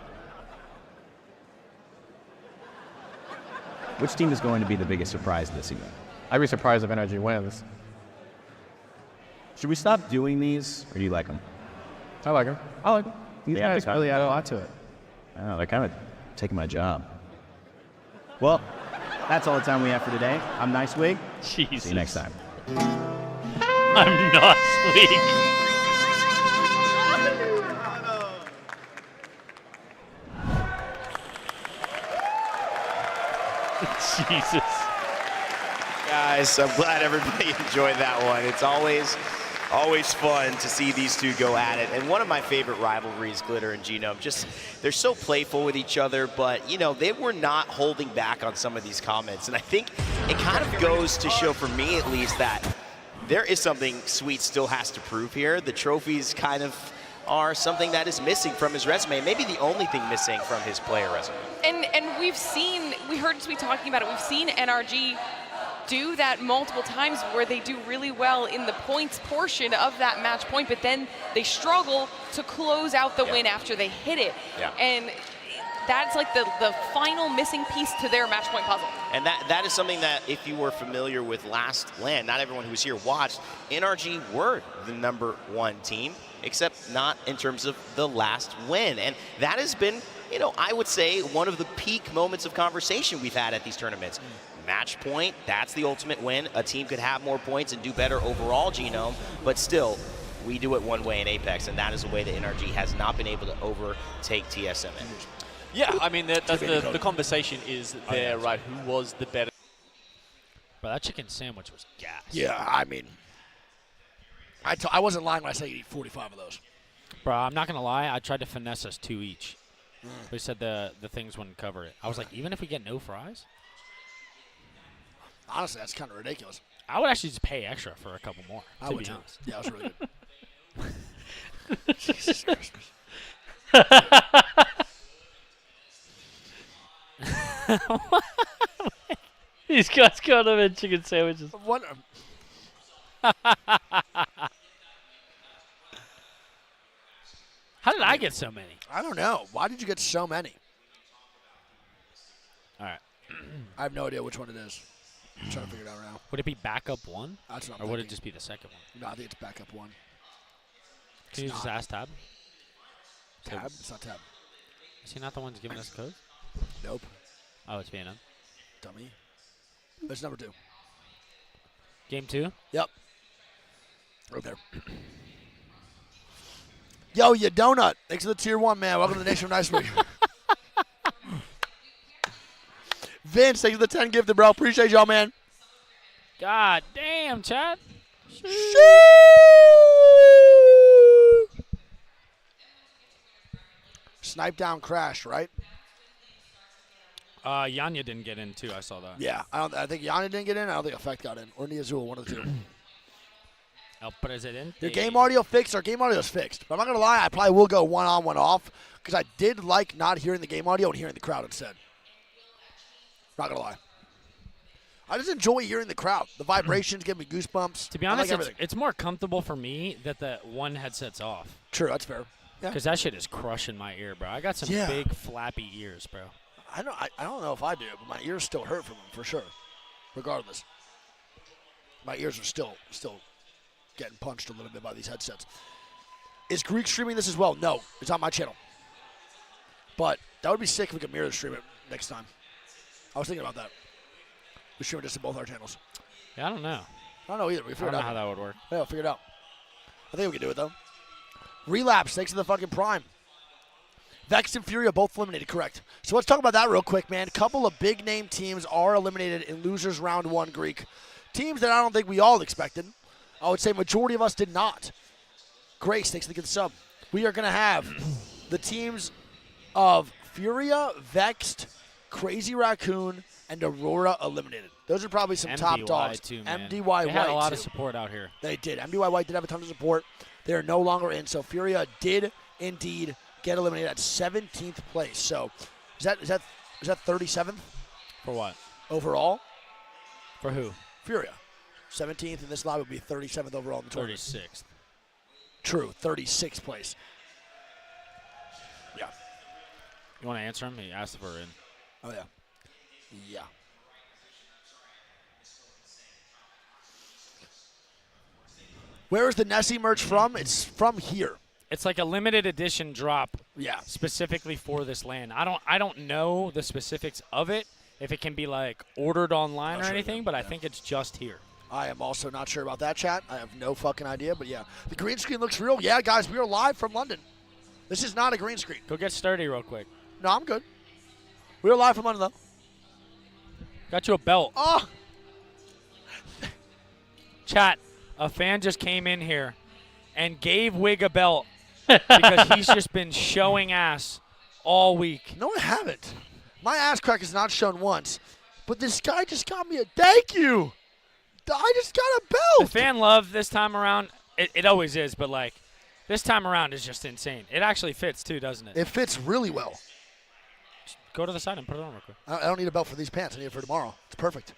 Which team is going to be the biggest surprise this event? I'd be surprised if NRG wins. Should we stop doing these, or do you like them? I like them. I like them. These guys really add a lot to it. Oh, they're kind of taking my job. Well, that's all the time we have for today. I'm Nice Wig. Jesus. See you next time. I'm Nice Wig. Jesus. Guys, I'm glad everybody enjoyed that one. It's always fun to see these two go at it. And one of my favorite rivalries, Glitter and Genome, just they're so playful with each other, but you know, they were not holding back on some of these comments. And I think it kind of goes to show, for me at least, that there is something Sweet still has to prove here. The trophies kind of are something that is missing from his resume, maybe the only thing missing from his player resume. And we heard Sweet talking about it, we've seen NRG do that multiple times where they do really well in the points portion of that match point, but then they struggle to close out the win after they hit it. Yeah. And that's like the final missing piece to their match point puzzle. And that is something that, if you were familiar with last LAN, not everyone who was here watched, NRG were the #1 team, except not in terms of the last win. And that has been, you know, I would say one of the peak moments of conversation we've had at these tournaments. Match point, that's the ultimate win. A team could have more points and do better overall, Genome, but still, we do it one way in Apex, and that is a way that NRG has not been able to overtake TSM in. Yeah, I mean, that's the conversation is there, right? Who was the better? Bro, that chicken sandwich was gas. Yeah, I mean, I wasn't lying when I said you eat 45 of those. Bro, I'm not going to lie. I tried to finesse us 2 each. They said the things wouldn't cover it. I was like, even if we get no fries? Honestly, that's kind of ridiculous. I would actually just pay extra for a couple more. I would too. Honest. Yeah, that was really good. Jesus Christmas. These guys got them in chicken sandwiches. How did I get so many? I don't know. Why did you get so many? All right. I have no idea which one it is. I'm trying to figure it out now. Would it be backup 1? That's what I'm Or would it thinking. just be the second one? No, I think it's backup 1. Can you just ask Tab? Tab? It's not Tab. Is he not the one who's giving us code? Nope. Oh, it's Vietnam. Dummy. It's number 2. Game 2? Yep. Right there. Yo, you donut. Thanks for the tier 1, man. Welcome to the Nation of Nice Week. Vince, thanks for the 10 gifted, bro. Appreciate y'all, man. God damn, Chad. Snipe down crash, right? Yanya didn't get in, too. I saw that. Yeah. I think Yana didn't get in. I don't think Effect got in. Or Niazul, one of the two. El Presidente. Your game audio fixed? Our game audio is fixed. But I'm not going to lie, I probably will go one on, one off because I did like not hearing the game audio and hearing the crowd instead. Not going to lie. I just enjoy hearing the crowd. The vibrations give me goosebumps. To be honest, like it's more comfortable for me that the one headset's off. True, that's fair. Yeah. Because that shit is crushing my ear, bro. I got some big flappy ears, bro. I don't know if I do, but my ears still hurt from them for sure. Regardless, my ears are still getting punched a little bit by these headsets. Is Greek streaming this as well? No, it's on my channel. But that would be sick if we could mirror stream it next time. I was thinking about that. We stream it just to both our channels. Yeah, I don't know. I don't know either. We figured I it don't out. know how that would work. Yeah, we'll figure it out. I think we can do it though. Relapse, thanks to the fucking Prime. Vex and Furia both eliminated, correct. So let's talk about that real quick, man. A couple of big-name teams are eliminated in losers round 1, Greek. Teams that I don't think we all expected. I would say majority of us did not. Grace, thanks for the good sub. We are going to have the teams of Furia, Vexed, Crazy Raccoon, and Aurora eliminated. Those are probably some top dogs. Too, man. MDY White had a lot too. of support out here. They did. MDY White did have a ton of support. They are no longer in. So Furia did indeed get eliminated at 17th place. So is that 37th? For what? Overall? For who? Furia. 17th, and this live would be 37th overall in the tournament. 36th. True, 36th place. Yeah. You want to answer him? He asked if we're in. Oh, yeah. Yeah. Where is the Nessie merch from? It's from here. It's like a limited edition drop. Yeah. Specifically for this land. I don't know the specifics of it, if it can be like ordered online or anything, but I think it's just here. I am also not sure about that, chat. I have no fucking idea, but yeah. The green screen looks real. Yeah, guys, we are live from London. This is not a green screen. Go get sturdy real quick. No, I'm good. We are live from London, though. Got you a belt. Oh! Chat, a fan just came in here and gave Wig a belt because he's just been showing ass all week. No, I haven't. My ass crack is not shown once, but this guy just got me a thank you. I just got a belt. The fan love this time around. It always is, but like this time around is just insane. It actually fits too, doesn't it? It fits really well. Just go to the side and put it on real quick. I don't need a belt for these pants. I need it for tomorrow. It's perfect.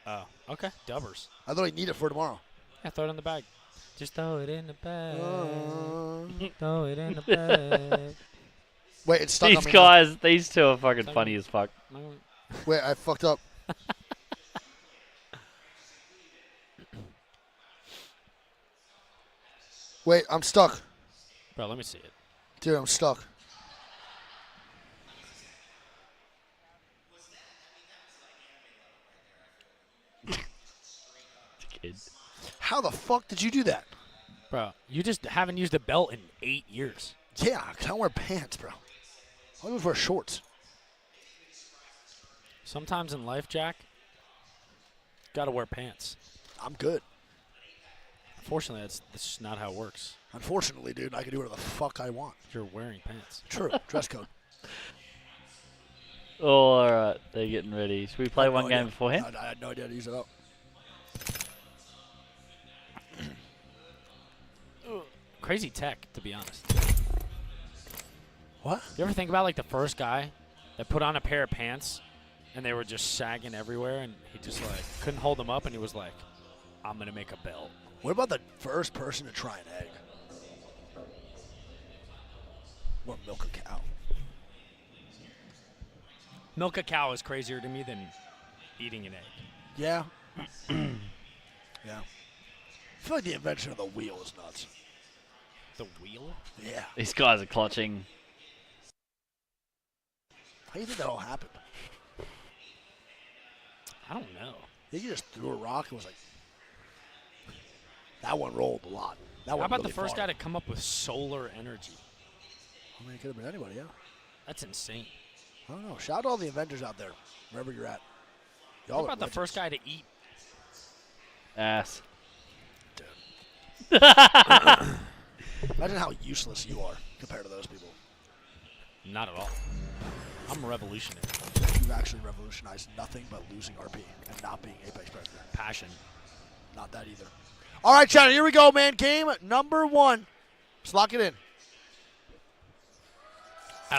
Oh, okay. Dubbers. I literally need it for tomorrow. Yeah, throw it in the bag. Just throw it in the bag. Throw it in the bag. Wait, it's stuck on me. These guys, these two are fucking funny as fuck. Wait, I fucked up. Wait, I'm stuck. Bro, let me see it. Dude, I'm stuck. Kid. How the fuck did you do that? Bro, you just haven't used a belt in 8 years. Yeah, because I don't wear pants, bro. I always wear shorts. Sometimes in life, Jack, gotta wear pants. I'm good. Unfortunately, that's just not how it works. Unfortunately, dude, I can do whatever the fuck I want. You're wearing pants. True. Dress code. Oh, all right. They're getting ready. Should we play one game beforehand? I had no idea how to use it up. Crazy tech, to be honest. What? You ever think about like the first guy that put on a pair of pants and they were just sagging everywhere and he just like couldn't hold them up and he was like, I'm gonna make a belt. What about the first person to try an egg? Or milk a cow? Milk a cow is crazier to me than eating an egg. Yeah. Yeah. I feel like the invention of the wheel is nuts. The wheel? Yeah. These guys are clutching. How do you think that all happened? I don't know. I think he just threw a rock and was like, that one rolled a lot. That How one about really the first far. guy to come up with solar energy? I mean, it could have been anybody, yeah. That's insane. I don't know. Shout out to all the inventors out there, wherever you're at. Y'all What are about the legends. first guy to eat? Ass. Imagine how useless you are compared to those people. Not at all. I'm a revolutionary. You've actually revolutionized nothing but losing RP and not being Apex Predator. Passion. Not that either. All right, Chad, here we go, man. Game number 1. Let's lock it in.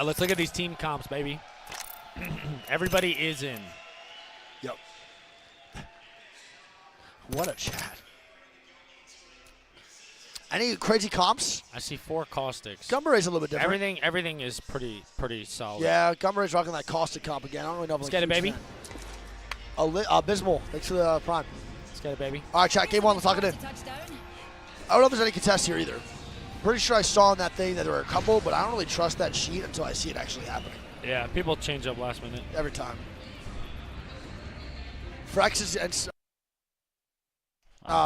Let's look at these team comps, baby. Everybody is in. Yep. What a chat. Any crazy comps? I see 4 caustics. Gumbaray's a little bit different. Everything is pretty solid. Yeah, Gumbaray's rocking that caustic comp again. I don't really know if Let's get it, baby. Abysmal. Thanks for the prime. Let's get it, baby. All right, chat. Game 1. Let's lock it in. I don't know if there's any contests here either. Pretty sure I saw in that thing that there were a couple, but I don't really trust that sheet until I see it actually happening. Yeah, people change up last minute. Every time. Frex and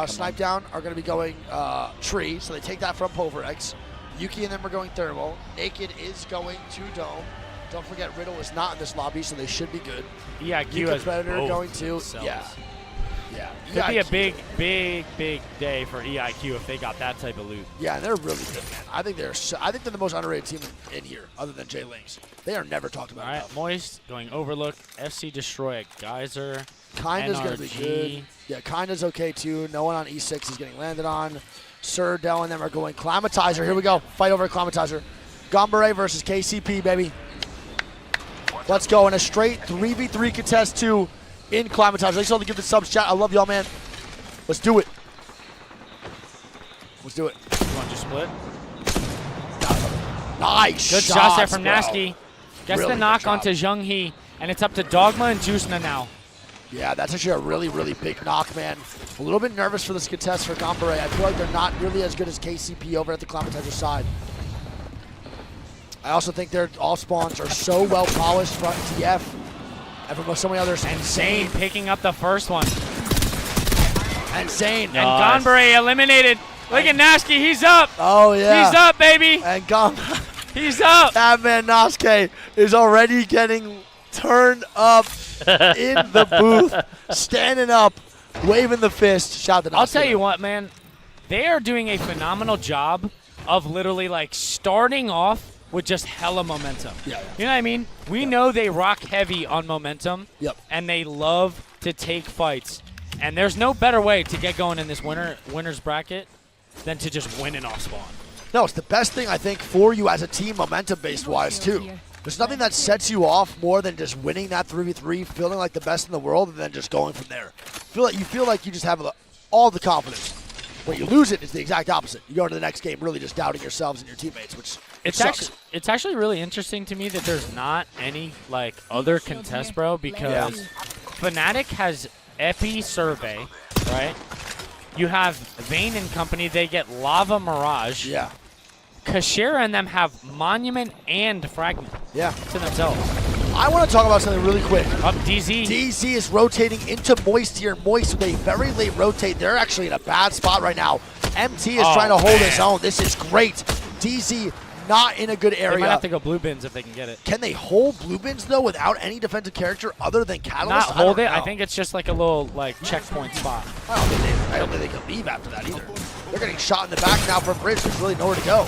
Snipe Down are going to be going tree, so they take that from Poverex. Yuki and them are going thermal. Naked is going to dome. Don't forget Riddle is not in this lobby, so they should be good. EIQ has Predator both going to cells. yeah. Could be a big day for EIQ if they got that type of loot. Yeah, they're really good, man. I think they're the most underrated team in here, other than J Links. They are never talked about. All right, Moist going Overlook. FC Destroy at Geyser. Kinda's going to be good. Yeah, Kinda's okay too. No one on E6 is getting landed on. Sir, Dell, and them are going Climatizer. Here we go. Fight over Climatizer. Gombaray versus KCP, baby. Let's go in a straight 3v3 contest 2 in Climatizer. Thanks all to give the subs, chat. I love y'all, man. Let's do it. Let's do it. You want to split? Nice Good shots there from Nasky. Gets Really the knock good job. onto Zheng He, and it's up to Dogma and Juicena now. Yeah, that's actually a really big knock, man. A little bit nervous for this contest for Gombaray. I feel like they're not really as good as KCP over at the Climatizer side. I also think their all spawns are so well polished from TF and from so many others. And Zane picking up the first one. And Zane. And Gonbray eliminated. Look at Nasky, he's up. Oh, yeah. He's up, baby. And he's up. That man, Nosuke, is already getting turned up in the booth, standing up, waving the fist. Shout out to Nosuke. I'll tell you what, man. They are doing a phenomenal job of literally like starting off with just hella momentum. Yeah. You know what I mean? We know they rock heavy on momentum. Yep. And they love to take fights. And there's no better way to get going in this winner's bracket than to just win an off spawn. No, it's the best thing, I think, for you as a team, momentum-based wise, too. There's nothing that sets you off more than just winning that 3v3, feeling like the best in the world, and then just going from there. You feel like you just have all the confidence. When you lose it, it's the exact opposite. You go into the next game really just doubting yourselves and your teammates, which sucks. It's actually really interesting to me that there's not any like other contest, bro, because Fnatic has Epi Survey, right? You have Vayne and company, they get Lava Mirage. Yeah. Kashira and them have Monument and Fragment. Yeah. To themselves. I want to talk about something really quick. Up DZ. DZ is rotating into Moist here. Moist with a very late rotate. They're actually in a bad spot right now. MT is trying to hold his own. This is great. DZ not in a good area. They might have to go blue bins if they can get it. Can they hold blue bins, though, without any defensive character other than Catalyst? Not hold it. I think it's just like a little like checkpoint spot. I don't think they can leave after that either. They're getting shot in the back now from Bridge. There's really nowhere to go.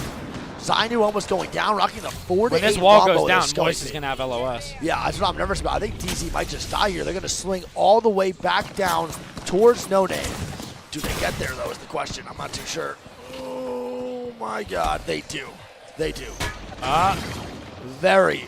Zainu almost going down, rocking the 4-8 When this wall combo goes down, Scully Moist is going to have LOS. Yeah, that's what I'm nervous about. I think DZ might just die here. They're going to swing all the way back down towards No Name. Do they get there, though, is the question. I'm not too sure. Oh, my God. They do. They do. Very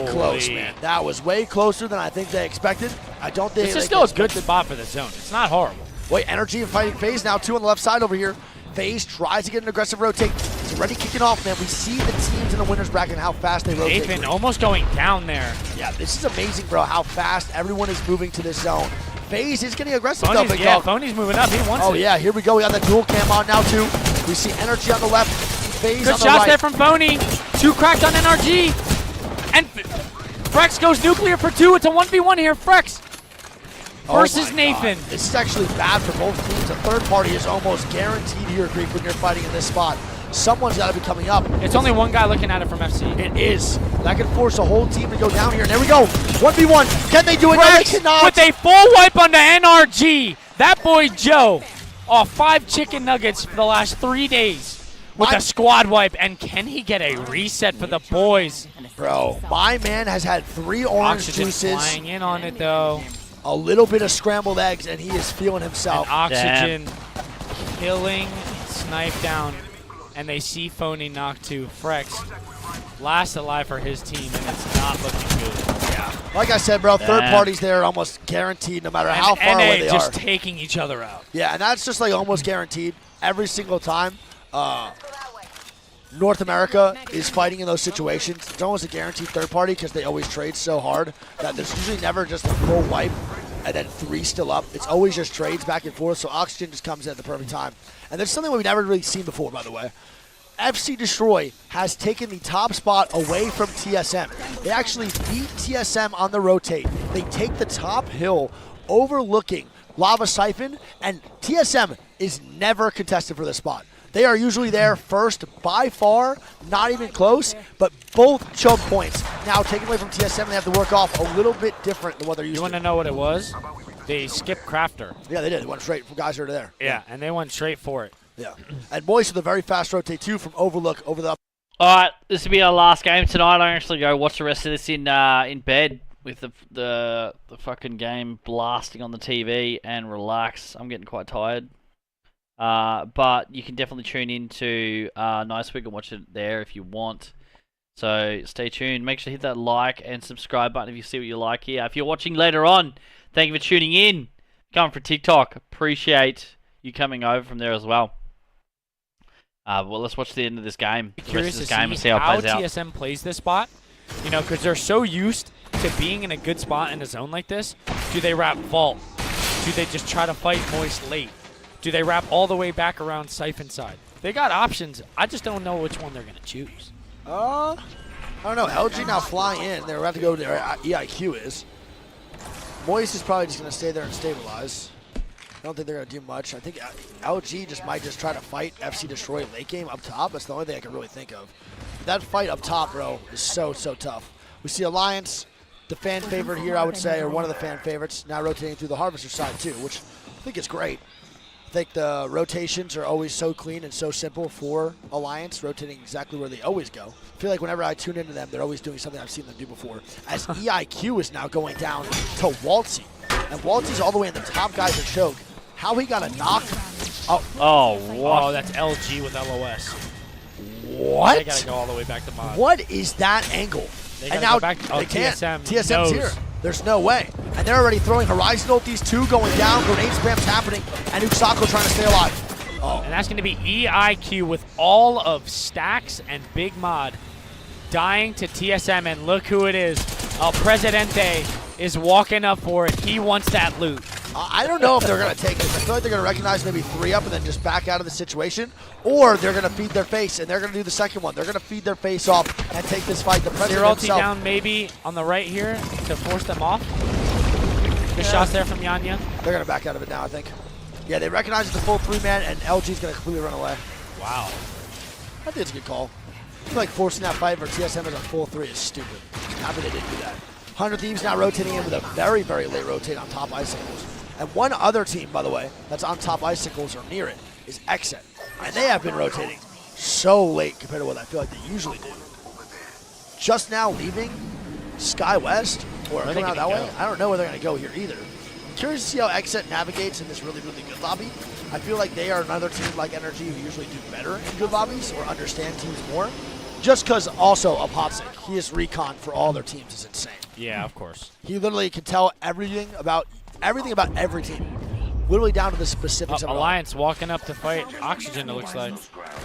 close, man. That was way closer than I think they expected. I don't think this is still a good spot for the zone. It's not horrible. Wait, Energy and fighting FaZe now, 2 on the left side over here. FaZe tries to get an aggressive rotate. He's already kicking off, man. We see the teams in the winner's bracket and how fast they rotate. Nathan almost going down there. Yeah, this is amazing, bro, how fast everyone is moving to this zone. FaZe is getting aggressive, though, big dog. Phony's moving up. He wants it. Oh, yeah, here we go. We got that dual cam on now, too. We see Energy on the left, FaZe Good on the shots right. there from Phony. 2 cracked on NRG. And Frex goes nuclear for 2. It's a 1v1 here. Frex versus Nathan. This is actually bad for both teams. A third party is almost guaranteed here, Greek, when you're fighting in this spot. Someone's got to be coming up. It's only one guy looking at it from FC. It is. That could force a whole team to go down here. And there we go. 1v1. Can they do it? No, they Frex cannot. with a full wipe on the NRG. That boy Joe off 5 chicken nuggets for the last 3 days. With a squad wipe, and can he get a reset for the boys? Bro, my man has had 3 orange Oxygen juices. flying in on it, though. A little bit of scrambled eggs, and he is feeling himself. And Oxygen killing Snipe down, and they see Phony knock to Frex. Last alive for his team, and it's not looking good. Yeah. Like I said, bro, third parties there are almost guaranteed no matter how far away they just are. taking each other out. Yeah, and that's just like almost guaranteed every single time. North America is fighting in those situations. It's almost a guaranteed third party because they always trade so hard that there's usually never just a full wipe and then 3 still up. It's always just trades back and forth, so Oxygen just comes in at the perfect time. And there's something we've never really seen before, by the way. FC Destroy has taken the top spot away from TSM. They actually beat TSM on the rotate. They take the top hill overlooking Lava Siphon, and TSM is never contested for this spot. They are usually there first by far, not even close, but both choke points now taken away from TSM. They have to work off a little bit different than what they're used to. You want to know what it was? They skipped Crafter. Yeah, they did. They went straight for guys that are there. Yeah, and they went straight for it. Yeah. And Moist with a very fast rotate, too, from Overlook over the up. All right, this will be our last game tonight. I'm actually go watch the rest of this in bed with the fucking game blasting on the TV and relax. I'm getting quite tired. But you can definitely tune in to Niceweek and watch it there if you want. So stay tuned. Make sure to hit that like and subscribe button if you see what you like here. If you're watching later on, thank you for tuning in. Coming from TikTok. Appreciate you coming over from there as well. Well, let's watch the end of this game. The rest of this game and see how it plays out. TSM plays this spot, you know, because they're so used to being in a good spot in a zone like this. Do they wrap Vault? Do they just try to fight Moist late? Do they wrap all the way back around Siphon side? They got options. I just don't know which one they're going to choose. I don't know. LG now flying in. They're about to go to where EIQ is. Moist is probably just going to stay there and stabilize. I don't think they're going to do much. I think LG just might just try to fight FC Destroy late game up top. That's the only thing I can really think of. That fight up top, bro, is so tough. We see Alliance, the fan favorite here, I would say, or one of the fan favorites, now rotating through the Harvester side too, which I think is great. I think the rotations are always so clean and so simple for Alliance, rotating exactly where they always go. I feel like whenever I tune into them, they're always doing something I've seen them do before. As EIQ is now going down to Waltzy. And Waltzy's all the way in the top guys at choke. How he got a knock? Oh, what? Oh, that's LG with LOS. What? They got to go all the way back to mod. What is that angle? And now they can't. TSM's knows. here. There's no way. And they're already throwing Horizon ultis, 2 going down. Grenade spam's happening. And Uxako trying to stay alive. Oh. And that's going to be EIQ with all of Stacks and Big Mod dying to TSM. And look who it is. El Presidente is walking up for it. He wants that loot. I don't know if they're going to take this. I feel like they're going to recognize maybe 3 up and then just back out of the situation. Or they're going to feed their face, and they're going to do the second one. They're going to feed their face off and take this fight. The president ulti himself. down maybe on the right here to force them off. Good shots there from Yanya. They're going to back out of it now, I think. Yeah, they recognize it's a full 3-man, and LG's going to completely run away. Wow. I think it's a good call. I feel like forcing that fight for TSM as a full 3 is stupid. Happy they didn't do that. 100 Thieves now rotating in with a very late rotate on top Icicles. And one other team, by the way, that's on top Icicles or near it is Exet. And they have been rotating so late compared to what I feel like they usually do. Just now leaving Sky West or coming out that way. I don't know where they're going to go here either. I'm curious to see how Exet navigates in this really good lobby. I feel like they are another team like Energy who usually do better in good lobbies or understand teams more. Just because also of Hopsick, his recon for all their teams is insane. Yeah, of course. He literally can tell everything about every team. Literally down to the specifics of Alliance walking up to fight Oxygen, it looks like.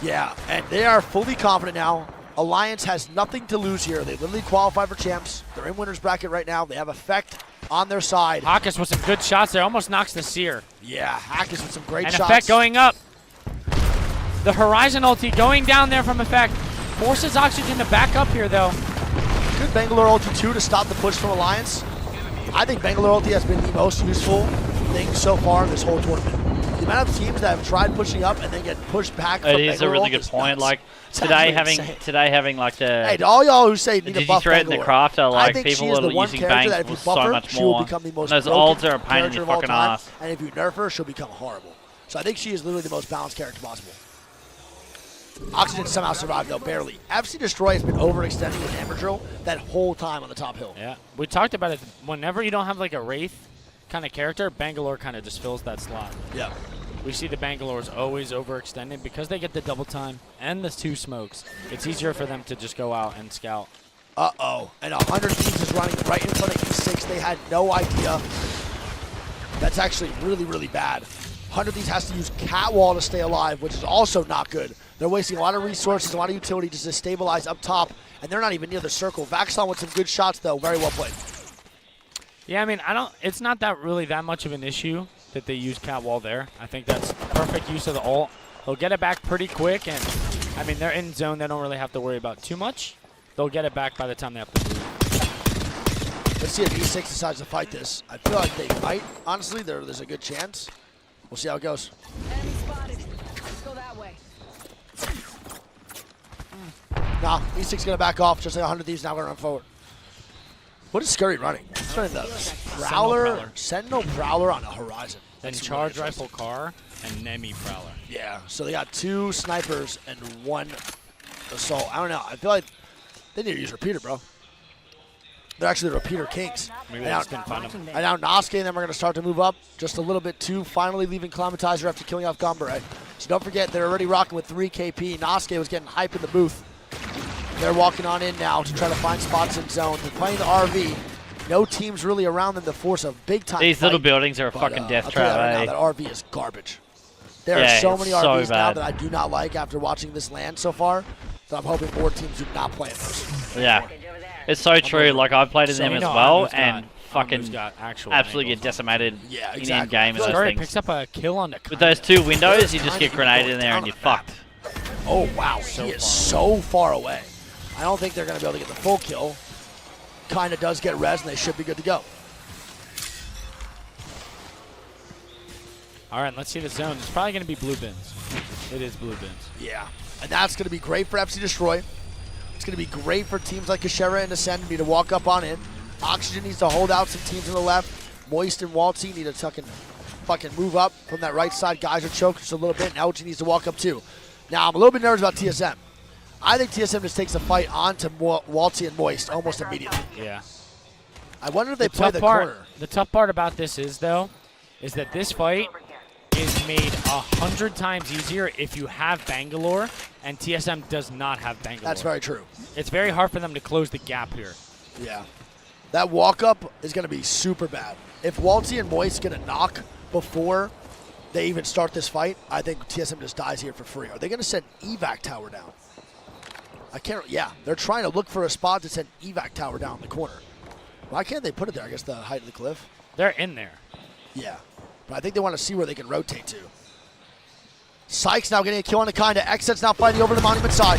Yeah, and they are fully confident now. Alliance has nothing to lose here. They literally qualify for champs. They're in winner's bracket right now. They have effect on their side. Hawkes with some good shots there. Almost knocks the Seer. Yeah, Hawkes with some great and shots. Effect going up. The Horizon ulti going down there from Effect. Forces Oxygen to back up here, though. Good Bangalore ulti, too, to stop the push from Alliance. I think Bangalore ulti has been the most useful thing so far in this whole tournament. The amount of teams that have tried pushing up and then get pushed back from It is a really good point. Like today having like the hey, to all y'all who say need to buff threat and the crafter, like I think people she is are the one using character bangs that if you so buff her, much she will more. become the most Those broken ults are a pain in character your of all fucking time, ass. and if you nerf her, she'll become horrible. So I think she is literally the most balanced character possible. Oxygen somehow survived, though, barely. FC Destroy has been overextending with Hammer Drill that whole time on the top hill. Yeah, we talked about it. Whenever you don't have like a Wraith kind of character, Bangalore kind of just fills that slot. Yeah. we see the Bangalores always overextending because they get the double time and the 2 smokes. It's easier for them to just go out and scout. Uh-oh. And 100 Thieves is running right in front of E6. They had no idea. That's actually really, really bad. 100 Thieves has to use Catwall to stay alive, which is also not good. They're wasting a lot of resources, a lot of utility just to stabilize up top, and they're not even near the circle. Vaxon with some good shots, though. Very well played. Yeah, I mean, it's not that really that much of an issue that they use Catwall there. I think that's perfect use of the ult. They'll get it back pretty quick, and I mean, they're in zone. They don't really have to worry about too much. They'll get it back by the time they have to move. Let's see if E6 decides to fight this. I feel like they might. Honestly, there's a good chance. We'll see how it goes. Enemy spotted. Let's go that way. Nah, E6 is going to back off. Just like 100 Thieves now going to run forward. What is Scurry running? He's running the Prowler, Sentinel Prowler on the horizon. Then That's Charge really Rifle Car and Nemi Prowler. Yeah, so they got 2 snipers and 1 assault. I don't know. I feel like they need to use Repeater, bro. They're actually the Repeater Kings. Maybe they just didn't find them. And now Nosuke and them are going to start to move up just a little bit too, finally leaving Climatizer after killing off Gombare. So don't forget, they're already rocking with 3 KP. Nosuke was getting hype in the booth. They're walking on in now to try to find spots in zone. They're playing the RV. No teams really around them to force a big-time These fight. little buildings are a fucking death I'll tell you trap, that right eh? now, that RV is garbage. There are so many RVs now that I do not like after watching this land so far, that I'm hoping more teams do not play in those. Yeah. It's so true. Like, I've played in them as well, and fucking got actual absolutely get decimated in in-game and those Scurry things. picks up a kill on the With those 2 windows, you just get grenaded in there and you're fucked. Oh, wow. He is so far away. I don't think they're going to be able to get the full kill. Kind of does get res, and they should be good to go. All right, let's see the zone. It's probably going to be blue bins. It is blue bins. Yeah, and that's going to be great for FC Destroy. It's going to be great for teams like Kashera and Ascend to walk up on in. Oxygen needs to hold out some teams on the left. Moist and Waltzy need to fucking move up from that right side. Guys are choked just a little bit. Now Uchi needs to walk up too. Now, I'm a little bit nervous about TSM. I think TSM just takes the fight onto Waltzy and Moist almost immediately. Yeah. I wonder if they play the corner. The tough part about this is, though, is that this fight is made 100 times easier if you have Bangalore, and TSM does not have Bangalore. That's very true. It's very hard for them to close the gap here. Yeah. That walk-up is going to be super bad. If Waltzy and Moist get a knock before they even start this fight, I think TSM just dies here for free. Are they going to send evac tower down? I can't. Yeah, they're trying to look for a spot to send evac tower down in the corner. Why can't they put it there? I guess the height of the cliff. They're in there. Yeah, but I think they want to see where they can rotate to. Sykes now getting a kill on the Kinda. Xset's now fighting over the monument side.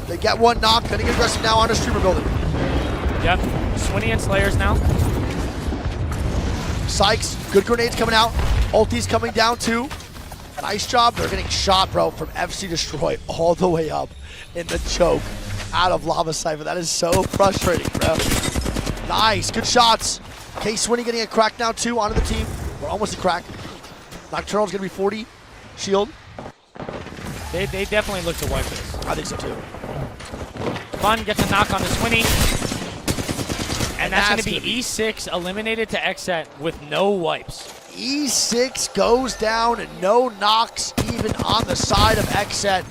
They get 1 knock. Gonna get aggressive now on the streamer building. Yep. Swinny and Slayers now. Sykes, good grenades coming out. Ulti's coming down too. Nice job. They're getting shot, bro, from FC Destroy all the way up in the choke out of Lava Cypher. That is so frustrating, bro. Nice. Good shots. K-Swinny getting a crack now, too, onto the team. We're almost a crack. Nocturnal's going to be 40. Shield. They definitely look to wipe this. I think so, too. Fun gets a knock on the Swinny. And that's going to be E6 eliminated to Xset with no wipes. E6 goes down and no knocks even on the side of Xset.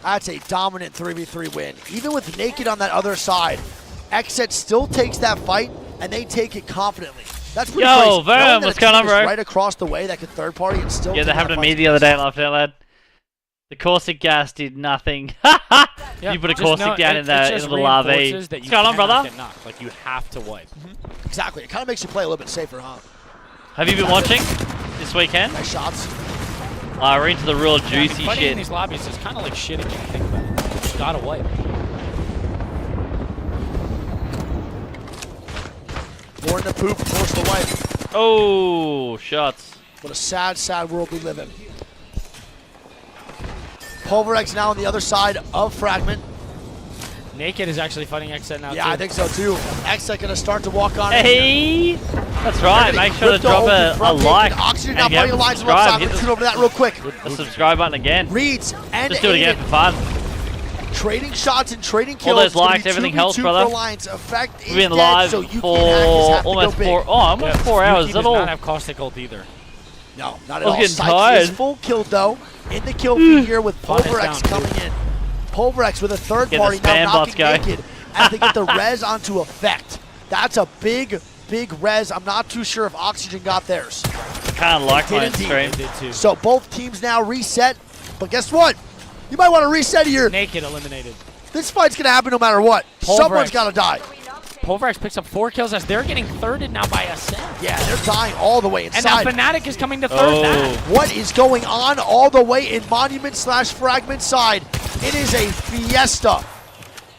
That's a dominant 3v3 win. Even with Naked on that other side, Xset still takes that fight, and they take it confidently. That's pretty crazy. Yo, Verm, what's going on, bro? Right across the way that could third party and still. Yeah, that happened to me the other day, laughed out loud. The caustic gas did nothing. You put a caustic down in the larvae. What's going on, brother? Like, you have to wipe. Exactly. It kind of makes you play a little bit safer, huh? Have you been watching this weekend? Nice shots. We're into the real juicy fighting shit. in these lobbies is kind of like shitting when you think about it. You just gotta wipe. More in the poop, force the wipe. Oh, shots. What a sad, sad world we live in. Pulverex now on the other side of Fragment. Naked is actually fighting Xset now, Yeah, too. I think so, too. Xset going to start to walk on. Hey! That's right. Make sure to drop a like. Oxygen and now fighting Alliance on the left side. Let's tune over that real quick. The subscribe button again. Reads and just do it again for fun. Trading shots and trading kills. All those likes, everything helps, brother. Effect We've been live so for almost 4 hours. Is Yuki that all? does not have caustic ult either. No, not at I was all. getting Sykes tired. is full killed though in the kill feed here with Pulverex coming in. Pulverex with a third Get party the spam now bots knocking go. naked as they get the res onto effect. That's a big res. I'm not too sure if Oxygen got theirs. Kind of like my Did stream. So both teams now reset, but guess what? You might want to reset here. Naked eliminated. This fight's gonna happen no matter what. Someone's gotta die. Pulverex picks up 4 kills as they're getting thirded now by Ascent. Yeah, they're dying all the way And now inside. Fnatic is coming to third that. What is going on all the way in Monument/Fragment side? It is a fiesta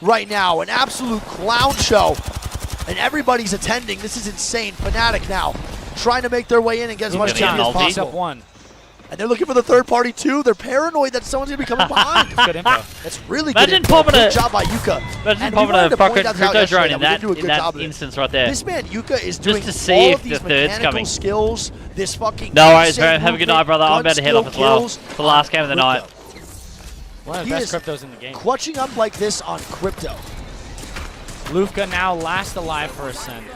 right now, an absolute clown show. And everybody's attending. This is insane. Fnatic now trying to make their way in and get as much damage as possible. One. And they're looking for the third party too. They're paranoid that someone's gonna be coming behind. Good info. That's really Imagine good info. popping Good a- job by Yuka. Imagine And popping we wanted a to point fucking out crypto yesterday drone that in we didn't that do a good job of it. instance right there. This man Yuka is Just doing to see all if of these the third's mechanical coming. skills. This fucking No worries, insane man. Have a good night, movement, brother. I'm about to head off as well. kills It's the last game of the night. One of He the best is cryptos in the game. clutching up like this on crypto. Lufka now last alive for Ascent.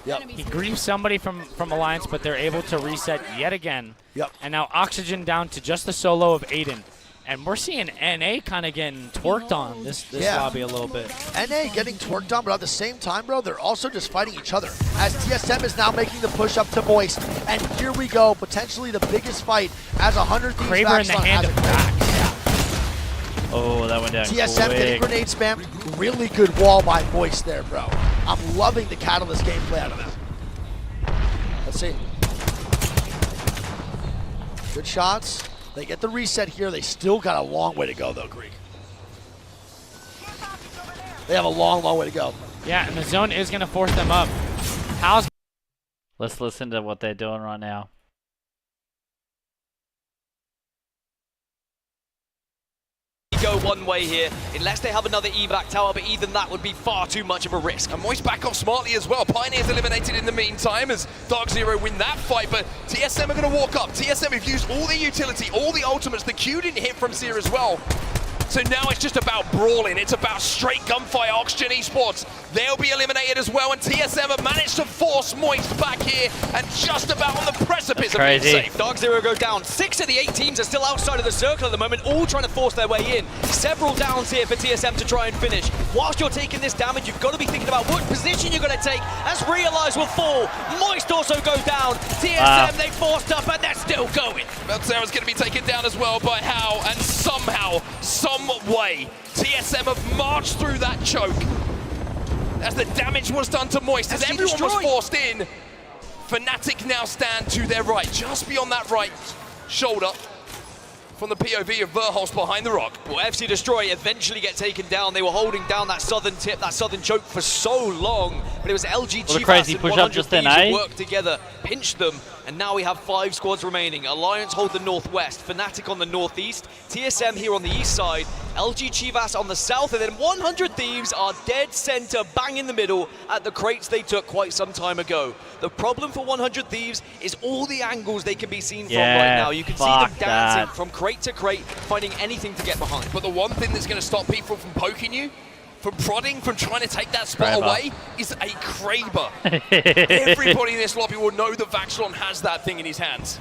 Yep. He grieves somebody from Alliance, but they're able to reset yet again. Yep. And now Oxygen down to just the solo of Aiden. And we're seeing NA kind of getting twerked on this lobby a little bit. NA getting twerked on, but at the same time, bro, they're also just fighting each other. As TSM is now making the push up to Moist. And here we go, potentially the biggest fight as 100 Thieves Kraber in the Vaxxon hand has of it. back. Oh, that went down TSM getting quick. grenade spam. Really good wall by Moist there, bro. I'm loving the Catalyst gameplay out of that. Let's see. Good shots. They get the reset here. They still got a long way to go, though, Greek. They have a long, long way to go. Yeah, and the zone is going to force them up. How's Let's listen to what they're doing right now. Go one way here, unless they have another evac tower, but even that would be far too much of a risk. And Moist back off smartly as well. Pioneer's eliminated in the meantime as Dark Zero win that fight, but TSM are going to walk up. TSM have used all their utility, all the ultimates. The Q didn't hit from Seer as well. So now it's just about brawling. It's about straight gunfire. Oxygen Esports, they'll be eliminated as well. And TSM have managed to force Moist back here and just about on the precipice of being safe. Dark Zero go down. 6 of the 8 teams are still outside of the circle at the moment, all trying to force their way in. Several downs here for TSM to try and finish. Whilst you're taking this damage, you've got to be thinking about what position you're going to take as Realize will fall. Moist also go down. TSM, they forced up and they're still going. Meltzera's going to be taken down as well by How, and somehow, some way, TSM have marched through that choke as the damage was done to Moist, as everyone was forced in. Fnatic now stand to their right, just beyond that right shoulder from the POV of Verholst behind the rock. Well, FC Destroy eventually get taken down. They were holding down that southern tip, that southern choke for so long, but it was LG What a Chivas crazy and push up 100 just then, Thieves who eh? worked together, pinched them, and now we have 5 squads remaining. Alliance hold the northwest, Fnatic on the northeast, TSM here on the east side, LG Chivas on the south, and then 100 Thieves are dead center, bang in the middle at the crates they took quite some time ago. The problem for 100 Thieves is all the angles they can be seen from right now. You can see them dancing from crate to crate, finding anything to get behind. But the one thing that's going to stop people from poking you, from prodding, from trying to take that spot Kraber. away, is a Kraber. Everybody in this lobby will know that Vaxxon has that thing in his hands.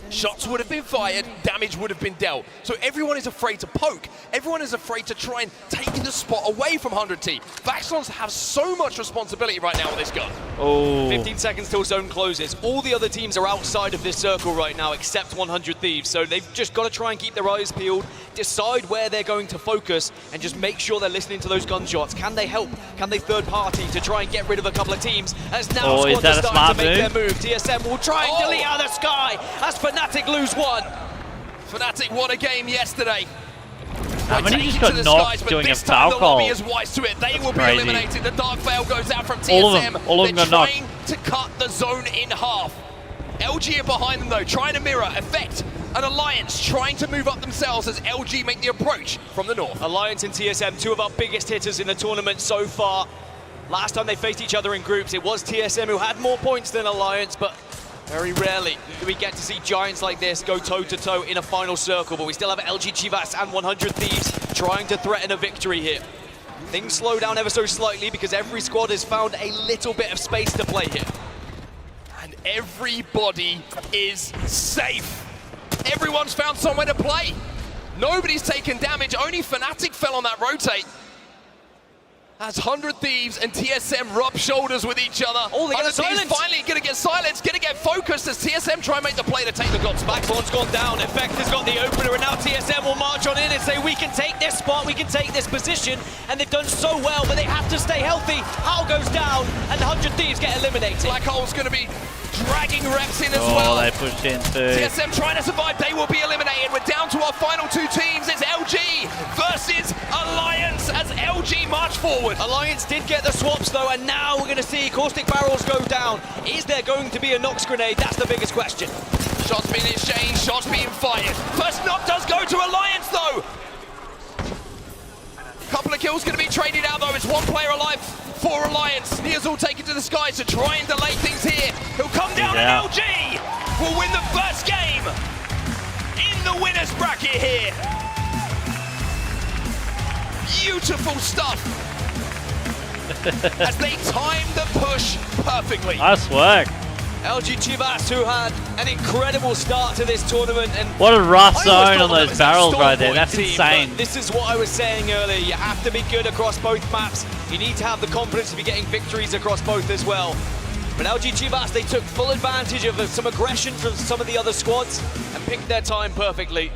Shots would have been fired, damage would have been dealt. So everyone is afraid to poke. Everyone is afraid to try and take the spot away from 100T. Vaxxons have so much responsibility right now with this gun. Oh. 15 seconds till zone closes. All the other teams are outside of this circle right now except 100 Thieves. So they've just got to try and keep their eyes peeled, decide where they're going to focus, and just make sure they're listening to those gunshots. Can they help? Can they third party to try and get rid of a couple of teams? As now squads are starting to make their move. TSM will try and delete out of the sky as Fnatic lose one. Fnatic won a game yesterday. How many just got to the knocked skies, but doing a this time foul the lobby call? is wise to it. They will be crazy. eliminated. The Dark Veil goes out from TSM. All of them They're got knocked. trying to cut the zone in half. LG are behind them though, trying to mirror, effect an Alliance, trying to move up themselves as LG make the approach from the north. Alliance and TSM, 2 of our biggest hitters in the tournament so far. Last time they faced each other in groups, it was TSM who had more points than Alliance, but very rarely do we get to see giants like this go toe-to-toe in a final circle, but we still have LG Chivas and 100 Thieves trying to threaten a victory here. Things slow down ever so slightly because every squad has found a little bit of space to play here. And Everybody is safe. Everyone's found somewhere to play. Nobody's taken damage. Only Fnatic fell on that rotate. As 100 Thieves and TSM rub shoulders with each other. Oh, they get 100 Thieves finally going to get silenced, going to get focused as TSM try and make the play to take the gods back. Backbone's gone down, Effect has got the opener, and now TSM will march on in and say, we can take this spot, we can take this position, and they've done so well, but they have to stay healthy. Howl goes down, and 100 Thieves get eliminated. Black Hole's going to be dragging reps in as Oh, well. they pushed in too. TSM trying to survive, they will be eliminated. We're down to our final two teams. It's LG versus Alliance as LG march forward. Alliance did get the swaps though, and now we're going to see caustic barrels go down. Is there going to be a Nox grenade? That's the biggest question. Shots being exchanged, shots being fired. First knock does go to Alliance though. Couple of kills going to be traded out though. It's one player alive for Alliance. Nia's all taken to the skies to try and delay things here. He'll come down and LG will win the first game in the winner's bracket here. Beautiful stuff. As they time the push perfectly. Nice work. LG Chivas, who had an incredible start to this tournament, and what a rough zone on those barrels right there. That's team, insane. This is what I was saying earlier. You have to be good across both maps. You need to have the confidence to be getting victories across both as well. But LG Chivas, they took full advantage of some aggression from some of the other squads and picked their time perfectly.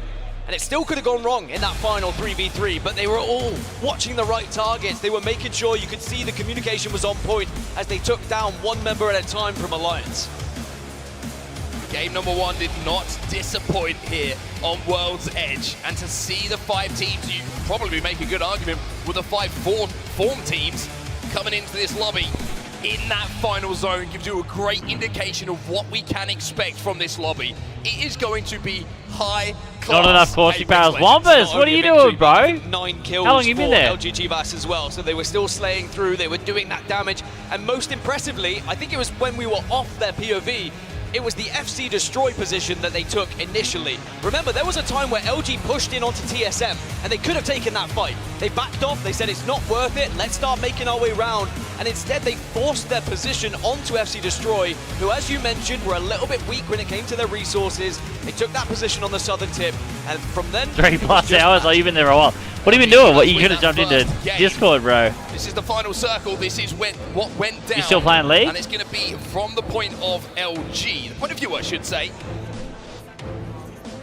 And it still could have gone wrong in that final 3v3, but they were all watching the right targets. They were making sure you could see the communication was on point as they took down one member at a time from Alliance. Game number one did not disappoint here on World's Edge. And to see the 5 teams, you could probably make a good argument with the 5 form teams coming into this lobby in that final zone gives you a great indication of what we can expect from this lobby. It is going to be high class. Not enough caustic barrels. Wombers, what are you doing, bro? 9 kills How long have you been for there? LG Chivas as well, so they were still slaying through, they were doing that damage, and most impressively, I think it was when we were off their POV, it was the FC Destroy position that they took initially. Remember, there was a time where LG pushed in onto TSM, and they could have taken that fight. They backed off, they said it's not worth it, let's start making our way round, and instead they forced their position onto FC Destroy, who, as you mentioned, were a little bit weak when it came to their resources. They took that position on the southern tip, and from then... 3+ hours, I've been there a while. What have you been doing? What, you could have jumped into Discord, bro. This is the final circle. This is what went down. You still playing League? And it's going to be from the point of LG. The point of view, I should say.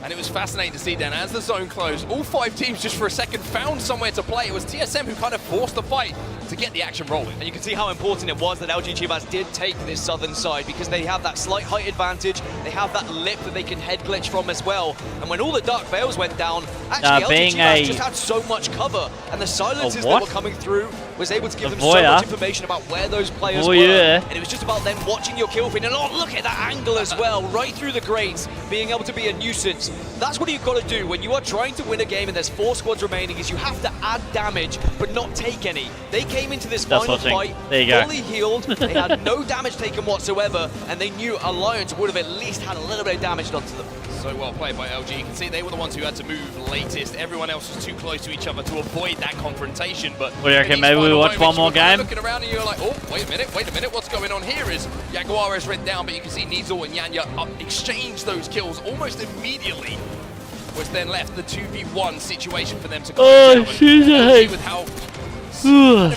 And it was fascinating to see then, as the zone closed, all 5 teams just for a second found somewhere to play. It was TSM who kind of forced the fight to get the action rolling. And you can see how important it was that LG Chivas did take this southern side, because they have that slight height advantage, they have that lip that they can head glitch from as well. And when all the Dark Veils went down, actually LG Chivas just had so much cover, and the silences that were coming through was able to give them so much information about where those players were. And it was just about them watching your kill feed, and oh, look at that angle as well, right through the grates, being able to be a nuisance. That's what you've got to do when you are trying to win a game and there's 4 squads remaining, is you have to add damage but not take any. They came into this final fight fully healed, they had no damage taken whatsoever, and they knew Alliance would have at least had a little bit of damage done to them. So well played by LG. You can see they were the ones who had to move latest. Everyone else was too close to each other to avoid that confrontation. But what do you reckon? Maybe we watch one more game? Looking around and you're like, oh, wait a minute, what's going on here? Is Jaguar is written down, but you can see Nizel and Yanya exchange those kills almost immediately. Was then left the 2v1 situation for them to go with how as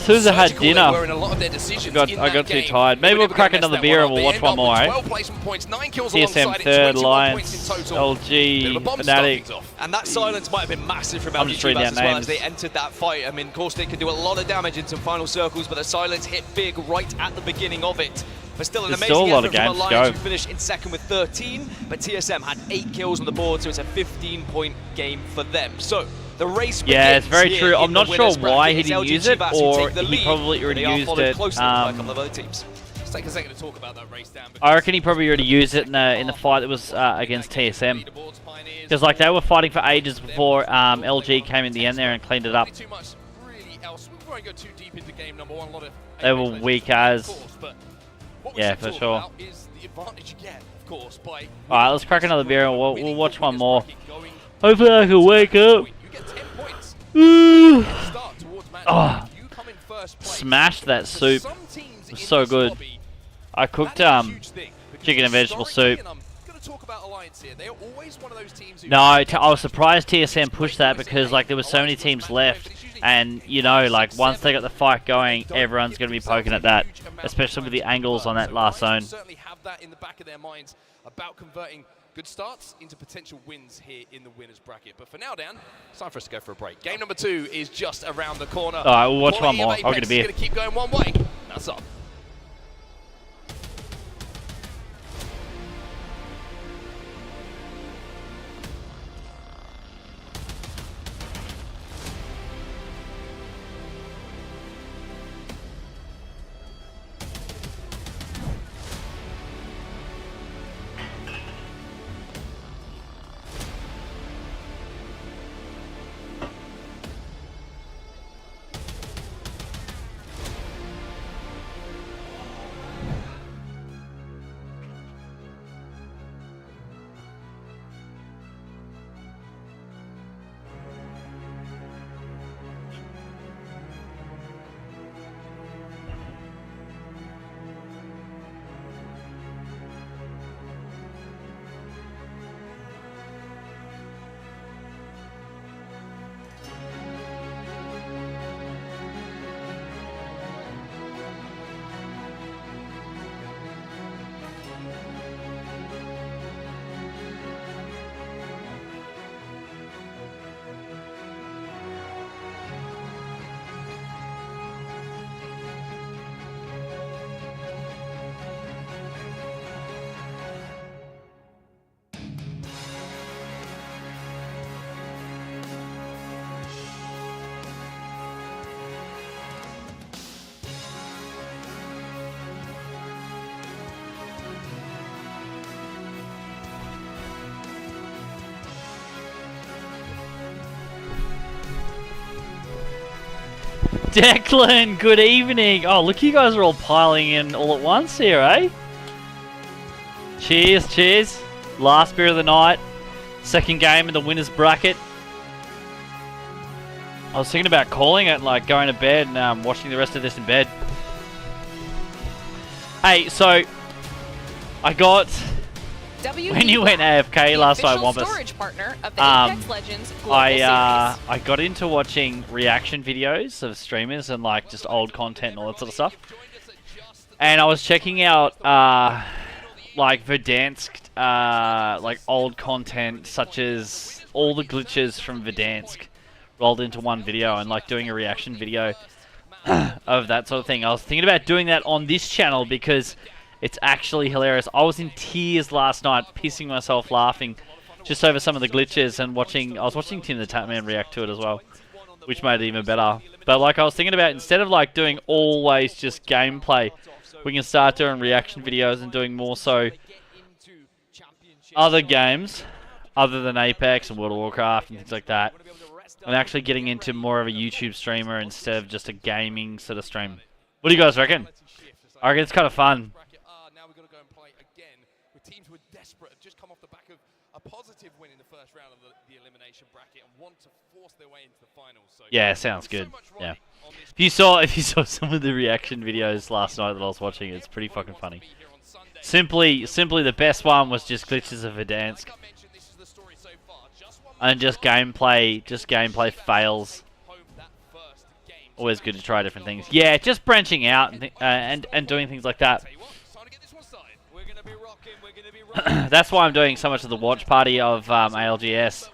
soon as I had dinner, I got too tired. Maybe we'll crack another beer and we'll watch one more, eh? TSM third, Alliance, LG, Fnatic. And that silence might have been massive from LG Chivas as well as they entered that fight. I mean, of course, they can do a lot of damage in some final circles, but the silence hit big right at the beginning of it. But still an amazing effort from Alliance, who finished in second with 13, but TSM had 8 kills on the board, so it's a 15-point game for them. So the race begins. Yeah, it's very true. I'm not sure why he It's didn't LG use it, Chivas who or take the he lead, probably already used it. Closely by a couple of other teams. Let's take a second to talk about that race down. I reckon he probably already used it in the fight that was against TSM. Because like they were fighting for ages before LG came in the end there and cleaned it up. They were weak as. Yeah, for sure. Alright, let's crack another beer and we'll watch one more. Hopefully I can wake up. Oh, smashed that soup. It was so good. I cooked chicken and vegetable soup. No, I was surprised TSM pushed that because like there were so many teams left, and you know, like once they got the fight going, everyone's going to be poking at that, especially with the angles on that last zone. Certainly have that in the back of their minds about converting good starts into potential wins here in the winners bracket. But for now, Dan, it's time for us to go for a break. Game number 2 is just around the corner. All right, we'll watch one more. I'll get a beer. Going to keep going one way. That's up. Declan, good evening. Oh, look, you guys are all piling in all at once here, eh? Cheers, cheers. Last beer of the night. Second game in the winners bracket. I was thinking about calling it, like going to bed and watching the rest of this in bed. Hey, so I got when you went AFK last night, Wampus. Storage partner of the Apex Legends Global Series. I got into watching reaction videos of streamers and like just old content and all that sort of stuff. And I was checking out like Verdansk, like old content such as all the glitches from Verdansk rolled into one video and like doing a reaction video of that sort of thing. I was thinking about doing that on this channel because it's actually hilarious. I was in tears last night, pissing myself laughing just over some of the glitches and I was watching Tim the Tatman react to it as well, which made it even better. But like I was thinking about, instead of like doing always just gameplay, we can start doing reaction videos and doing more so other games other than Apex and World of Warcraft and things like that. And actually getting into more of a YouTube streamer instead of just a gaming sort of stream. What do you guys reckon? I reckon it's kind of fun. Yeah, sounds good. Yeah. If you saw some of the reaction videos last night that I was watching, it's pretty fucking funny. Simply the best one was just glitches of Verdansk. And just gameplay fails. Always good to try different things. Yeah, just branching out and doing things like that. That's why I'm doing so much of the watch party of ALGS.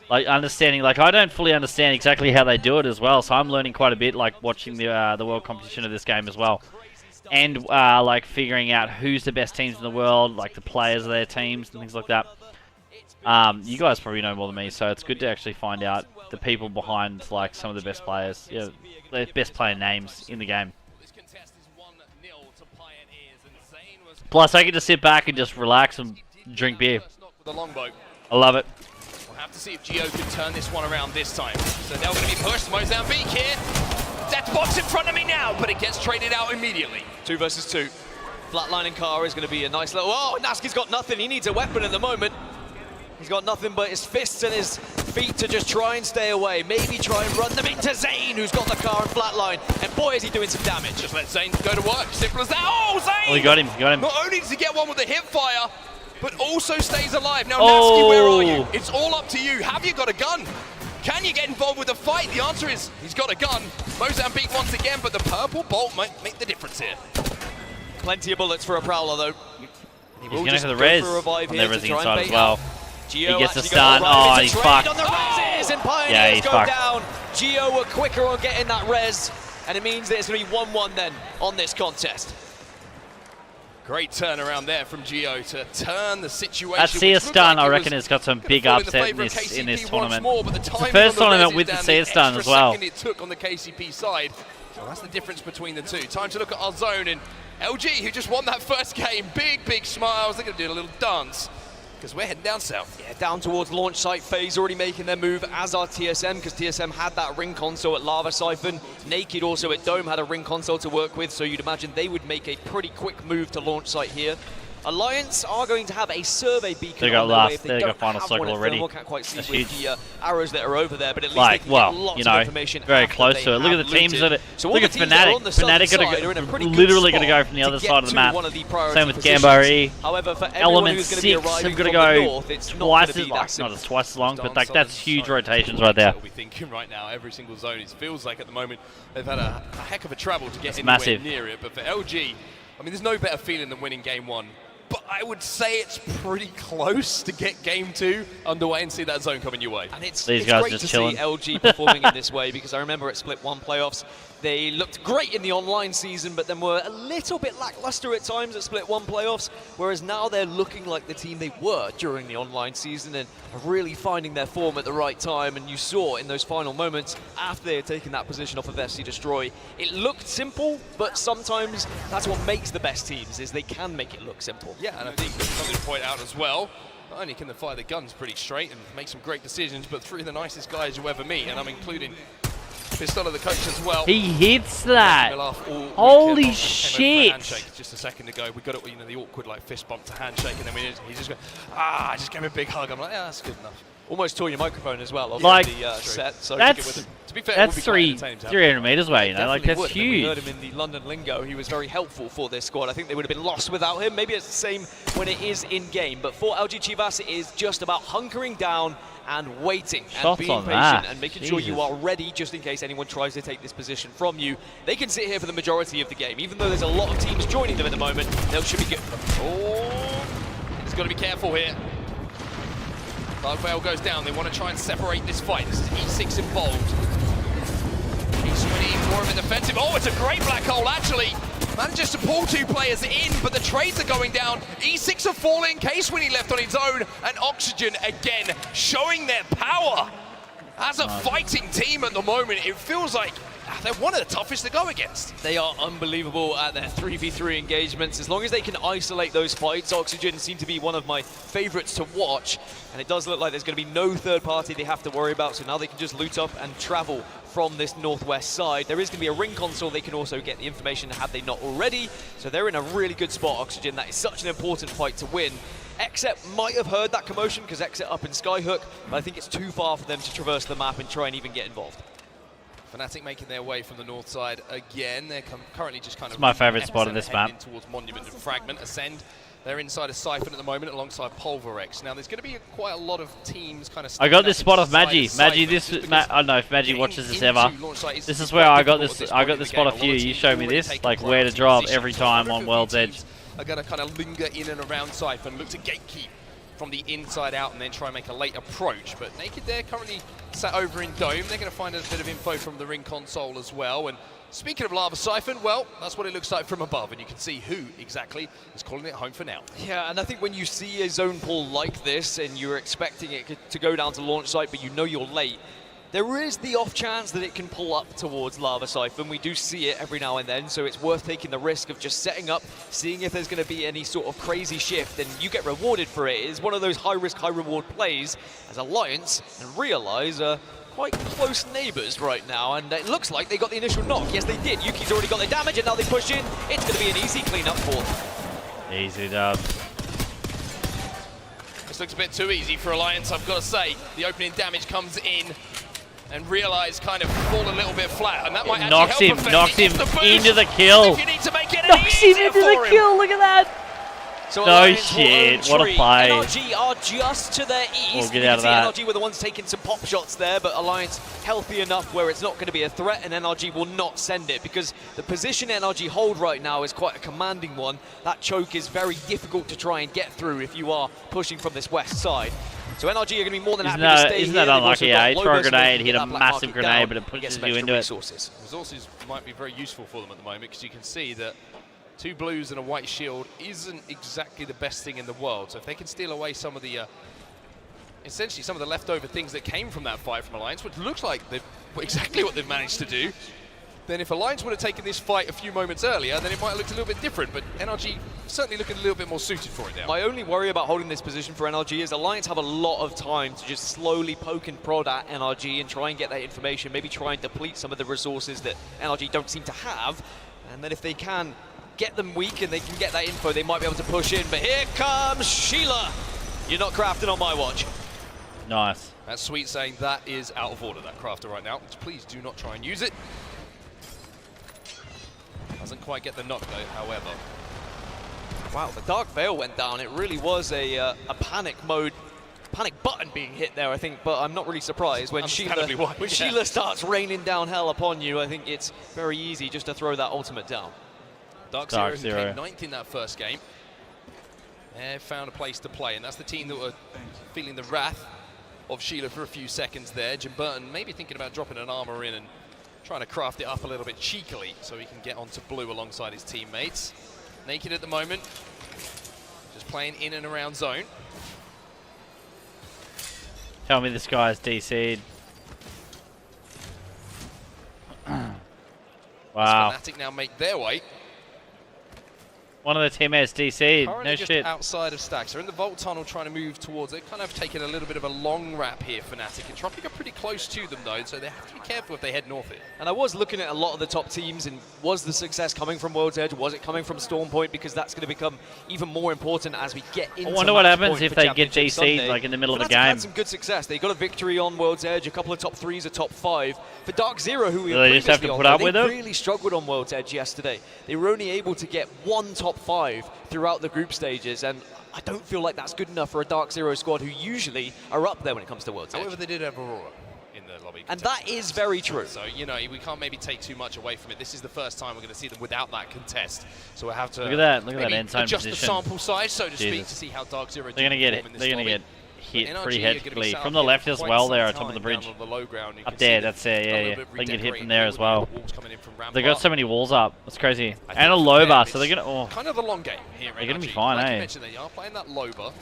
Like understanding, like I don't fully understand exactly how they do it as well, so I'm learning quite a bit, like watching the world competition of this game as well, and like figuring out who's the best teams in the world, like the players of their teams and things like that. You guys probably know more than me, so it's good to actually find out the people behind like some of the best players, the best player names in the game. Plus, I get to sit back and just relax and drink beer. I love it. We'll have to see if Geo can turn this one around this time. So they're going to be pushed. Mozambique here. That box in front of me now, but it gets traded out immediately. 2 versus 2. Flatlining car is going to be a nice little... Oh, Naski's got nothing. He needs a weapon at the moment. He's got nothing but his fists and his feet to just try and stay away. Maybe try and run them into Zane, who's got the car and flatline. And boy, is he doing some damage. Just let Zane go to work. Simple as that. Oh, Zane! Oh, he got him. He got him. Not only does he get one with the hip fire, but also stays alive. Now, Natsuki, where are you? It's all up to you. Have you got a gun? Can you get involved with the fight? The answer is he's got a gun. Mozambique once again, but the purple bolt might make the difference here. Plenty of bullets for a Prowler, though. He's going for the res on everything inside as well. Geo he gets a stun. Oh, he's fucked. On the reses, and Pioneers yeah, he's go fucked. down. Geo were quicker on getting that res, and it means that it's going to be 1-1 then on this contest. Great turnaround there from Geo to turn the situation. That CS stun, I reckon, has got some big upset in this tournament. It's the first tournament with the CS stun as well. It took on the KCP side. So that's the difference between the two. Time to look at our zone, and LG, who just won that first game, big smiles. They're going to do a little dance because we're heading down south. Yeah, down towards launch site phase, already making their move, as are TSM, because TSM had that ring console at Lava Siphon. Naked also at Dome had a ring console to work with, so you'd imagine they would make a pretty quick move to launch site here. Alliance are going to have a survey beacon. They got on their last. way. If they They don't got final have one cycle at already. Thermal, can't quite see That's with huge. the arrows that are over there, but at least Like, they can well, get lots you of know, information very after close they to it. Look at have the teams looted. that So look all at the teams that are Fnatic. on the southern Fnatic side are in a pretty good literally going to spot go from the other to side of the get map. to one of the priority Same with positions. Gambari. However, for everyone Element who's going to be 6 arriving have got to from the go north, it's not twice going to as be that not simple. as twice as long, but like Dance that's on huge the rotations right there. What we're thinking right now, every single zone, it feels like at the moment they've had a heck of a travel to get That's anywhere massive. near it. But for LG, I mean, there's no better feeling than winning game one. But I would say it's pretty close to get game two underway and see that zone coming your way. And it's These guys great just to chilling. see LG performing in this way, because I remember at Split 1 playoffs, they looked great in the online season, but then were a little bit lackluster at times at Split 1 playoffs, whereas now they're looking like the team they were during the online season and are really finding their form at the right time. And you saw in those final moments, after they had taken that position off of FC Destroy, it looked simple, but sometimes that's what makes the best teams, is they can make it look simple. Yeah, and I think there's something to point out as well. Not only can they fire the guns pretty straight and make some great decisions, but three of the nicest guys you ever meet, and I'm including Pistola, the coach, as well. He hits that. Holy Holy shit. Just a second ago, we got it, the awkward fist bump to handshake, and then he just goes, just gave me a big hug. I'm like, yeah, that's good enough. Almost tore your microphone as well, Like, the set. So that's to be fair, that's it would be quite entertaining to have. 300 meters away, you know, like that's would. huge. We heard him in the London lingo. He was very helpful for this squad. I think they would have been lost without him. Maybe it's the same when it is in game, but for LG Chivas, it is just about hunkering down and waiting and Shots being on patient that. and making sure you are ready just in case anyone tries to take this position from you. They can sit here for the majority of the game. Even though there's a lot of teams joining them at the moment, they should be good. Oh, he's got to be careful here. Dark Veil goes down. They want to try and separate this fight. This is E6 involved. K20 more of a defensive. Oh, it's a great black hole, actually. Manages to pull two players in, but the trades are going down. E6 are falling. K20 left on his own, and Oxygen again showing their power. As a fighting team at the moment, it feels like they're one of the toughest to go against. They are unbelievable at their 3v3 engagements. As long as they can isolate those fights, Oxygen seem to be one of my favorites to watch. And it does look like there's going to be no third party they have to worry about, so now they can just loot up and travel from this northwest side. There is going to be a ring console. They can also get the information, had they not already. So they're in a really good spot, Oxygen. That is such an important fight to win. Exit might have heard that commotion because Exit up in Skyhook, but I think it's too far for them to traverse the map and try and even get involved. Fnatic making their way from the north side again. They're currently just kind of... It's my favourite spot of this map. Towards Monument and Fragment. Ascend. They're inside a Siphon at the moment alongside Pulverex. Now there's going to be quite a lot of teams kind of... I got this spot of Magi. Magi, this I don't know if Magi watches this ever. This is where I got this. I got this spot off you. You showed me this, like where to drop every time on World's Edge. Are going to kind of linger in and around Siphon, look to gatekeep from the inside out and then try and make a late approach. But Naked, they're currently sat over in Dome. They're going to find a bit of info from the ring console as well. And speaking of Lava Siphon, well, that's what it looks like from above. And you can see who exactly is calling it home for now. Yeah, and I think when you see a zone pull like this and you're expecting it to go down to launch site, but you know you're late, there is the off chance that it can pull up towards Lava Siphon. We do see it every now and then, so it's worth taking the risk of just setting up, seeing if there's going to be any sort of crazy shift, and you get rewarded for it. It's one of those high-risk, high-reward plays as Alliance and Realize are quite close neighbors right now, and it looks like they got the initial knock. Yes, they did. Yuki's already got their damage, and now they push in. It's going to be an easy cleanup for them. Easy dub. This looks a bit too easy for Alliance, I've got to say. The opening damage comes in, and Realize kind of fall a little bit flat, and that might actually help. Knocks him into the kill. If you need to make it Knocks him into the kill, look at that. So No shit, what a play. NRG are just to their east. Get out of that. NRG were the ones taking some pop shots there, but Alliance healthy enough where it's not going to be a threat, and NRG will not send it because the position NRG hold right now is quite a commanding one. That choke is very difficult to try and get through if you are pushing from this west side. So NRG are going to be more than happy to stay here. Isn't that unlucky? They've Throw a also got grenade, Lobos hit a to get that massive black grenade, market but it down, pushes get some you extra into it. resources. Resources might be very useful for them at the moment because you can see that 2 blues and a white shield isn't exactly the best thing in the world. So if they can steal away some of the, essentially some of the leftover things that came from that fight from Alliance, which looks like exactly what they've managed to do, then if Alliance would have taken this fight a few moments earlier, then it might have looked a little bit different. But NRG certainly looking a little bit more suited for it now. My only worry about holding this position for NRG is Alliance have a lot of time to just slowly poke and prod at NRG and try and get that information, maybe try and deplete some of the resources that NRG don't seem to have. And then if they can get them weak and they can get that info, they might be able to push in. But here comes Sheila. You're not crafting on my watch. Nice. That's Sweet saying that is out of order, that crafter right now. Please do not try and use it. Doesn't quite get the knock though, however. Wow, the Dark Veil went down. It really was a panic mode, panic button being hit there, I think, but I'm not really surprised. When Sheila starts raining down hell upon you, I think it's very easy just to throw that ultimate down. Dark Zero, who came 9th in that first game, found a place to play, and that's the team that were feeling the wrath of Sheila for a few seconds there. Jim Burton maybe thinking about dropping an armor in and trying to craft it up a little bit cheekily so he can get onto blue alongside his teammates. Naked at the moment, just playing in and around zone. Tell me this guy's DC'd. Wow. Fnatic now make their way. One of the teammates DC'd. Currently No just shit. outside of Stacks. They're in the Vault Tunnel trying to move towards it. Kind of taking a little bit of a long wrap here, Fnatic. And Tropic are pretty close to them, though, so they have to be careful if they head north here. And I was looking at a lot of the top teams, and was the success coming from World's Edge? Was it coming from Storm Point? Because that's going to become even more important as we get into I wonder what match happens point if for they get Championship DC'd Sunday. like in the middle of the Fnatic game. had some good success. They got a victory on World's Edge, a couple of top 3s, a top 5. For Dark Zero, who we Do they just have to put up with they it? really struggled on World's Edge yesterday. They were only able to get 1 top 5 throughout the group stages, and I don't feel like that's good enough for a Dark Zero squad who usually are up there when it comes to World's Edge. However, they did have Aurora in the lobby. And that is very true. So, you know, we can't maybe take too much away from it. This is the first time we're going to see them without that contest. So we'll have to Look at that end zone adjust position. the sample size, so to speak, Jesus. to see how Dark Zero They're going to get it. They're going to get hit pretty heavily. From the left as well there on top of the bridge. Up there, that's there, yeah. They can get hit from there as well. They got so many walls up. That's crazy. And a Loba, so they're going to... Oh. Kind of the long game here. They're going to be fine, like eh? you mentioned, they are playing that Loba.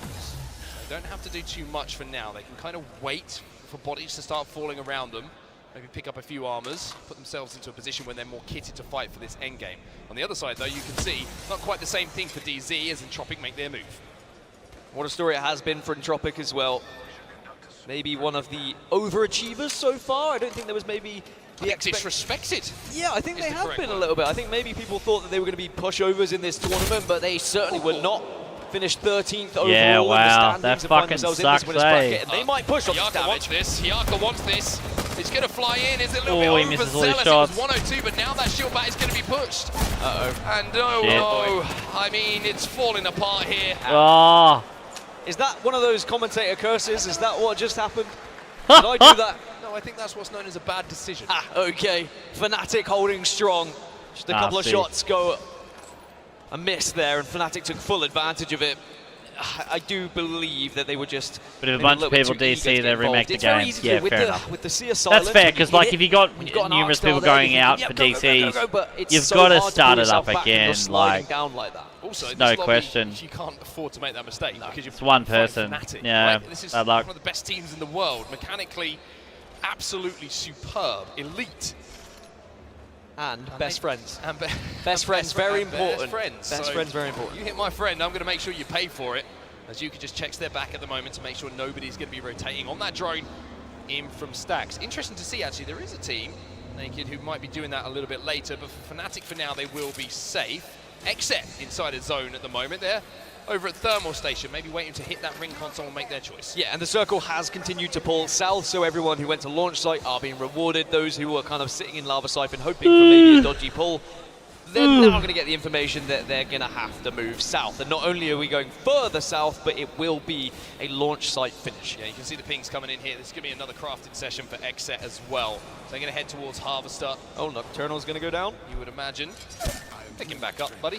They don't have to do too much for now. They can kind of wait for bodies to start falling around them. Maybe pick up a few armors, put themselves into a position when they're more kitted to fight for this end game. On the other side, though, you can see not quite the same thing for DZ as Entropic make their move. What a story it has been for Entropic as well. Maybe one of the overachievers so far. I don't think there was maybe the disrespected. Yeah, I think they have been a little bit. I think maybe people thought that they were going to be pushovers in this tournament, but they certainly were not. Finished 13th overall Yeah, wow, in the that standings and find fucking themselves sucks, in this winners bracket. And they might push on Hiaka wants this. Hiaka wants this. He's going to fly in. Is it a little Oh, he bit misses all his overzealous? It was shots. 102, but now that shield bat is going to be pushed. Uh-oh. And no, I mean, it's falling apart here. Oh. Is that one of those commentator curses? Is that what just happened? Did I do that? No, I think that's what's known as a bad decision. Ah, okay. Fnatic holding strong. Just a couple of shots go a miss there, and Fnatic took full advantage of it. I do believe that they were just. But if a bunch of people DC, they remake the it's very game. easy Yeah, with fair the, enough. With the sea of That's silence, fair, when because you like hit if you got when you've got an numerous arc people star there, going you think, out yep, for go, go, DCs, go, but it's you've so got to hard start pull it up yourself back when again. you're sliding Like, down like that. Also, in no this lobby, question. You can't afford to make that mistake because It's one person. Fnatic, Yeah, right? This is bad one luck. of the best teams in the world. Mechanically, absolutely superb, elite. And best friends. And best friends, very important. Best friends. Best friends, very important. You hit my friend, I'm going to make sure you pay for it. As Yuka just checks their back at the moment to make sure nobody's going to be rotating on that drone in from Stacks. Interesting to see, actually, there is a team, Naked, who might be doing that a little bit later, but for Fnatic for now, they will be safe. Except inside a zone at the moment. They're over at Thermal Station, maybe waiting to hit that ring console and make their choice. Yeah, and the circle has continued to pull south, so everyone who went to launch site are being rewarded. Those who were kind of sitting in Lava Siphon hoping for maybe a dodgy pull, they're now going to get the information that they're going to have to move south. And not only are we going further south, but it will be a launch site finish. Yeah, you can see the pings coming in here. This is going to be another crafted session for XSET as well. So they're going to head towards Harvester. Oh, Nocturnal's going to go down. You would imagine. Pick him back up, buddy.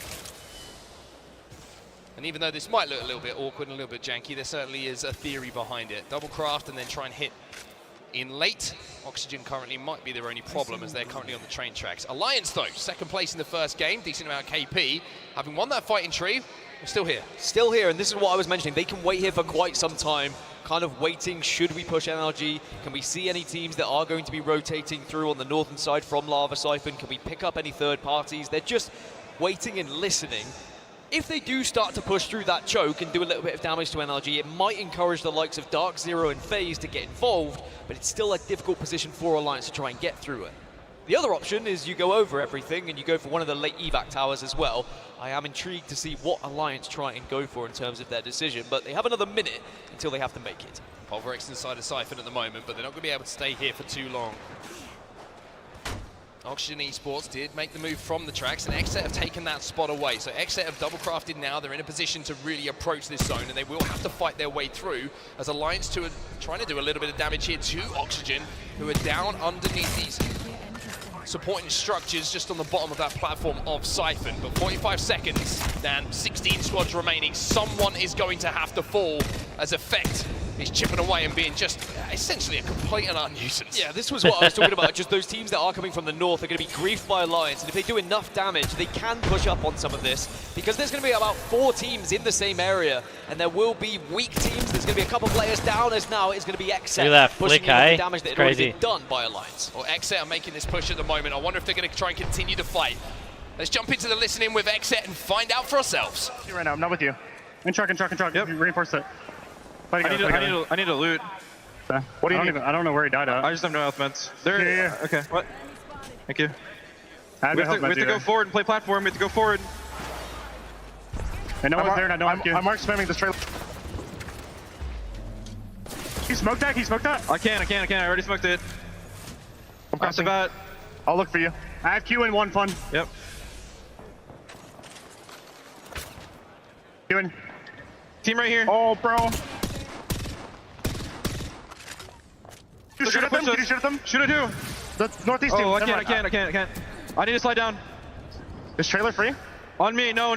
And even though this might look a little bit awkward and a little bit janky, there certainly is a theory behind it. Double craft and then try and hit in late. Oxygen currently might be their only problem as they're currently on the train tracks. Alliance, though, second place in the first game, decent amount of KP. Having won that fighting tree, we're still here. Still here, and this is what I was mentioning. They can wait here for quite some time, kind of waiting, should we push NRG? Can we see any teams that are going to be rotating through on the northern side from Lava Siphon? Can we pick up any third parties? They're just waiting and listening. If they do start to push through that choke and do a little bit of damage to NRG, it might encourage the likes of Dark Zero and FaZe to get involved, but it's still a difficult position for Alliance to try and get through it. The other option is you go over everything and you go for one of the late evac towers as well. I am intrigued to see what Alliance try and go for in terms of their decision, but they have another minute until they have to make it. Pulverex inside of Siphon at the moment, but they're not going to be able to stay here for too long. Oxygen Esports did make the move from the tracks, and XSET have taken that spot away. So XSET have double crafted now. They're in a position to really approach this zone, and they will have to fight their way through as Alliance 2 are trying to do a little bit of damage here to Oxygen, who are down underneath these supporting structures just on the bottom of that platform of Siphon. But 45 seconds, Dan, 16 squads remaining. Someone is going to have to fall as Effect is chipping away and being just essentially a complete and utter nuisance. Yeah, this was what I was talking about. Just those teams that are coming from the north are going to be griefed by Alliance, and if they do enough damage, they can push up on some of this, because there's going to be about 4 teams in the same area, and there will be weak teams. There's going to be a couple players down, as now it's going to be XSET Look at that pushing flick, in eh? the damage that had already been done by Alliance. Well, XSET are making this push at the moment. I wonder if they're going to try and continue to fight. Let's jump into the listening with XSET and find out for ourselves. Right now, I'm not with you. In truck. Yep. Reinforce it. I need to loot. What do you need? I don't know where he died at. I just have no health meds. There. Yeah. Okay. What? Thank you. We have to go forward and play platform. We have to go forward. And no one's there. I'm Mark spamming this trailer. He smoked that. I can't. I already smoked it. I'm crossing that. I'll look for you. I have Q in 1 fun. Yep. Q in. Team right here. Oh, bro. Can you shoot at them? Can you shoot at them? Shoot at who? The northeast team. Oh, I can't. I need to slide down. Is trailer free? On me. No.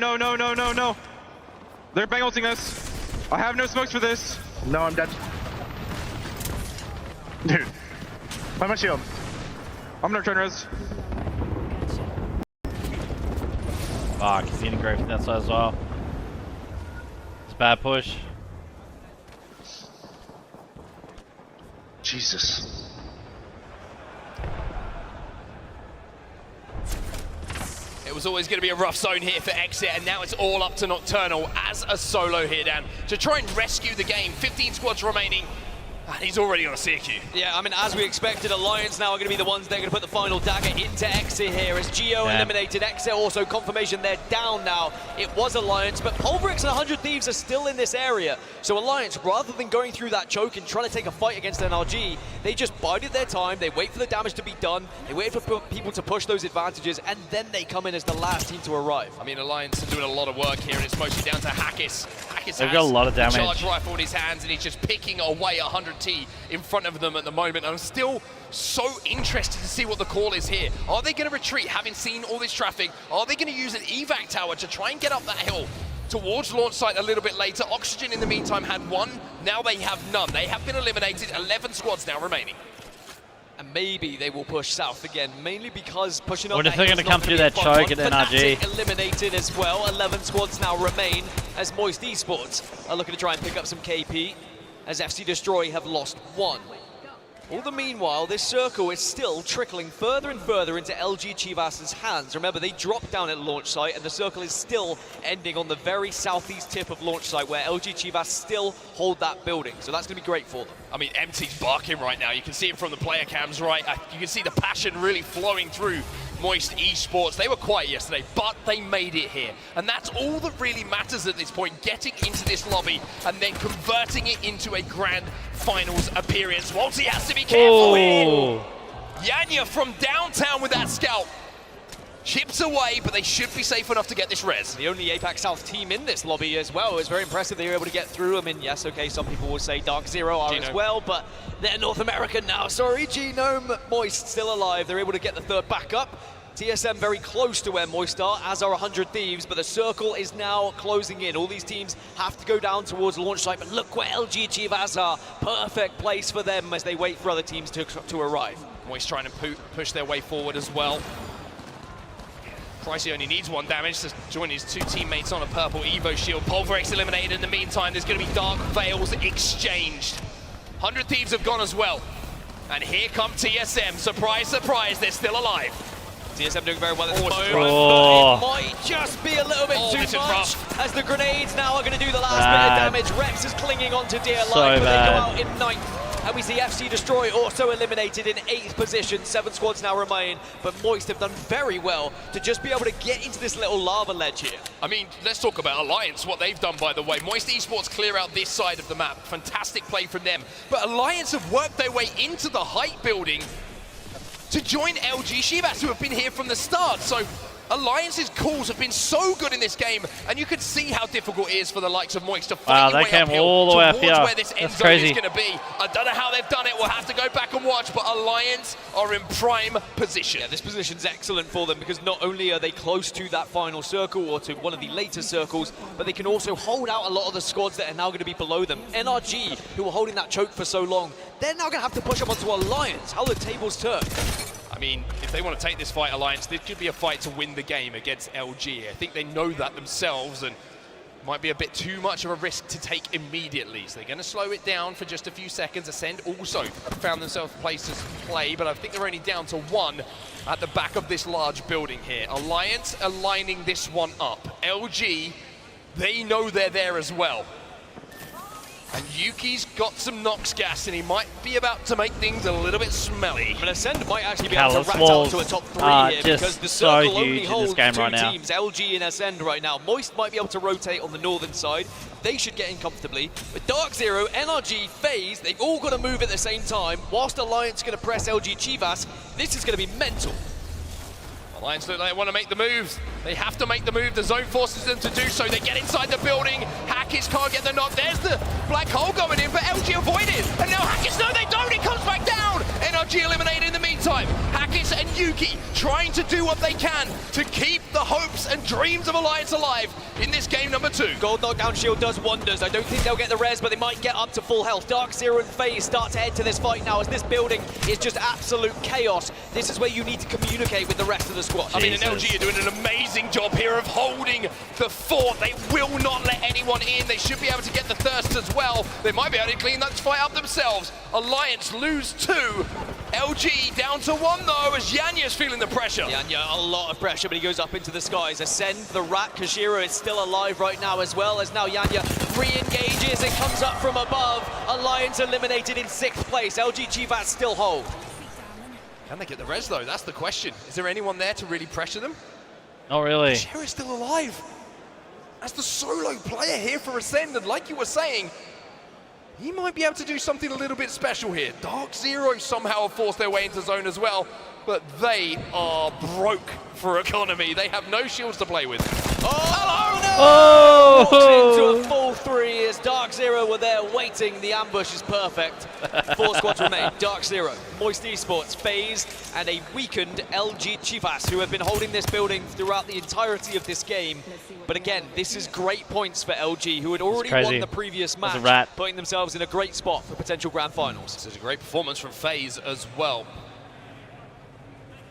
They're bang ulting us. I have no smokes for this. No, I'm dead. Dude. Find my shield. I'm gonna turn res. Fuck, he's getting great from that side as well. It's a bad push. Jesus. It was always going to be a rough zone here for XSET, and now it's all up to Nocturnal as a solo here, Dan, to try and rescue the game. 15 squads remaining, and he's already on a CQ. Yeah, I mean, as we expected, Alliance now are going to be the ones that are going to put the final dagger into XSET here, as Geo eliminated XSET. Also confirmation they're down now. It was Alliance, but Pulverex and 100 Thieves are still in this area. So Alliance, rather than going through that choke and trying to take a fight against NRG, they just bided their time, they wait for the damage to be done, they wait for people to push those advantages, and then they come in as the last team to arrive. I mean, Alliance are doing a lot of work here, and it's mostly down to Hackis. They've got a lot of damage. Charge rifle in his hands, and he's just picking away 100T in front of them at the moment. I'm still so interested to see what the call is here. Are they going to retreat, having seen all this traffic? Are they going to use an evac tower to try and get up that hill towards launch site a little bit later? Oxygen, in the meantime, had 1. Now they have none. They have been eliminated. 11 squads now remaining. And maybe they will push south again, mainly because pushing up. What if they're going to come through that choke at NRG? Eliminated as well. 11 squads now remain as Moist Esports are looking to try and pick up some KP, as FC Destroy have lost 1. All the meanwhile, this circle is still trickling further and further into LG Chivas' hands. Remember, they dropped down at launch site, and the circle is still ending on the very southeast tip of launch site, where LG Chivas still hold that building. So that's going to be great for them. I mean, MT's barking right now. You can see it from the player cams, right? You can see the passion really flowing through Moist Esports. They were quiet yesterday, but they made it here. And that's all that really matters at this point, getting into this lobby and then converting it into a grand finals appearance. Walty has to be careful here. Yanya from downtown with that scout. Chips away, but they should be safe enough to get this res. The only APAC South team in this lobby as well. It was very impressive they were able to get through. I mean, yes, okay, some people will say Dark Zero are as well, but they're North American now. Sorry, Genome. Moist still alive. They're able to get the third back up. TSM very close to where Moist are, as are 100 Thieves, but the circle is now closing in. All these teams have to go down towards launch site, but look where LG Chivas are. Perfect place for them as they wait for other teams to arrive. Moist trying to push their way forward as well. Pricey only needs 1 damage to join his 2 teammates on a purple Evo shield. Pulverex eliminated in the meantime. There's going to be Dark Veils exchanged. 100 Thieves have gone as well. And here come TSM. Surprise, surprise, they're still alive. TSM doing very well at the moment, but it might just be a little bit too much as the grenades now are going to do the last bit of damage. Rex is clinging onto dear life, but they go out in 9th. And we see FC Destroy also eliminated in 8th position. 7 squads now remain, but Moist have done very well to just be able to get into this little lava ledge here. I mean, let's talk about Alliance, what they've done, by the way. Moist Esports clear out this side of the map. Fantastic play from them. But Alliance have worked their way into the height building to join LG Chivas, who have been here from the start. So Alliance's calls have been so good in this game, and you can see how difficult it is for the likes of Moist to fight they came all the way up here. where this end zone is going to be. I don't know how they've done it. We'll have to go back and watch, but Alliance are in prime position. Yeah, this position's excellent for them because not only are they close to that final circle or to one of the later circles, but they can also hold out a lot of the squads that are now going to be below them. NRG, who were holding that choke for so long, they're now going to have to push up onto Alliance. How the tables turn. I mean, if they want to take this fight, Alliance, this could be a fight to win the game against LG. I think they know that themselves, and might be a bit too much of a risk to take immediately. So they're going to slow it down for just a few seconds. Ascend also found themselves places to play, but I think they're only down to 1 at the back of this large building here. Alliance aligning this one up. LG, they know they're there as well. And Yuki's got some Nox gas, and he might be about to make things a little bit smelly. But Ascend might actually be able to rat out to a top 3 here, because the circle only holds 2 teams, LG and Ascend right now. Moist might be able to rotate on the northern side. They should get in comfortably. But Dark Zero, NRG, FaZe, they've all got to move at the same time. Whilst Alliance is going to press LG Chivas, this is going to be mental. Alliance look like they want to make the moves. They have to make the move. The zone forces them to do so. They get inside the building. Hackers can't get the knock. There's the black hole going in, but LG avoided. And now Hackers, no, they don't. It comes back down. NRG eliminated in the meantime. Hackers and Yuki trying to do what they can to keep the hopes and dreams of Alliance alive in this game number 2. Gold knockdown shield does wonders. I don't think they'll get the res, but they might get up to full health. Dark Zero and FaZe start to head to this fight now as this building is just absolute chaos. This is where you need to communicate with the rest of the squad. I mean, and LG are doing an amazing job here of holding the fort. They will not let anyone in. They should be able to get the thirst as well. They might be able to clean that fight up themselves. Alliance lose 2. LG down to 1 though, as Yanya's feeling the pressure. Yanya, a lot of pressure, but he goes up into the skies. Ascend, the rat, Kashira is still alive right now, as well as now Yanya re-engages and comes up from above. Alliance eliminated in 6th place. LG Chivas still hold. Can they get the res though? That's the question. Is there anyone there to really pressure them? Not really. Kashira's still alive. As the solo player here for Ascend, and like you were saying, he might be able to do something a little bit special here. Dark Zero somehow have forced their way into zone as well, but they are broke for economy. They have no shields to play with. Oh, no! Walks into a full 3 as Dark Zero were there waiting. The ambush is perfect. 4 squads remain. Dark Zero, Moist Esports, FaZe, and a weakened LG Chivas, who have been holding this building throughout the entirety of this game. But again, this is great points for LG, who had already won the previous match, putting themselves in a great spot for potential grand finals. This is a great performance from FaZe as well.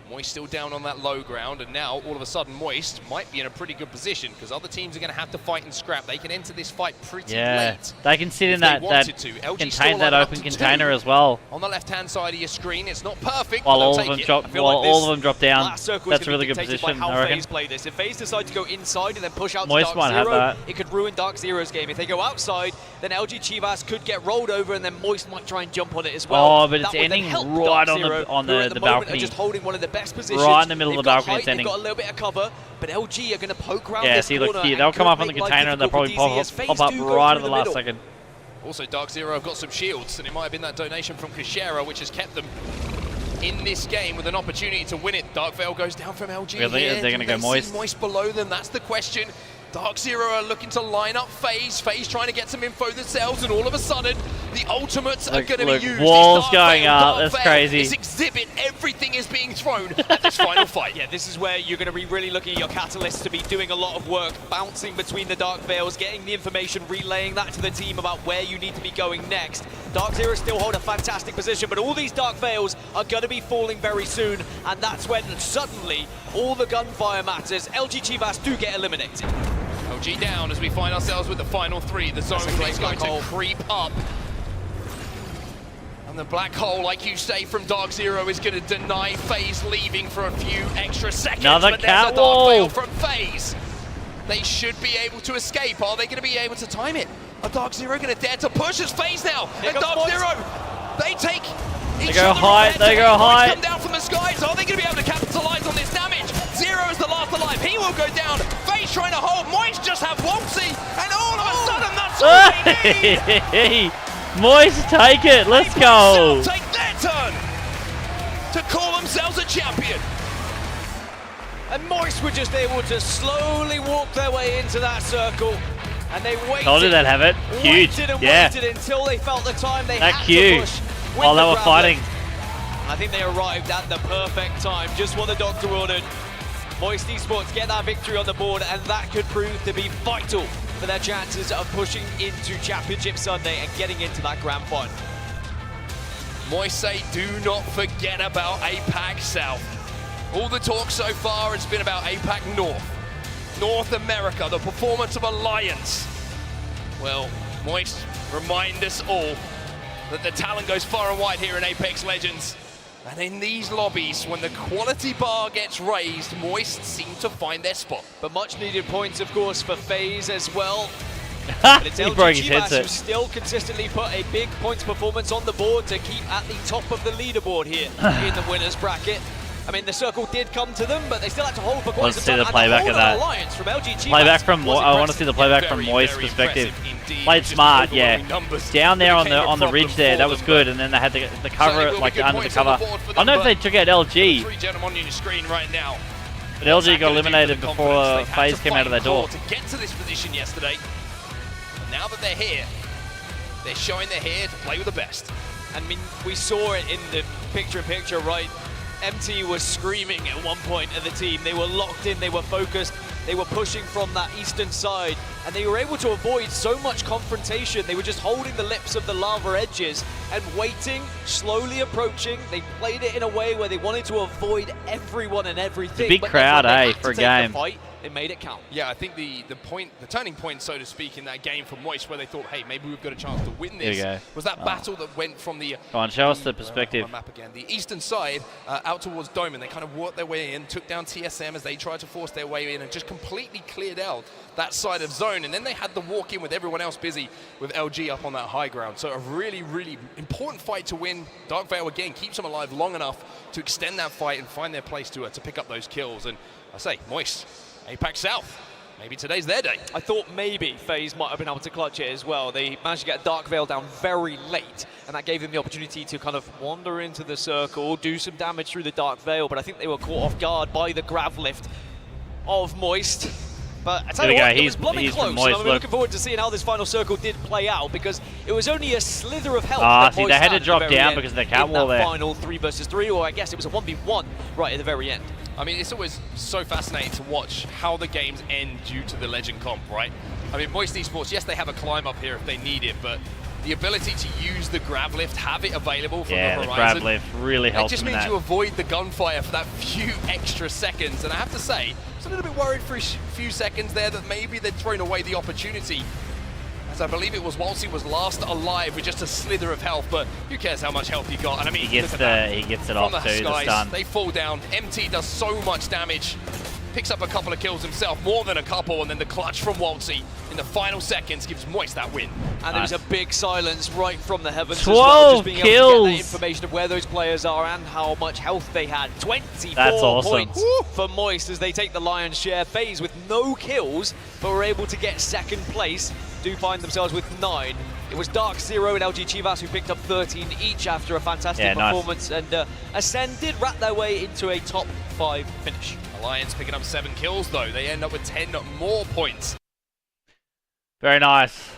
Moist still down on that low ground, and now all of a sudden Moist might be in a pretty good position because other teams are going to have to fight and scrap. They can enter this fight pretty late. They can sit in that open container as well. On the left-hand side of your screen, it's not perfect. While all of them drop down, that's a really good position. How I reckon. FaZe play this. If FaZe decide to go inside and then push out Moist to Dark won't Zero, have that. it could ruin Dark Zero's game. If they go outside, then LG Chivas could get rolled over, and then Moist might try and jump on it as well. Oh, but it's ending right on the balcony. Just holding one of the best positions. Right in the middle of the They've got balcony height, standing. They've got a little bit of cover, but LG are going to poke around Yeah, this see, corner. look here. and They'll come could up on the make life container and they'll difficult probably for DZ as pop FaZe up do go right through at the the last middle. second. Also, Dark Zero have got some shields, and it might have been that donation from Kushera which has kept them in this game with an opportunity to win it. Dark Veil goes down from LG Really? here. They're going to go Moist? Moist below them, that's the question. Dark Zero are looking to line up FaZe. FaZe trying to get some info themselves, and all of a sudden, the ultimates are going to be used. Walls It's Dark going Veil, up, Dark that's Veil, crazy. This exhibit, everything is being thrown at this final fight. Yeah, this is where you're going to be really looking at your catalysts to be doing a lot of work, bouncing between the Dark Veils, getting the information, relaying that to the team about where you need to be going next. Dark Zero still hold a fantastic position, but all these Dark Veils are going to be falling very soon, and that's when suddenly all the gunfire matters. LG Chivas do get eliminated. LG down as we find ourselves with the final three. The zone is going to creep up. And the black hole, like you say, from Dark Zero is going to deny FaZe leaving for a few extra seconds. Another but there's a Dark catwall. Veil from FaZe. They should be able to escape. Are they going to be able to time it? Are Dark Zero going to dare to push as FaZe now? Here And comes Dark Moist. Zero, they take each go other high, on they their go tail. high. Come down from the skies. Are they going to be able to capitalize on this damage? Zero is the last alive. He will go down. FaZe trying to hold. Moist just have Waltzy, and all of a sudden that's all they need. Moist, take it. Let's go. Take their turn to call themselves a champion. And Moist were just able to slowly walk their way into that circle. And they waited. Told you they'd have it. Huge. Waited and Yeah. waited until they felt the time they That had Q. to push. with Oh, the they were grab fighting. lift. I think they arrived at the perfect time, just what the doctor ordered. Moist Esports get that victory on the board, and that could prove to be vital for their chances of pushing into Championship Sunday and getting into that grand final. Moist say, do not forget about APAC South. All the talk so far has been about APAC North. North America, the performance of Alliance. Well, Moist remind us all that the talent goes far and wide here in Apex Legends. And in these lobbies, when the quality bar gets raised, Moist seem to find their spot. But much needed points, of course, for FaZe as well. But it's He LG broke his Chivas headset. who still consistently put a big points performance on the board to keep at the top of the leaderboard here in the winners bracket. I mean, the circle did come to them, but they still had to hold for quite Let's some see time. the playback and of the whole that. Alliance from LG Chivas Playback from was I want to see the playback Very, from Moist's very perspective. impressive indeed. Played Just smart, yeah. overwhelming numbers Down there on became a the ridge problem there, for that was them, good, and then they had the cover Certainly it will like be good under the points on the cover. board for I don't know them, if they but took out LG, Three gentlemen on your screen right now. but LG got Exactly eliminated the before confidence they had FaZe to came out of their fight door. for to get to this position yesterday. And now that they're here, they're showing they're here to play with the best. I mean, we saw it in the picture-in-picture, right? MT was screaming at one point at the team. They were locked in, they were focused, they were pushing from that eastern side, and they were able to avoid so much confrontation. They were just holding the lips of the lava edges and waiting, slowly approaching. They played it in a way where they wanted to avoid everyone and everything. big but crowd, then when they eh, had for a to take the game. fight, they made it count. Yeah, I think the turning point, so to speak, in that game for Moist, where they thought, hey, maybe we've got a chance to win Here this, we go. was that battle that went from the Go on, show us the perspective. map again, the eastern side out towards Dome, and they kind of worked their way in, took down TSM as they tried to force their way in, and just completely cleared out that side of zone. And then they had the walk in with everyone else busy with LG up on that high ground. So a really, really important fight to win. Dark Veil again keeps them alive long enough to extend that fight and find their place to pick up those kills. And I say, Moist, APAC South. Maybe today's their day. I thought maybe FaZe might have been able to clutch it as well. They managed to get Dark Veil down very late, and that gave them the opportunity to kind of wander into the circle, do some damage through the Dark Veil, but I think they were caught off guard by the grav lift of Moist. But I tell Here you we what, go. it was blooming He's close, from Moist, and I'm look. looking forward to seeing how this final circle did play out, because it was only a slither of health Ah, that see, Moist they had to at the drop very down end because of the in catwall that there. final 3 versus 3, or I guess it was a 1v1 right at the very end. I mean, it's always so fascinating to watch how the games end due to the Legend comp, right? I mean, Moist Esports, yes, they have a climb up here if they need it, but the ability to use the grab lift, have it available from the horizon. Yeah, the grab lift really helps It just them in means that. you avoid the gunfire for that few extra seconds. And I have to say, I was a little bit worried for a few seconds there that maybe they'd thrown away the opportunity. As I believe it was Waltzy was last alive with just a slither of health, but who cares how much health he got? And I mean, He gets look at that. he gets it From off the too, the skies, stun. they fall down. MT does so much damage. picks up a couple of kills himself, more than a couple, and then the clutch from Waltzy in the final seconds gives Moist that win. And there's a big silence right from the heavens 12 as well, just being able to get kills. that information of where those players are and how much health they had. 24 That's awesome. points for Moist as they take the lion's share. FaZe with no kills, but were able to get second place, do find themselves with 9. It was Dark Zero and LG Chivas who picked up 13 each after a fantastic performance and ascended, wrapped their way into a top 5 finish. Alliance picking up 7 kills though. They end up with 10 more points. Very nice.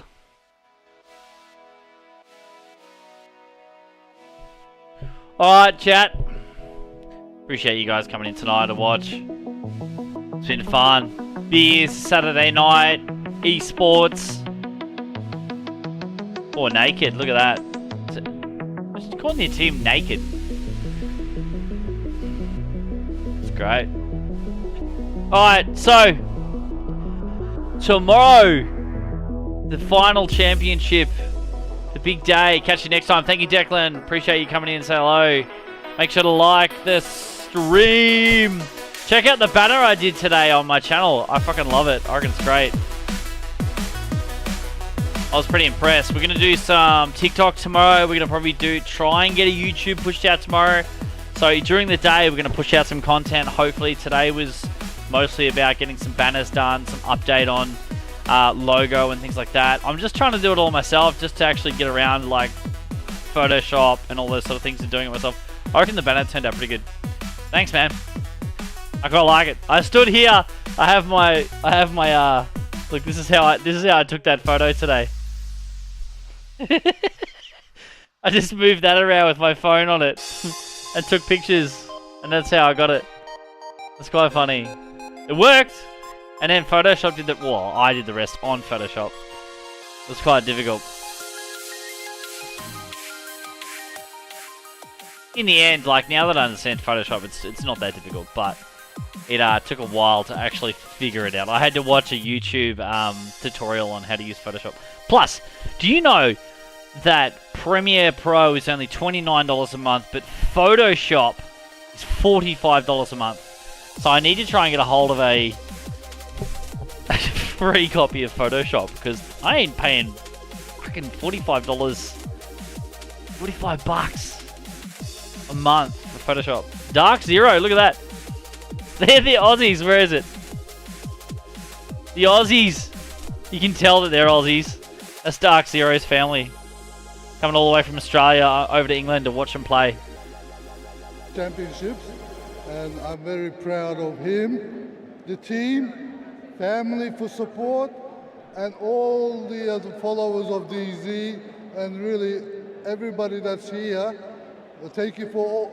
Alright, chat. Appreciate you guys coming in tonight to watch. It's been fun. Beers, Saturday night, esports. Oh, naked. Look at that. Just calling your team naked. It's great. Alright, so tomorrow, the final championship, the big day. Catch you next time. Thank you, Declan. Appreciate you coming in and say hello. Make sure to like the stream. Check out the banner I did today on my channel. I fucking love it. I reckon it's great. I was pretty impressed. We're going to do some TikTok tomorrow. We're going to probably try and get a YouTube pushed out tomorrow. So during the day, we're going to push out some content. Hopefully today was mostly about getting some banners done, some update on logo and things like that. I'm just trying to do it all myself, just to actually get around like Photoshop and all those sort of things and doing it myself. I reckon the banner turned out pretty good. Thanks, man. I quite like it. I stood here. I have my look, this is how I took that photo today. I just moved that around with my phone on it and took pictures, and that's how I got it. It's quite funny. It worked, and then Photoshop did the. Well, I did the rest on Photoshop. It was quite difficult. In the end, like now that I understand Photoshop, it's not that difficult, but it took a while to actually figure it out. I had to watch a YouTube tutorial on how to use Photoshop. Plus, do you know that Premiere Pro is only $29 a month, but Photoshop is $45 a month? So I need to try and get a hold of a free copy of Photoshop, because I ain't paying fucking $45 a month for Photoshop. Dark Zero, look at that. They're the Aussies. Where is it? The Aussies. You can tell that they're Aussies. That's Dark Zero's family. Coming all the way from Australia over to England to watch them play. Championships, and I'm very proud of him, the team, family for support, and all the other followers of DZ, and really everybody that's here. Thank you for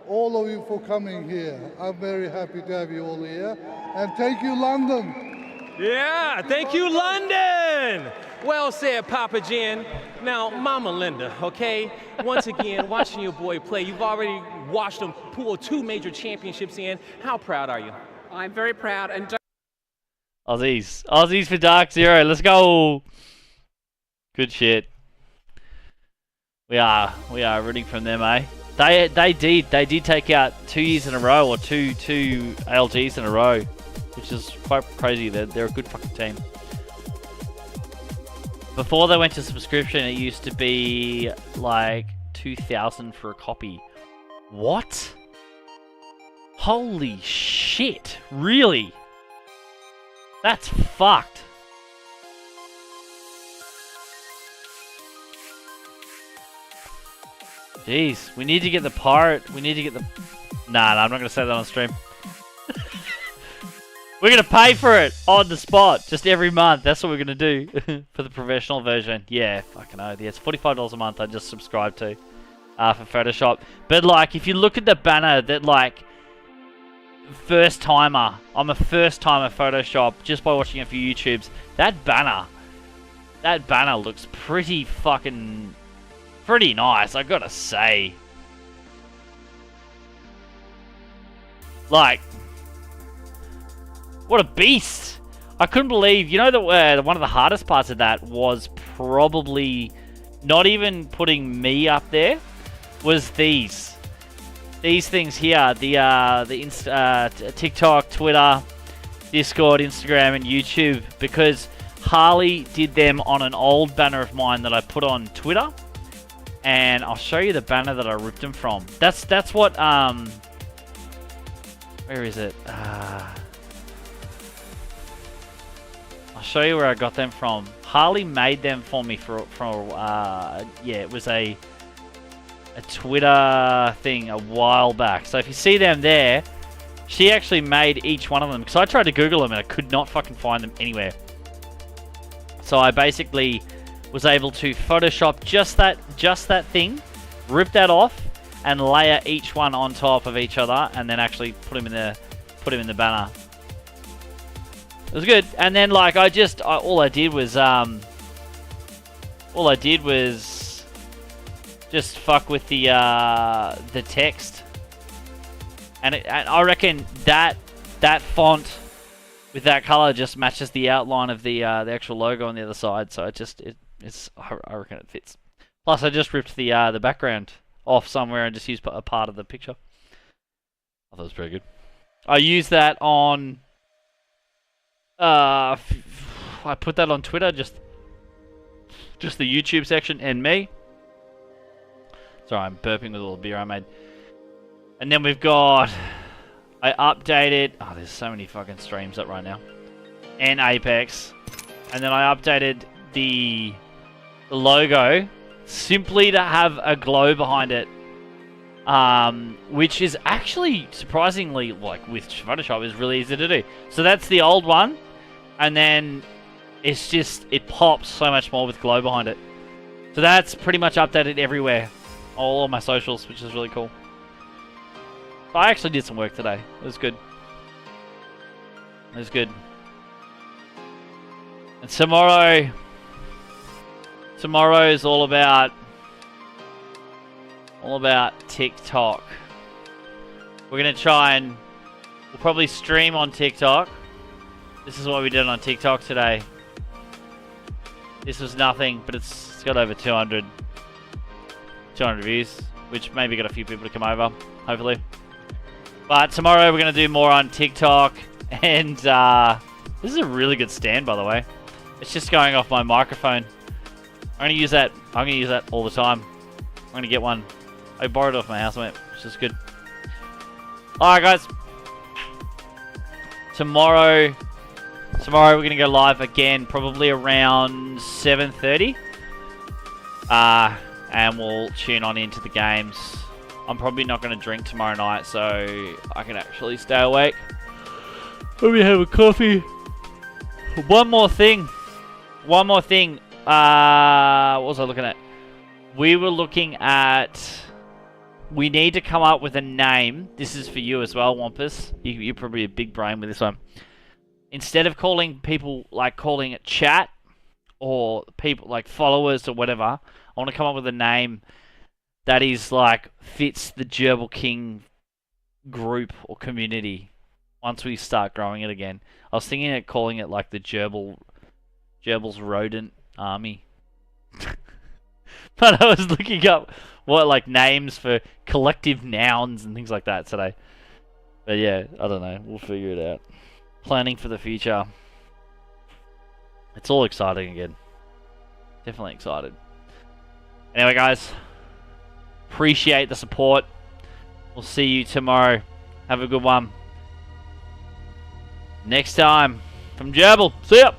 all of you for coming here. I'm very happy to have you all here. And thank you, London. Yeah, thank you, London. Well said, Papa Jen. Now, Mama Linda, okay? Once again, watching your boy play, you've already watched him pull 2 major championships in. How proud are you? I'm very proud. And Aussies for Dark Zero. Let's go. Good shit. We are rooting from them, eh? They did take out 2 years in a row, or two ALGs in a row, which is quite crazy. They're a good fucking team. Before they went to subscription, it used to be like 2,000 for a copy. What? Holy shit! Really? That's fucked. Jeez, we need to get the part. We need to get the. Nah, I'm not gonna say that on stream. We're gonna pay for it on the spot, just every month. That's what we're gonna do for the professional version. Yeah, fucking hell. Yeah, it's $45 a month. I just subscribed to for Photoshop. But like, if you look at the banner, that like first timer. I'm a first timer Photoshop just by watching a few YouTubes. That banner looks pretty fucking. Pretty nice, I gotta say. Like, what a beast! I couldn't believe, you know, that one of the hardest parts of that was probably not even putting me up there, was these. these things here, the TikTok, Twitter, Discord, Instagram, and YouTube, because Harley did them on an old banner of mine that I put on Twitter, and I'll show you the banner that I ripped them from. That's what where is it? I'll show you where I got them from. Harley made them for me for yeah, it was a Twitter thing a while back. So if you see them there, she actually made each one of them, because I tried to Google them and I could not fucking find them anywhere. So I basically was able to Photoshop just that thing, rip that off, and layer each one on top of each other, and then actually put him in the banner. It was good. And then like all I did was just fuck with the text, and I reckon that font with that color just matches the outline of the actual logo on the other side. So I reckon it fits. Plus, I just ripped the background off somewhere and just used a part of the picture. I thought it was pretty good. I used that on. I put that on Twitter, just the YouTube section and me. Sorry, I'm burping with all the beer I made. And then we've got, I updated, oh, there's so many fucking streams up right now. And Apex. And then I updated the logo simply to have a glow behind it. Which is actually surprisingly, like with Photoshop, is really easy to do. So that's the old one. And then it's just, it pops so much more with glow behind it. So that's pretty much updated everywhere. All of my socials, which is really cool. I actually did some work today. It was good. It was good. And tomorrow is all about TikTok. We're gonna try and we'll probably stream on TikTok. This is what we did on TikTok today. This was nothing, but it's got over 200 views, which maybe got a few people to come over, hopefully. But tomorrow we're going to do more on TikTok, and this is a really good stand, by the way. It's just going off my microphone. I'm going to use that all the time. I'm going to get one. I borrowed it off my housemate, which is good. Alright guys. Tomorrow we're going to go live again, probably around 7:30. And we'll tune on into the games. I'm probably not going to drink tomorrow night, so I can actually stay awake. Maybe have a coffee. One more thing. What was I looking at? We were looking at... We need to come up with a name. This is for you as well, Wampus. You're probably a big brain with this one. Instead of calling people, like calling it chat, or people like followers or whatever, I want to come up with a name that is like fits the Gerbil King group or community once we start growing it again. I was thinking of calling it like the Gerbil's Rodent Army. But I was looking up what like names for collective nouns and things like that today. But yeah, I don't know. We'll figure it out. Planning for the future. It's all exciting again. Definitely excited. Anyway, guys. Appreciate the support. We'll see you tomorrow. Have a good one. Next time from Gerbil. See ya.